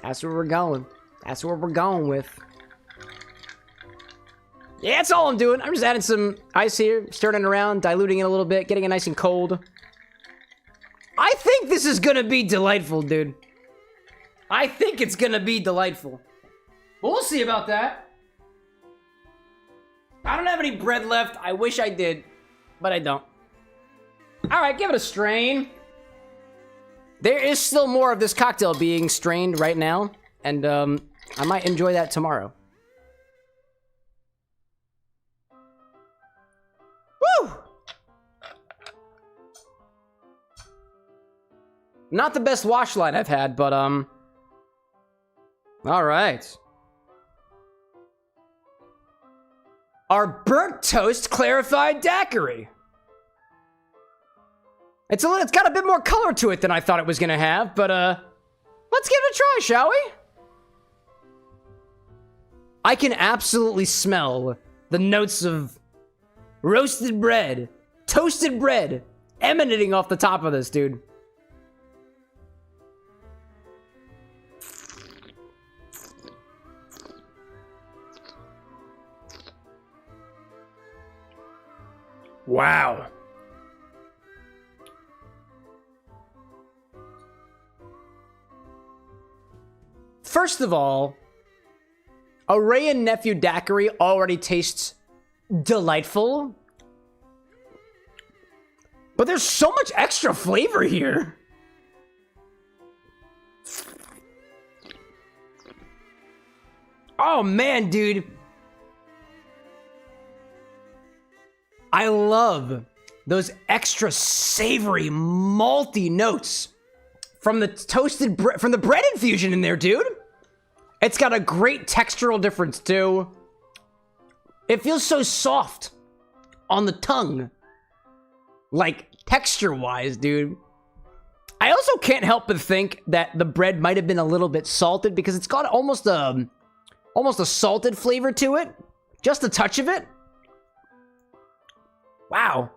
That's where we're going. That's where we're going with. Yeah, that's all I'm doing. I'm just adding some ice here, stirring it around, diluting it a little bit, getting it nice and cold. I think this is gonna be delightful, dude. I think it's gonna be delightful. But we'll see about that. I don't have any bread left. I wish I did, but I don't. Alright, give it a strain. There is still more of this cocktail being strained right now, and I might enjoy that tomorrow. Woo! Not the best wash line I've had, but alright. Our burnt toast clarified daiquiri. It's got a bit more color to it than I thought it was gonna have, but let's give it a try, shall we? I can absolutely smell the notes of roasted bread, toasted bread, emanating off the top of this, dude. Wow. First of all, a Wray and Nephew daiquiri already tastes delightful. But there's so much extra flavor here. Oh man, dude. I love those extra savory, malty notes from the toasted bread, from the bread infusion in there, dude. It's got a great textural difference, too. It feels so soft on the tongue. Like, texture-wise, dude. I also can't help but think that the bread might have been a little bit salted because it's got almost a salted flavor to it. Just a touch of it. Wow.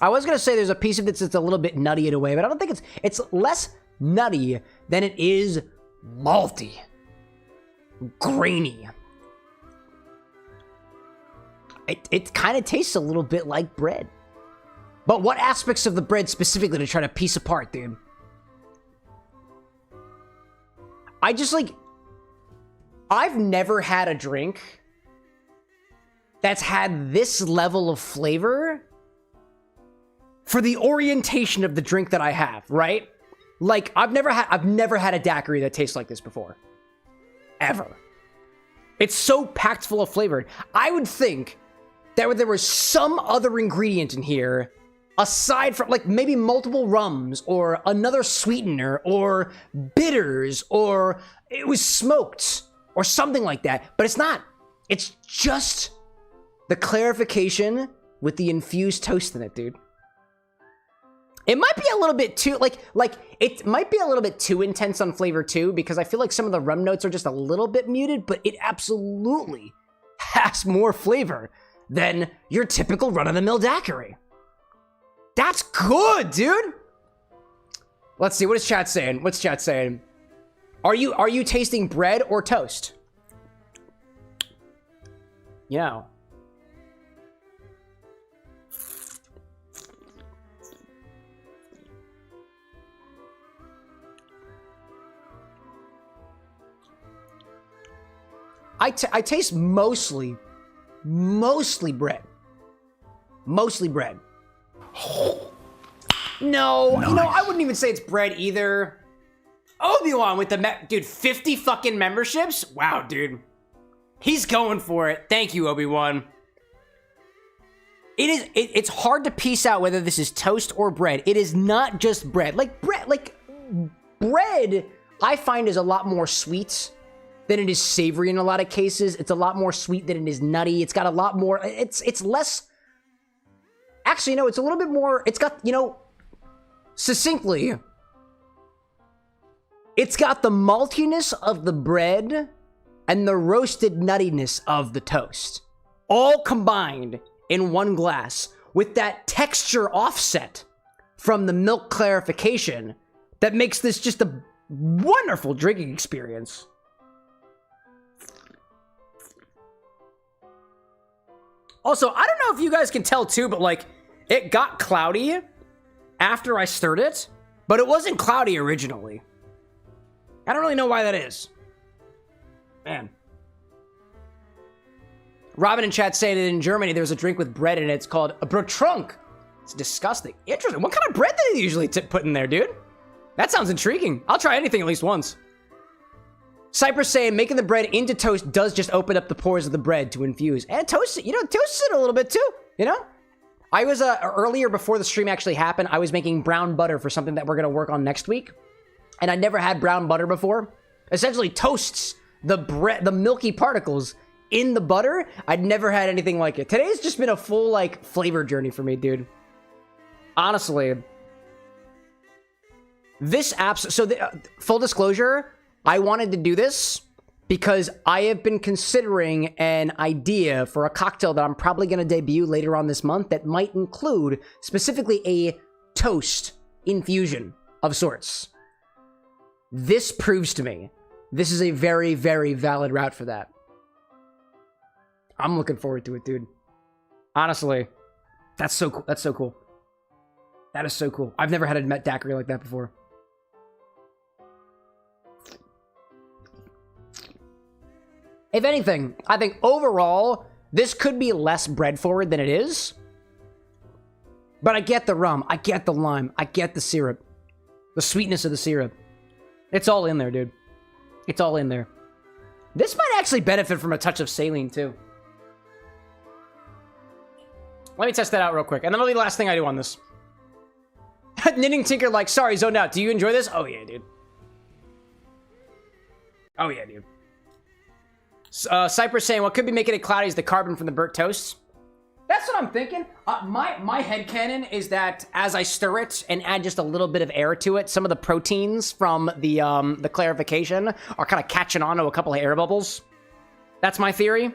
I was gonna say there's a piece of it that's a little bit nutty in a way, but I don't think it's less nutty than it is malty, grainy. It kind of tastes a little bit like bread. But what aspects of the bread specifically to try to piece apart, dude? I've never had a drink that's had this level of flavor for the orientation of the drink that I have, right? Like, I've never had a daiquiri that tastes like this before. Ever. It's so packed full of flavor. I would think that there was some other ingredient in here aside from, like, maybe multiple rums or another sweetener or bitters or it was smoked or something like that. But it's not. It's just the clarification with the infused toast in it, dude. It might be a little bit too, it might be a little bit too intense on flavor too, because I feel like some of the rum notes are just a little bit muted, but it absolutely has more flavor than your typical run-of-the-mill daiquiri. That's good, dude! Let's see, what is chat saying? What's chat saying? Are you tasting bread or toast? You know. I taste mostly bread. Mostly bread. No, nice. You know, I wouldn't even say it's bread either. Obi-Wan with the dude, 50 fucking memberships? Wow, dude. He's going for it. Thank you, Obi-Wan. It's hard to piece out whether this is toast or bread. It is not just bread. Bread, I find, is a lot more sweet than it is savory in a lot of cases. It's a lot more sweet than it is nutty. It's got a lot more, it's less, actually, no, it's a little bit more, it's got, you know, succinctly, it's got the maltiness of the bread and the roasted nuttiness of the toast, all combined in one glass with that texture offset from the milk clarification that makes this just a wonderful drinking experience. Also, I don't know if you guys can tell too, but like, it got cloudy after I stirred it, but it wasn't cloudy originally. I don't really know why that is. Man. Robin in chat saying that in Germany there's a drink with bread in it. It's called a Brotrunk. It's disgusting. Interesting. What kind of bread do they usually put in there, dude? That sounds intriguing. I'll try anything at least once. Cypress saying making the bread into toast does just open up the pores of the bread to infuse. And toast it, toast it a little bit too, I was, earlier before the stream actually happened, I was making brown butter for something that we're going to work on next week. And I never had brown butter before. Essentially toasts the bread, the milky particles in the butter. I'd never had anything like it. Today's just been a full, like, flavor journey for me, dude. Honestly. This full disclosure, I wanted to do this because I have been considering an idea for a cocktail that I'm probably going to debut later on this month that might include specifically a toast infusion of sorts. This proves to me this is a very, very valid route for that. I'm looking forward to it, dude. Honestly, that's so cool. That's so cool. That is so cool. I've never had a daiquiri like that before. If anything, I think overall, this could be less bread forward than it is. But I get the rum. I get the lime. I get the syrup. The sweetness of the syrup. It's all in there, dude. It's all in there. This might actually benefit from a touch of saline, too. Let me test that out real quick. And then that'll be the last thing I do on this. Knitting Tinker like, sorry, zoned out. Do you enjoy this? Oh, yeah, dude. Oh, yeah, dude. Cypress saying, what could be making it cloudy is the carbon from the burnt toast. That's what I'm thinking. My headcanon is that as I stir it and add just a little bit of air to it, some of the proteins from the clarification are kind of catching on to a couple of air bubbles. That's my theory.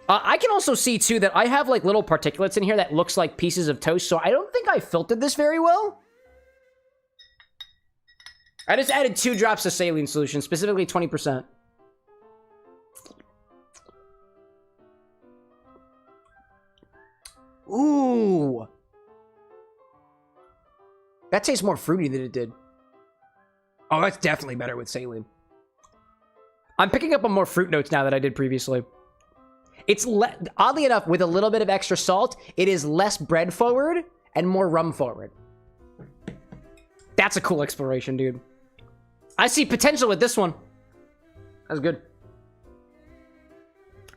I can also see, too, that I have, like, little particulates in here that looks like pieces of toast, so I don't think I filtered this very well. I just added 2 drops of saline solution, specifically 20%. Ooh. That tastes more fruity than it did. Oh, that's definitely better with saline. I'm picking up on more fruit notes now than I did previously. It's oddly enough, with a little bit of extra salt, it is less bread forward and more rum forward. That's a cool exploration, dude. I see potential with this one. That's good.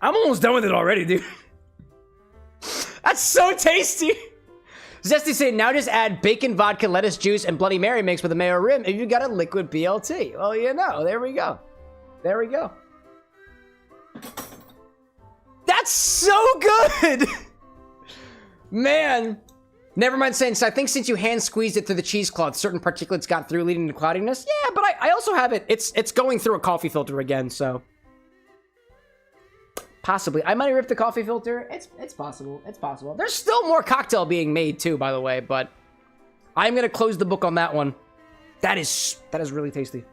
I'm almost done with it already, dude. That's so tasty. Zesty saying, now just add bacon, vodka, lettuce juice, and Bloody Mary mix with a mayo rim if you got a liquid BLT. Well, there we go. There we go. That's so good! Man. Never mind saying, so I think since you hand squeezed it through the cheesecloth, certain particulates got through, leading to cloudiness. Yeah, but I also have it. It's going through a coffee filter again, so. Possibly. I might have ripped the coffee filter. It's possible. It's possible. There's still more cocktail being made, too, by the way, but I'm going to close the book on that one. That is really tasty.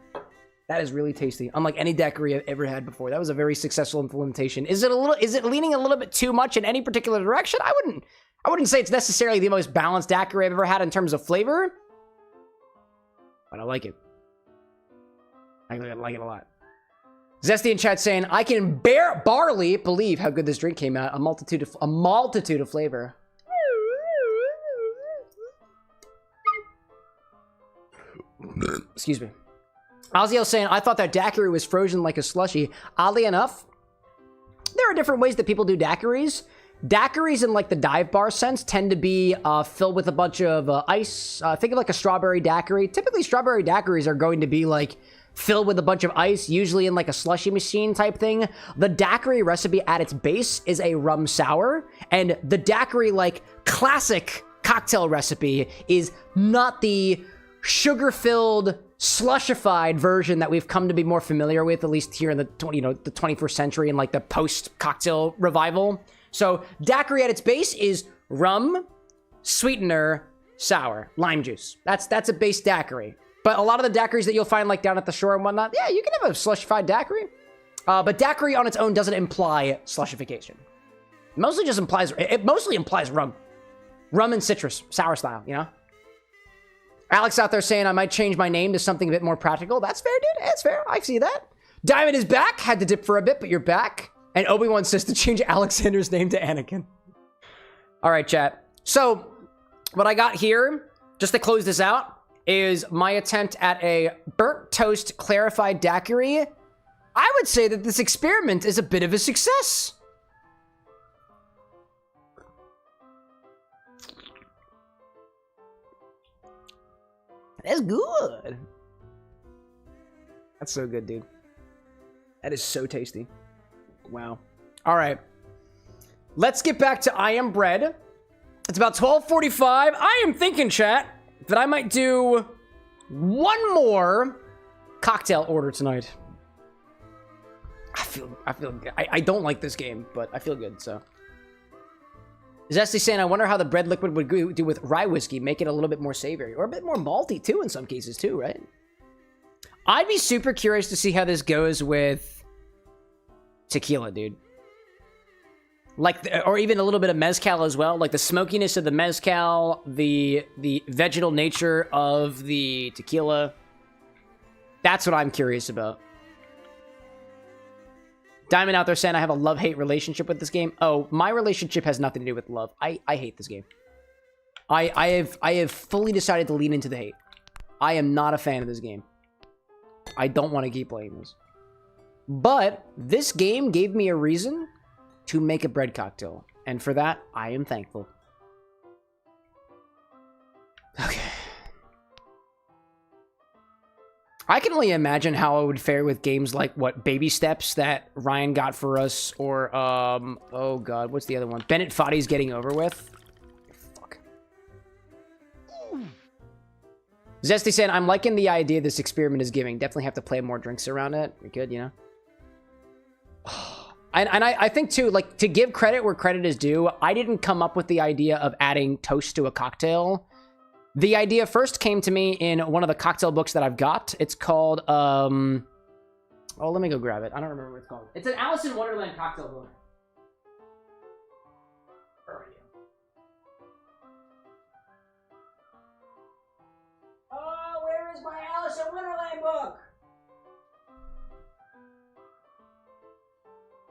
That is really tasty. Unlike any daiquiri I've ever had before. That was a very successful implementation. Is it leaning a little bit too much in any particular direction? I wouldn't say it's necessarily the most balanced daiquiri I've ever had in terms of flavor. But I like it. I like it a lot. Zesty in chat saying, I can barely believe how good this drink came out. A multitude of flavor. Excuse me. Ozzy saying, I thought that daiquiri was frozen like a slushie. Oddly enough, there are different ways that people do daiquiris. Daiquiris in like the dive bar sense tend to be filled with a bunch of ice. Think of like a strawberry daiquiri. Typically strawberry daiquiris are going to be like filled with a bunch of ice, usually in like a slushy machine type thing. The daiquiri recipe at its base is a rum sour, and the daiquiri like classic cocktail recipe is not the sugar-filled slushified version that we've come to be more familiar with, at least here in the 21st century and like the post-cocktail revival. So daiquiri at its base is rum, sweetener, sour, lime juice. That's a base daiquiri. But a lot of the daiquiris that you'll find like down at the shore and whatnot, yeah, you can have a slushified daiquiri. But daiquiri on its own doesn't imply slushification. It mostly implies rum. Rum and citrus, sour style, you know? Alex out there saying I might change my name to something a bit more practical. That's fair, dude. That's fair. I see that. Diamond is back. Had to dip for a bit, but you're back. And Obi-Wan says to change Alexander's name to Anakin. All right, chat. So what I got here, just to close this out, is my attempt at a burnt toast clarified daiquiri. I would say that this experiment is a bit of a success. That's good. That's so good, dude. That is so tasty. Wow. All right. Let's get back to I Am Bread. It's about 12:45. I am thinking, chat, that I might do one more cocktail order tonight. I feel good. I don't like this game, but I feel good, so. Zesty saying, I wonder how the bread liquid would do with rye whiskey, make it a little bit more savory, or a bit more malty, too, in some cases, too, right? I'd be super curious to see how this goes with tequila, dude. Like, or even a little bit of mezcal as well. Like, the smokiness of the mezcal, the vegetal nature of the tequila. That's what I'm curious about. Diamond out there saying I have a love-hate relationship with this game. Oh, my relationship has nothing to do with love. I hate this game. I have fully decided to lean into the hate. I am not a fan of this game. I don't want to keep playing this. But this game gave me a reason to make a bread cocktail. And for that, I am thankful. Okay. I can only imagine how I would fare with games like, what, Baby Steps that Ryan got for us, or, oh god, what's the other one? Bennett Foddy's Getting Over With. Fuck. Zesty saying, I'm liking the idea this experiment is giving. Definitely have to play more drinks around it. You're good, you know? And I think, too, like, to give credit where credit is due, I didn't come up with the idea of adding toast to a cocktail. The idea first came to me in one of the cocktail books that I've got. It's called, oh, let me go grab it. I don't remember what it's called. It's an Alice in Wonderland cocktail book. Where are you? Oh, where is my Alice in Wonderland book?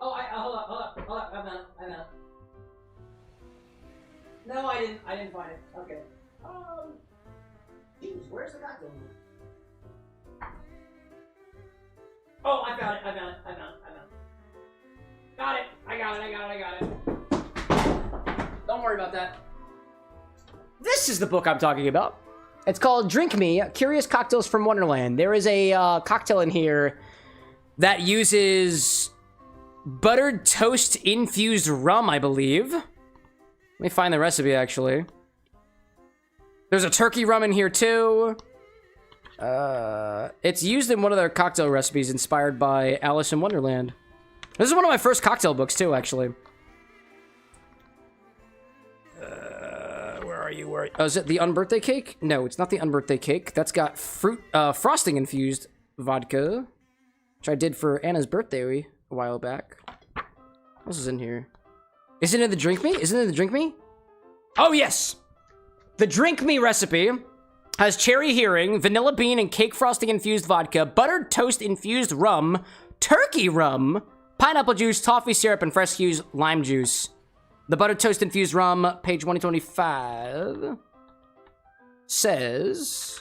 Oh, hold up. I found it. No, I didn't find it. Okay. Jeez, where's the cocktail book? Oh, I found it. Got it. I got it. Don't worry about that. This is the book I'm talking about. It's called Drink Me, Curious Cocktails from Wonderland. There is a cocktail in here that uses buttered toast infused rum, I believe. Let me find the recipe, actually. There's a turkey rum in here, too. It's used in one of their cocktail recipes inspired by Alice in Wonderland. This is one of my first cocktail books, too, actually. Where are you? Oh, is it the unbirthday cake? No, it's not the unbirthday cake. That's got fruit, frosting infused vodka, which I did for Anna's birthday a while back. What else is in here? Isn't it the Drink Me? Oh, yes! The Drink Me recipe has cherry herring, vanilla bean and cake frosting infused vodka, buttered toast infused rum, turkey rum, pineapple juice, toffee syrup, and fresh squeezed lime juice. The buttered toast infused rum, page 125, says...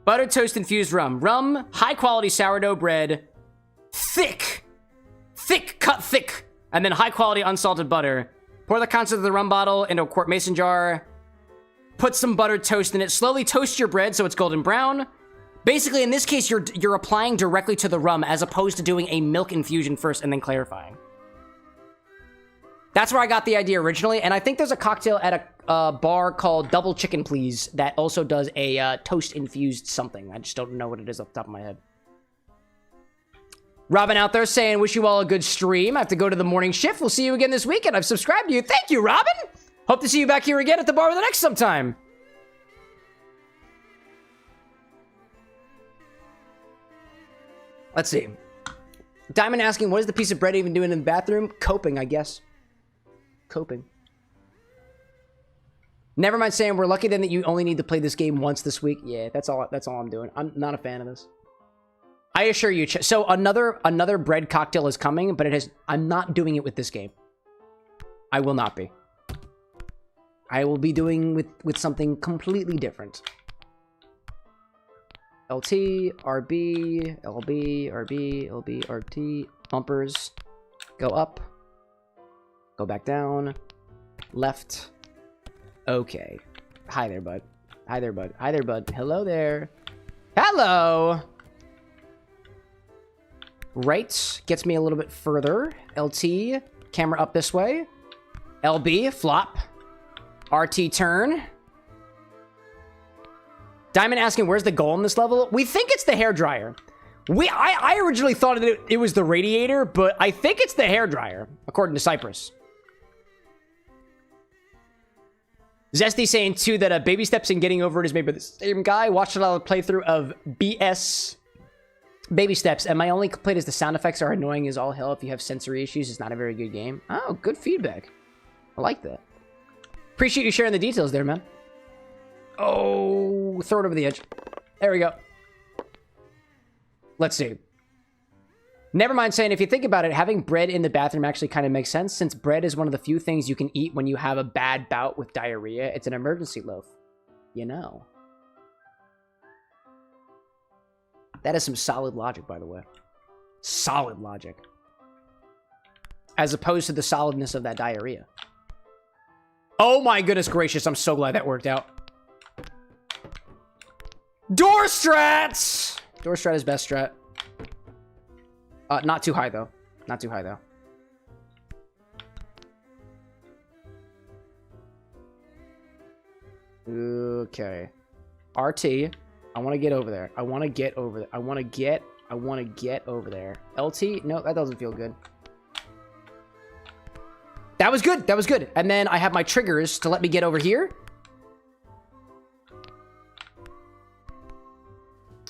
Buttered toast infused rum. Rum, high quality sourdough bread, thick, cut thick, and then high quality unsalted butter. Pour the contents of the rum bottle into a quart mason jar. Put some buttered toast in it. Slowly toast your bread so it's golden brown. Basically, in this case, you're applying directly to the rum as opposed to doing a milk infusion first and then clarifying. That's where I got the idea originally, and I think there's a cocktail at a bar called Double Chicken Please that also does a toast-infused something. I just don't know what it is off the top of my head. Robin out there saying, wish you all a good stream. I have to go to the morning shift. We'll see you again this weekend. I've subscribed to you. Thank you, Robin. Hope to see you back here again at the bar with the next sometime. Let's see. Diamond asking, what is the piece of bread even doing in the bathroom? Coping, I guess. Coping. Never mind saying we're lucky then that you only need to play this game once this week. Yeah, that's all I'm doing. I'm not a fan of this. I assure you. So another bread cocktail is coming, but I'm not doing it with this game. I will not be. I will be doing with something completely different. LT, RB, LB, RB, LB, RT. Bumpers. Go up. Go back down. Left. Okay. Hi there, bud. Hi there, bud. Hi there, bud. Hello there. Hello! Right. Gets me a little bit further. LT. Camera up this way. LB. Flop. RT turn. Diamond asking, where's the goal in this level? We think it's the hairdryer. I originally thought it was the radiator, but I think it's the hairdryer, according to Cypress. Zesty saying, too, that Baby Steps and Getting Over It is made by the same guy. Watched a lot of playthrough of BS Baby Steps, and my only complaint is the sound effects are annoying as all hell. If you have sensory issues, it's not a very good game. Oh, good feedback. I like that. Appreciate you sharing the details there, man. Oh, throw it over the edge. There we go. Let's see. Never mind saying, if you think about it, having bread in the bathroom actually kind of makes sense, since bread is one of the few things you can eat when you have a bad bout with diarrhea. It's an emergency loaf. You know. That is some solid logic, by the way. Solid logic. As opposed to the solidness of that diarrhea. Oh my goodness gracious, I'm so glad that worked out. Door strats! Door strat is best strat. Not too high, though. Not too high, though. Okay. RT. I want to get over there. I want to get over there. I want to get over there. LT? No, that doesn't feel good. That was good. That was good. And then I have my triggers to let me get over here.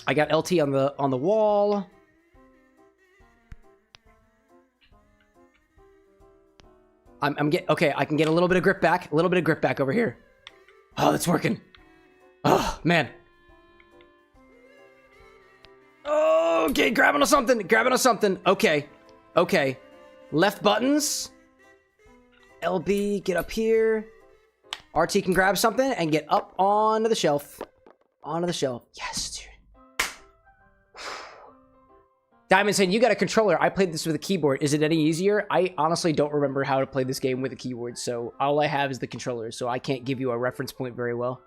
I got LT on the wall. I'm getting okay. I can get a little bit of grip back. A little bit of grip back over here. Oh, it's working. Oh man. Okay, grabbing on something. Grabbing on something. Okay. Okay. Left buttons. LB, get up here. RT can grab something and get up onto the shelf. Onto the shelf. Yes, dude. Diamond saying, you got a controller. I played this with a keyboard. Is it any easier? I honestly don't remember how to play this game with a keyboard, so all I have is the controller, so I can't give you a reference point very well.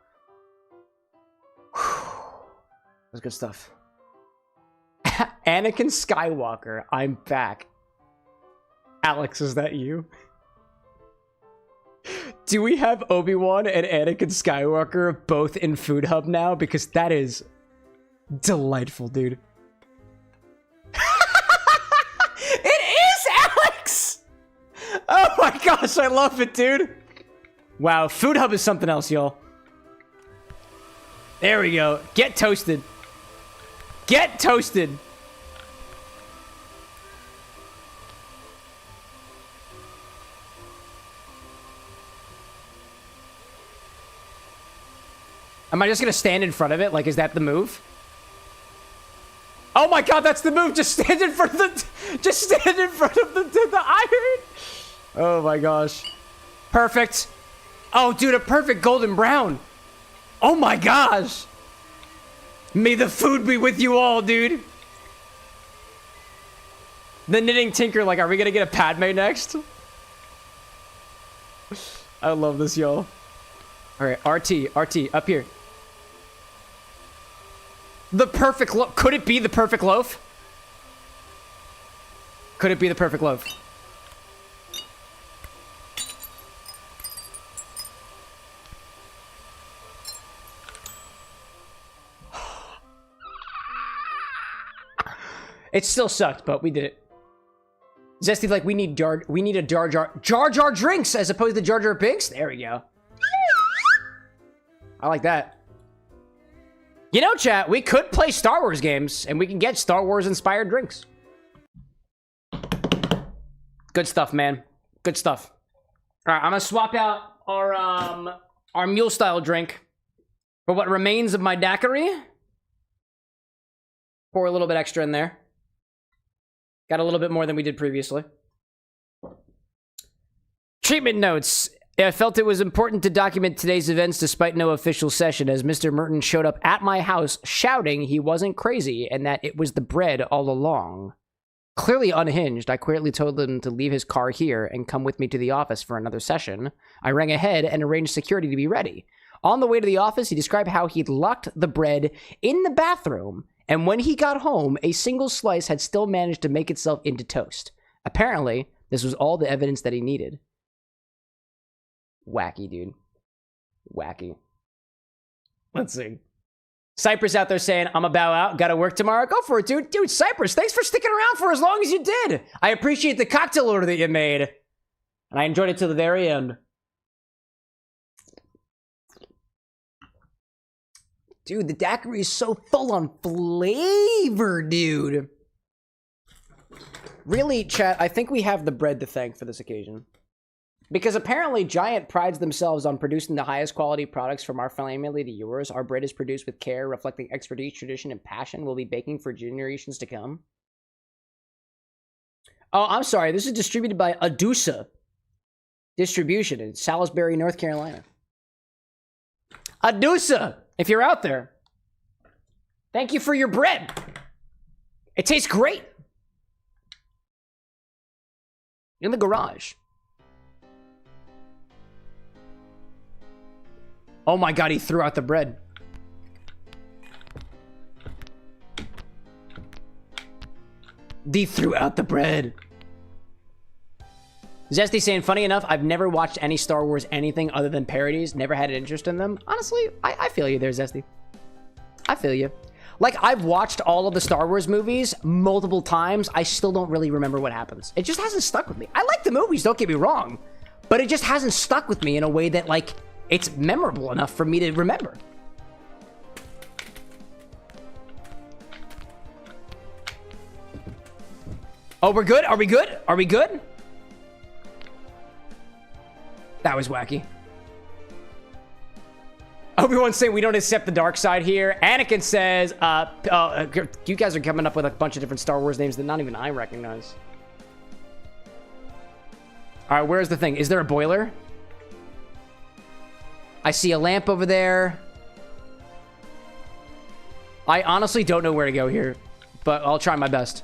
That's good stuff. Anakin Skywalker, I'm back. Alex, is that you? Do we have Obi-Wan and Anakin Skywalker both in Food Hub now? Because that is delightful, dude. Oh my gosh, I love it, dude. Wow, Food Hub is something else, y'all. There we go. Get toasted. Get toasted. Am I just gonna stand in front of it? Like, is that the move? Oh my god, that's the move! Just stand in front of the... Just stand in front of the iron! Oh my gosh. Perfect. Oh, dude, a perfect golden brown. Oh my gosh. May the food be with you all, dude. The Knitting Tinker, like, are we gonna get a Padme next? I love this, y'all. Alright, RT, up here. The perfect loaf. Could it be the perfect loaf? Could it be the perfect loaf? It still sucked, but we did it. Zesty, like, we need a Jar Jar drinks as opposed to Jar Jar Binks. There we go. I like that. You know, chat, we could play Star Wars games, and we can get Star Wars-inspired drinks. Good stuff, man. Good stuff. All right, I'm gonna swap out our mule-style drink for what remains of my daiquiri. Pour a little bit extra in there. Got a little bit more than we did previously. Treatment notes. I felt it was important to document today's events despite no official session, as Mr. Merton showed up at my house shouting he wasn't crazy and that it was the bread all along. Clearly unhinged, I quietly told him to leave his car here and come with me to the office for another session. I rang ahead and arranged security to be ready. On the way to the office, he described how he'd locked the bread in the bathroom, and when he got home, a single slice had still managed to make itself into toast. Apparently, this was all the evidence that he needed. Wacky, dude. Wacky. Let's see. Cypress out there saying, I'm a bow out. Gotta work tomorrow. Go for it, dude. Dude, Cypress, thanks for sticking around for as long as you did. I appreciate the cocktail order that you made. And I enjoyed it till the very end. Dude, the daiquiri is so full on flavor, dude. Really, chat, I think we have the bread to thank for this occasion. Because apparently Giant prides themselves on producing the highest quality products from our family to yours. Our bread is produced with care, reflecting expertise, tradition, and passion. We'll be baking for generations to come. Oh, I'm sorry. This is distributed by Adusa Distribution in Salisbury, North Carolina. Adusa, if you're out there, thank you for your bread. It tastes great. In the garage. Oh my god, he threw out the bread. He threw out the bread. Zesty saying, funny enough, I've never watched any Star Wars anything other than parodies. Never had an interest in them. Honestly, I feel you there, Zesty. I feel you. Like, I've watched all of the Star Wars movies multiple times. I still don't really remember what happens. It just hasn't stuck with me. I like the movies, don't get me wrong. But it just hasn't stuck with me in a way that, like, it's memorable enough for me to remember. Oh, we're good? Are we good? Are we good? That was wacky. Obi-Wan's saying we don't accept the dark side here. Anakin says, you guys are coming up with a bunch of different Star Wars names that not even I recognize. All right, where's the thing? Is there a boiler? I see a lamp over there. I honestly don't know where to go here, but I'll try my best.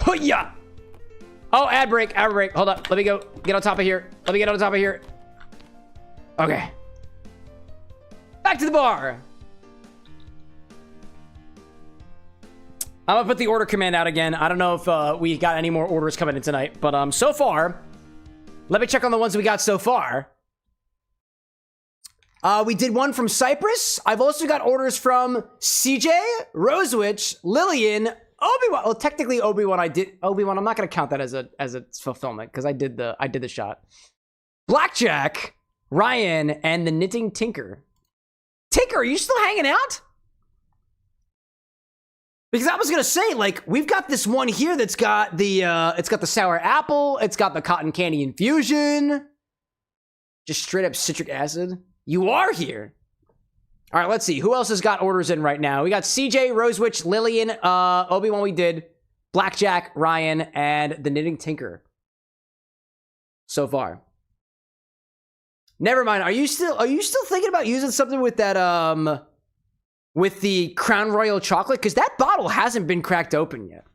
Hoo-ya! Oh, ad break, ad break. Hold up. Let me go get on top of here. Let me get on top of here. Okay. Back to the bar. I'm gonna put the order command out again. I don't know if we got any more orders coming in tonight, but so far, let me check on the ones we got so far. We did one from Cypress. I've also got orders from CJ, Rosewitch, Lillian, Obi-Wan. Well, technically Obi-Wan, I did Obi-Wan. I'm not gonna count that as a fulfillment because I did the shot. Blackjack, Ryan, and the Knitting Tinker. Tinker, are you still hanging out? Because I was gonna say, like, we've got this one here that's got the it's got the sour apple, it's got the cotton candy infusion, just straight up citric acid. You are here. All right, let's see who else has got orders in right now. We got CJ, Rosewitch, Lillian, Obi-Wan. We did Blackjack, Ryan, and the Knitting Tinker. So far. Never mind. Are you still thinking about using something with that with the Crown Royal chocolate? Because that bottle hasn't been cracked open yet.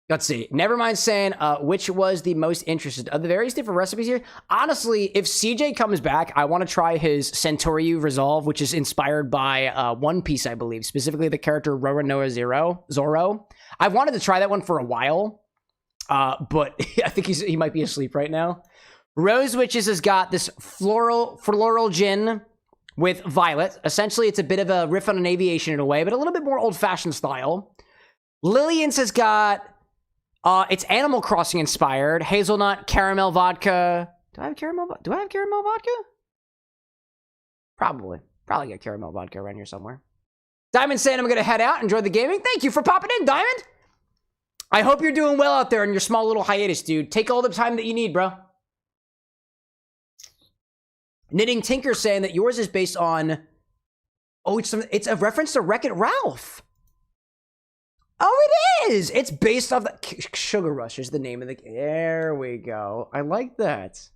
Let's see. Never mind saying which was the most interested of the various different recipes here. Honestly, if CJ comes back, I want to try his Centauri Resolve, which is inspired by One Piece, I believe. Specifically the character Roronoa Zoro. I've wanted to try that one for a while. But I think he might be asleep right now. Rose Witches has got this floral gin with violet. Essentially, it's a bit of a riff on an aviation in a way, but a little bit more old-fashioned style. Lillian's has got It's Animal Crossing inspired. Hazelnut, caramel vodka. Do I have caramel vodka? Probably got caramel vodka around here somewhere. Diamond saying I'm going to head out. Enjoy the gaming. Thank you for popping in, Diamond. I hope you're doing well out there in your small little hiatus, dude. Take all the time that you need, bro. Knitting Tinker saying that yours is based on... Oh, it's a reference to Wreck-It Ralph. Oh, it is. It's based off the... Sugar Rush is the name of the... There we go. I like that.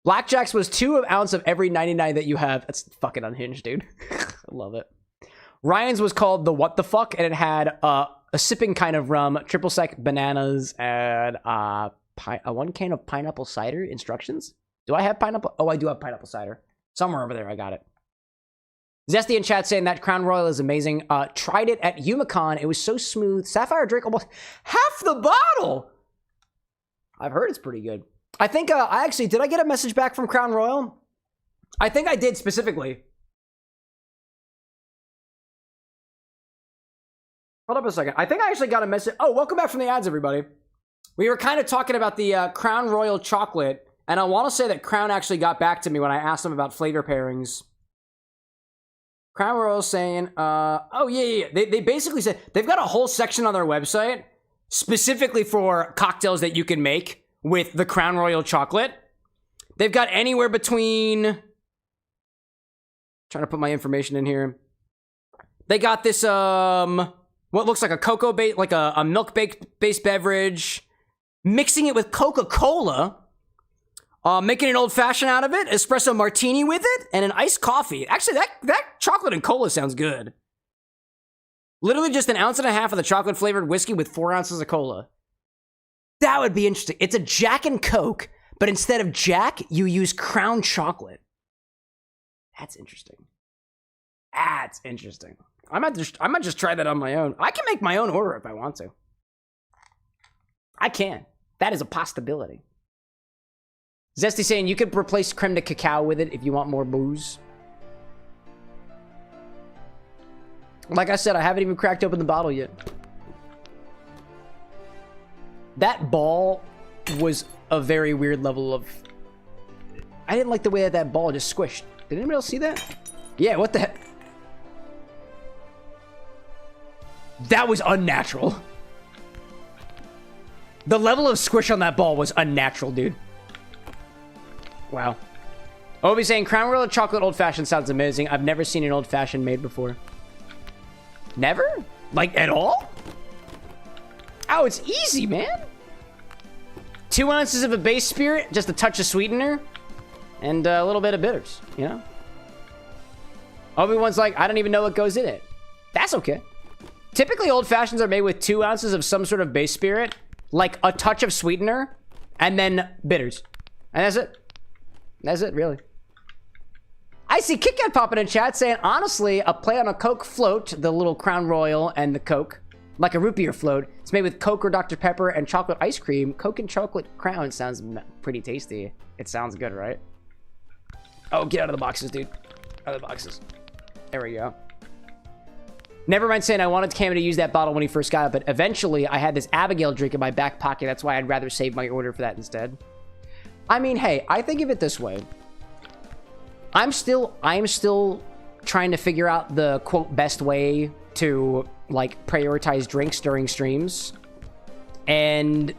Blackjack's was 2 ounce of every 99 that you have. That's fucking unhinged, dude. I love it. Ryan's was called the What the Fuck, and it had a sipping kind of rum, triple sec bananas, and a 1 can of pineapple cider. Instructions? Do I have pineapple? Oh, I do have pineapple cider. Somewhere over there, I got it. Zesty in chat saying that Crown Royal is amazing. Tried it at Umicon. It was so smooth. Sapphire drink almost half the bottle. I've heard it's pretty good. I think did I get a message back from Crown Royal? I think I did specifically. Hold up a second. I think I actually got a message. Oh, welcome back from the ads, everybody. We were kind of talking about the Crown Royal chocolate, and I want to say that Crown actually got back to me when I asked them about flavor pairings. Crown Royal saying, oh, yeah. They basically said they've got a whole section on their website specifically for cocktails that you can make with the Crown Royal chocolate. They've got anywhere between... Trying to put my information in here. They got this, what looks like a cocoa base, like a milk-based beverage, mixing it with Coca-Cola, making an old-fashioned out of it, espresso martini with it, and an iced coffee. Actually, that chocolate and cola sounds good. Literally just 1.5 ounces of the chocolate-flavored whiskey with 4 ounces of cola. That would be interesting. It's a Jack and Coke, but instead of Jack, you use Crown chocolate. That's interesting. That's interesting. I might just try that on my own. I can make my own order if I want to. I can. That is a possibility. Zesty saying you could replace creme de cacao with it if you want more booze. Like I said, I haven't even cracked open the bottle yet. That ball was a very weird level of... I didn't like the way that ball just squished. Did anybody else see that? Yeah, what the heck? That was unnatural. The level of squish on that ball was unnatural, dude. Wow. Obi saying, Crown Royal chocolate old-fashioned sounds amazing. I've never seen an old-fashioned made before. Never? Like, at all? Oh, it's easy, man. 2 ounces of a base spirit, just a touch of sweetener, and a little bit of bitters, you know? Obi-Wan's like, I don't even know what goes in it. That's okay. Typically, old fashions are made with 2 ounces of some sort of base spirit, like a touch of sweetener, and then bitters. And that's it. That's it, really. I see Kit Kat popping in chat saying, honestly, a play on a Coke float, the little Crown Royal and the Coke, like a root beer float. It's made with Coke or Dr. Pepper and chocolate ice cream. Coke and chocolate Crown sounds pretty tasty. It sounds good, right? Oh, get out of the boxes, dude. Out of the boxes. There we go. Never mind saying I wanted Cam to use that bottle when he first got it, but eventually I had this Abigail drink in my back pocket. That's why I'd rather save my order for that instead. I mean, hey, I think of it this way. I'm still trying to figure out the, quote, best way to, like, prioritize drinks during streams. And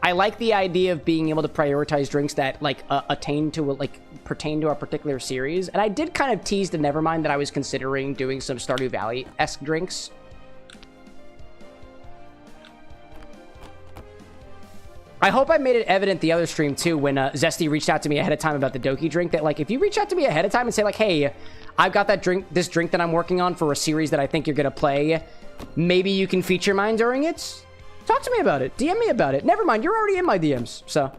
I like the idea of being able to prioritize drinks that, like, pertain to a particular series. And I did kind of tease to Nevermind that I was considering doing some Stardew Valley-esque drinks. I hope I made it evident the other stream, too, when Zesty reached out to me ahead of time about the Doki drink, that, like, if you reach out to me ahead of time and say, like, hey, I've got this drink that I'm working on for a series that I think you're gonna play, maybe you can feature mine during it? Talk to me about it. DM me about it. Never mind, you're already in my DMs, so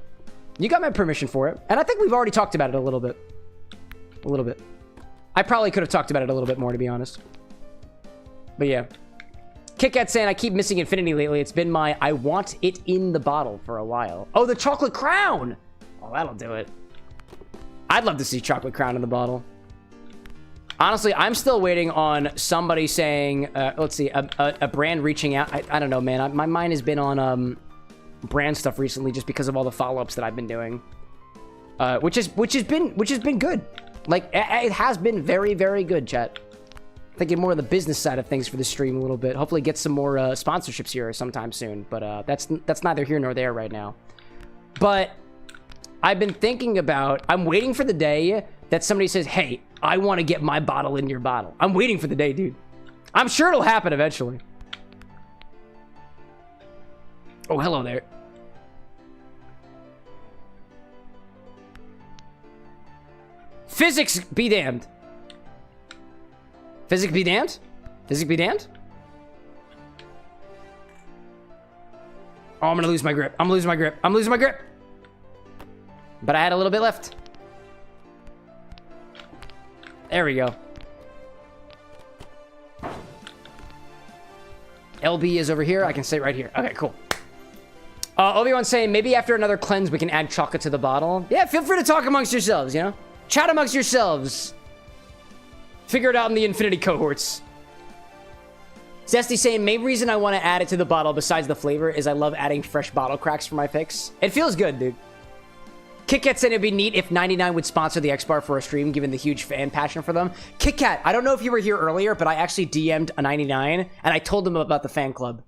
you got my permission for it. And I think we've already talked about it a little bit. A little bit. I probably could have talked about it a little bit more, to be honest. But yeah. Kit Kat saying, I keep missing Infinity lately. It's been my I want it in the bottle for a while. Oh, the chocolate crown! Oh, that'll do it. I'd love to see chocolate crown in the bottle. Honestly, I'm still waiting on somebody saying, let's see, a brand reaching out. I don't know, man. My mind has been on brand stuff recently just because of all the follow-ups that I've been doing, which has been good. Like, it has been very, very good, chat. Thinking more of the business side of things for the stream a little bit. Hopefully get some more sponsorships here sometime soon, but that's neither here nor there right now. But I've been thinking about, I'm waiting for the day that somebody says, hey, I want to get my bottle in your bottle. I'm waiting for the day, dude. I'm sure it'll happen eventually. Oh, hello there. Physics be damned. Physics be damned? Physics be damned? Oh, I'm gonna lose my grip. I'm losing my grip. I'm losing my grip. But I had a little bit left. There we go. LB is over here. I can sit right here. Okay, cool. Obi-Wan's saying, maybe after another cleanse, we can add chocolate to the bottle. Yeah, feel free to talk amongst yourselves, you know? Chat amongst yourselves. Figure it out in the infinity cohorts. Zesty saying, main reason I want to add it to the bottle besides the flavor is I love adding fresh bottle cracks for my picks. It feels good, dude. KitKat said it'd be neat if 99 would sponsor the X-Bar for a stream, given the huge fan passion for them. KitKat, I don't know if you were here earlier, but I actually DM'd a 99, and I told them about the fan club.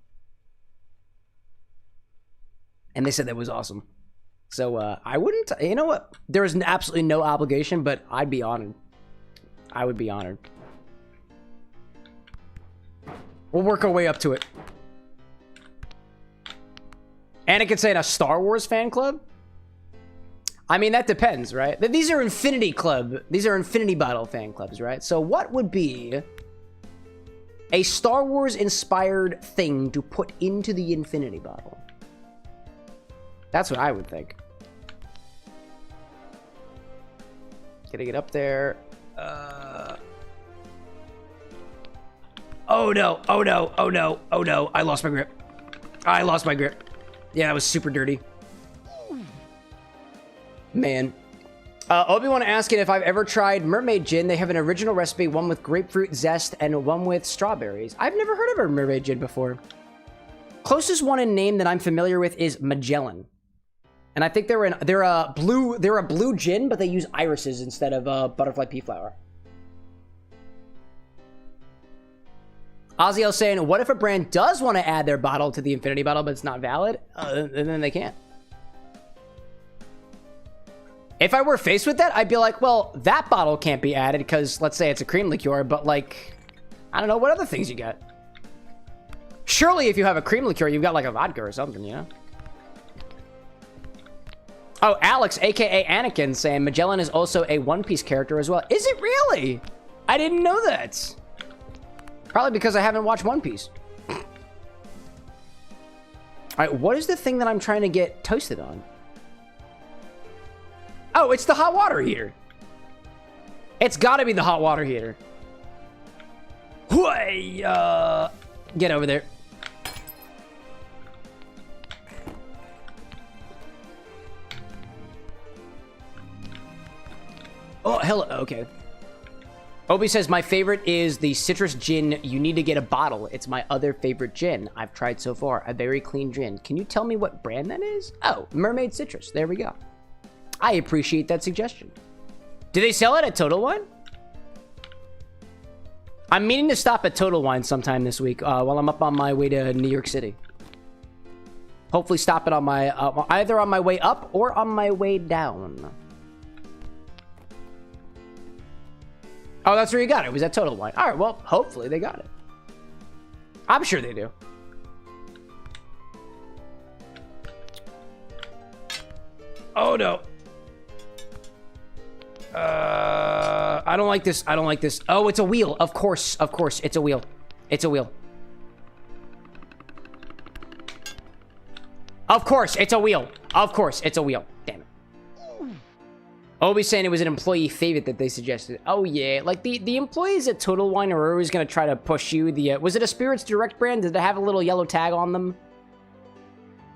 And they said that was awesome. So, I wouldn't... You know what? There is absolutely no obligation, but I'd be honored. I would be honored. We'll work our way up to it. Anakin saying a Star Wars fan club? I mean, that depends, right? These are Infinity Club. These are Infinity Bottle fan clubs, right? So what would be a Star Wars-inspired thing to put into the Infinity Bottle? That's what I would think. Getting it up there. Oh no, oh no, oh no, oh no. I lost my grip. I lost my grip. Yeah, that was super dirty. Man. Obi-Wan asking if I've ever tried mermaid gin. They have an original recipe, one with grapefruit zest and one with strawberries. I've never heard of a mermaid gin before. Closest one in name that I'm familiar with is Magellan. And I think they're a blue gin, but they use irises instead of butterfly pea flower. Oziel saying, what if a brand does want to add their bottle to the Infinity Bottle, but it's not valid? And then they can't. If I were faced with that, I'd be like, well, that bottle can't be added because, let's say it's a cream liqueur, but like, I don't know, what other things you got? Surely if you have a cream liqueur, you've got like a vodka or something, you know? Oh, Alex, aka Anakin, saying Magellan is also a One Piece character as well. Is it really? I didn't know that. Probably because I haven't watched One Piece. All right, what is the thing that I'm trying to get toasted on? Oh, it's the hot water heater. It's got to be the hot water heater. Get over there. Oh, hello. Okay. Obi says, my favorite is the citrus gin. You need to get a bottle. It's my other favorite gin I've tried so far. A very clean gin. Can you tell me what brand that is? Oh, Mermaid Citrus. There we go. I appreciate that suggestion. Do they sell it at Total Wine? I'm meaning to stop at Total Wine sometime this week while I'm up on my way to New York City. Hopefully stop it on my either on my way up or on my way down. Oh, that's where you got it. It was at Total Wine. All right, well, hopefully they got it. I'm sure they do. Oh, no. I don't like this. I don't like this. Oh, it's a wheel. Of course. Of course. It's a wheel. It's a wheel. Of course. It's a wheel. Of course. It's a wheel. Damn it. Obi's saying it was an employee favorite that they suggested. Oh, yeah. Like, the employees at Total Wine are always going to try to push you. Was it a Spirits Direct brand? Did they have a little yellow tag on them?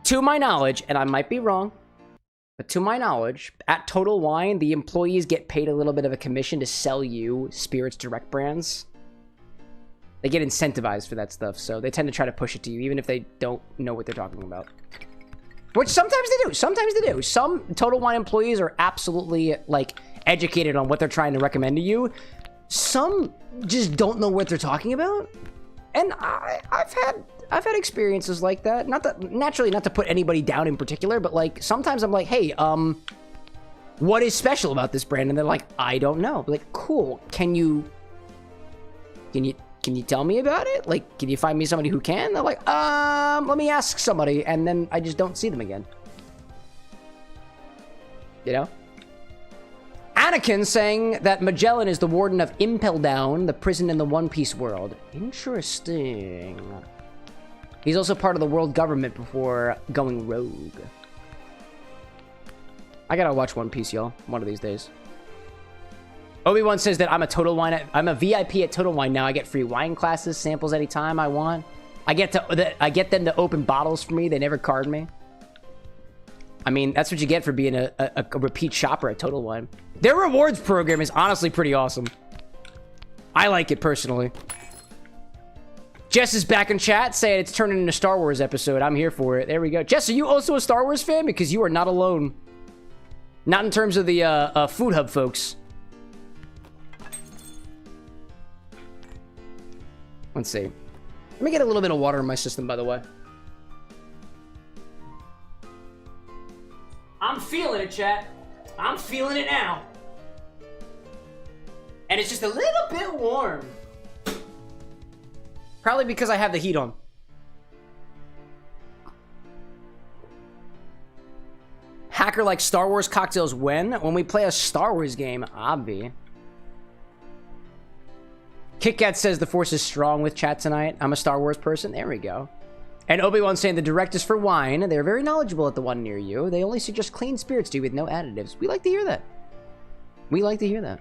To my knowledge, and I might be wrong, But to my knowledge, at Total Wine, the employees get paid a little bit of a commission to sell you Spirits Direct brands. They get incentivized for that stuff, so they tend to try to push it to you, even if they don't know what they're talking about. Which sometimes they do. Sometimes they do. Some Total Wine employees are absolutely, like, educated on what they're trying to recommend to you. Some just don't know what they're talking about. And I've had experiences like that. Naturally, not to put anybody down in particular, but, like, sometimes I'm like, hey, what is special about this brand? And they're like, I don't know. But like, cool. Can you tell me about it? Like, can you find me somebody who can? They're like, let me ask somebody. And then I just don't see them again. You know? Anakin saying that Magellan is the warden of Impel Down, the prison in the One Piece world. Interesting. He's also part of the world government before going rogue. I gotta watch One Piece, y'all. One of these days. Obi-Wan says that I'm a VIP at Total Wine now. I get free wine classes, samples anytime I want. I get them to open bottles for me. They never card me. I mean, that's what you get for being a repeat shopper at Total Wine. Their rewards program is honestly pretty awesome. I like it personally. Jess is back in chat saying it's turning into a Star Wars episode. I'm here for it. There we go. Jess, are you also a Star Wars fan? Because you are not alone. Not in terms of the Food Hub folks. Let's see. Let me get a little bit of water in my system, by the way. I'm feeling it, chat. I'm feeling it now. And it's just a little bit warm. Probably because I have the heat on. Hacker likes Star Wars cocktails when? When we play a Star Wars game, obvi. KitKat says the Force is strong with chat tonight. I'm a Star Wars person. There we go. And Obi-Wan saying the direct is for wine. They're very knowledgeable at the one near you. They only suggest clean spirits to you with no additives. We like to hear that. We like to hear that.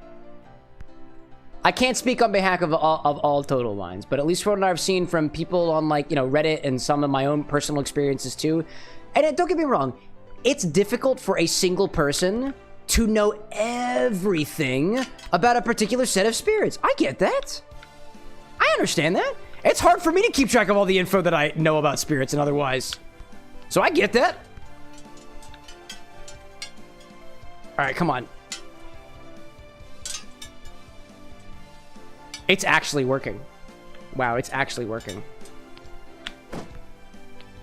I can't speak on behalf of all Total Wines, but at least from what I've seen from people on, like, you know, Reddit and some of my own personal experiences too. And don't get me wrong, it's difficult for a single person to know everything about a particular set of spirits. I get that. I understand that. It's hard for me to keep track of all the info that I know about spirits and otherwise. So I get that. All right, come on. It's actually working. Wow, it's actually working.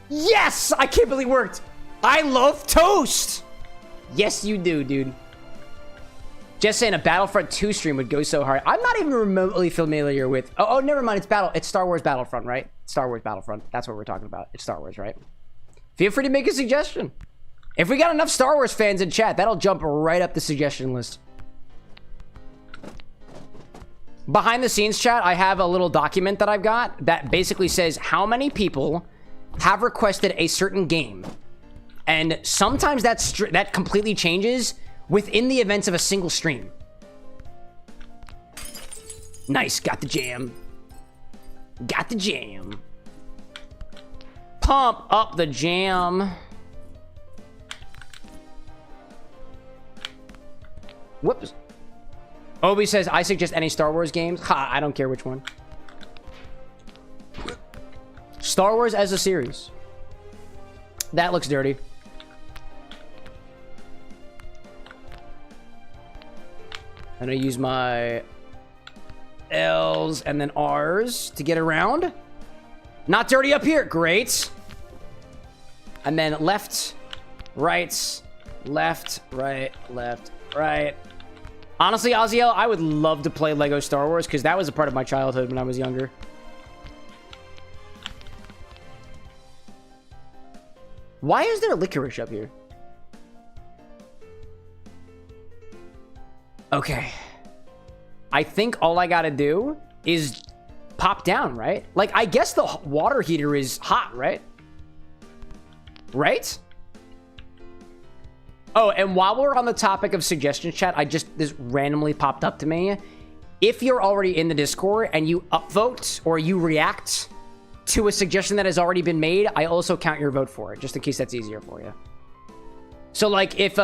Yes! I can't believe it worked. I love toast. Yes, you do, dude. Just saying a Battlefront 2 stream would go so hard. I'm not even remotely familiar with... Oh, never mind. It's Star Wars Battlefront, right? Star Wars Battlefront. That's what we're talking about. It's Star Wars, right? Feel free to make a suggestion. If we got enough Star Wars fans in chat, that'll jump right up the suggestion list. Behind the scenes chat, I have a little document that I've got that basically says how many people have requested a certain game. And sometimes that completely changes within the events of a single stream. Nice, got the jam. Got the jam. Pump up the jam. Whoops. Obi says, I suggest any Star Wars games. Ha, I don't care which one. Star Wars as a series. That looks dirty. I'm gonna use my L's and then R's to get around. Not dirty up here. Great. And then left, right, left, right, left, right. Honestly, Oziel, I would love to play Lego Star Wars because that was a part of my childhood when I was younger. Why is there licorice up here? Okay. I think all I gotta do is pop down, right? Like, I guess the water heater is hot, right? Right? Oh, and while we're on the topic of suggestion chat, this randomly popped up to me. If you're already in the Discord and you upvote or you react to a suggestion that has already been made, I also count your vote for it, just in case that's easier for you. So, like, if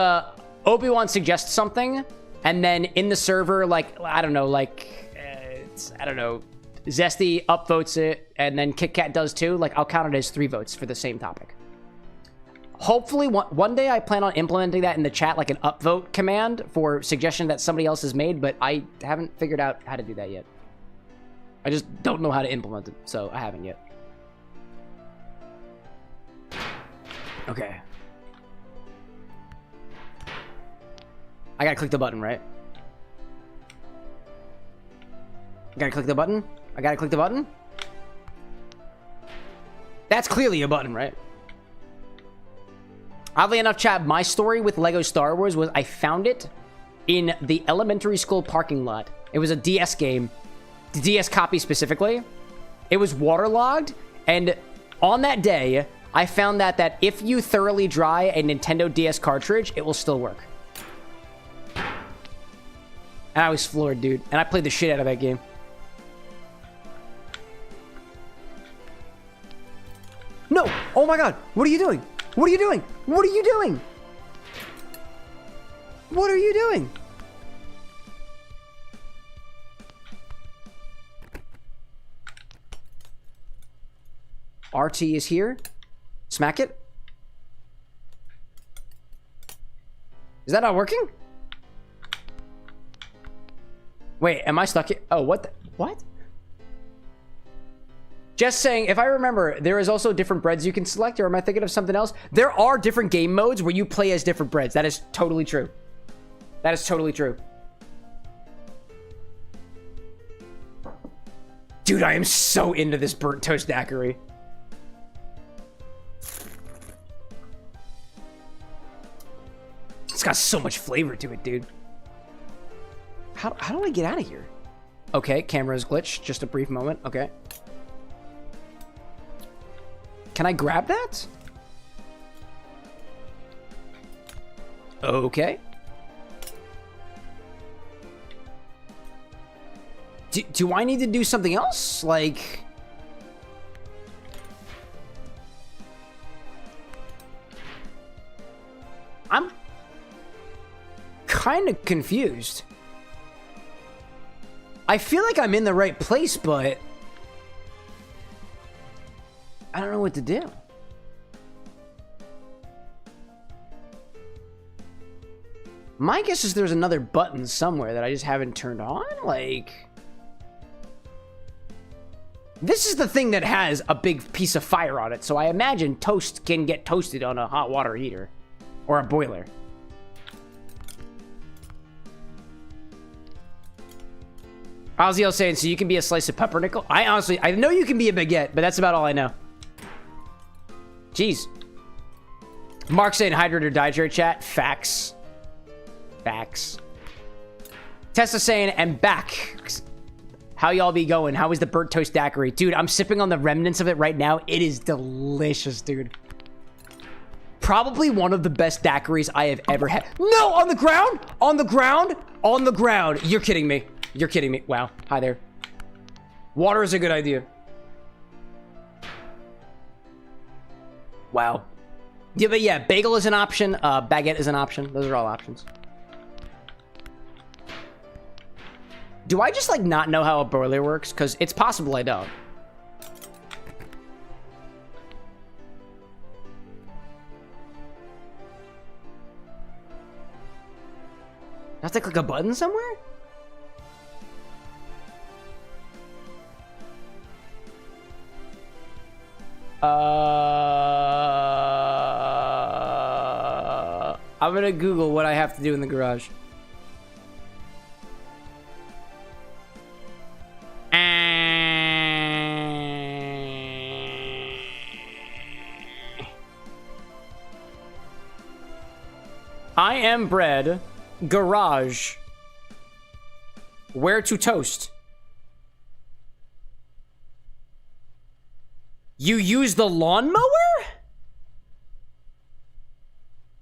Obi-Wan suggests something, and then in the server, like, I don't know, like, I don't know, Zesty upvotes it, and then Kit Kat does too, like, I'll count it as 3 votes for the same topic. Hopefully, one day I plan on implementing that in the chat, like an upvote command for suggestion that somebody else has made, but I haven't figured out how to do that yet. I just don't know how to implement it, so I haven't yet. Okay. I gotta click the button, right? I gotta click the button? I gotta click the button? That's clearly a button, right? Oddly enough, chat, my story with Lego Star Wars was I found it in the elementary school parking lot. It was a DS game. The DS copy specifically. It was waterlogged, and on that day, I found that if you thoroughly dry a Nintendo DS cartridge, it will still work. And I was floored, dude. And I played the shit out of that game. No! Oh my god! What are you doing? What are you doing? What are you doing? What are you doing? RT is here. Smack it. Is that not working? Wait, am I stuck here? Oh, what the? What? Just saying, if I remember, there is also different breads you can select, or am I thinking of something else? There are different game modes where you play as different breads. That is totally true. That is totally true. Dude, I am so into this burnt toast daiquiri. It's got so much flavor to it, dude. How do I get out of here? Okay, camera's glitched. Just a brief moment. Okay. Can I grab that? Okay. Do I need to do something else? Like... I'm kind of confused. I feel like I'm in the right place, but... I don't know what to do. My guess is there's another button somewhere that I just haven't turned on. Like... This is the thing that has a big piece of fire on it, so I imagine toast can get toasted on a hot water heater. Or a boiler. Ozzy saying, so you can be a slice of pumpernickel? I know you can be a baguette, but that's about all I know. Jeez. Mark saying hydrate or dietary chat. Facts. Facts. Tessa saying, I'm back. How y'all be going? How is the burnt toast daiquiri? Dude, I'm sipping on the remnants of it right now. It is delicious, dude. Probably one of the best daiquiris I have ever had. No, on the ground? On the ground? On the ground. You're kidding me. You're kidding me. Wow. Hi there. Water is a good idea. Wow. Yeah, but yeah, bagel is an option. Baguette is an option. Those are all options. Do I just, like, not know how a boiler works? Because it's possible I don't. I have to click a button somewhere? I'm gonna Google what I have to do in the garage. I am bread. Garage. Where to toast? You use the lawnmower?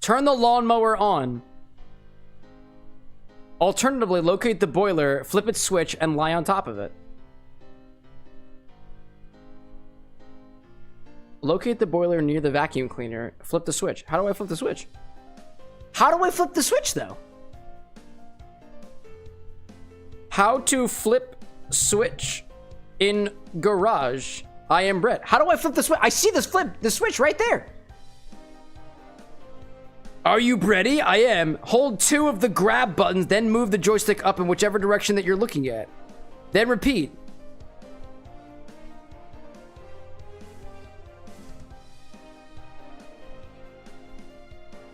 Turn the lawnmower on. Alternatively, locate the boiler, flip its switch, and lie on top of it. Locate the boiler near the vacuum cleaner. Flip the switch. How do I flip the switch? How do I flip the switch, though? How to flip switch in garage. I am Brett. How do I flip the switch? I see the switch right there. Are you ready? I am. Hold 2 of the grab buttons, then move the joystick up in whichever direction that you're looking at. Then repeat.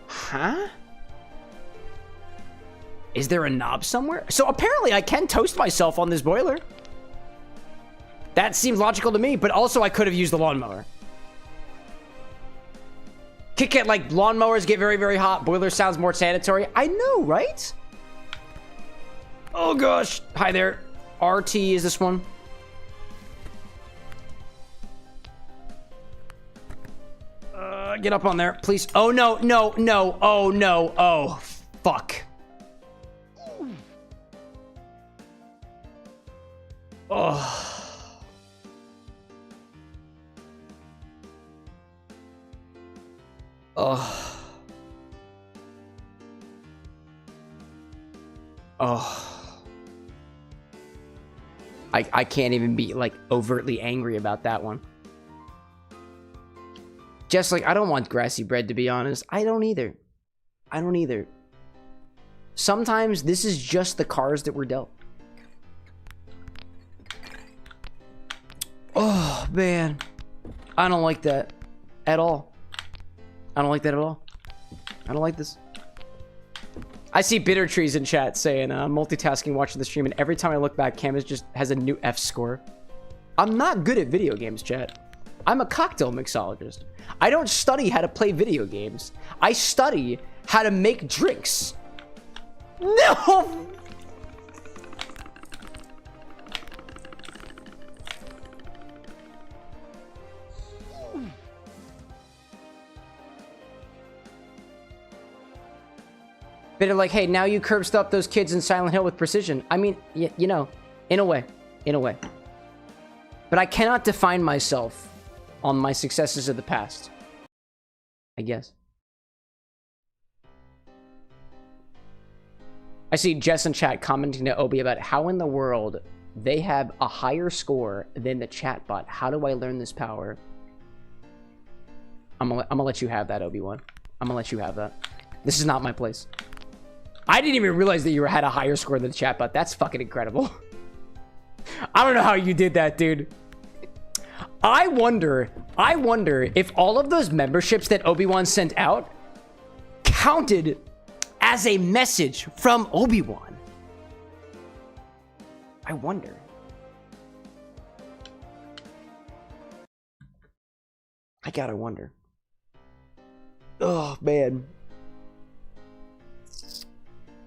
Huh? Is there a knob somewhere? So apparently I can toast myself on this boiler. That seems logical to me, but also I could have used the lawnmower. Kit Kat, like, lawnmowers get very, very hot. Boiler sounds more sanitary. I know, right? Oh, gosh. Hi there. RT is this one. Get up on there, please. Oh, no, no, no. Oh, no. Oh, fuck. Oh. Oh. Oh. I can't even be, like, overtly angry about that one. Just like, I don't want grassy bread, to be honest. I don't either. I don't either. Sometimes this is just the cards that were dealt. Oh, man. I don't like that at all. I don't like that at all. I don't like this. I see Bitter Trees in chat saying, multitasking watching the stream, and every time I look back, Cam just has a new F score. I'm not good at video games, chat. I'm a cocktail mixologist. I don't study how to play video games. I study how to make drinks. No! Bitter like, hey, now you curb stopped those kids in Silent Hill with precision. I mean, you know, in a way. In a way. But I cannot define myself on my successes of the past. I guess. I see Jess in chat commenting to Obi about how in the world they have a higher score than the chatbot. How do I learn this power? I'm gonna let you have that, Obi-Wan. I'm gonna let you have that. This is not my place. I didn't even realize that you had a higher score than the chatbot. That's fucking incredible. I don't know how you did that, dude. I wonder if all of those memberships that Obi-Wan sent out counted as a message from Obi-Wan. I wonder. I gotta wonder. Oh, man.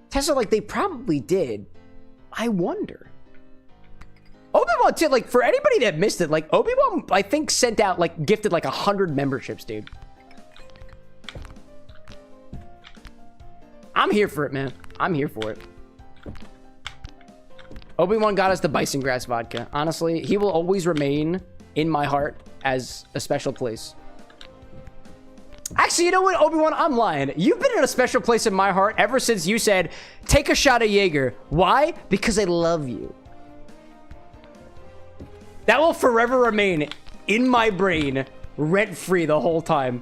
Tesla, like, they probably did. I wonder. Obi-Wan did, like, for anybody that missed it, like, Obi-Wan, I think, sent out, like, gifted, like, 100 memberships, dude. I'm here for it, man. I'm here for it. Obi-Wan got us the bison grass vodka. Honestly, he will always remain in my heart as a special place. Actually, you know what, Obi-Wan? I'm lying. You've been in a special place in my heart ever since you said, take a shot of Jaeger. Why? Because I love you. That will forever remain in my brain, rent-free the whole time.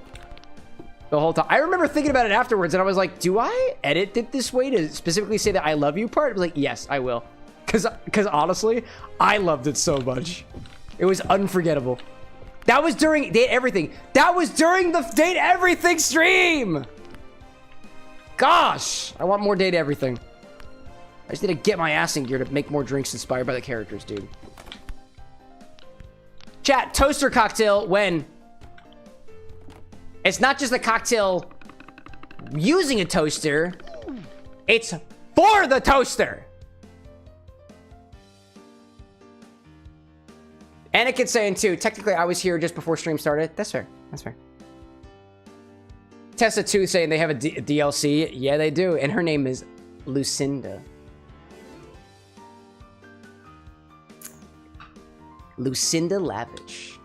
The whole time. I remember thinking about it afterwards, and I was like, do I edit it this way to specifically say that I love you part? I was like, yes, I will. Because honestly, I loved it so much. It was unforgettable. That was during Date Everything. That was during the Date Everything stream! Gosh! I want more Date Everything. I just need to get my ass in gear to make more drinks inspired by the characters, dude. Chat, toaster cocktail when... It's not just a cocktail using a toaster. It's for the toaster! Anakin saying too, technically I was here just before stream started. That's fair. That's fair. Tessa 2 saying they have a DLC. Yeah, they do. And her name is Lucinda. Lucinda Lavish.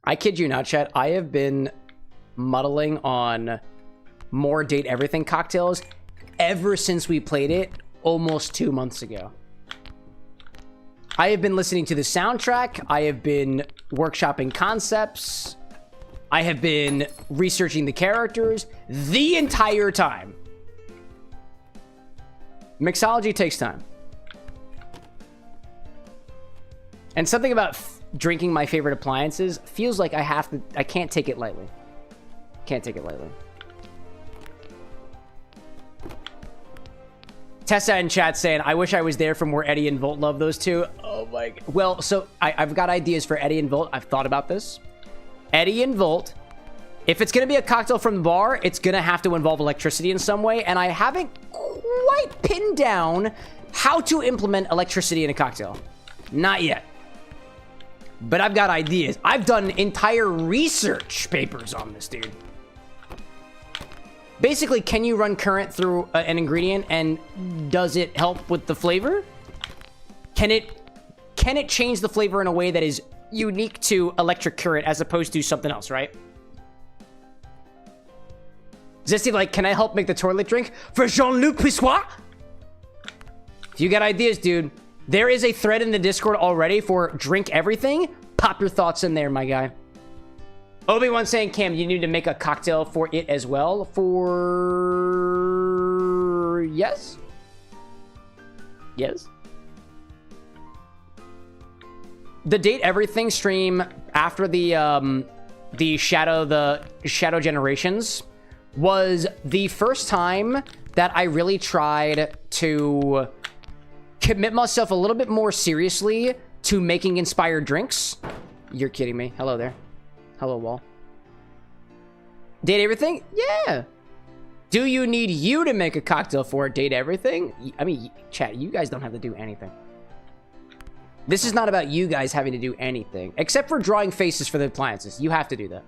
I kid you not, chat. I have been muddling on more Date Everything cocktails ever since we played it almost 2 months ago. I have been listening to the soundtrack. I have been workshopping concepts. I have been researching the characters the entire time. Mixology takes time. And something about drinking my favorite appliances feels like I can't take it lightly. Can't take it lightly. Tessa in chat saying, I wish I was there for more Eddie and Volt. Love those two. Oh my God. Well, so I've got ideas for Eddie and Volt. I've thought about this. Eddie and Volt. If it's going to be a cocktail from the bar, it's going to have to involve electricity in some way. And I haven't quite pinned down how to implement electricity in a cocktail. Not yet. But I've got ideas. I've done entire research papers on this, dude. Basically, can you run current through an ingredient and does it help with the flavor? Can it change the flavor in a way that is unique to electric current as opposed to something else, right? Zesty, like, can I help make the toilet drink for Jean-Luc Pissois? If you got ideas, dude, there is a thread in the Discord already for Drink Everything. Pop your thoughts in there, my guy. Obi-Wan saying, Cam, you need to make a cocktail for it as well. For... Yes? Yes? The Date Everything stream after the Shadow Generations was the first time that I really tried to commit myself a little bit more seriously to making inspired drinks. You're kidding me. Hello there. Hello, wall. Date Everything? Yeah. Do you need you to make a cocktail for it? Date Everything? I mean, chat, you guys don't have to do anything. This is not about you guys having to do anything. Except for drawing faces for the appliances. You have to do that.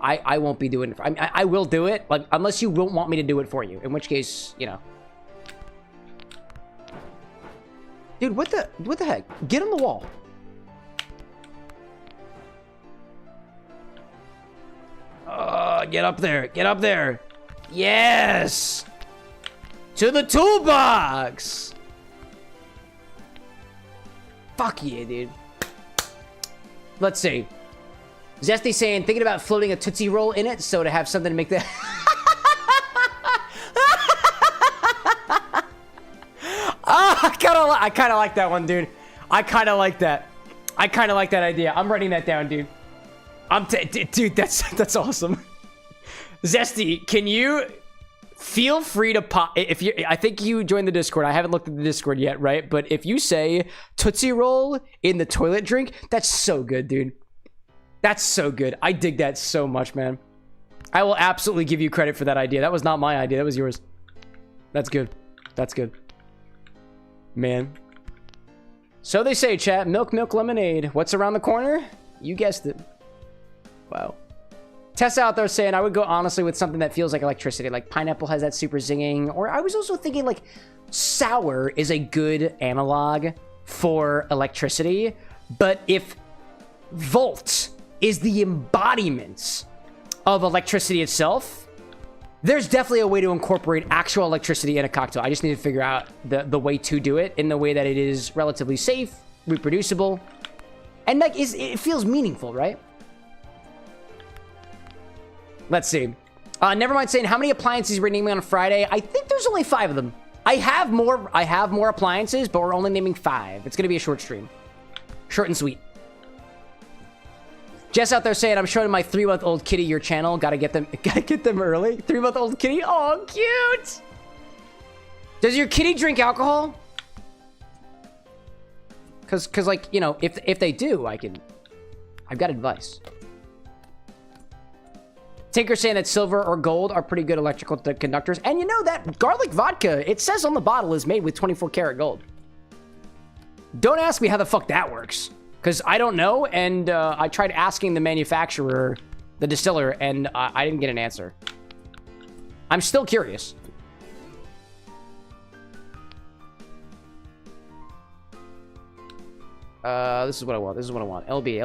I won't be doing it. I will do it, like, unless you won't want me to do it for you. In which case, you know. Dude, what the heck? Get on the wall. Get up there. Get up there. Yes! To the toolbox! Fuck yeah, dude. Let's see. Zesty saying, thinking about floating a Tootsie Roll in it, so to have something to make that... I kind of like that one, dude. I kind of like that. I kind of like that idea. I'm writing that down, dude. Dude, that's awesome. Zesty, can you feel free to pop... If you, I think you joined the Discord. I haven't looked at the Discord yet, right? But if you say Tootsie Roll in the toilet drink, that's so good, dude. That's so good. I dig that so much, man. I will absolutely give you credit for that idea. That was not my idea. That was yours. That's good. That's good. Man. So they say, chat. Milk lemonade. What's around the corner? You guessed it. Wow. Tessa out there saying, I would go honestly with something that feels like electricity. Like pineapple has that super zinging. Or I was also thinking like sour is a good analog for electricity. But if Volt is the embodiment of electricity itself, there's definitely a way to incorporate actual electricity in a cocktail. I just need to figure out the way to do it in the way that it is relatively safe, reproducible, and like it feels meaningful, right? Let's see. Never mind saying how many appliances we're naming on Friday. I think there's only 5 of them. I have more appliances, but we're only naming 5. It's gonna be a short stream. Short and sweet. Jess out there saying, I'm showing my 3-month-old kitty your channel. Gotta get them early. 3-month-old kitty? Oh, cute! Does your kitty drink alcohol? Cause like, you know, if they do, I've got advice. Tinker saying that silver or gold are pretty good electrical conductors. And you know that garlic vodka, it says on the bottle, is made with 24 karat gold. Don't ask me how the fuck that works. Because I don't know, and I tried asking the manufacturer, the distiller, and I didn't get an answer. I'm still curious. This is what I want. This is what I want. LB.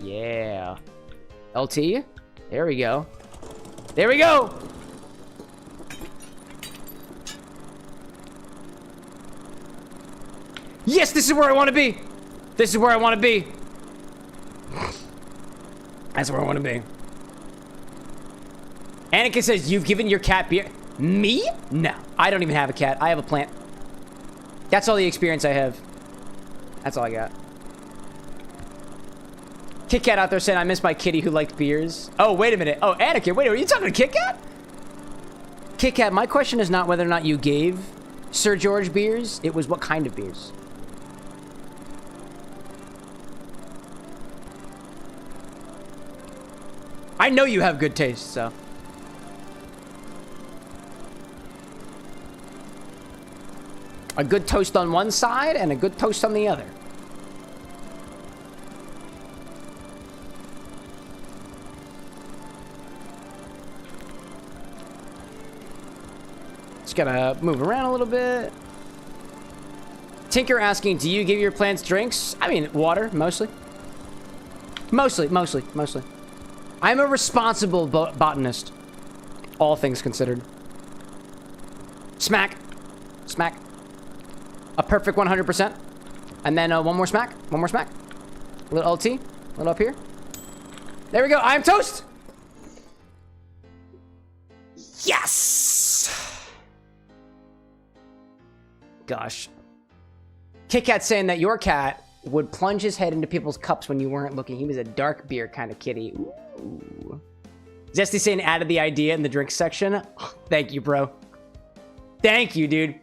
Yeah. LT. There we go. There we go. Yes, this is where I want to be. This is where I want to be. That's where I want to be. Anakin says, you've given your cat beer. Me? No, I don't even have a cat. I have a plant. That's all the experience I have. That's all I got. Kit Kat out there saying, I miss my kitty who liked beers. Oh, wait a minute. Oh, Anakin, wait, are you talking to Kit Kat? Kit Kat, my question is not whether or not you gave Sir George beers. It was what kind of beers. I know you have good taste, so. A good toast on one side and a good toast on the other. Just gotta move around a little bit. Tinker asking, do you give your plants drinks? I mean, water, mostly. Mostly. I'm a responsible botanist. All things considered. Smack. Smack. A perfect 100%. And then one more smack. One more smack. A little LT. A little up here. There we go. I am toast. Yes. Gosh. Kit Kat saying that your cat would plunge his head into people's cups when you weren't looking. He was a dark beer kind of kitty. Ooh. Zesty saying added the idea in the drink section. Oh, thank you, bro. Thank you, dude.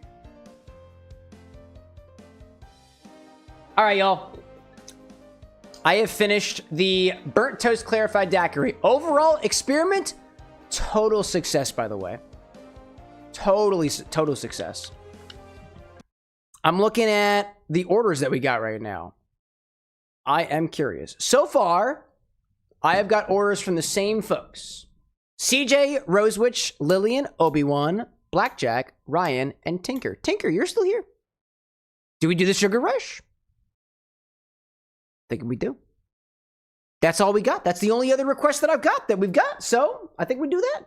All right, y'all. I have finished the Burnt Toast Clarified Daiquiri. Overall experiment, total success, by the way. Total success. I'm looking at the orders that we got right now. I am curious. So far, I have got orders from the same folks. CJ, Rosewitch, Lillian, Obi-Wan, Blackjack, Ryan, and Tinker. Tinker, you're still here. Do we do the Sugar Rush? I think we do. That's all we got. That's the only other request that we've got. So I think we do that.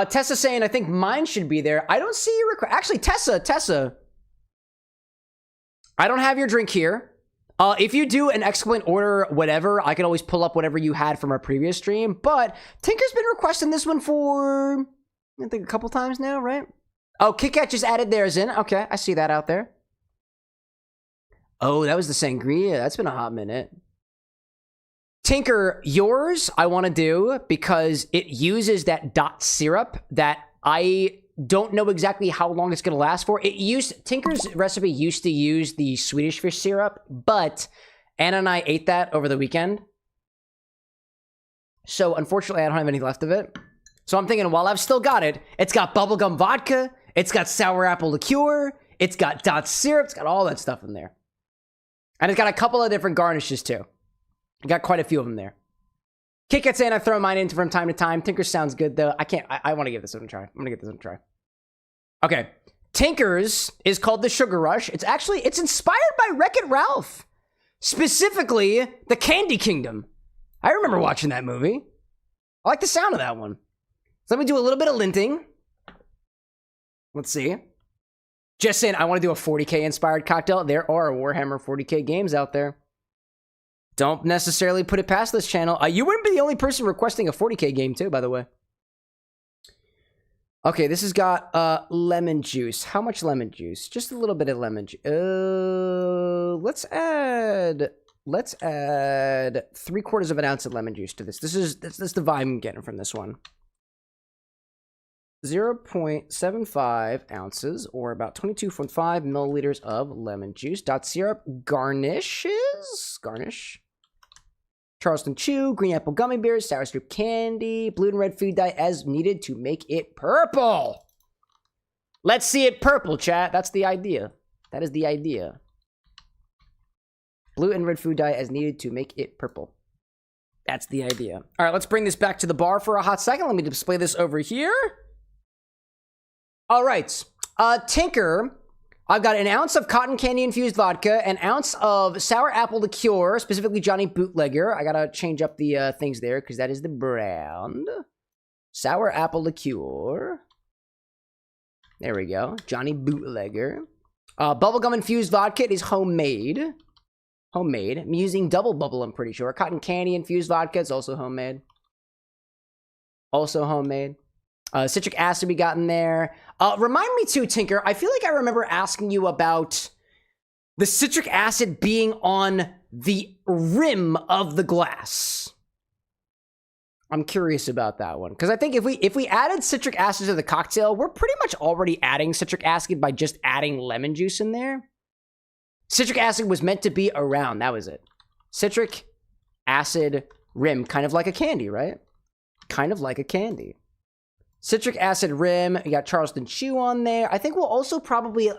Tessa saying, I think mine should be there. I don't see your request. Actually, Tessa. I don't have your drink here. If you do an excellent order, whatever, I can always pull up whatever you had from our previous stream. But Tinker's been requesting this one for, I think, a couple times now, right? Oh, Kit Kat just added theirs in. Okay, I see that out there. Oh, that was the sangria. That's been a hot minute. Tinker, yours I want to do because it uses that dot syrup that I don't know exactly how long it's going to last for. Tinker's recipe used to use the Swedish fish syrup, but Anna and I ate that over the weekend. So unfortunately, I don't have any left of it. So I'm thinking, while I've still got it, it's got bubblegum vodka, it's got sour apple liqueur, it's got dot syrup, it's got all that stuff in there. And it's got a couple of different garnishes, too. I got quite a few of them there. Kit Kat saying I throw mine in from time to time. Tinker's sounds good, though. I want to give this one a try. I'm going to give this one a try. Okay. Tinker's is called the Sugar Rush. It's inspired by Wreck-It Ralph. Specifically, the Candy Kingdom. I remember watching that movie. I like the sound of that one. So let me do a little bit of linting. Let's see. Just saying, I want to do a 40K inspired cocktail. There are Warhammer 40K games out there. Don't necessarily put it past this channel. You wouldn't be the only person requesting a 40K game too, by the way. Okay, this has got lemon juice. How much lemon juice? Just a little bit of lemon juice. Let's add 3/4 of an ounce of lemon juice to this. This is the vibe I'm getting from this one. 0.75 ounces, or about 22.5 milliliters of lemon juice. Dot syrup. Garnish. Charleston Chew, green apple gummy bears, sour strip candy, blue and red food dye as needed to make it purple. Let's see it purple, chat. That's the idea. That is the idea. Blue and red food dye as needed to make it purple. That's the idea. All right, let's bring this back to the bar for a hot second. Let me display this over here. All right. Tinker, I've got an ounce of cotton candy infused vodka, an ounce of sour apple liqueur, specifically Johnny Bootlegger. I gotta change up the things there because that is the brand. Sour apple liqueur. There we go. Johnny Bootlegger. Bubblegum infused vodka. It is homemade. Homemade. I'm using double bubble, I'm pretty sure. Cotton candy infused vodka. It's also homemade. Also homemade. Citric acid we got in there. Remind me too, Tinker. I feel like I remember asking you about the citric acid being on the rim of the glass. I'm curious about that one. Because I think if we added citric acid to the cocktail, we're pretty much already adding citric acid by just adding lemon juice in there. Citric acid was meant to be around. That was it. Citric acid rim. Kind of like a candy, right? Kind of like a candy. Citric acid rim. You got Charleston Chew on there. I think we'll also probably...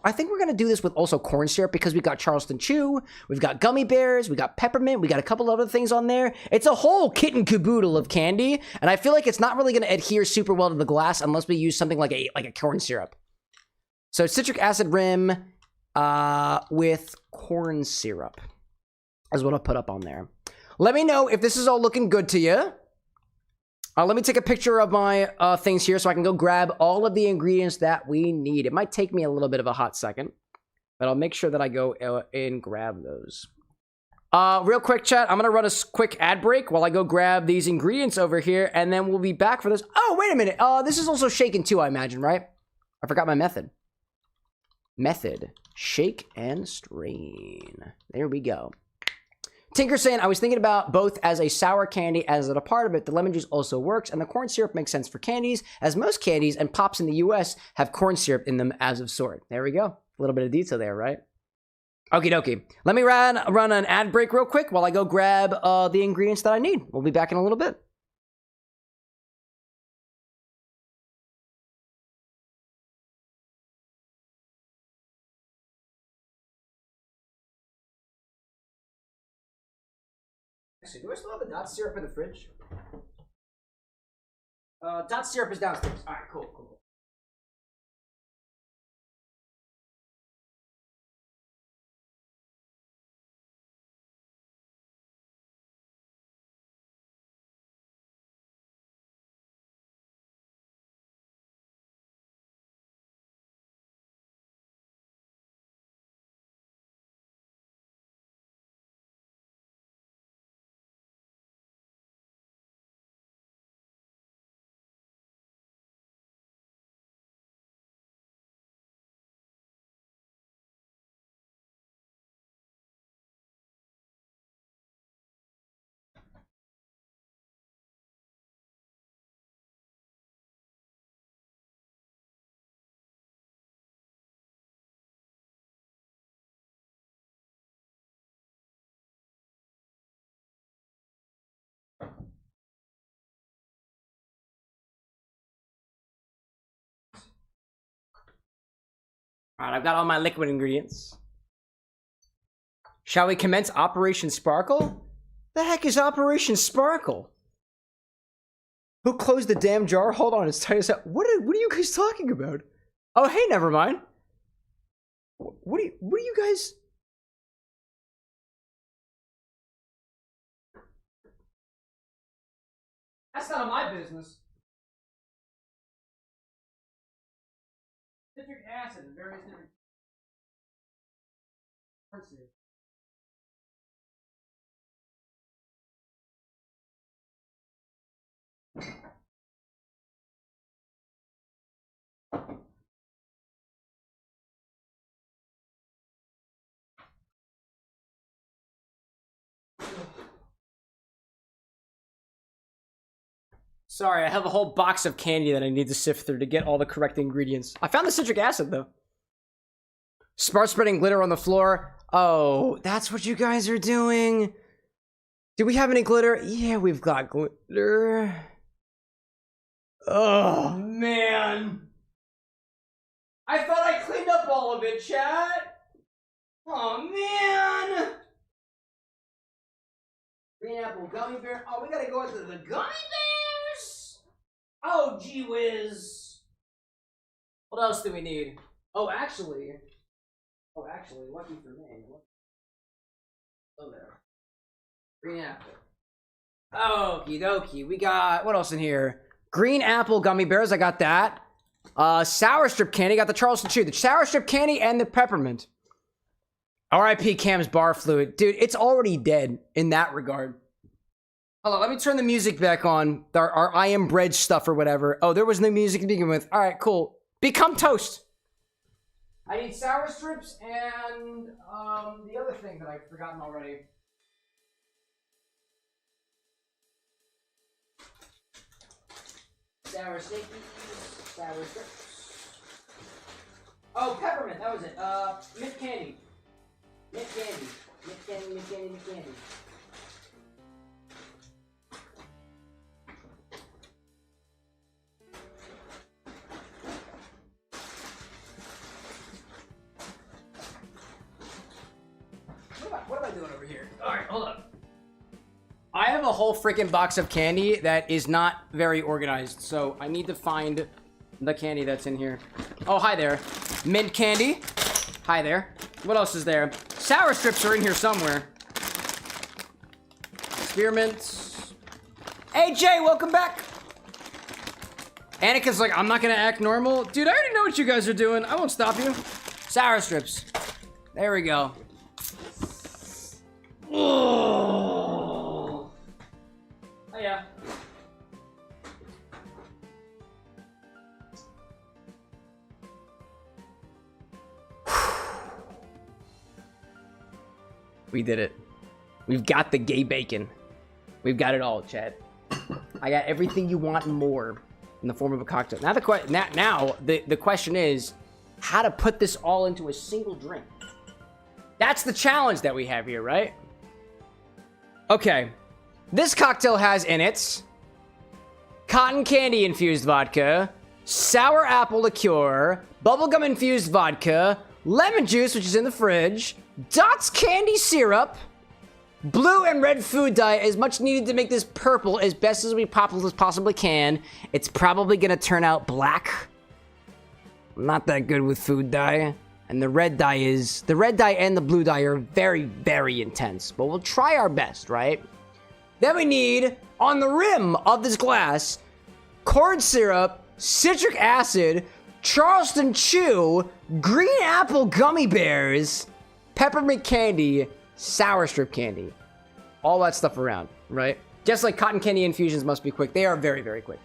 I think we're going to do this with also corn syrup because we got Charleston Chew. We've got gummy bears. We got peppermint. We got a couple other things on there. It's a whole kit and caboodle of candy. And I feel like it's not really going to adhere super well to the glass unless we use something like a corn syrup. So citric acid rim with corn syrup is what I'll put up on there. Let me know if this is all looking good to you. Let me take a picture of my things here so I can go grab all of the ingredients that we need. It might take me a little bit of a hot second, but I'll make sure that I go and grab those. Real quick, chat. I'm going to run a quick ad break while I go grab these ingredients over here, and then we'll be back for this. Oh, wait a minute. This is also shaken too, I imagine, right? I forgot my method. Method. Shake and strain. There we go. Tinker saying, I was thinking about both as a sour candy as a part of it. The lemon juice also works, and the corn syrup makes sense for candies, as most candies and pops in the US have corn syrup in them as of sort. There we go. A little bit of detail there, right? Okie dokie. Let me run an ad break real quick while I go grab the ingredients that I need. We'll be back in a little bit. Actually, do I still have the dot syrup in the fridge? Dot syrup is downstairs. All right, cool. All right, I've got all my liquid ingredients. Shall we commence Operation Sparkle? The heck is Operation Sparkle? Who closed the damn jar? Hold on, it's tight as hell. What are you guys talking about? Oh, hey, never mind. What are you guys? That's none of my business. Citric acid and various different. Sorry, I have a whole box of candy that I need to sift through to get all the correct ingredients. I found the citric acid, though. Spark spreading glitter on the floor. Oh, that's what you guys are doing. Do we have any glitter? Yeah, we've got glitter. Oh, man. I thought I cleaned up all of it, chat. Oh, man. Green apple gummy bear. Oh, we gotta go into the gummy bears? Oh, gee whiz. What else do we need? Oh, actually, lucky for me. Oh, there. Green apple. Okie dokie. We got, what else in here? Green apple gummy bears, I got that. Sour strip candy, got the Charleston Chew. The sour strip candy and the peppermint. R.I.P. Cam's bar fluid. Dude, it's already dead in that regard. Hold on, let me turn the music back on. Our I Am Bread stuff or whatever. Oh, there was no music to begin with. All right, cool. Become toast. I need sour strips and the other thing that I've forgotten already. Sour stickies, sour strips. Oh, peppermint, that was it. Mint candy. Mint candy. Mint candy, mint candy, mint candy. What am I doing over here? Alright, hold up. I have a whole freaking box of candy that is not very organized, so I need to find the candy that's in here. Oh, hi there. Mint candy. Hi there. What else is there? Sour strips are in here somewhere. Spearmints. Hey, Jay, welcome back. Anakin's like, I'm not gonna act normal. Dude, I already know what you guys are doing. I won't stop you. Sour strips. There we go. Oh yeah. We did it. We've got the gay bacon. We've got it all, Chad. I got everything you want and more in the form of a cocktail. Now the question is how to put this all into a single drink. That's the challenge that we have here, right? Okay. This cocktail has in it cotton candy infused vodka, sour apple liqueur, bubblegum infused vodka, lemon juice, which is in the fridge, Dots candy syrup, blue and red food dye is much needed to make this purple as best as we possibly can. It's probably gonna turn out black. I'm not that good with food dye. And the red dye and the blue dye are very, very intense. But we'll try our best, right? Then we need, on the rim of this glass, corn syrup, citric acid, Charleston Chew, green apple gummy bears, peppermint candy, sour strip candy. All that stuff around, right? Just like cotton candy infusions must be quick. They are very, very quick.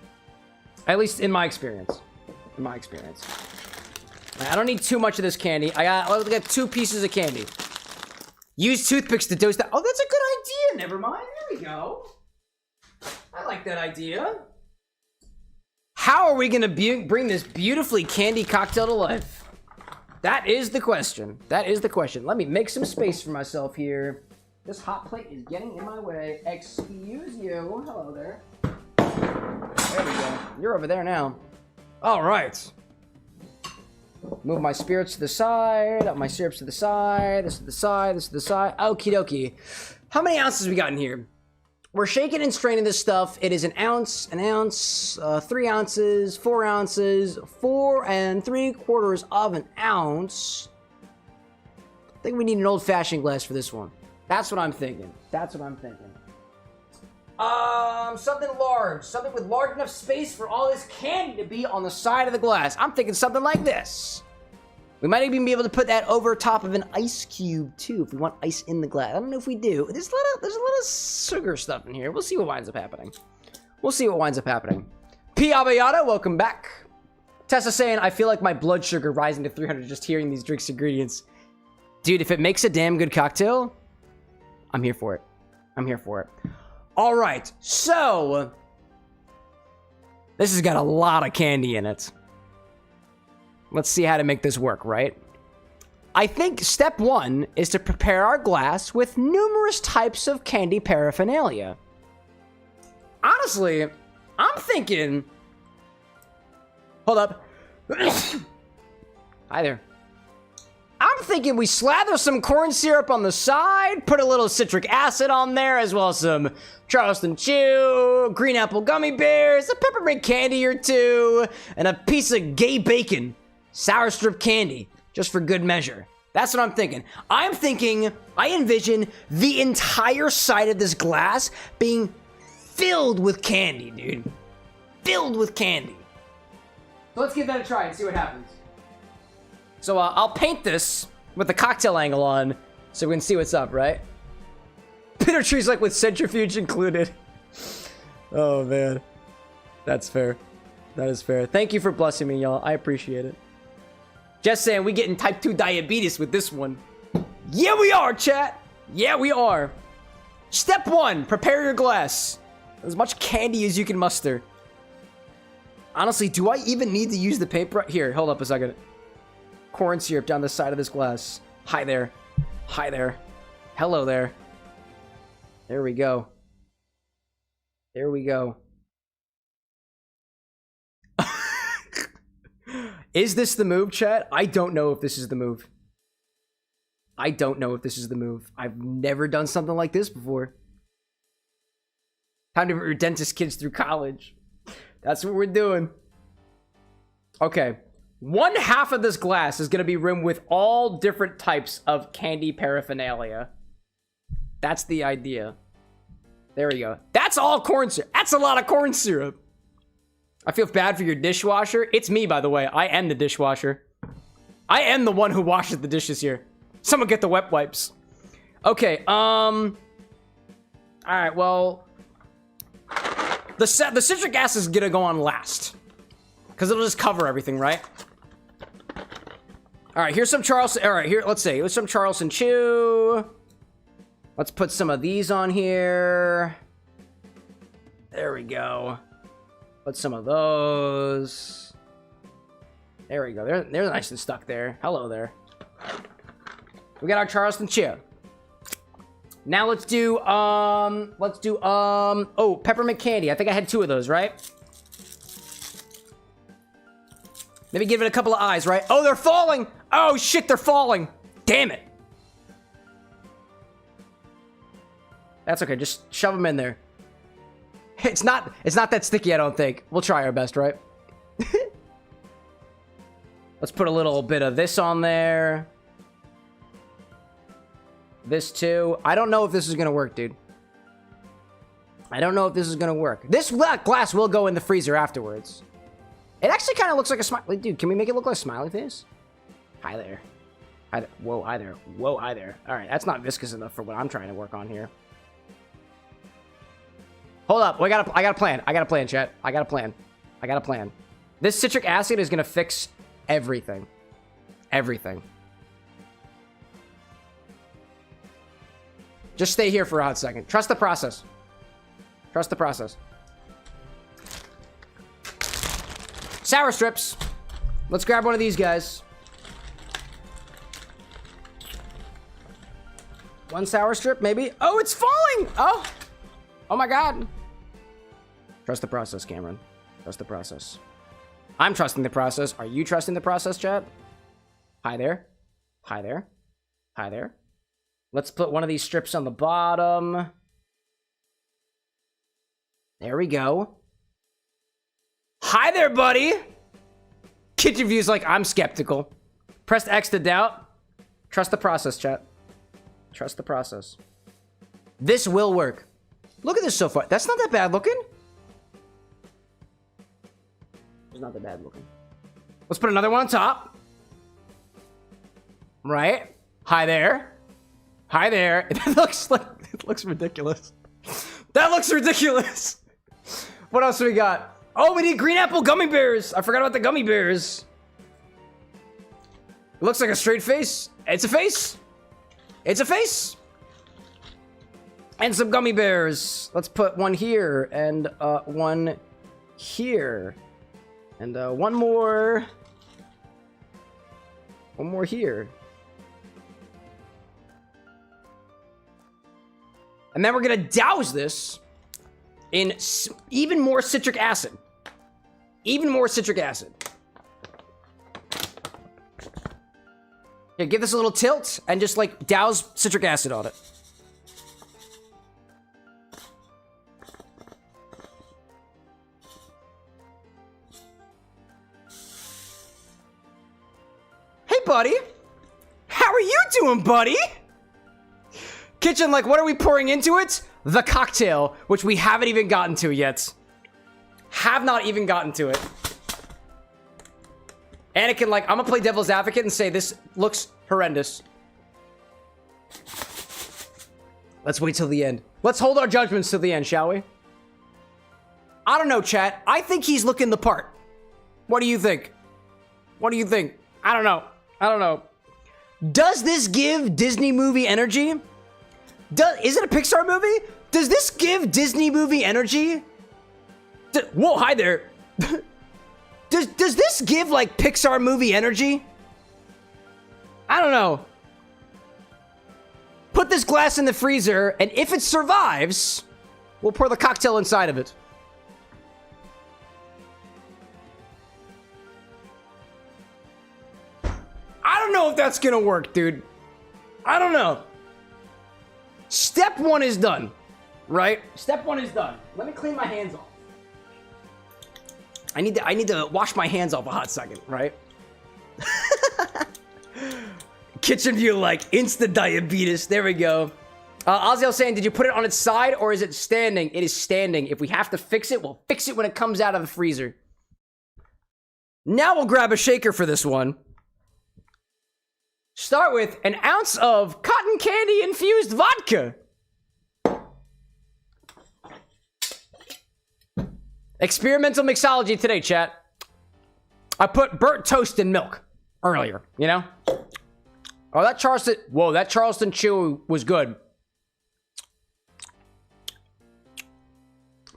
At least in my experience. In my experience. I don't need too much of this candy. I got 2 pieces of candy. Use toothpicks to dose that. Oh, that's a good idea. Never mind. There we go. I like that idea. How are we going to bring this beautifully candy cocktail to life? That is the question. That is the question. Let me make some space for myself here. This hot plate is getting in my way. Excuse you. Hello there. There we go. You're over there now. All right. Move my spirits to the side, my syrups to the side, this to the side, this to the side. Okie dokie. How many ounces we got in here? We're shaking and straining this stuff. It is an ounce, 3 ounces, 4 ounces, 4 3/4 of an ounce. I think we need an old-fashioned glass for this one. That's what I'm thinking. That's what I'm thinking. Something large. Something with large enough space for all this candy to be on the side of the glass. I'm thinking something like this. We might even be able to put that over top of an ice cube, too, if we want ice in the glass. I don't know if we do. There's a lot of sugar stuff in here. We'll see what winds up happening. We'll see what winds up happening. P. Abayata, welcome back. Tessa saying, I feel like my blood sugar rising to 300 just hearing these drinks ingredients. Dude, if it makes a damn good cocktail, I'm here for it. I'm here for it. All right, so this has got a lot of candy in it. Let's see how to make this work, right? I think step 1 is to prepare our glass with numerous types of candy paraphernalia. Honestly, I'm thinking... Hold up. Hi there. I'm thinking we slather some corn syrup on the side, put a little citric acid on there, as well as some Charleston Chew, green apple gummy bears, a peppermint candy or 2, and a piece of gay bacon. Sour strip candy, just for good measure. That's what I'm thinking. I envision the entire side of this glass being filled with candy, dude. Filled with candy. So let's give that a try and see what happens. So I'll paint this with the cocktail angle on so we can see what's up, right? Bitter trees like with centrifuge included. Oh, man. That's fair. That is fair. Thank you for blessing me, y'all. I appreciate it. Just saying, we getting type 2 diabetes with this one. Yeah, we are, chat. Yeah, we are. Step 1, prepare your glass. As much candy as you can muster. Honestly, do I even need to use the paper? Here, hold up a second. Corn syrup down the side of this glass. Hi there. Hi there. Hello there. There we go. There we go. Is this the move, chat? I don't know if this is the move. I don't know if this is the move. I've never done something like this before. Time to put your dentist kids through college. That's what we're doing. Okay. 1/2 of this glass is going to be rimmed with all different types of candy paraphernalia. That's the idea. There we go. That's all corn syrup. That's a lot of corn syrup. I feel bad for your dishwasher. It's me, by the way. I am the dishwasher. I am the one who washes the dishes here. Someone get the wet wipes. Okay, all right, well, the citric acid is gonna go on last because it'll just cover everything, right? All right, here's some Charleston. All right, here, let's see. Here's some Charleston Chew. Let's put some of these on here. There we go. Put some of those. There we go. They're nice and stuck there. Hello there. We got our Charleston Chew. Now let's do oh, peppermint candy. I think I had 2 of those, right? Maybe give it a couple of eyes, right? Oh, they're falling. Oh shit, they're falling. Damn it. That's okay. Just shove them in there. It's not that sticky, I don't think. We'll try our best, right? Let's put a little bit of this on there. This too. I don't know if this is gonna work, dude. I don't know if this is gonna work. This glass will go in the freezer afterwards. It actually kind of looks like a smiley. Dude, can we make it look like a smiley face? Hi there. Hi there. Whoa, hi there. Whoa, hi there. All right, that's not viscous enough for what I'm trying to work on here. Hold up. I got a plan. I got a plan, chat. I got a plan. I got a plan. This citric acid is gonna fix everything. Everything. Just stay here for a hot second. Trust the process. Trust the process. Sour strips. Let's grab one of these guys. One sour strip, maybe. Oh, it's falling! Oh! Oh my god. Trust the process, Cameron. Trust the process. I'm trusting the process. Are you trusting the process, chat? Hi there. Hi there. Hi there. Let's put one of these strips on the bottom. There we go. Hi there, buddy. Kitchen View's like, I'm skeptical. Press X to doubt. Trust the process, chat. Trust the process. This will work. Look at this so far. That's not that bad looking. It's not that bad looking. Let's put another one on top. Right. Hi there. Hi there. It looks like, it looks ridiculous. That looks ridiculous. What else do we got? Oh, we need green apple gummy bears. I forgot about the gummy bears. It looks like a straight face. It's a face. It's a face. And some gummy bears. Let's put one here and one here. And one more. One more here. And then we're gonna douse this in even more citric acid. Even more citric acid. Here, give this a little tilt and just like douse citric acid on it. buddy? How are you doing, buddy? Kitchen, like, what are we pouring into it? The cocktail, which we haven't even gotten to yet. Have not even gotten to it. Anakin, like, I'm gonna play devil's advocate and say this looks horrendous. Let's wait till the end. Let's hold our judgments till the end, shall we? I don't know, chat. I think he's looking the part. What do you think? What do you think? I don't know. I don't know. Does this give Disney movie energy? Is it a Pixar movie? Does this give Disney movie energy? Whoa, hi there. Does this give, like, Pixar movie energy? I don't know. Put this glass in the freezer, and if it survives, we'll pour the cocktail inside of it. I don't know if that's gonna work, dude. I don't know. Step one is done, right? Step one is done. Let me clean my hands off. I need to wash my hands off a hot second, right? Kitchen view, like, insta diabetes. There we go. Ozzy saying, did you put it on its side or is it standing? It is standing. If we have to fix it, we'll fix it when it comes out of the freezer. Now we'll grab a shaker for this one. Start with an ounce of cotton candy infused vodka. Experimental mixology today, chat. I put burnt toast in milk earlier, you know? Oh, that Charleston... Whoa, that Charleston Chew was good.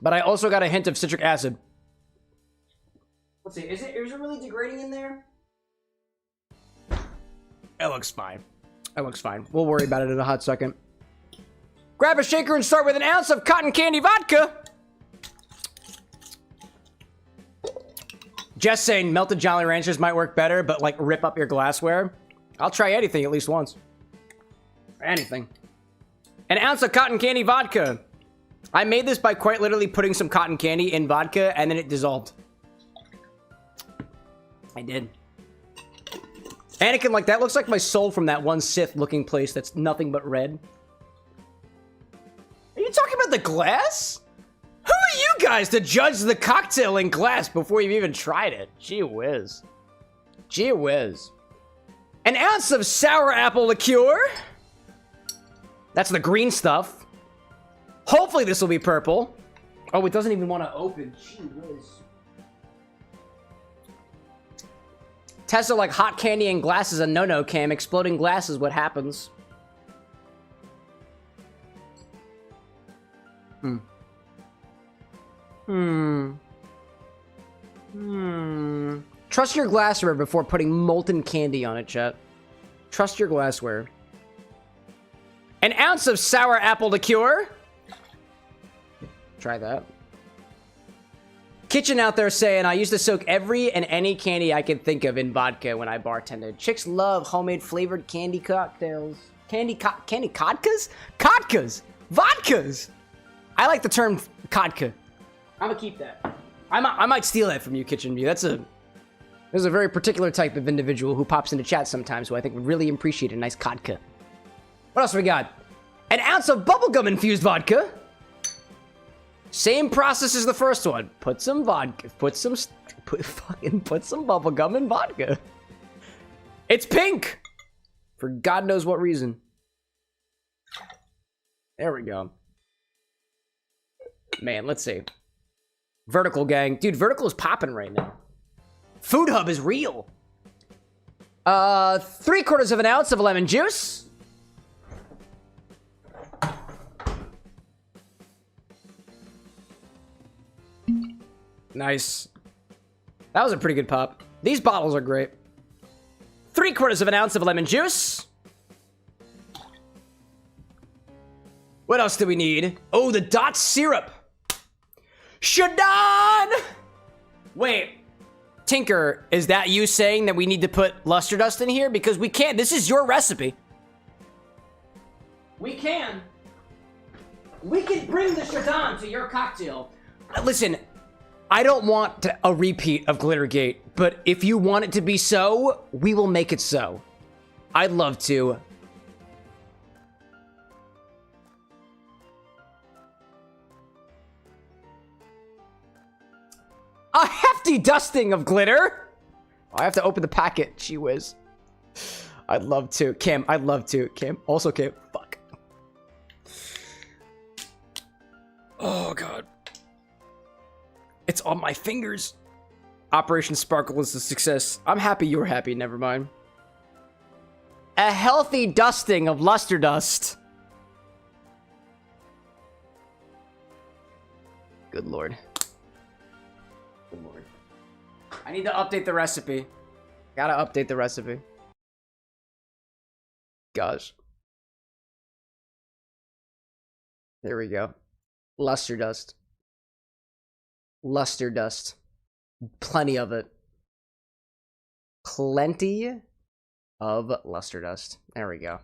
But I also got a hint of citric acid. Let's see, is it really degrading in there? It looks fine. It looks fine. We'll worry about it in a hot second. Grab a shaker and start with an ounce of cotton candy vodka. Just saying melted Jolly Ranchers might work better, but, like, rip up your glassware. I'll try anything at least once. Anything. An ounce of cotton candy vodka. I made this by quite literally putting some cotton candy in vodka, and then it dissolved. I did. Anakin, like, that looks like my soul from that one Sith-looking place that's nothing but red. Are you talking about the glass? Who are you guys to judge the cocktail in glass before you've even tried it? Gee whiz. Gee whiz. An ounce of sour apple liqueur. That's the green stuff. Hopefully this will be purple. Oh, it doesn't even want to open. Gee whiz. Tesla, like, hot candy and glass is a no-no, Cam. Exploding glass is what happens. Trust your glassware before putting molten candy on it, chat. Trust your glassware. An ounce of sour apple liqueur. Try that. Kitchen out there saying, I used to soak every and any candy I could think of in vodka when I bartended. Chicks love homemade flavored candy cocktails. Candy kodkas? Kodkas! Vodkas! I like the term kodka. I'm gonna keep that. I might steal that from you, Kitchen View. There's a very particular type of individual who pops into chat sometimes who I think would really appreciate a nice kodka. What else we got? An ounce of bubblegum infused vodka. Same process as the first one. Put some vodka. Put some bubblegum in vodka. It's pink! For God knows what reason. There we go. Man, let's see. Vertical gang. Dude, Vertical is popping right now. Food Hub is real. 3/4 of an ounce of lemon juice. Nice. That was a pretty good pop. These bottles are great. 3/4 of an ounce of lemon juice. What else do we need? Oh, the dot syrup. Shadon! Wait. Tinker, is that you saying that we need to put luster dust in here? Because we can't. This is your recipe. We can. We can bring the Shadon to your cocktail. Listen, I don't want a repeat of Glittergate but if you want it to be so, we will make it so. I'd love to. A hefty dusting of glitter. I have to open the packet. Gee whiz. I'd love to. Cam, I'd love to. Cam, also Cam. Fuck. Oh, God. It's on my fingers. Operation Sparkle is a success. I'm happy you're happy. Never mind. A healthy dusting of luster dust. Good Lord. Good Lord. I need to update the recipe. Gotta update the recipe. Gosh. There we go. Luster dust. Luster dust. Plenty of it. Plenty of luster dust. There we go.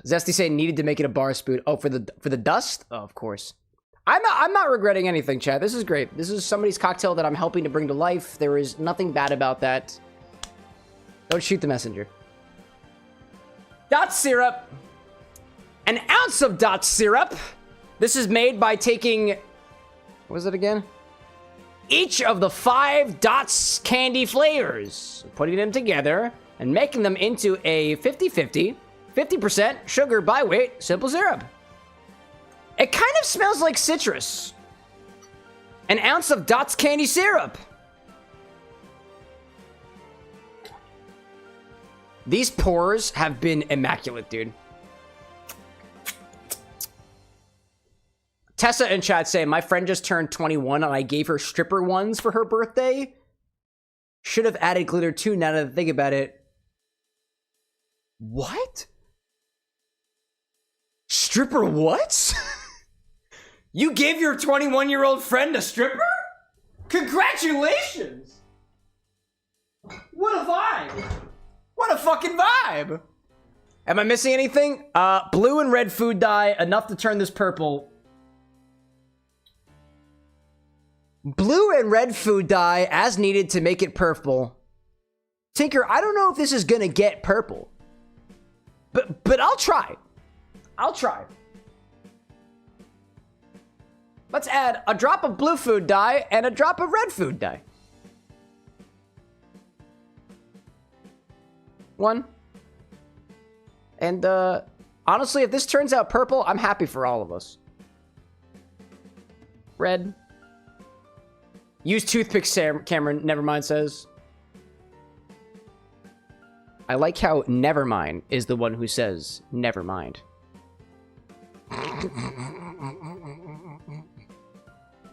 Zesty saying needed to make it a bar spoon. Oh, for the dust? Oh, of course. I'm not regretting anything, chat. This is great. This is somebody's cocktail that I'm helping to bring to life. There is nothing bad about that. Don't shoot the messenger. Dot syrup. An ounce of dot syrup. This is made by taking... What was it again? Each of the 5 Dots candy flavors, putting them together and making them into a 50-50, 50% sugar by weight simple syrup. It kind of smells like citrus. An ounce of Dots candy syrup. These pours have been immaculate, dude. Tessa in chat say, my friend just turned 21 and I gave her stripper ones for her birthday. Should have added glitter too now that I think about it. What? Stripper what? You gave your 21-year-old friend a stripper? Congratulations! What a vibe! What a fucking vibe! Am I missing anything? Blue and red food dye, enough to turn this purple. Blue and red food dye as needed to make it purple. Tinker, I don't know if this is gonna get purple. But I'll try. I'll try. Let's add a drop of blue food dye and a drop of red food dye. 1. And honestly, if this turns out purple, I'm happy for all of us. Red. Use toothpicks, Cameron, Nevermind says. I like how Nevermind is the one who says, Nevermind.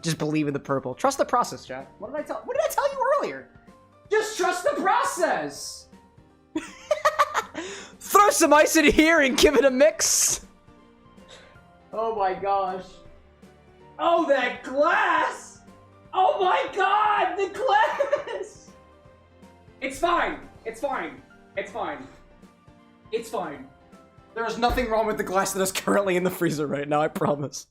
Just believe in the purple. Trust the process, chat. What did I tell you earlier? Just trust the process! Throw some ice in here and give it a mix! Oh my gosh. Oh, that glass! Oh my god, the glass! It's fine. It's fine. It's fine. It's fine. There is nothing wrong with the glass that is currently in the freezer right now, I promise.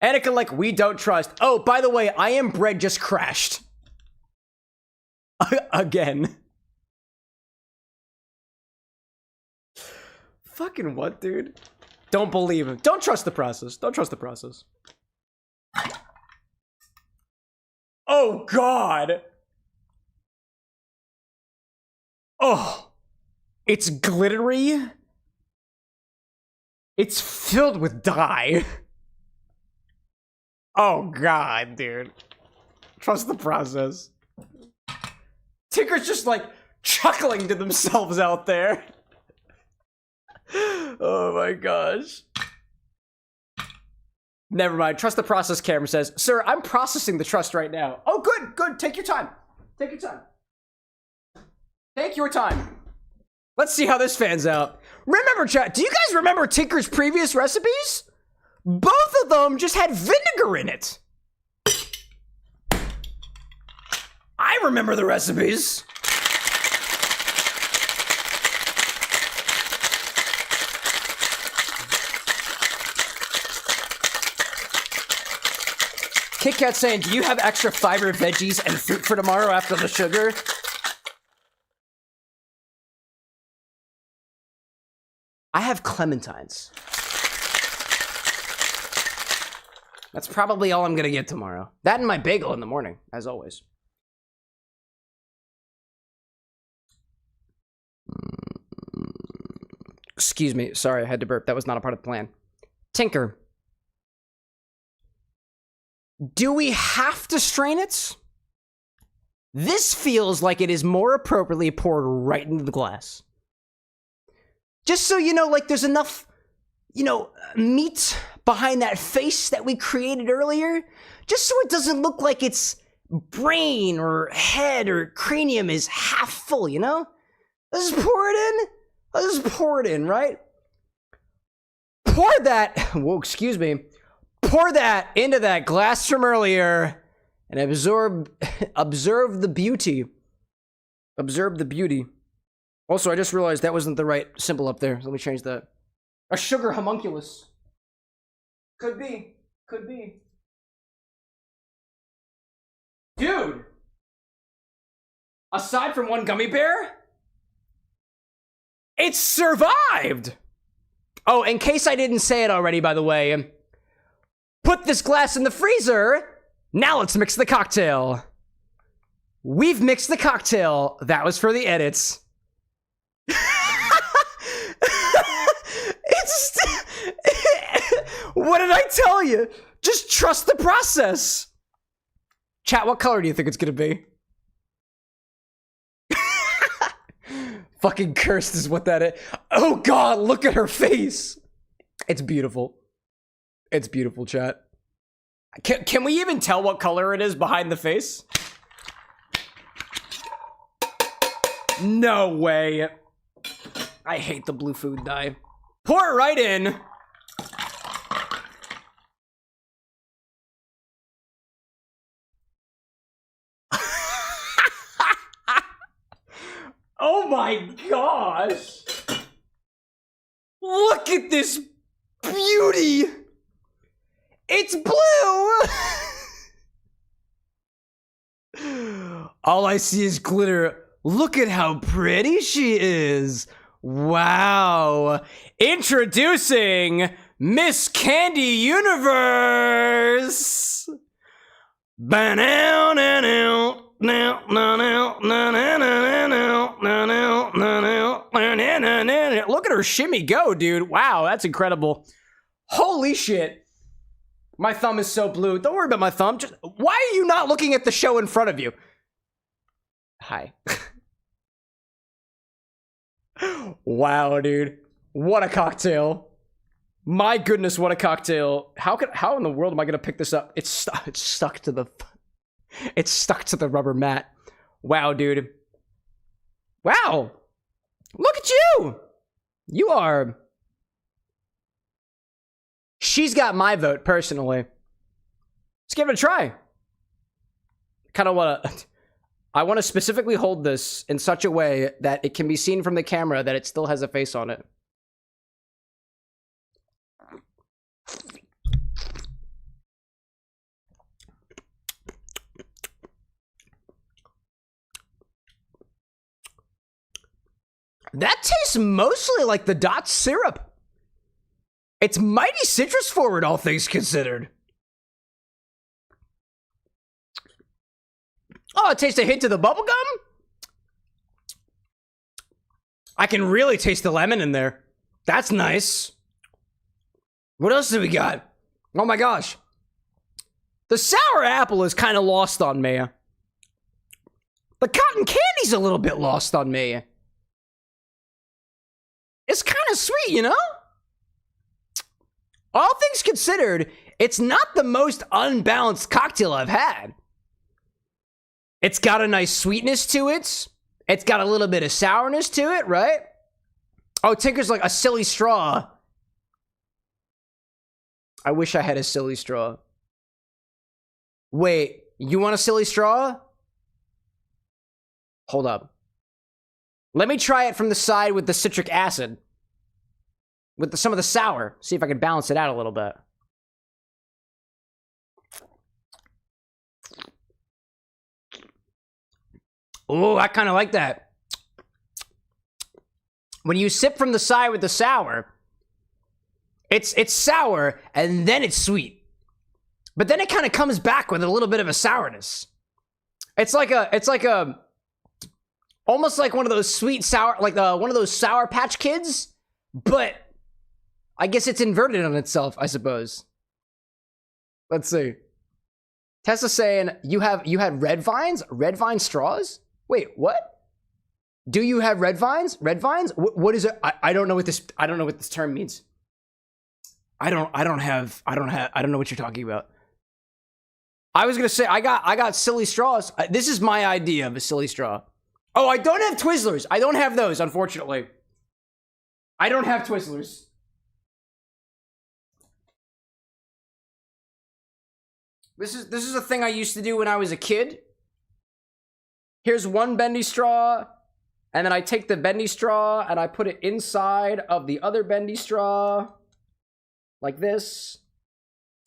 Annika, like, we don't trust. Oh, by the way, I Am Bread just crashed. Again. Fucking what, dude? Don't believe him. Don't trust the process. Don't trust the process. Oh, God. Oh. It's glittery. It's filled with dye. Oh, God, dude. Trust the process. Tinker's just, like, chuckling to themselves out there. Oh, my gosh. Never mind. Trust the process, Cameron says. Sir, I'm processing the trust right now. Oh, good, good. Take your time. Take your time. Take your time. Let's see how this fans out. Remember, chat, do you guys remember Tinker's previous recipes? Both of them just had vinegar in it. I remember the recipes. Kit Kat saying, do you have extra fiber, veggies, and fruit for tomorrow after the sugar? I have clementines. That's probably all I'm gonna get tomorrow. That and my bagel in the morning, as always. Excuse me, sorry, I had to burp. That was not a part of the plan. Tinker. Do we have to strain it? This feels like it is more appropriately poured right into the glass. Just so you know, like there's enough, you know, meat behind that face that we created earlier. Just so it doesn't look like its brain or head or cranium is half full, you know? Let's just pour it in. Let's just pour it in, right? Pour that, whoa, excuse me. Pour that into that glass from earlier and observe the beauty. Observe the beauty. Also, I just realized that wasn't the right symbol up there. So let me change that. A sugar homunculus. Could be. Could be. Dude! Aside from one gummy bear, it's survived! Oh, in case I didn't say it already, by the way, put this glass in the freezer. Now let's mix the cocktail. We've mixed the cocktail. That was for the edits. What did I tell you? Just trust the process. Chat, what color do you think it's gonna be? Fucking cursed is what that is. Oh god, look at her face. It's beautiful. It's beautiful, chat. Can we even tell what color it is behind the face? No way. I hate the blue food dye. Pour it right in. Oh my gosh! Look at this beauty! It's blue! All I see is glitter. Look at how pretty she is! Wow! Introducing Miss Candy Universe! Ba-now-now-now. Look at her shimmy go, dude. Wow, that's incredible. Holy shit. My thumb is so blue. Don't worry about my thumb. Just, why are you not looking at the show in front of you? Hi. Wow, dude. What a cocktail. My goodness, what a cocktail. How in the world am I going to pick this up? It's stuck to the rubber mat. Wow, dude. Wow. Look at you. You are. She's got my vote, personally. Let's give it a try. I want to specifically hold this in such a way that it can be seen from the camera that it still has a face on it. That tastes mostly like the Dot syrup. It's mighty citrus forward, all things considered. Oh, it tastes a hint of the bubblegum? I can really taste the lemon in there. That's nice. What else do we got? Oh my gosh. The sour apple is kind of lost on me. The cotton candy's a little bit lost on me. It's kind of sweet, you know? All things considered, it's not the most unbalanced cocktail I've had. It's got a nice sweetness to it. It's got a little bit of sourness to it, right? Oh, Tinker's like a silly straw. I wish I had a silly straw. Wait, you want a silly straw? Hold up. Let me try it from the side with the citric acid. With some of the sour. See if I can balance it out a little bit. Oh, I kind of like that. When you sip from the side with the sour, it's sour and then it's sweet. But then it kind of comes back with a little bit of a sourness. It's like a almost like one of those sweet sour, like one of those Sour Patch Kids, but I guess it's inverted on itself, I suppose. Let's see. Tessa saying you had red vines? Red vine straws? Wait, what? Do you have red vines? Red vines? What is it? I don't know what this term means. I don't know what you're talking about. I was gonna say I got silly straws. This is my idea of a silly straw. Oh, I don't have Twizzlers. I don't have those, unfortunately. I don't have Twizzlers. This is a thing I used to do when I was a kid. Here's one bendy straw, and then I take the bendy straw and I put it inside of the other bendy straw, like this.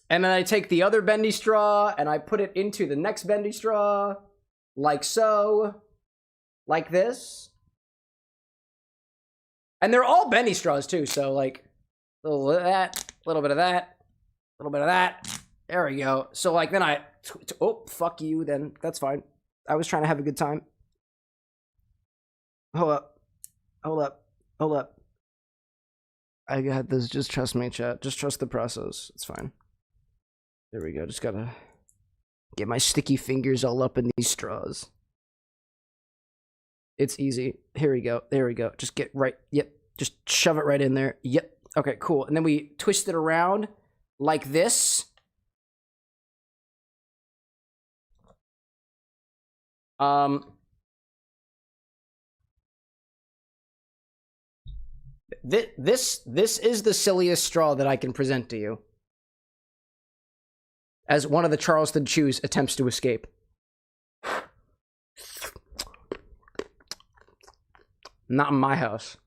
And then I take the other bendy straw and I put it into the next bendy straw, like so, like this. And they're all bendy straws too, so like a little bit of that, a little bit of that, a little bit of that. There we go. So like then oh, fuck you then. That's fine. I was trying to have a good time. Hold up. I got this. Just trust me, chat. Just trust the process. It's fine. There we go. Just gotta get my sticky fingers all up in these straws. It's easy. Here we go. There we go. Just get right. Yep. Just shove it right in there. Yep. Okay, cool. And then we twist it around like this. This is the silliest straw that I can present to you. As one of the Charleston Chews attempts to escape. Not in my house.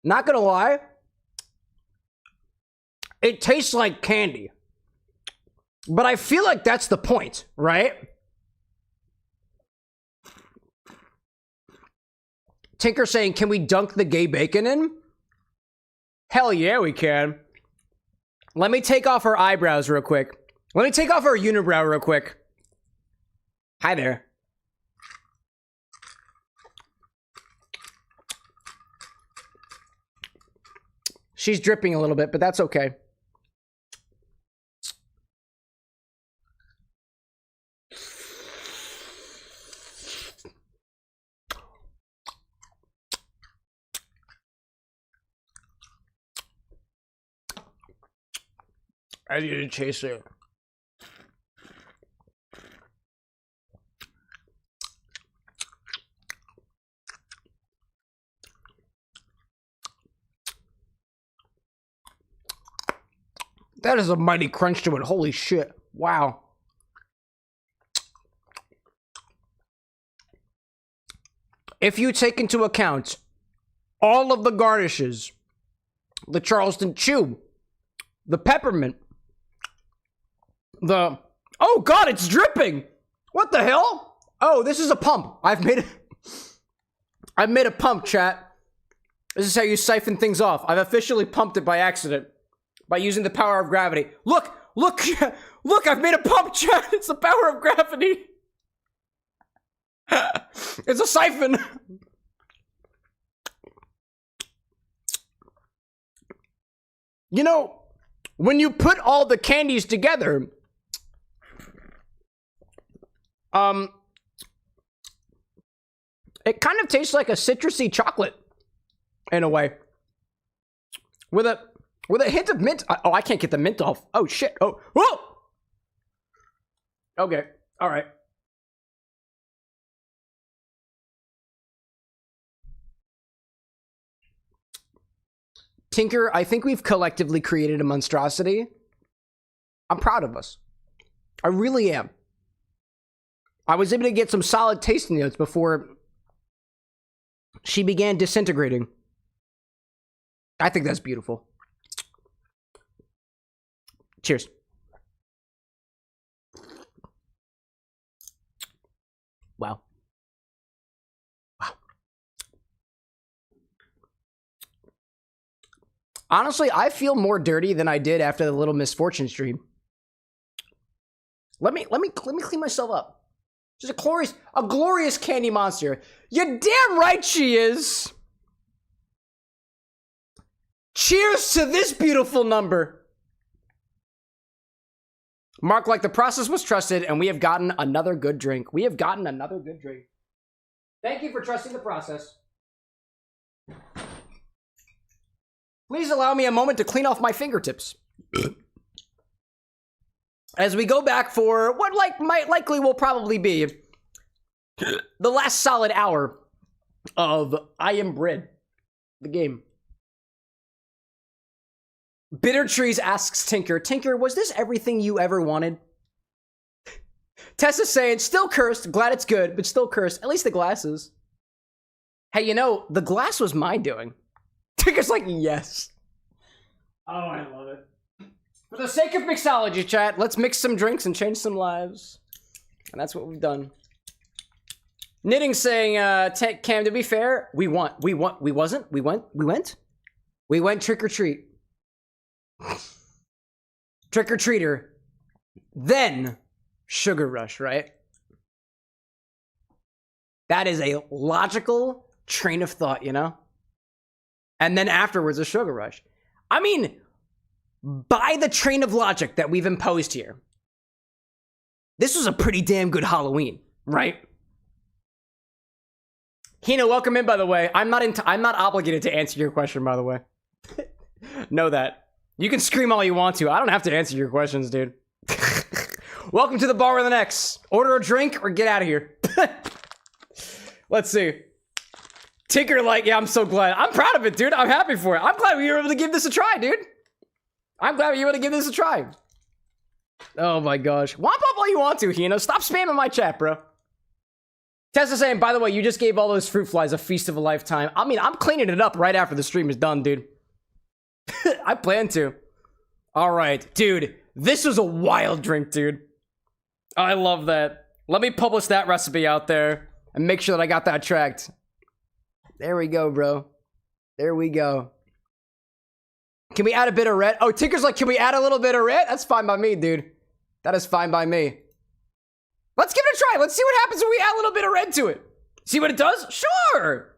Not gonna lie, it tastes like candy. But I feel like that's the point, right? Tinker saying, can we dunk the gay bacon in? Hell yeah, we can. Let me take off her eyebrows real quick. Let me take off her unibrow real quick. Hi there. She's dripping a little bit, but that's okay. I need to chase it. That is a mighty crunch to it. Holy shit. Wow. If you take into account all of the garnishes, the Charleston Chew, the peppermint, oh god, it's dripping! What the hell? Oh, this is a pump. I've made a pump, chat. This is how you siphon things off. I've officially pumped it by accident. By using the power of gravity. Look, I've made a pump, chat. It's the power of gravity. It's a siphon. You know, when you put all the candies together, it kind of tastes like a citrusy chocolate in a way. With a hint of mint. Oh, I can't get the mint off. Oh, shit. Oh, whoa! Okay. All right. Tinker, I think we've collectively created a monstrosity. I'm proud of us. I really am. I was able to get some solid tasting notes before she began disintegrating. I think that's beautiful. Cheers. Wow. Wow. Honestly, I feel more dirty than I did after the Little Misfortune stream. Let me clean myself up. She's a glorious candy monster. You're damn right she is. Cheers to this beautiful number. Mark, like the process was trusted, and we have gotten another good drink. We have gotten another good drink. Thank you for trusting the process. Please allow me a moment to clean off my fingertips. As we go back for what might likely will probably be the last solid hour of I Am Bread, the game. Bitter Trees asks Tinker, Tinker, was this everything you ever wanted? Tessa's saying, still cursed, glad it's good, but still cursed. At least the glasses. Hey, you know, the glass was my doing. Tinker's like, yes. Oh, I love it. For the sake of mixology, chat, let's mix some drinks and change some lives. And that's what we've done. Knitting saying, Cam, to be fair, we went trick or treat. Trick or treater, then sugar rush, right? That is a logical train of thought, you know? And then afterwards, a sugar rush. I mean, by the train of logic that we've imposed here, this was a pretty damn good Halloween, right? Hina, welcome in, by the way. I'm not obligated to answer your question, by the way. Know that. You can scream all you want to. I don't have to answer your questions, dude. Welcome to the bar with an X. Order a drink or get out of here. Let's see. Tinker, like, yeah, I'm so glad. I'm proud of it, dude. I'm happy for it. I'm glad we were able to give this a try, dude. I'm glad we were able to give this a try. Oh my gosh. Womp up all you want to, Hina. Stop spamming my chat, bro. Tessa saying, by the way, you just gave all those fruit flies a feast of a lifetime. I mean, I'm cleaning it up right after the stream is done, dude. I plan to. All right, dude. This was a wild drink, dude. I love that. Let me publish that recipe out there and make sure that I got that tracked. There we go, bro. There we go. Can we add a bit of red? Oh, Tinker's like, can we add a little bit of red? That's fine by me, dude. That is fine by me. Let's give it a try. Let's see what happens when we add a little bit of red to it. See what it does? Sure.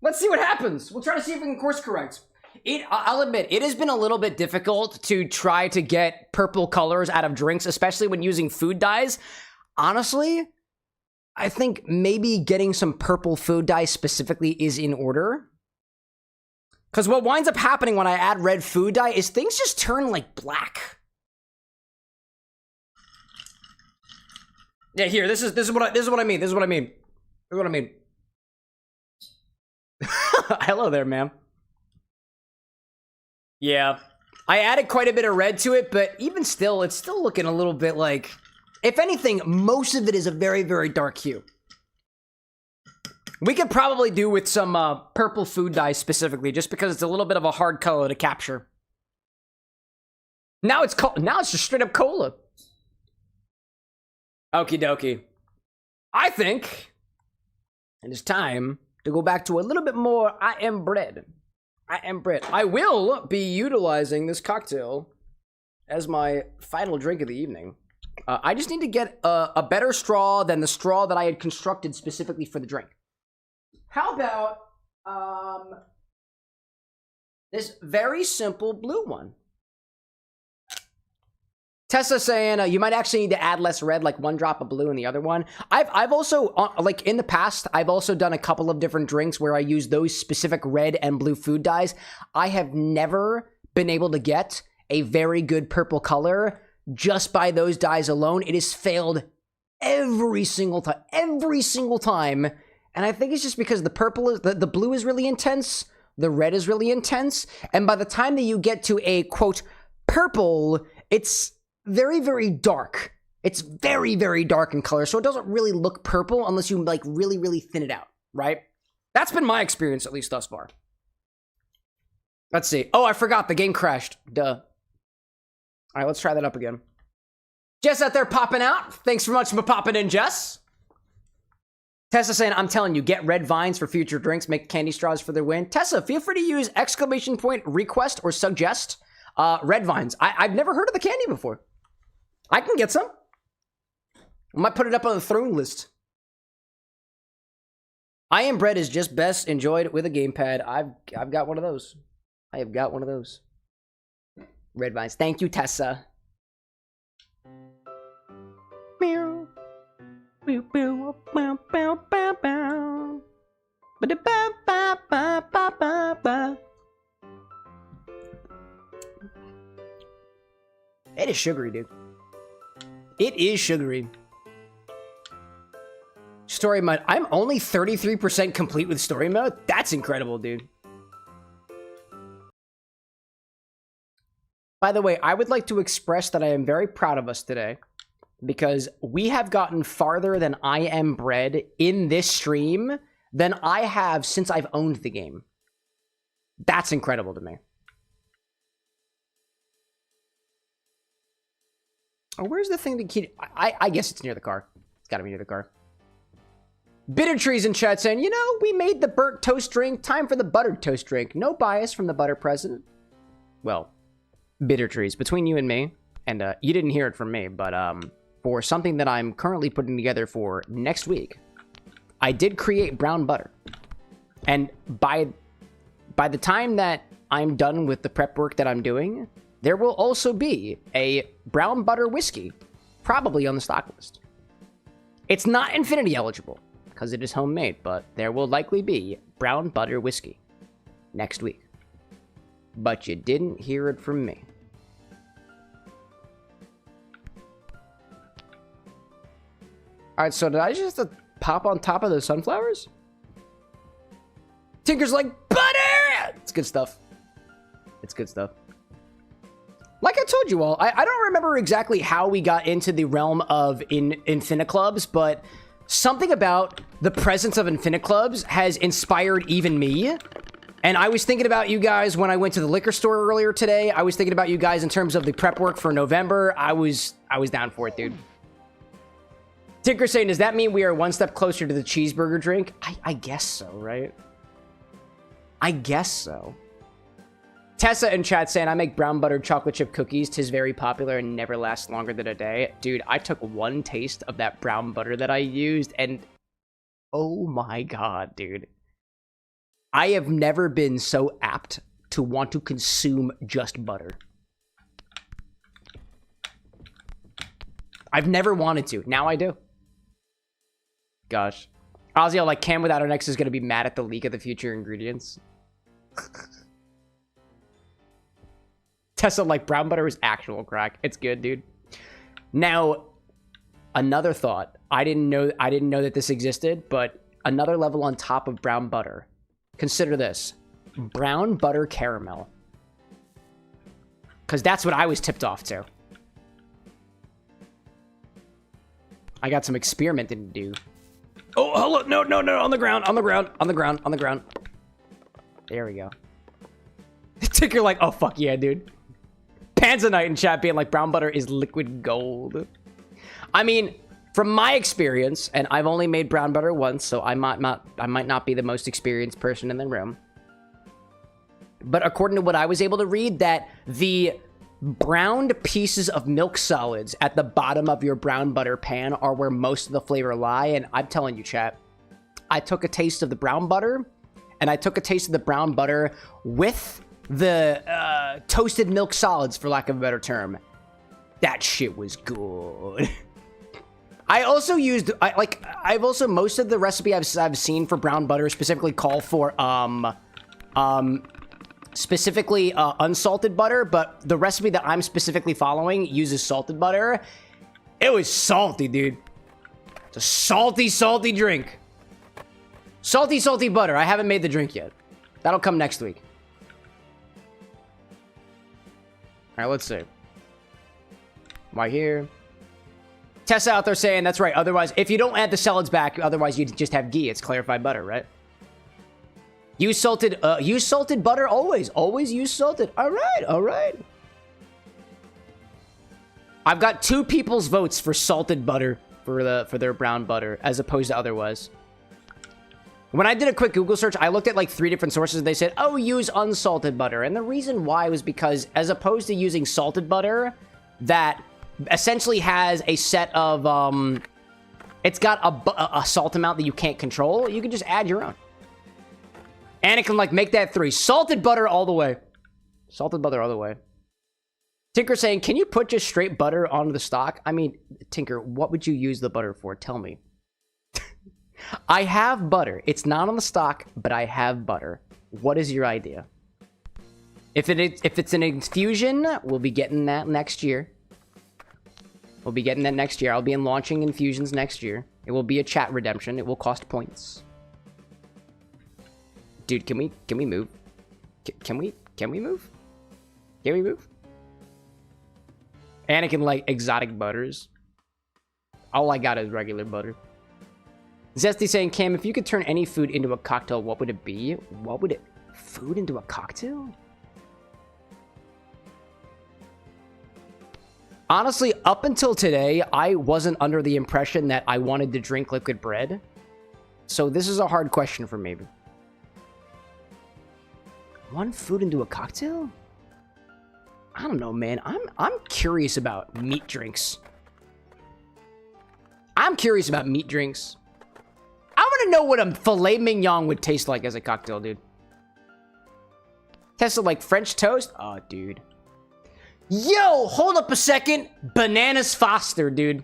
Let's see what happens. We'll try to see if we can course correct. I'll admit, it has been a little bit difficult to try to get purple colors out of drinks, especially when using food dyes. Honestly, I think maybe getting some purple food dye specifically is in order. Because what winds up happening when I add red food dye is things just turn like black. Yeah, here, this is what I mean. Hello there, ma'am. Yeah, I added quite a bit of red to it, but even still, it's still looking a little bit like, if anything, most of it is a very, very dark hue. We could probably do with some purple food dye specifically, just because it's a little bit of a hard color to capture. Now it's just straight up cola. Okie dokie. I think it is time to go back to a little bit more I Am Bread. I Am Bread. I will be utilizing this cocktail as my final drink of the evening. I just need to get a better straw than the straw that I had constructed specifically for the drink. How about this very simple blue one? Tessa saying you might actually need to add less red, like 1 drop of blue in the other one. I've also like in the past, I've also done a couple of different drinks where I use those specific red and blue food dyes. I have never been able to get a very good purple color just by those dyes alone. It has failed every single time. And I think it's just because the purple is the blue is really intense, the red is really intense, and by the time that you get to a quote purple, it's very, very dark. It's very, very dark in color, so it doesn't really look purple unless you like really, really thin it out, right? That's been my experience, at least thus far. Let's see. Oh, I forgot. The game crashed. Duh. All right, let's try that up again. Jess out there popping out. Thanks so much for popping in, Jess. Tessa saying, I'm telling you, get red vines for future drinks. Make candy straws for their win. Tessa, feel free to use ! Request or suggest red vines. I've never heard of the candy before. I can get some. I might put it up on the throne list. I Am Bread is just best enjoyed with a gamepad. I've got one of those. I have got one of those. Red vines. Thank you, Tessa. Meow. Bow, bow, bow, bow, bow, bow. Ba-da-ba, ba, ba, ba, ba, ba. It is sugary, dude. It is sugary. Story mode. I'm only 33% complete with story mode? That's incredible, dude. By the way, I would like to express that I am very proud of us today because we have gotten farther than I Am Bread in this stream than I have since I've owned the game. That's incredible to me. Oh, where's the thing that keep... I guess it's near the car. It's gotta be near the car. Bitter Trees in chat saying, you know, we made the burnt toast drink. Time for the buttered toast drink. No bias from the butter president. Well, Bitter Trees, between you and me, and you didn't hear it from me, but for something that I'm currently putting together for next week, I did create brown butter. And by the time that I'm done with the prep work that I'm doing, there will also be a brown butter whiskey, probably on the stock list. It's not Infinity eligible, because it is homemade, but there will likely be brown butter whiskey next week. But you didn't hear it from me. Alright, so did I just have to pop on top of the sunflowers? Tinker's like, butter! It's good stuff. It's good stuff. Like I told you all, I don't remember exactly how we got into the realm of Infini-Clubs, but something about the presence of Infini-Clubs has inspired even me. And I was thinking about you guys when I went to the liquor store earlier today. I was thinking about you guys in terms of the prep work for November. I was down for it, dude. Tinker saying, does that mean we are one step closer to the cheeseburger drink? I guess so, right? I guess so. Tessa in chat saying, I make brown buttered chocolate chip cookies. 'Tis very popular and never lasts longer than a day. Dude, I took one taste of that brown butter that I used, and oh my god, dude. I have never been so apt to want to consume just butter. I've never wanted to. Now I do. Gosh. Ozzy, like, CameroxnWithAnX is going to be mad at the leak of the future ingredients. Tessa, like, brown butter is actual crack. It's good, dude. Now, another thought. I didn't know that this existed, but another level on top of brown butter. Consider this. Brown butter caramel. Because that's what I was tipped off to. I got some experimenting to do. Oh, hold on. No, no, no. On the ground. On the ground. On the ground. On the ground. There we go. Tinker like, oh, fuck yeah, dude. Panzanite in chat being like, brown butter is liquid gold. I mean, from my experience, and I've only made brown butter once, so I might not be the most experienced person in the room. But according to what I was able to read, that the browned pieces of milk solids at the bottom of your brown butter pan are where most of the flavor lie. And I'm telling you, chat, I took a taste of the brown butter, and I took a taste of the brown butter with the toasted milk solids, for lack of a better term. That shit was good. I also used, I've also, most of the recipe I've seen for brown butter specifically call for, specifically unsalted butter, but the recipe that I'm specifically following uses salted butter. It was salty, dude. It's a salty, salty drink. Salty, salty butter. I haven't made the drink yet. That'll come next week. All right, let's see. Right here. Tessa out there saying, that's right. Otherwise, if you don't add the solids back, otherwise you just have ghee. It's clarified butter, right? Use salted butter always. Always use salted. All right, all right. I've got 2 people's votes for salted butter for their brown butter as opposed to otherwise. When I did a quick Google search, I looked at like 3 different sources. And they said, oh, use unsalted butter. And the reason why was because as opposed to using salted butter, that essentially has a set of, it's got a salt amount that you can't control. You can just add your own. And it can like make that 3. Salted butter all the way. Salted butter all the way. Tinker saying, can you put just straight butter onto the stock? I mean, Tinker, what would you use the butter for? Tell me. I have butter. It's not on the stock, but I have butter. What is your idea? If it's an infusion, we'll be getting that next year. We'll be getting that next year. I'll be launching infusions next year. It will be a chat redemption. It will cost points. Dude, can we move? Can we move? Can we move? Anakin like exotic butters. All I got is regular butter. Zesty saying, Cam, if you could turn any food into a cocktail, what would it be? What would it... Food into a cocktail? Honestly, up until today, I wasn't under the impression that I wanted to drink liquid bread. So this is a hard question for me. One food into a cocktail? I don't know, man. I'm curious about meat drinks. I'm curious about meat drinks. I want to know what a filet mignon would taste like as a cocktail, dude. Tested like French toast? Oh, dude. Yo, hold up a second. Bananas Foster, dude.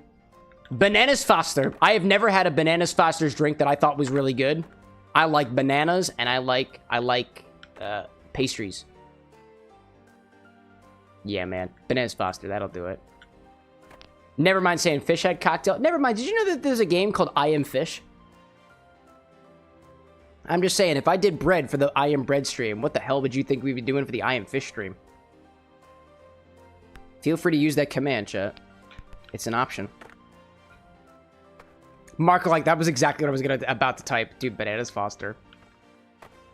Bananas Foster. I have never had a Bananas Foster's drink that I thought was really good. I like bananas and I like pastries. Yeah, man. Bananas Foster, that'll do it. Never mind saying fish head cocktail. Never mind. Did you know that there's a game called I Am Fish? I'm just saying, if I did bread for the I Am Bread stream, what the hell would you think we'd be doing for the I Am Fish stream? Feel free to use that command, chat. It's an option. Mark, like, that was exactly what I was about to type. Dude, Bananas Foster.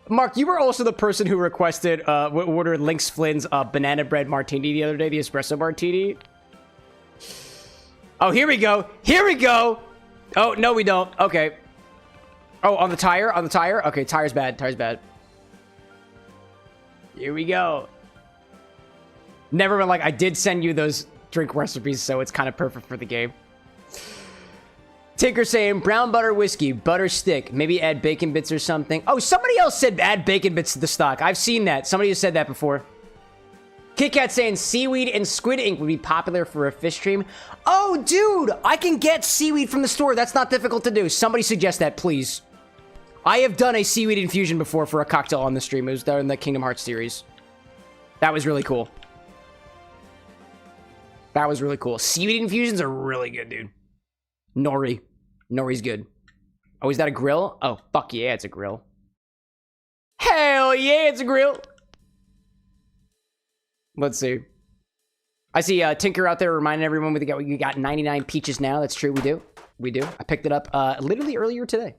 Mark, you were also the person who requested, ordered Lynx Flynn's banana bread martini the other day, the espresso martini. Oh, here we go. Here we go. Oh, no, we don't. Okay. Oh, on the tire? On the tire? Okay, tire's bad. Tire's bad. Here we go. Never mind, like, I did send you those drink recipes, so it's kind of perfect for the game. Tinker saying, brown butter whiskey, butter stick, maybe add bacon bits or something. Oh, somebody else said add bacon bits to the stock. I've seen that. Somebody has said that before. Kit Kat saying seaweed and squid ink would be popular for a fish stream. Oh, dude, I can get seaweed from the store. That's not difficult to do. Somebody suggest that, please. I have done a seaweed infusion before for a cocktail on the stream. It was done in the Kingdom Hearts series. That was really cool. That was really cool. Seaweed infusions are really good, dude. Nori. Nori's good. Oh, is that a grill? Oh, fuck yeah, it's a grill. Hell yeah, it's a grill. Let's see. I see Tinker out there reminding everyone we got 99 peaches now. That's true, we do. We do. I picked it up literally earlier today.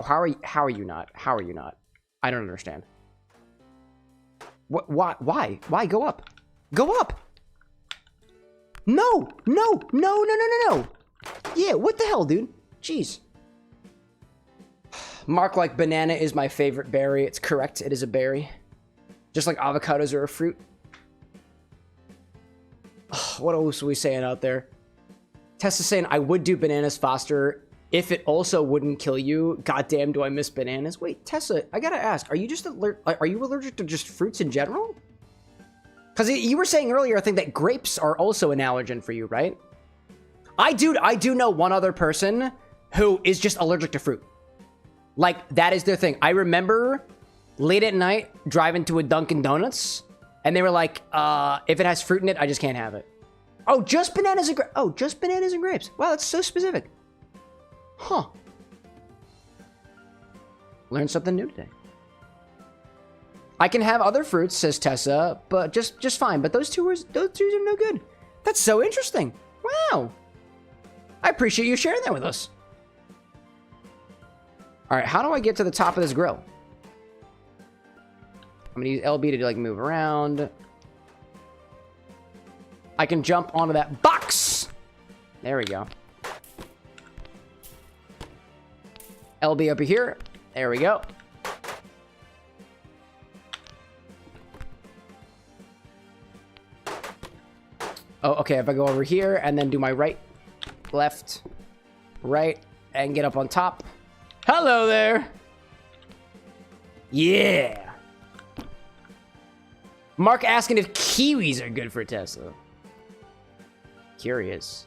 How are you not? How are you not? I don't understand. What? Why? Why? Go up. Go up. No. No. No. No. No. No. No. Yeah. What the hell, dude? Jeez. Mark, like, banana is my favorite berry. It's correct. It is a berry. Just like avocados are a fruit. What else are we saying out there? Tessa's saying, I would do Bananas Foster if it also wouldn't kill you. Goddamn, do I miss bananas? Wait, Tessa, I gotta ask, are you just allergic to just fruits in general? Because you were saying earlier, I think, that grapes are also an allergen for you, right? I do know one other person who is just allergic to fruit. Like, that is their thing. I remember late at night driving to a Dunkin' Donuts, and they were like, if it has fruit in it, I just can't have it. Oh, just bananas and grapes. Oh, just bananas and grapes. Wow, that's so specific. Huh. Learned something new today. I can have other fruits, says Tessa, but just fine. But those two are no good. That's so interesting. Wow. I appreciate you sharing that with us. All right, how do I get to the top of this grill? I'm gonna use LB to like move around. I can jump onto that box. There we go. LB over here. There we go. Oh, okay, if I go over here and then do my right, left, right, and get up on top. Hello there. Yeah. Mark asking if kiwis are good for Tesla. Curious.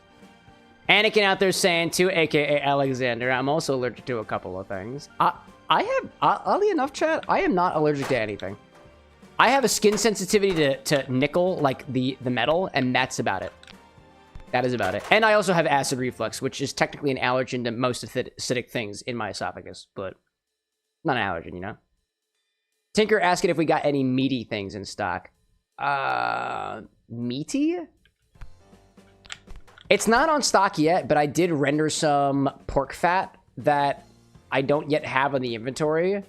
Anakin out there saying too, aka Alexander, I'm also allergic to a couple of things. Oddly enough, chat, I am not allergic to anything. I have a skin sensitivity to nickel, like the metal, and that's about it. That is about it. And I also have acid reflux, which is technically an allergen to most acidic things in my esophagus, but not an allergen, you know? Tinker asking if we got any meaty things in stock. Meaty? It's not on stock yet, but I did render some pork fat that I don't yet have on the inventory.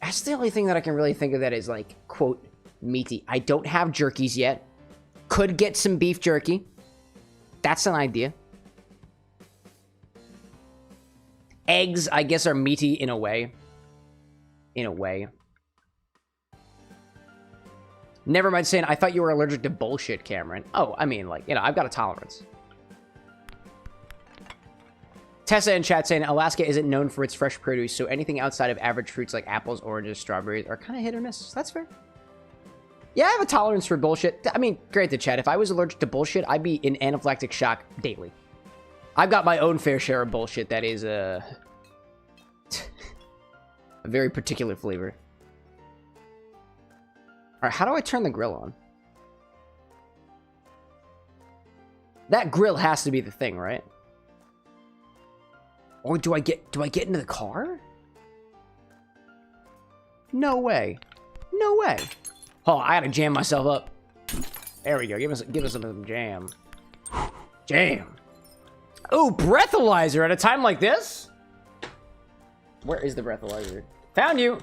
That's the only thing that I can really think of that is like, quote, meaty. I don't have jerkies yet. Could get some beef jerky. That's an idea. Eggs, I guess, are meaty in a way. In a way. Never mind saying, I thought you were allergic to bullshit, Cameron. Oh, I mean, like, you know, I've got a tolerance. Tessa in chat saying, Alaska isn't known for its fresh produce, so anything outside of average fruits like apples, oranges, strawberries are kind of hit or miss. That's fair. Yeah, I have a tolerance for bullshit. I mean, granted, chat, if I was allergic to bullshit, I'd be in anaphylactic shock daily. I've got my own fair share of bullshit that is, a very particular flavor. Alright, how do I turn the grill on? That grill has to be the thing, right? Or do I get into the car? No way. No way. Oh, I gotta jam myself up. There we go. Give us some jam. Jam. Oh, breathalyzer at a time like this? Where is the breathalyzer? Found you.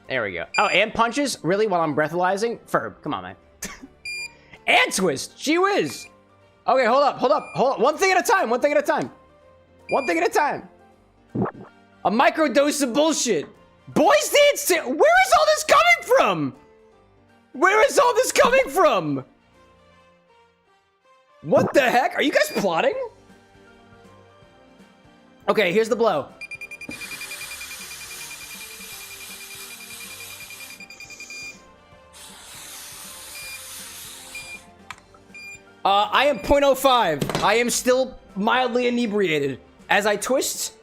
There we go. Oh, and punches? Really? While I'm breathalyzing? Ferb, come on, man. And twist. Gee whiz. Okay, hold up. One thing at a time. One thing at a time. A micro dose of bullshit. Boys dance. Where is all this coming from? What the heck? Are you guys plotting? Okay, here's the blow. I am 0.05. I am still mildly inebriated as I twist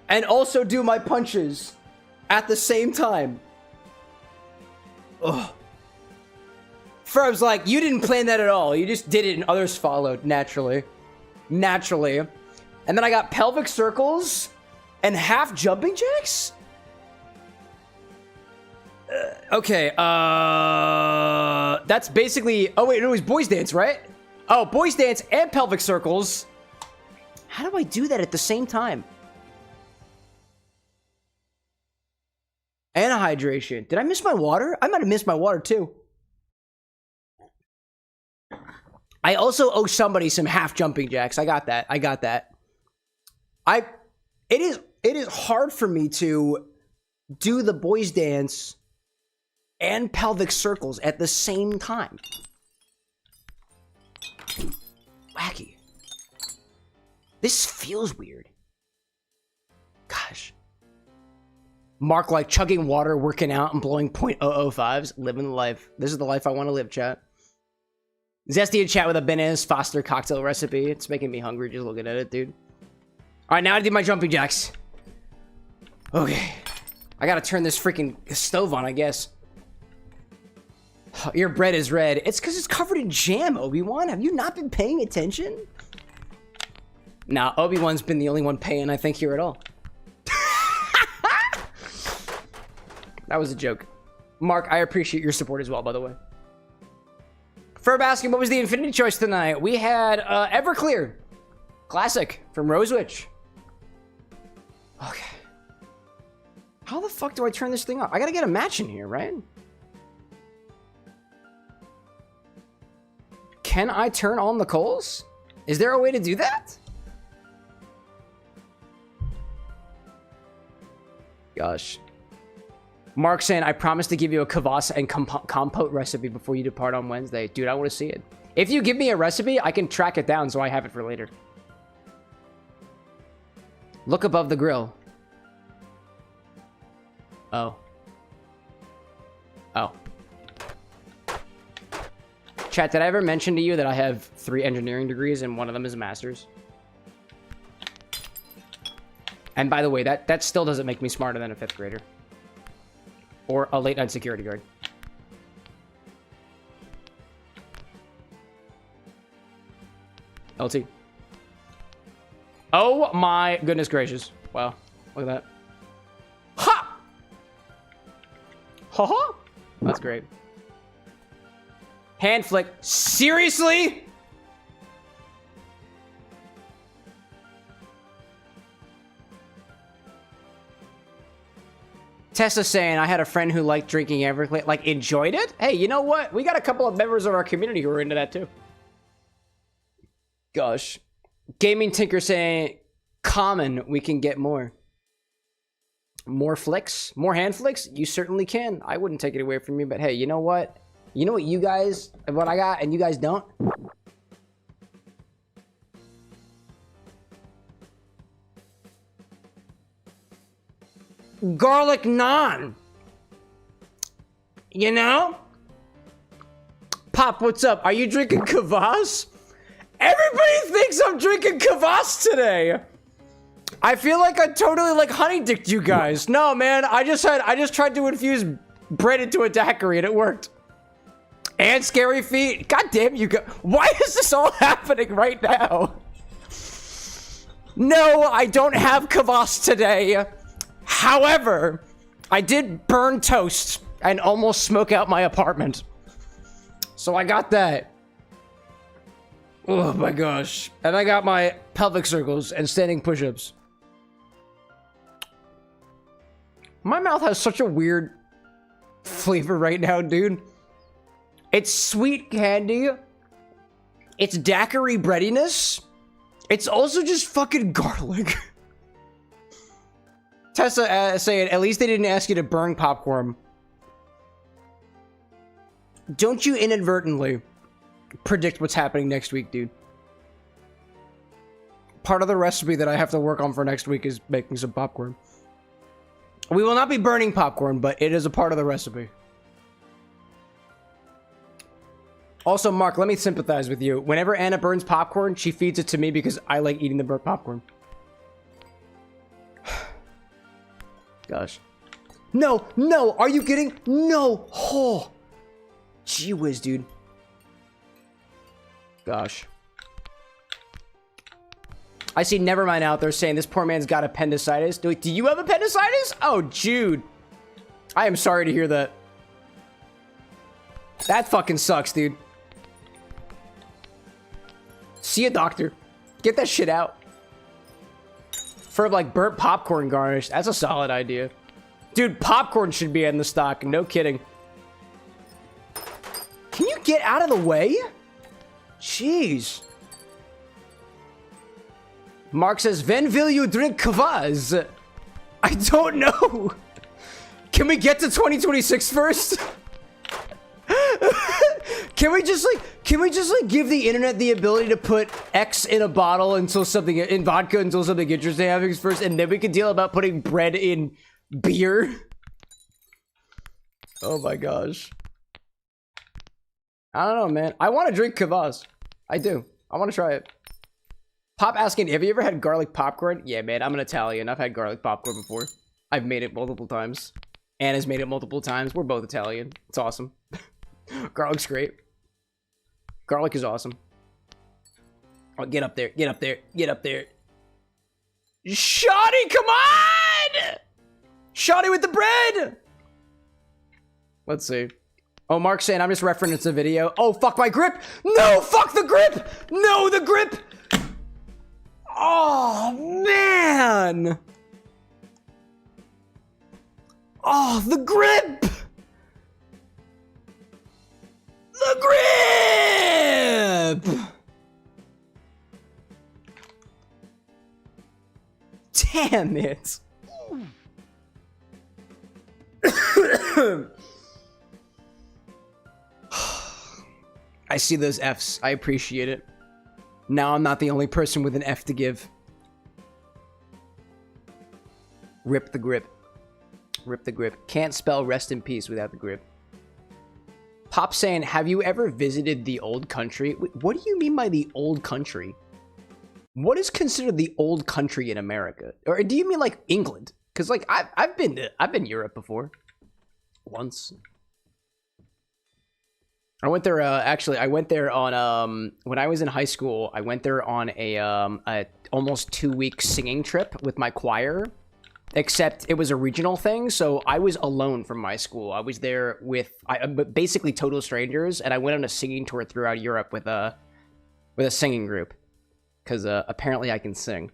and also do my punches at the same time. Ugh. Ferb's like, you didn't plan that at all. You just did it and others followed naturally. And then I got pelvic circles and half jumping jacks? Okay, that's basically... Oh, wait, no, it was boys dance, right? Oh, boys dance and pelvic circles. How do I do that at the same time? And hydration. Did I miss my water? I might have missed my water, too. I also owe somebody some half jumping jacks. I got that. It is hard for me to do the boys dance and pelvic circles at the same time. Wacky. This feels weird. Gosh. Mark like chugging water, working out, and blowing .005s. Living the life. This is the life I want to live, chat. Zesty in chat with a bananas Foster cocktail recipe. It's making me hungry just looking at it, dude. Alright, now I do my jumping jacks. Okay. I gotta turn this freaking stove on, I guess. Your bread is red. It's because it's covered in jam, Obi-Wan. Have you not been paying attention? Nah, Obi-Wan's been the only one paying, I think, here at all. That was a joke. Mark, I appreciate your support as well, by the way. Ferb asking, what was the Infinity choice tonight? We had Everclear. Classic from Rose Witch. Okay. How the fuck do I turn this thing off? I gotta get a match in here, right? Can I turn on the coals? Is there a way to do that? Gosh. Mark saying, I promise to give you a kvass and compote recipe before you depart on Wednesday. Dude, I want to see it. If you give me a recipe, I can track it down so I have it for later. Look above the grill. Oh. Oh. Chat, did I ever mention to you that I have 3 engineering degrees and one of them is a master's? And by the way, that still doesn't make me smarter than a 5th grader. Or a late night security guard. LT. Oh my goodness gracious. Wow. Look at that. Ha! Ha ha! That's great. Hand flick. Seriously? Tessa saying, I had a friend who liked drinking Everclear, like enjoyed it? Hey, you know what? We got a couple of members of our community who are into that too. Gosh. Gaming Tinker saying, common, we can get more. More flicks? More hand flicks? You certainly can. I wouldn't take it away from you, but hey, you know what? You know what you guys, what I got and you guys don't? Garlic naan. You know? Pop, what's up? Are you drinking kvass? Everybody thinks I'm drinking kvass today. I feel like I totally like honey dicked you guys. No, man, I just tried to infuse bread into a daiquiri and it worked. And scary feet. God damn you guys. Why is this all happening right now? No, I don't have kvass today. However, I did burn toast and almost smoke out my apartment. So I got that. Oh my gosh. And I got my pelvic circles and standing push-ups. My mouth has such a weird flavor right now, dude. It's sweet candy. It's daiquiri breadiness. It's also just fucking garlic. Tessa saying, at least they didn't ask you to burn popcorn. Don't you inadvertently predict what's happening next week, dude. Part of the recipe that I have to work on for next week is making some popcorn. We will not be burning popcorn, but it is a part of the recipe. Also, Mark, let me sympathize with you. Whenever Anna burns popcorn, she feeds it to me because I like eating the burnt popcorn. Gosh. No, no, are you kidding? No. Oh. Gee whiz, dude. Gosh. I see Nevermind out there saying this poor man's got appendicitis. Do you have appendicitis? Oh, Jude. I am sorry to hear that. That fucking sucks, dude. See a doctor. Get that shit out. For like burnt popcorn garnish. That's a solid idea. Dude, popcorn should be in the stock. No kidding. Can you get out of the way? Jeez. Mark says, when will you drink kvass? I don't know. Can we get to 2026 first? Can we just like give the internet the ability to put X in a bottle until something in vodka until something interesting happens first, and then we can deal about putting bread in beer? Oh my gosh. I don't know, man. I want to drink kvass. I do. I want to try it. Pop asking, have you ever had garlic popcorn? Yeah, man, I'm an Italian. I've had garlic popcorn before. I've made it multiple times. Anna's made it multiple times. We're both Italian. It's awesome. Garlic's great. Garlic is awesome. Oh, get up there. Get up there. Get up there. Shoddy, come on! Shoddy with the bread! Let's see. Oh, Mark's saying I'm just referencing the video. Oh, fuck my grip. No, fuck the grip. No, the grip. Oh, man. Oh, the grip. The grip. Damn it. I see those Fs. I appreciate it. Now I'm not the only person with an F to give. Rip the grip. Rip the grip. Can't spell rest in peace without the grip. Pop saying, have you ever visited the old country? Wait, what do you mean by the old country? What is considered the old country in America? Or do you mean like England? Because like I've been Europe before. Once. I went there, actually, I went there on, when I was in high school, I went there on a almost 2-week singing trip with my choir, except it was a regional thing, so I was alone from my school. I was there with, basically total strangers, and I went on a singing tour throughout Europe with a singing group, because apparently I can sing.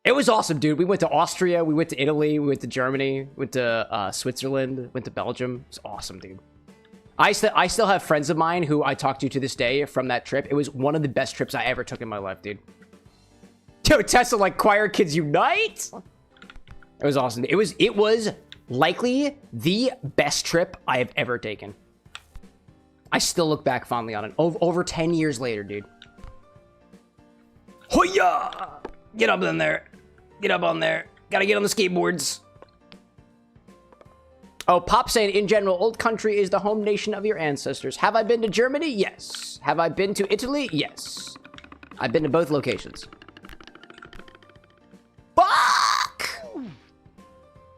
It was awesome, dude. We went to Austria, we went to Italy, we went to Germany, went to Switzerland, went to Belgium. It was awesome, dude. I still have friends of mine who I talk to this day from that trip. It was one of the best trips I ever took in my life, dude. Yo, Tessa, like, choir kids unite! It was awesome. It was likely the best trip I have ever taken. I still look back fondly on it. Over 10 years later, dude. Hoya! Get up in there. Get up on there. Gotta get on the skateboards. Oh, Pop saying, in general, old country is the home nation of your ancestors. Have I been to Germany? Yes. Have I been to Italy? Yes. I've been to both locations. Fuck!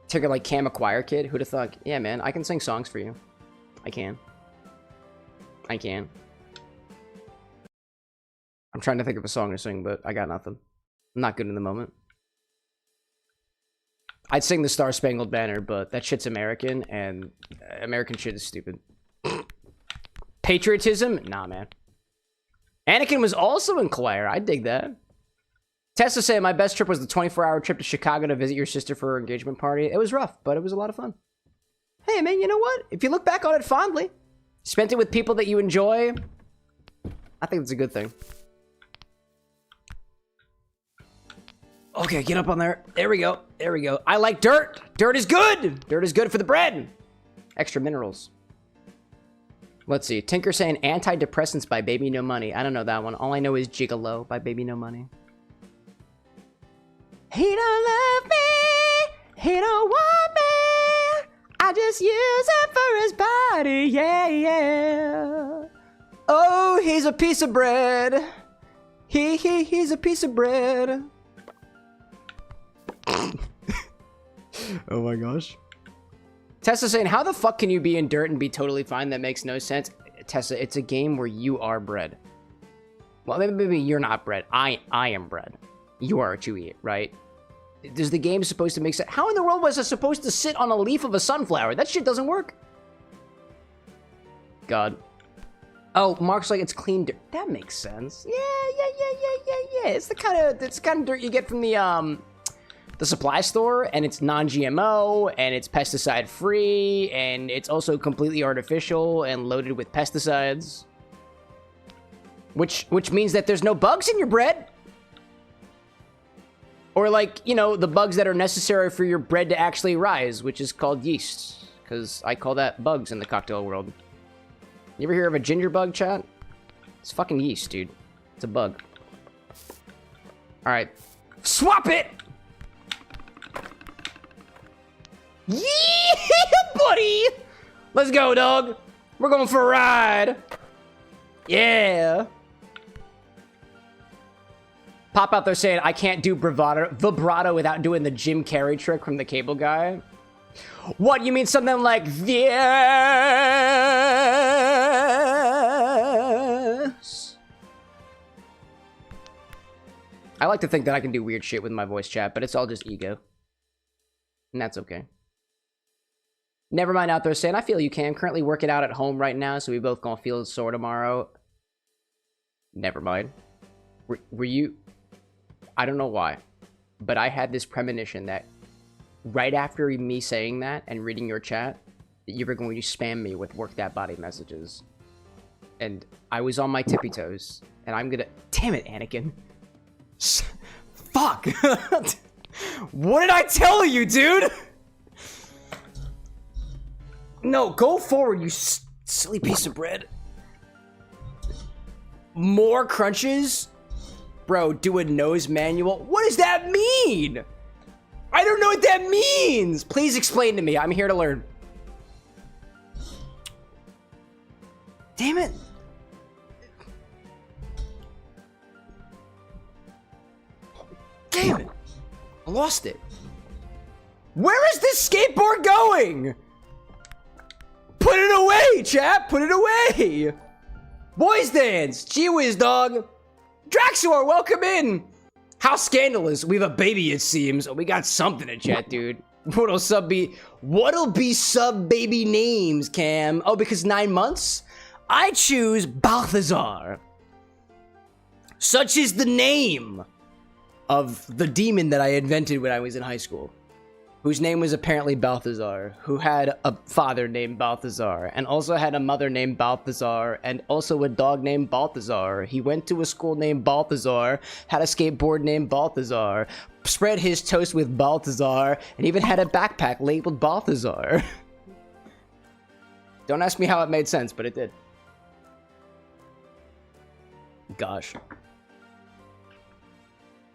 Took it like Cam, a choir kid. Who'da thunk? Yeah, man, I can sing songs for you. I can. I can. I'm trying to think of a song to sing, but I got nothing. I'm not good in the moment. I'd sing the Star Spangled Banner, but that shit's American, and American shit is stupid. Patriotism? Nah, man. Anakin was also in choir. I dig that. Tessa said, my best trip was the 24-hour trip to Chicago to visit your sister for her engagement party. It was rough, but it was a lot of fun. Hey, man, you know what? If you look back on it fondly, spent it with people that you enjoy, I think it's a good thing. Okay, get up on there. There we go. There we go. I like dirt. Dirt is good. Dirt is good for the bread. Extra minerals. Let's see. Tinker saying antidepressants by Baby No Money. I don't know that one. All I know is Gigolo by Baby No Money. He don't love me. He don't want me. I just use him for his body. Yeah, yeah. Oh, he's a piece of bread. He's a piece of bread. Oh my gosh. Tessa saying, how the fuck can you be in dirt and be totally fine? That makes no sense. Tessa, it's a game where you are bread. Well, maybe you're not bread. I am bread. You are what you eat, right? Is the game supposed to make sense? How in the world was I supposed to sit on a leaf of a sunflower? That shit doesn't work. God. Oh, Mark's like, it's clean dirt. That makes sense. Yeah. It's the kind of dirt you get from the supply store, and it's non-GMO, and it's pesticide free, and it's also completely artificial and loaded with pesticides. Which means that there's no bugs in your bread. Or like, you know, the bugs that are necessary for your bread to actually rise, which is called yeast. Because I call that bugs in the cocktail world. You ever hear of a ginger bug, chat? It's fucking yeast, dude. It's a bug. Alright. Swap it! Yeah, buddy! Let's go, dog. We're going for a ride. Yeah. Pop out there saying, I can't do vibrato without doing the Jim Carrey trick from the Cable Guy. What, you mean something like this? I like to think that I can do weird shit with my voice chat, but it's all just ego. And that's okay. Never mind out there saying, I feel you, Cam. Currently working out at home right now, so we both gonna feel sore tomorrow. Never mind. Were you... I don't know why, but I had this premonition that right after me saying that and reading your chat, that you were going to spam me with work that body messages. And I was on my tippy toes, and I'm gonna... Damn it, Anakin. Fuck! What did I tell you, dude? No, go forward, you silly piece of bread. More crunches? Bro, do a nose manual. What does that mean? I don't know what that means. Please explain to me. I'm here to learn. Damn it. Damn it. I lost it. Where is this skateboard going? Put it away, chap. Put it away. Boys dance. Gee whiz, dog. Draxor, welcome in. How scandalous. We have a baby, it seems. Oh, we got something to chat, dude. What'll be sub baby names, Cam? Oh, because 9 months? I choose Balthazar. Such is the name of the demon that I invented when I was in high school, whose name was apparently Balthazar, who had a father named Balthazar, and also had a mother named Balthazar, and also a dog named Balthazar. He went to a school named Balthazar, had a skateboard named Balthazar, spread his toast with Balthazar, and even had a backpack labeled Balthazar. Don't ask me how it made sense, but it did. Gosh.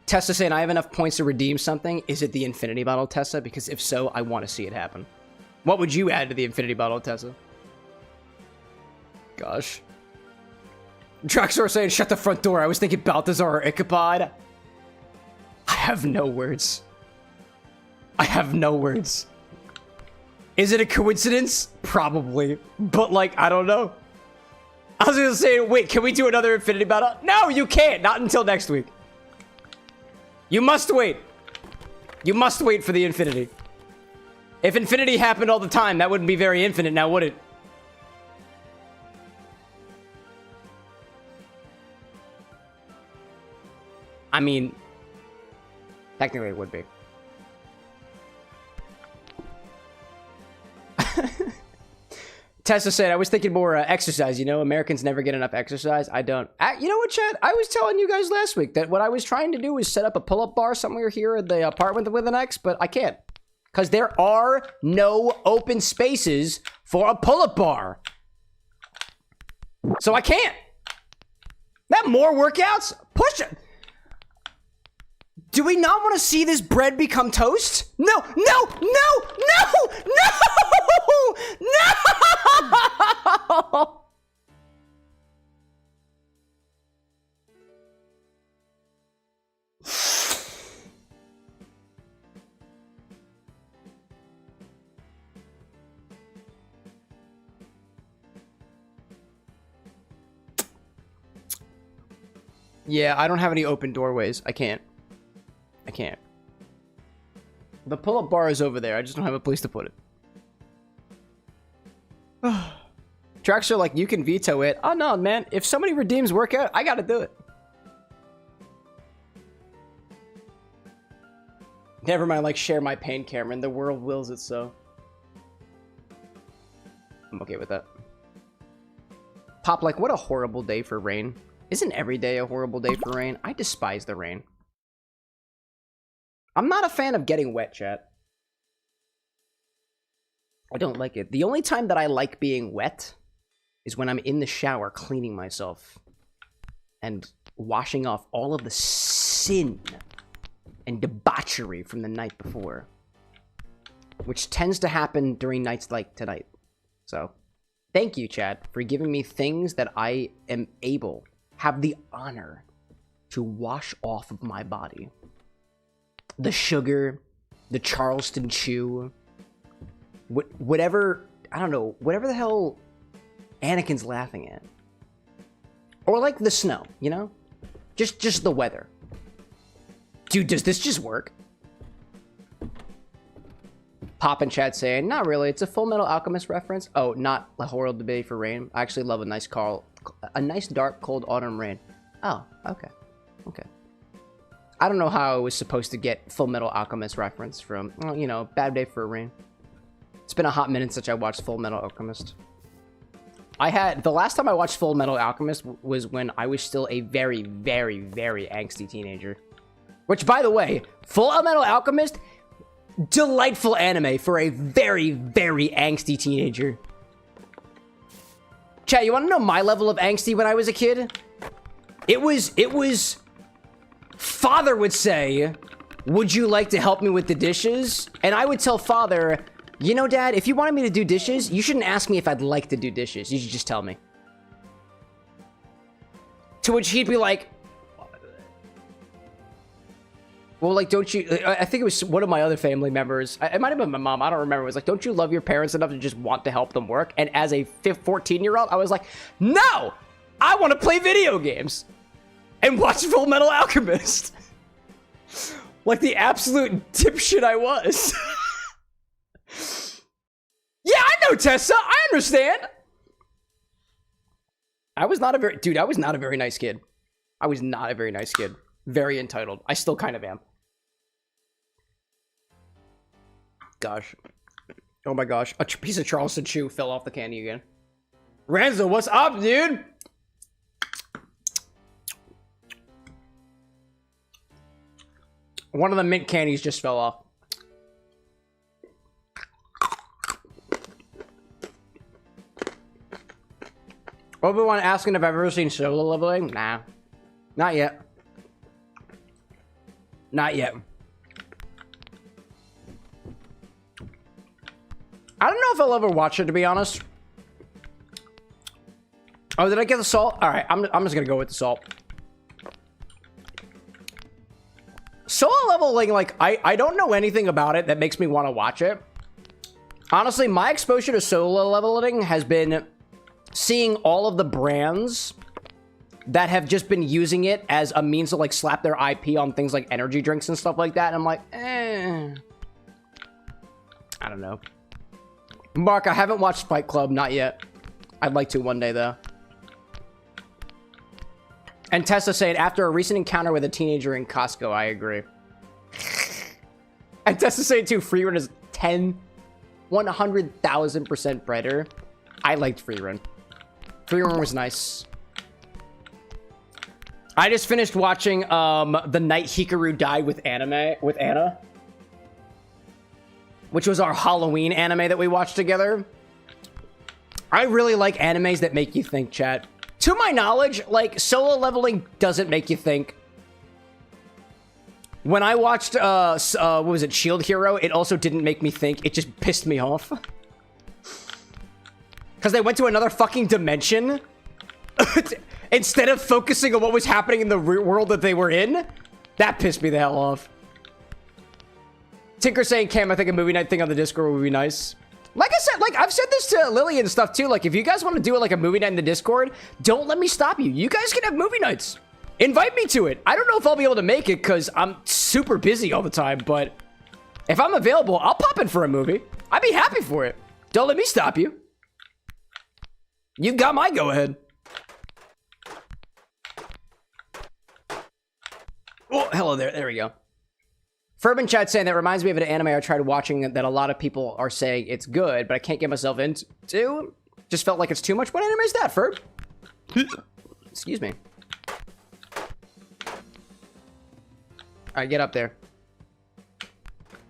Tessa saying, I have enough points to redeem something. Is it the infinity bottle, Tessa? Because if so, I want to see it happen. What would you add to the infinity bottle, Tessa? Gosh. Draxor saying, shut the front door. I was thinking Balthazar or Ichabod. I have no words. I have no words. Is it a coincidence? Probably. But, like, I don't know. I was gonna say, wait, can we do another infinity battle? No, you can't. Not until next week. You must wait. You must wait for the infinity. If infinity happened all the time, that wouldn't be very infinite now, would it? I mean, technically it would be. Tessa said, I was thinking more exercise, you know? Americans never get enough exercise. I don't. You know what, Chad? I was telling you guys last week that what I was trying to do was set up a pull-up bar somewhere here at the apartment with an X, but I can't. Because there are no open spaces for a pull-up bar. So I can't. That more workouts? Push it. Do we not want to see this bread become toast? No, no, no, no, no, no! Yeah, I don't have any open doorways. I can't. I can't. The pull-up bar is over there. I just don't have a place to put it. Tracks are like, you can veto it. Oh, no, man. If somebody redeems workout, I gotta do it. Never mind, like, share my pain, Cameron. The world wills it so. I'm okay with that. Pop, like, what a horrible day for rain. Isn't every day a horrible day for rain? I despise the rain. I'm not a fan of getting wet, chat. I don't like it. The only time that I like being wet is when I'm in the shower cleaning myself and washing off all of the sin and debauchery from the night before, which tends to happen during nights like tonight. So, thank you, chat, for giving me things that I am able, have the honor to wash off of my body. The sugar, the Charleston chew, whatever, I don't know, whatever the hell Anakin's laughing at. Or like the snow, you know? Just the weather. Dude, does this just work? Pop in chat saying, not really. It's a Full Metal Alchemist reference. Oh, not La Horrible Day for Rain. I actually love a nice dark, cold autumn rain. Oh, okay. Okay. I don't know how I was supposed to get Full Metal Alchemist reference from, well, you know, Bad Day for Rain. It's been a hot minute since I watched Full Metal Alchemist. The last time I watched Full Metal Alchemist was when I was still a very, very, very angsty teenager. Which, by the way, Full Metal Alchemist, delightful anime for a very, very angsty teenager. Chat, you want to know my level of angsty when I was a kid? It was... Father would say, would you like to help me with the dishes? And I would tell Father, you know, Dad, if you wanted me to do dishes, you shouldn't ask me if I'd like to do dishes. You should just tell me. To which he'd be like, well, like, don't you... I think it was one of my other family members. It might have been my mom. I don't remember. It was like, don't you love your parents enough to just want to help them work? And as a 14-year-old, I was like, no! I want to play video games! And watch Full Metal Alchemist! Like the absolute dipshit I was. Yeah, I know, Tessa! I understand! I was not a very... Dude, I was not a very nice kid. I was not a very nice kid. Very entitled. I still kind of am. Gosh. Oh my gosh. A piece of Charleston Chew fell off the candy again. Ranzo, what's up, dude? One of the mint candies just fell off. Obi-Wan asking if I've ever seen solo leveling? Nah. Not yet. Not yet. I don't know if I'll ever watch it, to be honest. Oh, did I get the salt? Alright, I'm just gonna go with the salt. Solo leveling, like, I don't know anything about it that makes me want to watch it. Honestly, my exposure to solo leveling has been seeing all of the brands that have just been using it as a means to, like, slap their IP on things like energy drinks and stuff like that. And I'm like, I don't know. Mark, I haven't watched Fight Club, not yet. I'd like to one day, though. And Tessa saying, after a recent encounter with a teenager in Costco, I agree. And Tessa saying, too, free run is 100,000% better. I liked free run. Free run was nice. I just finished watching The Night Hikaru Died with Anna. Which was our Halloween anime that we watched together. I really like animes that make you think, chat. To my knowledge, like, solo leveling doesn't make you think. When I watched, what was it, Shield Hero, it also didn't make me think. It just pissed me off. Because they went to another fucking dimension. Instead of focusing on what was happening in the world that they were in. That pissed me the hell off. Tinker saying, Cam, I think a movie night thing on the Discord would be nice. Like I said, like, I've said this to Lily and stuff, too. Like, if you guys want to do, like, a movie night in the Discord, don't let me stop you. You guys can have movie nights. Invite me to it. I don't know if I'll be able to make it, because I'm super busy all the time, but if I'm available, I'll pop in for a movie. I'd be happy for it. Don't let me stop you. You got my go-ahead. Oh, hello there. There we go. Furban chat saying, that reminds me of an anime I tried watching that a lot of people are saying it's good, but I can't get myself into. Just felt like it's too much. What anime is that, Ferb? Excuse me. Alright, get up there.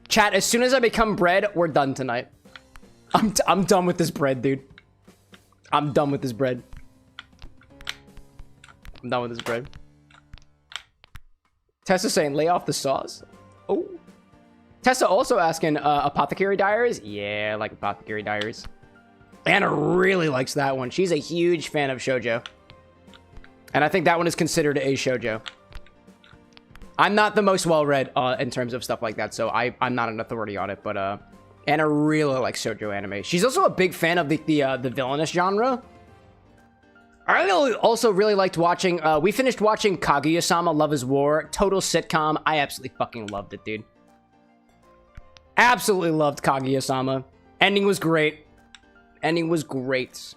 Chat, as soon as I become bread, we're done tonight. I'm done with this bread, dude. I'm done with this bread. I'm done with this bread. Tessa saying, lay off the sauce. Oh. Tessa also asking, Apothecary Diaries? Yeah, I like Apothecary Diaries. Anna really likes that one. She's a huge fan of shoujo. And I think that one is considered a shoujo. I'm not the most well-read in terms of stuff like that, so I'm not an authority on it, but Anna really likes shoujo anime. She's also a big fan of the villainous genre. I also really liked watching, we finished watching Kaguya-sama Love is War, total sitcom. I absolutely fucking loved it, dude. Absolutely loved Kaguya-sama. Ending was great. Ending was great.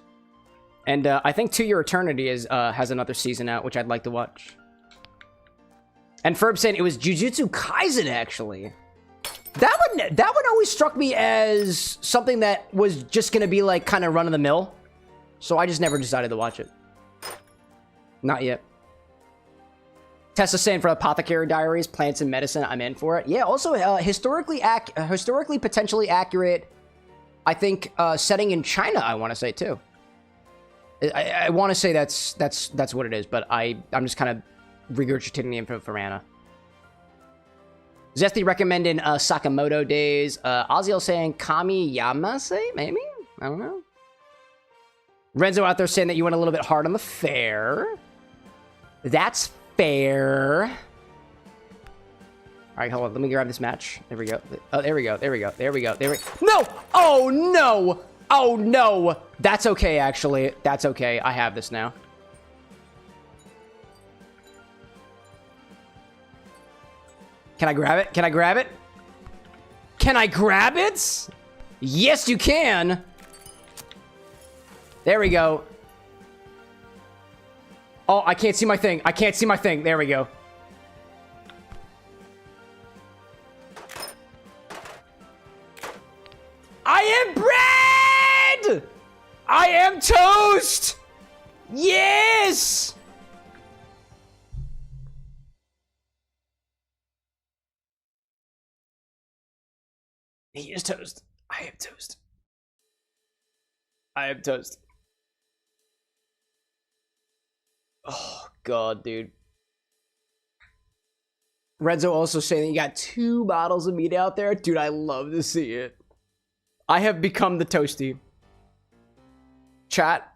And I think To Your Eternity has another season out, which I'd like to watch. And Ferb saying it was Jujutsu Kaisen, actually. That one always struck me as something that was just going to be like kind of run-of-the-mill. So I just never decided to watch it. Not yet. Tessa saying for Apothecary Diaries, Plants and Medicine, I'm in for it. Yeah, also historically potentially accurate, I think, setting in China, I want to say, too. I want to say that's what it is, but I'm just kind of regurgitating the info for Anna. Zesty recommending Sakamoto Days. Oziel saying Kami Yamase, maybe? I don't know. Renzo out there saying that you went a little bit hard on the fair. That's fair. All right, hold on. Let me grab this match. There we go. Oh, there we go. There we go. There we go. There we go. No! Oh, no! Oh, no! That's okay, actually. That's okay. I have this now. Can I grab it? Can I grab it? Can I grab it? Yes, you can! There we go. Oh, I can't see my thing. I can't see my thing. There we go. I am bread! I am toast! Yes! He is toast. I am toast. I am toast. Oh, God, dude. Renzo also saying that you got 2 bottles of meat out there. Dude, I love to see it. I have become the toasty. Chat.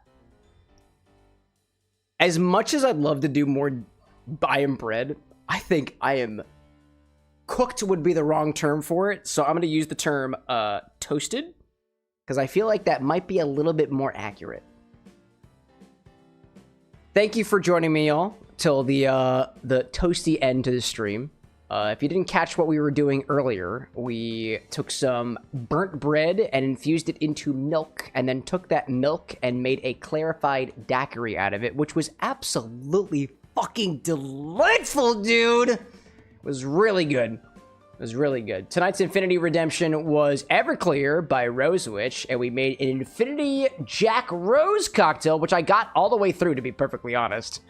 As much as I'd love to do more I am bread, I think I am... Cooked would be the wrong term for it, so I'm going to use the term toasted, because I feel like that might be a little bit more accurate. Thank you for joining me, y'all, till the toasty end to the stream. If you didn't catch what we were doing earlier, we took some burnt bread and infused it into milk, and then took that milk and made a clarified daiquiri out of it, which was absolutely fucking delightful, dude! It was really good. It was really good. Tonight's Infinity Redemption was Everclear by Rose Witch, and we made an Infinity Jack Rose cocktail, which I got all the way through, to be perfectly honest.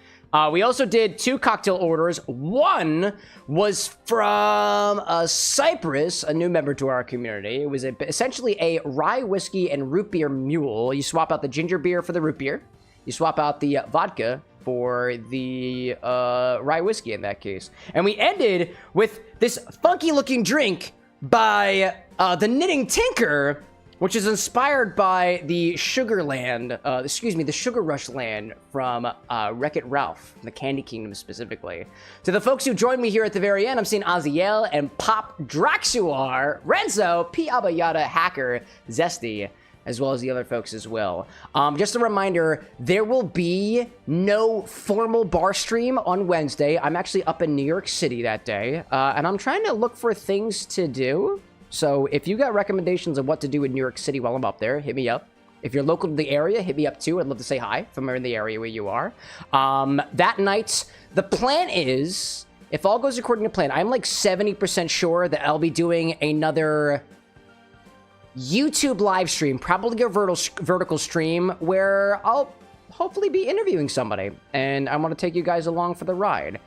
We also did 2 cocktail orders. One was from Cypress, a new member to our community. It was essentially a rye whiskey and root beer mule. You swap out the ginger beer for the root beer. You swap out the vodka for the rye whiskey in that case. And we ended with this funky looking drink by the Knitting Tinker, which is inspired by the Sugar Land, the Sugar Rush Land from Wreck-It Ralph, the Candy Kingdom specifically. To the folks who joined me here at the very end, I'm seeing Aziel and Pop Draxuar, Renzo, P. Abayada, Hacker, Zesty, as well as the other folks as well. Just a reminder, there will be no formal bar stream on Wednesday. I'm actually up in New York City that day, and I'm trying to look for things to do. So if you got recommendations of what to do in New York City while I'm up there, hit me up. If you're local to the area, hit me up too. I'd love to say hi if I'm in the area where you are. That night, the plan is, if all goes according to plan, I'm like 70% sure that I'll be doing another YouTube live stream, probably a vertical stream, where I'll hopefully be interviewing somebody, and I want to take you guys along for the ride.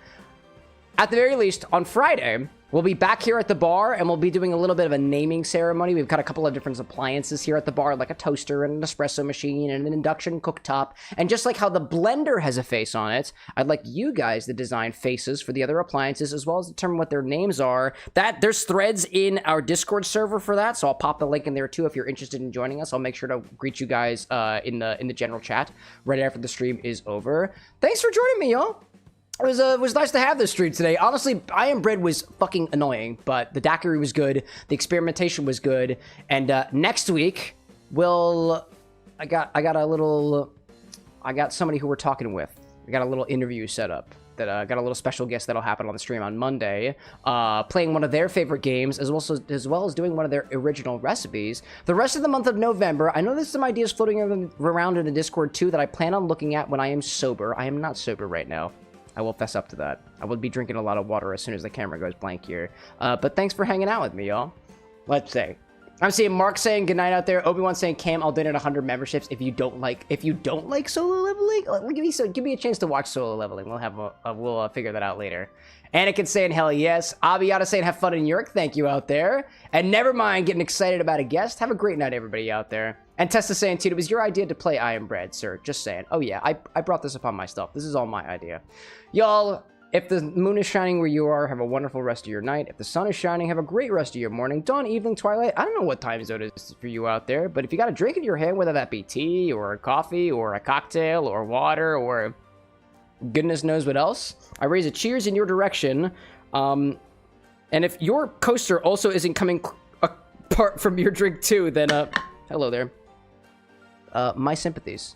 At the very least, on Friday, we'll be back here at the bar, and we'll be doing a little bit of a naming ceremony. We've got a couple of different appliances here at the bar, like a toaster and an espresso machine and an induction cooktop. And just like how the blender has a face on it, I'd like you guys to design faces for the other appliances, as well as determine what their names are. There's threads in our Discord server for that, so I'll pop the link in there too if you're interested in joining us. I'll make sure to greet you guys in the general chat right after the stream is over. Thanks for joining me, y'all. It was nice to have this stream today. Honestly, I Am Bread was fucking annoying, but the daiquiri was good, the experimentation was good, and next week, I got somebody who we're talking with. I got a little interview set up. that got a little special guest that'll happen on the stream on Monday, playing one of their favorite games, as well as doing one of their original recipes. The rest of the month of November, I know there's some ideas floating around in the Discord too that I plan on looking at when I am sober. I am not sober right now. I will fess up to that. I will be drinking a lot of water as soon as the camera goes blank here. But thanks for hanging out with me, y'all. Let's say. I'm seeing Mark saying goodnight out there. Obi-Wan saying, Cam, I'll donate 100 memberships if you don't like solo leveling. Give me a chance to watch solo leveling. We'll figure that out later. Anakin saying hell yes. Abiata saying have fun in York. Thank you out there. And never mind getting excited about a guest. Have a great night, everybody out there. And Tessa saying, too, it was your idea to play I Am Bread, sir. Just saying. Oh yeah, I brought this upon myself. This is all my idea. Y'all, if the moon is shining where you are, have a wonderful rest of your night. If the sun is shining, have a great rest of your morning, dawn, evening, twilight. I don't know what time zone it is for you out there, but if you got a drink in your hand, whether that be tea or a coffee or a cocktail or water or goodness knows what else, I raise a cheers in your direction. And if your coaster also isn't coming apart from your drink too, then hello there. My sympathies.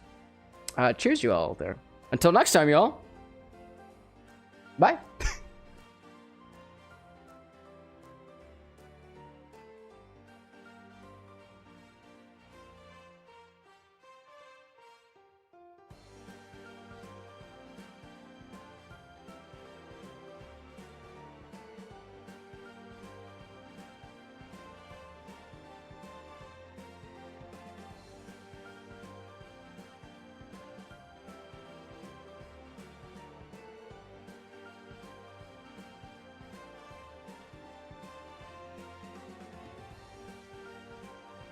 Cheers you all out there. Until next time, y'all. Bye.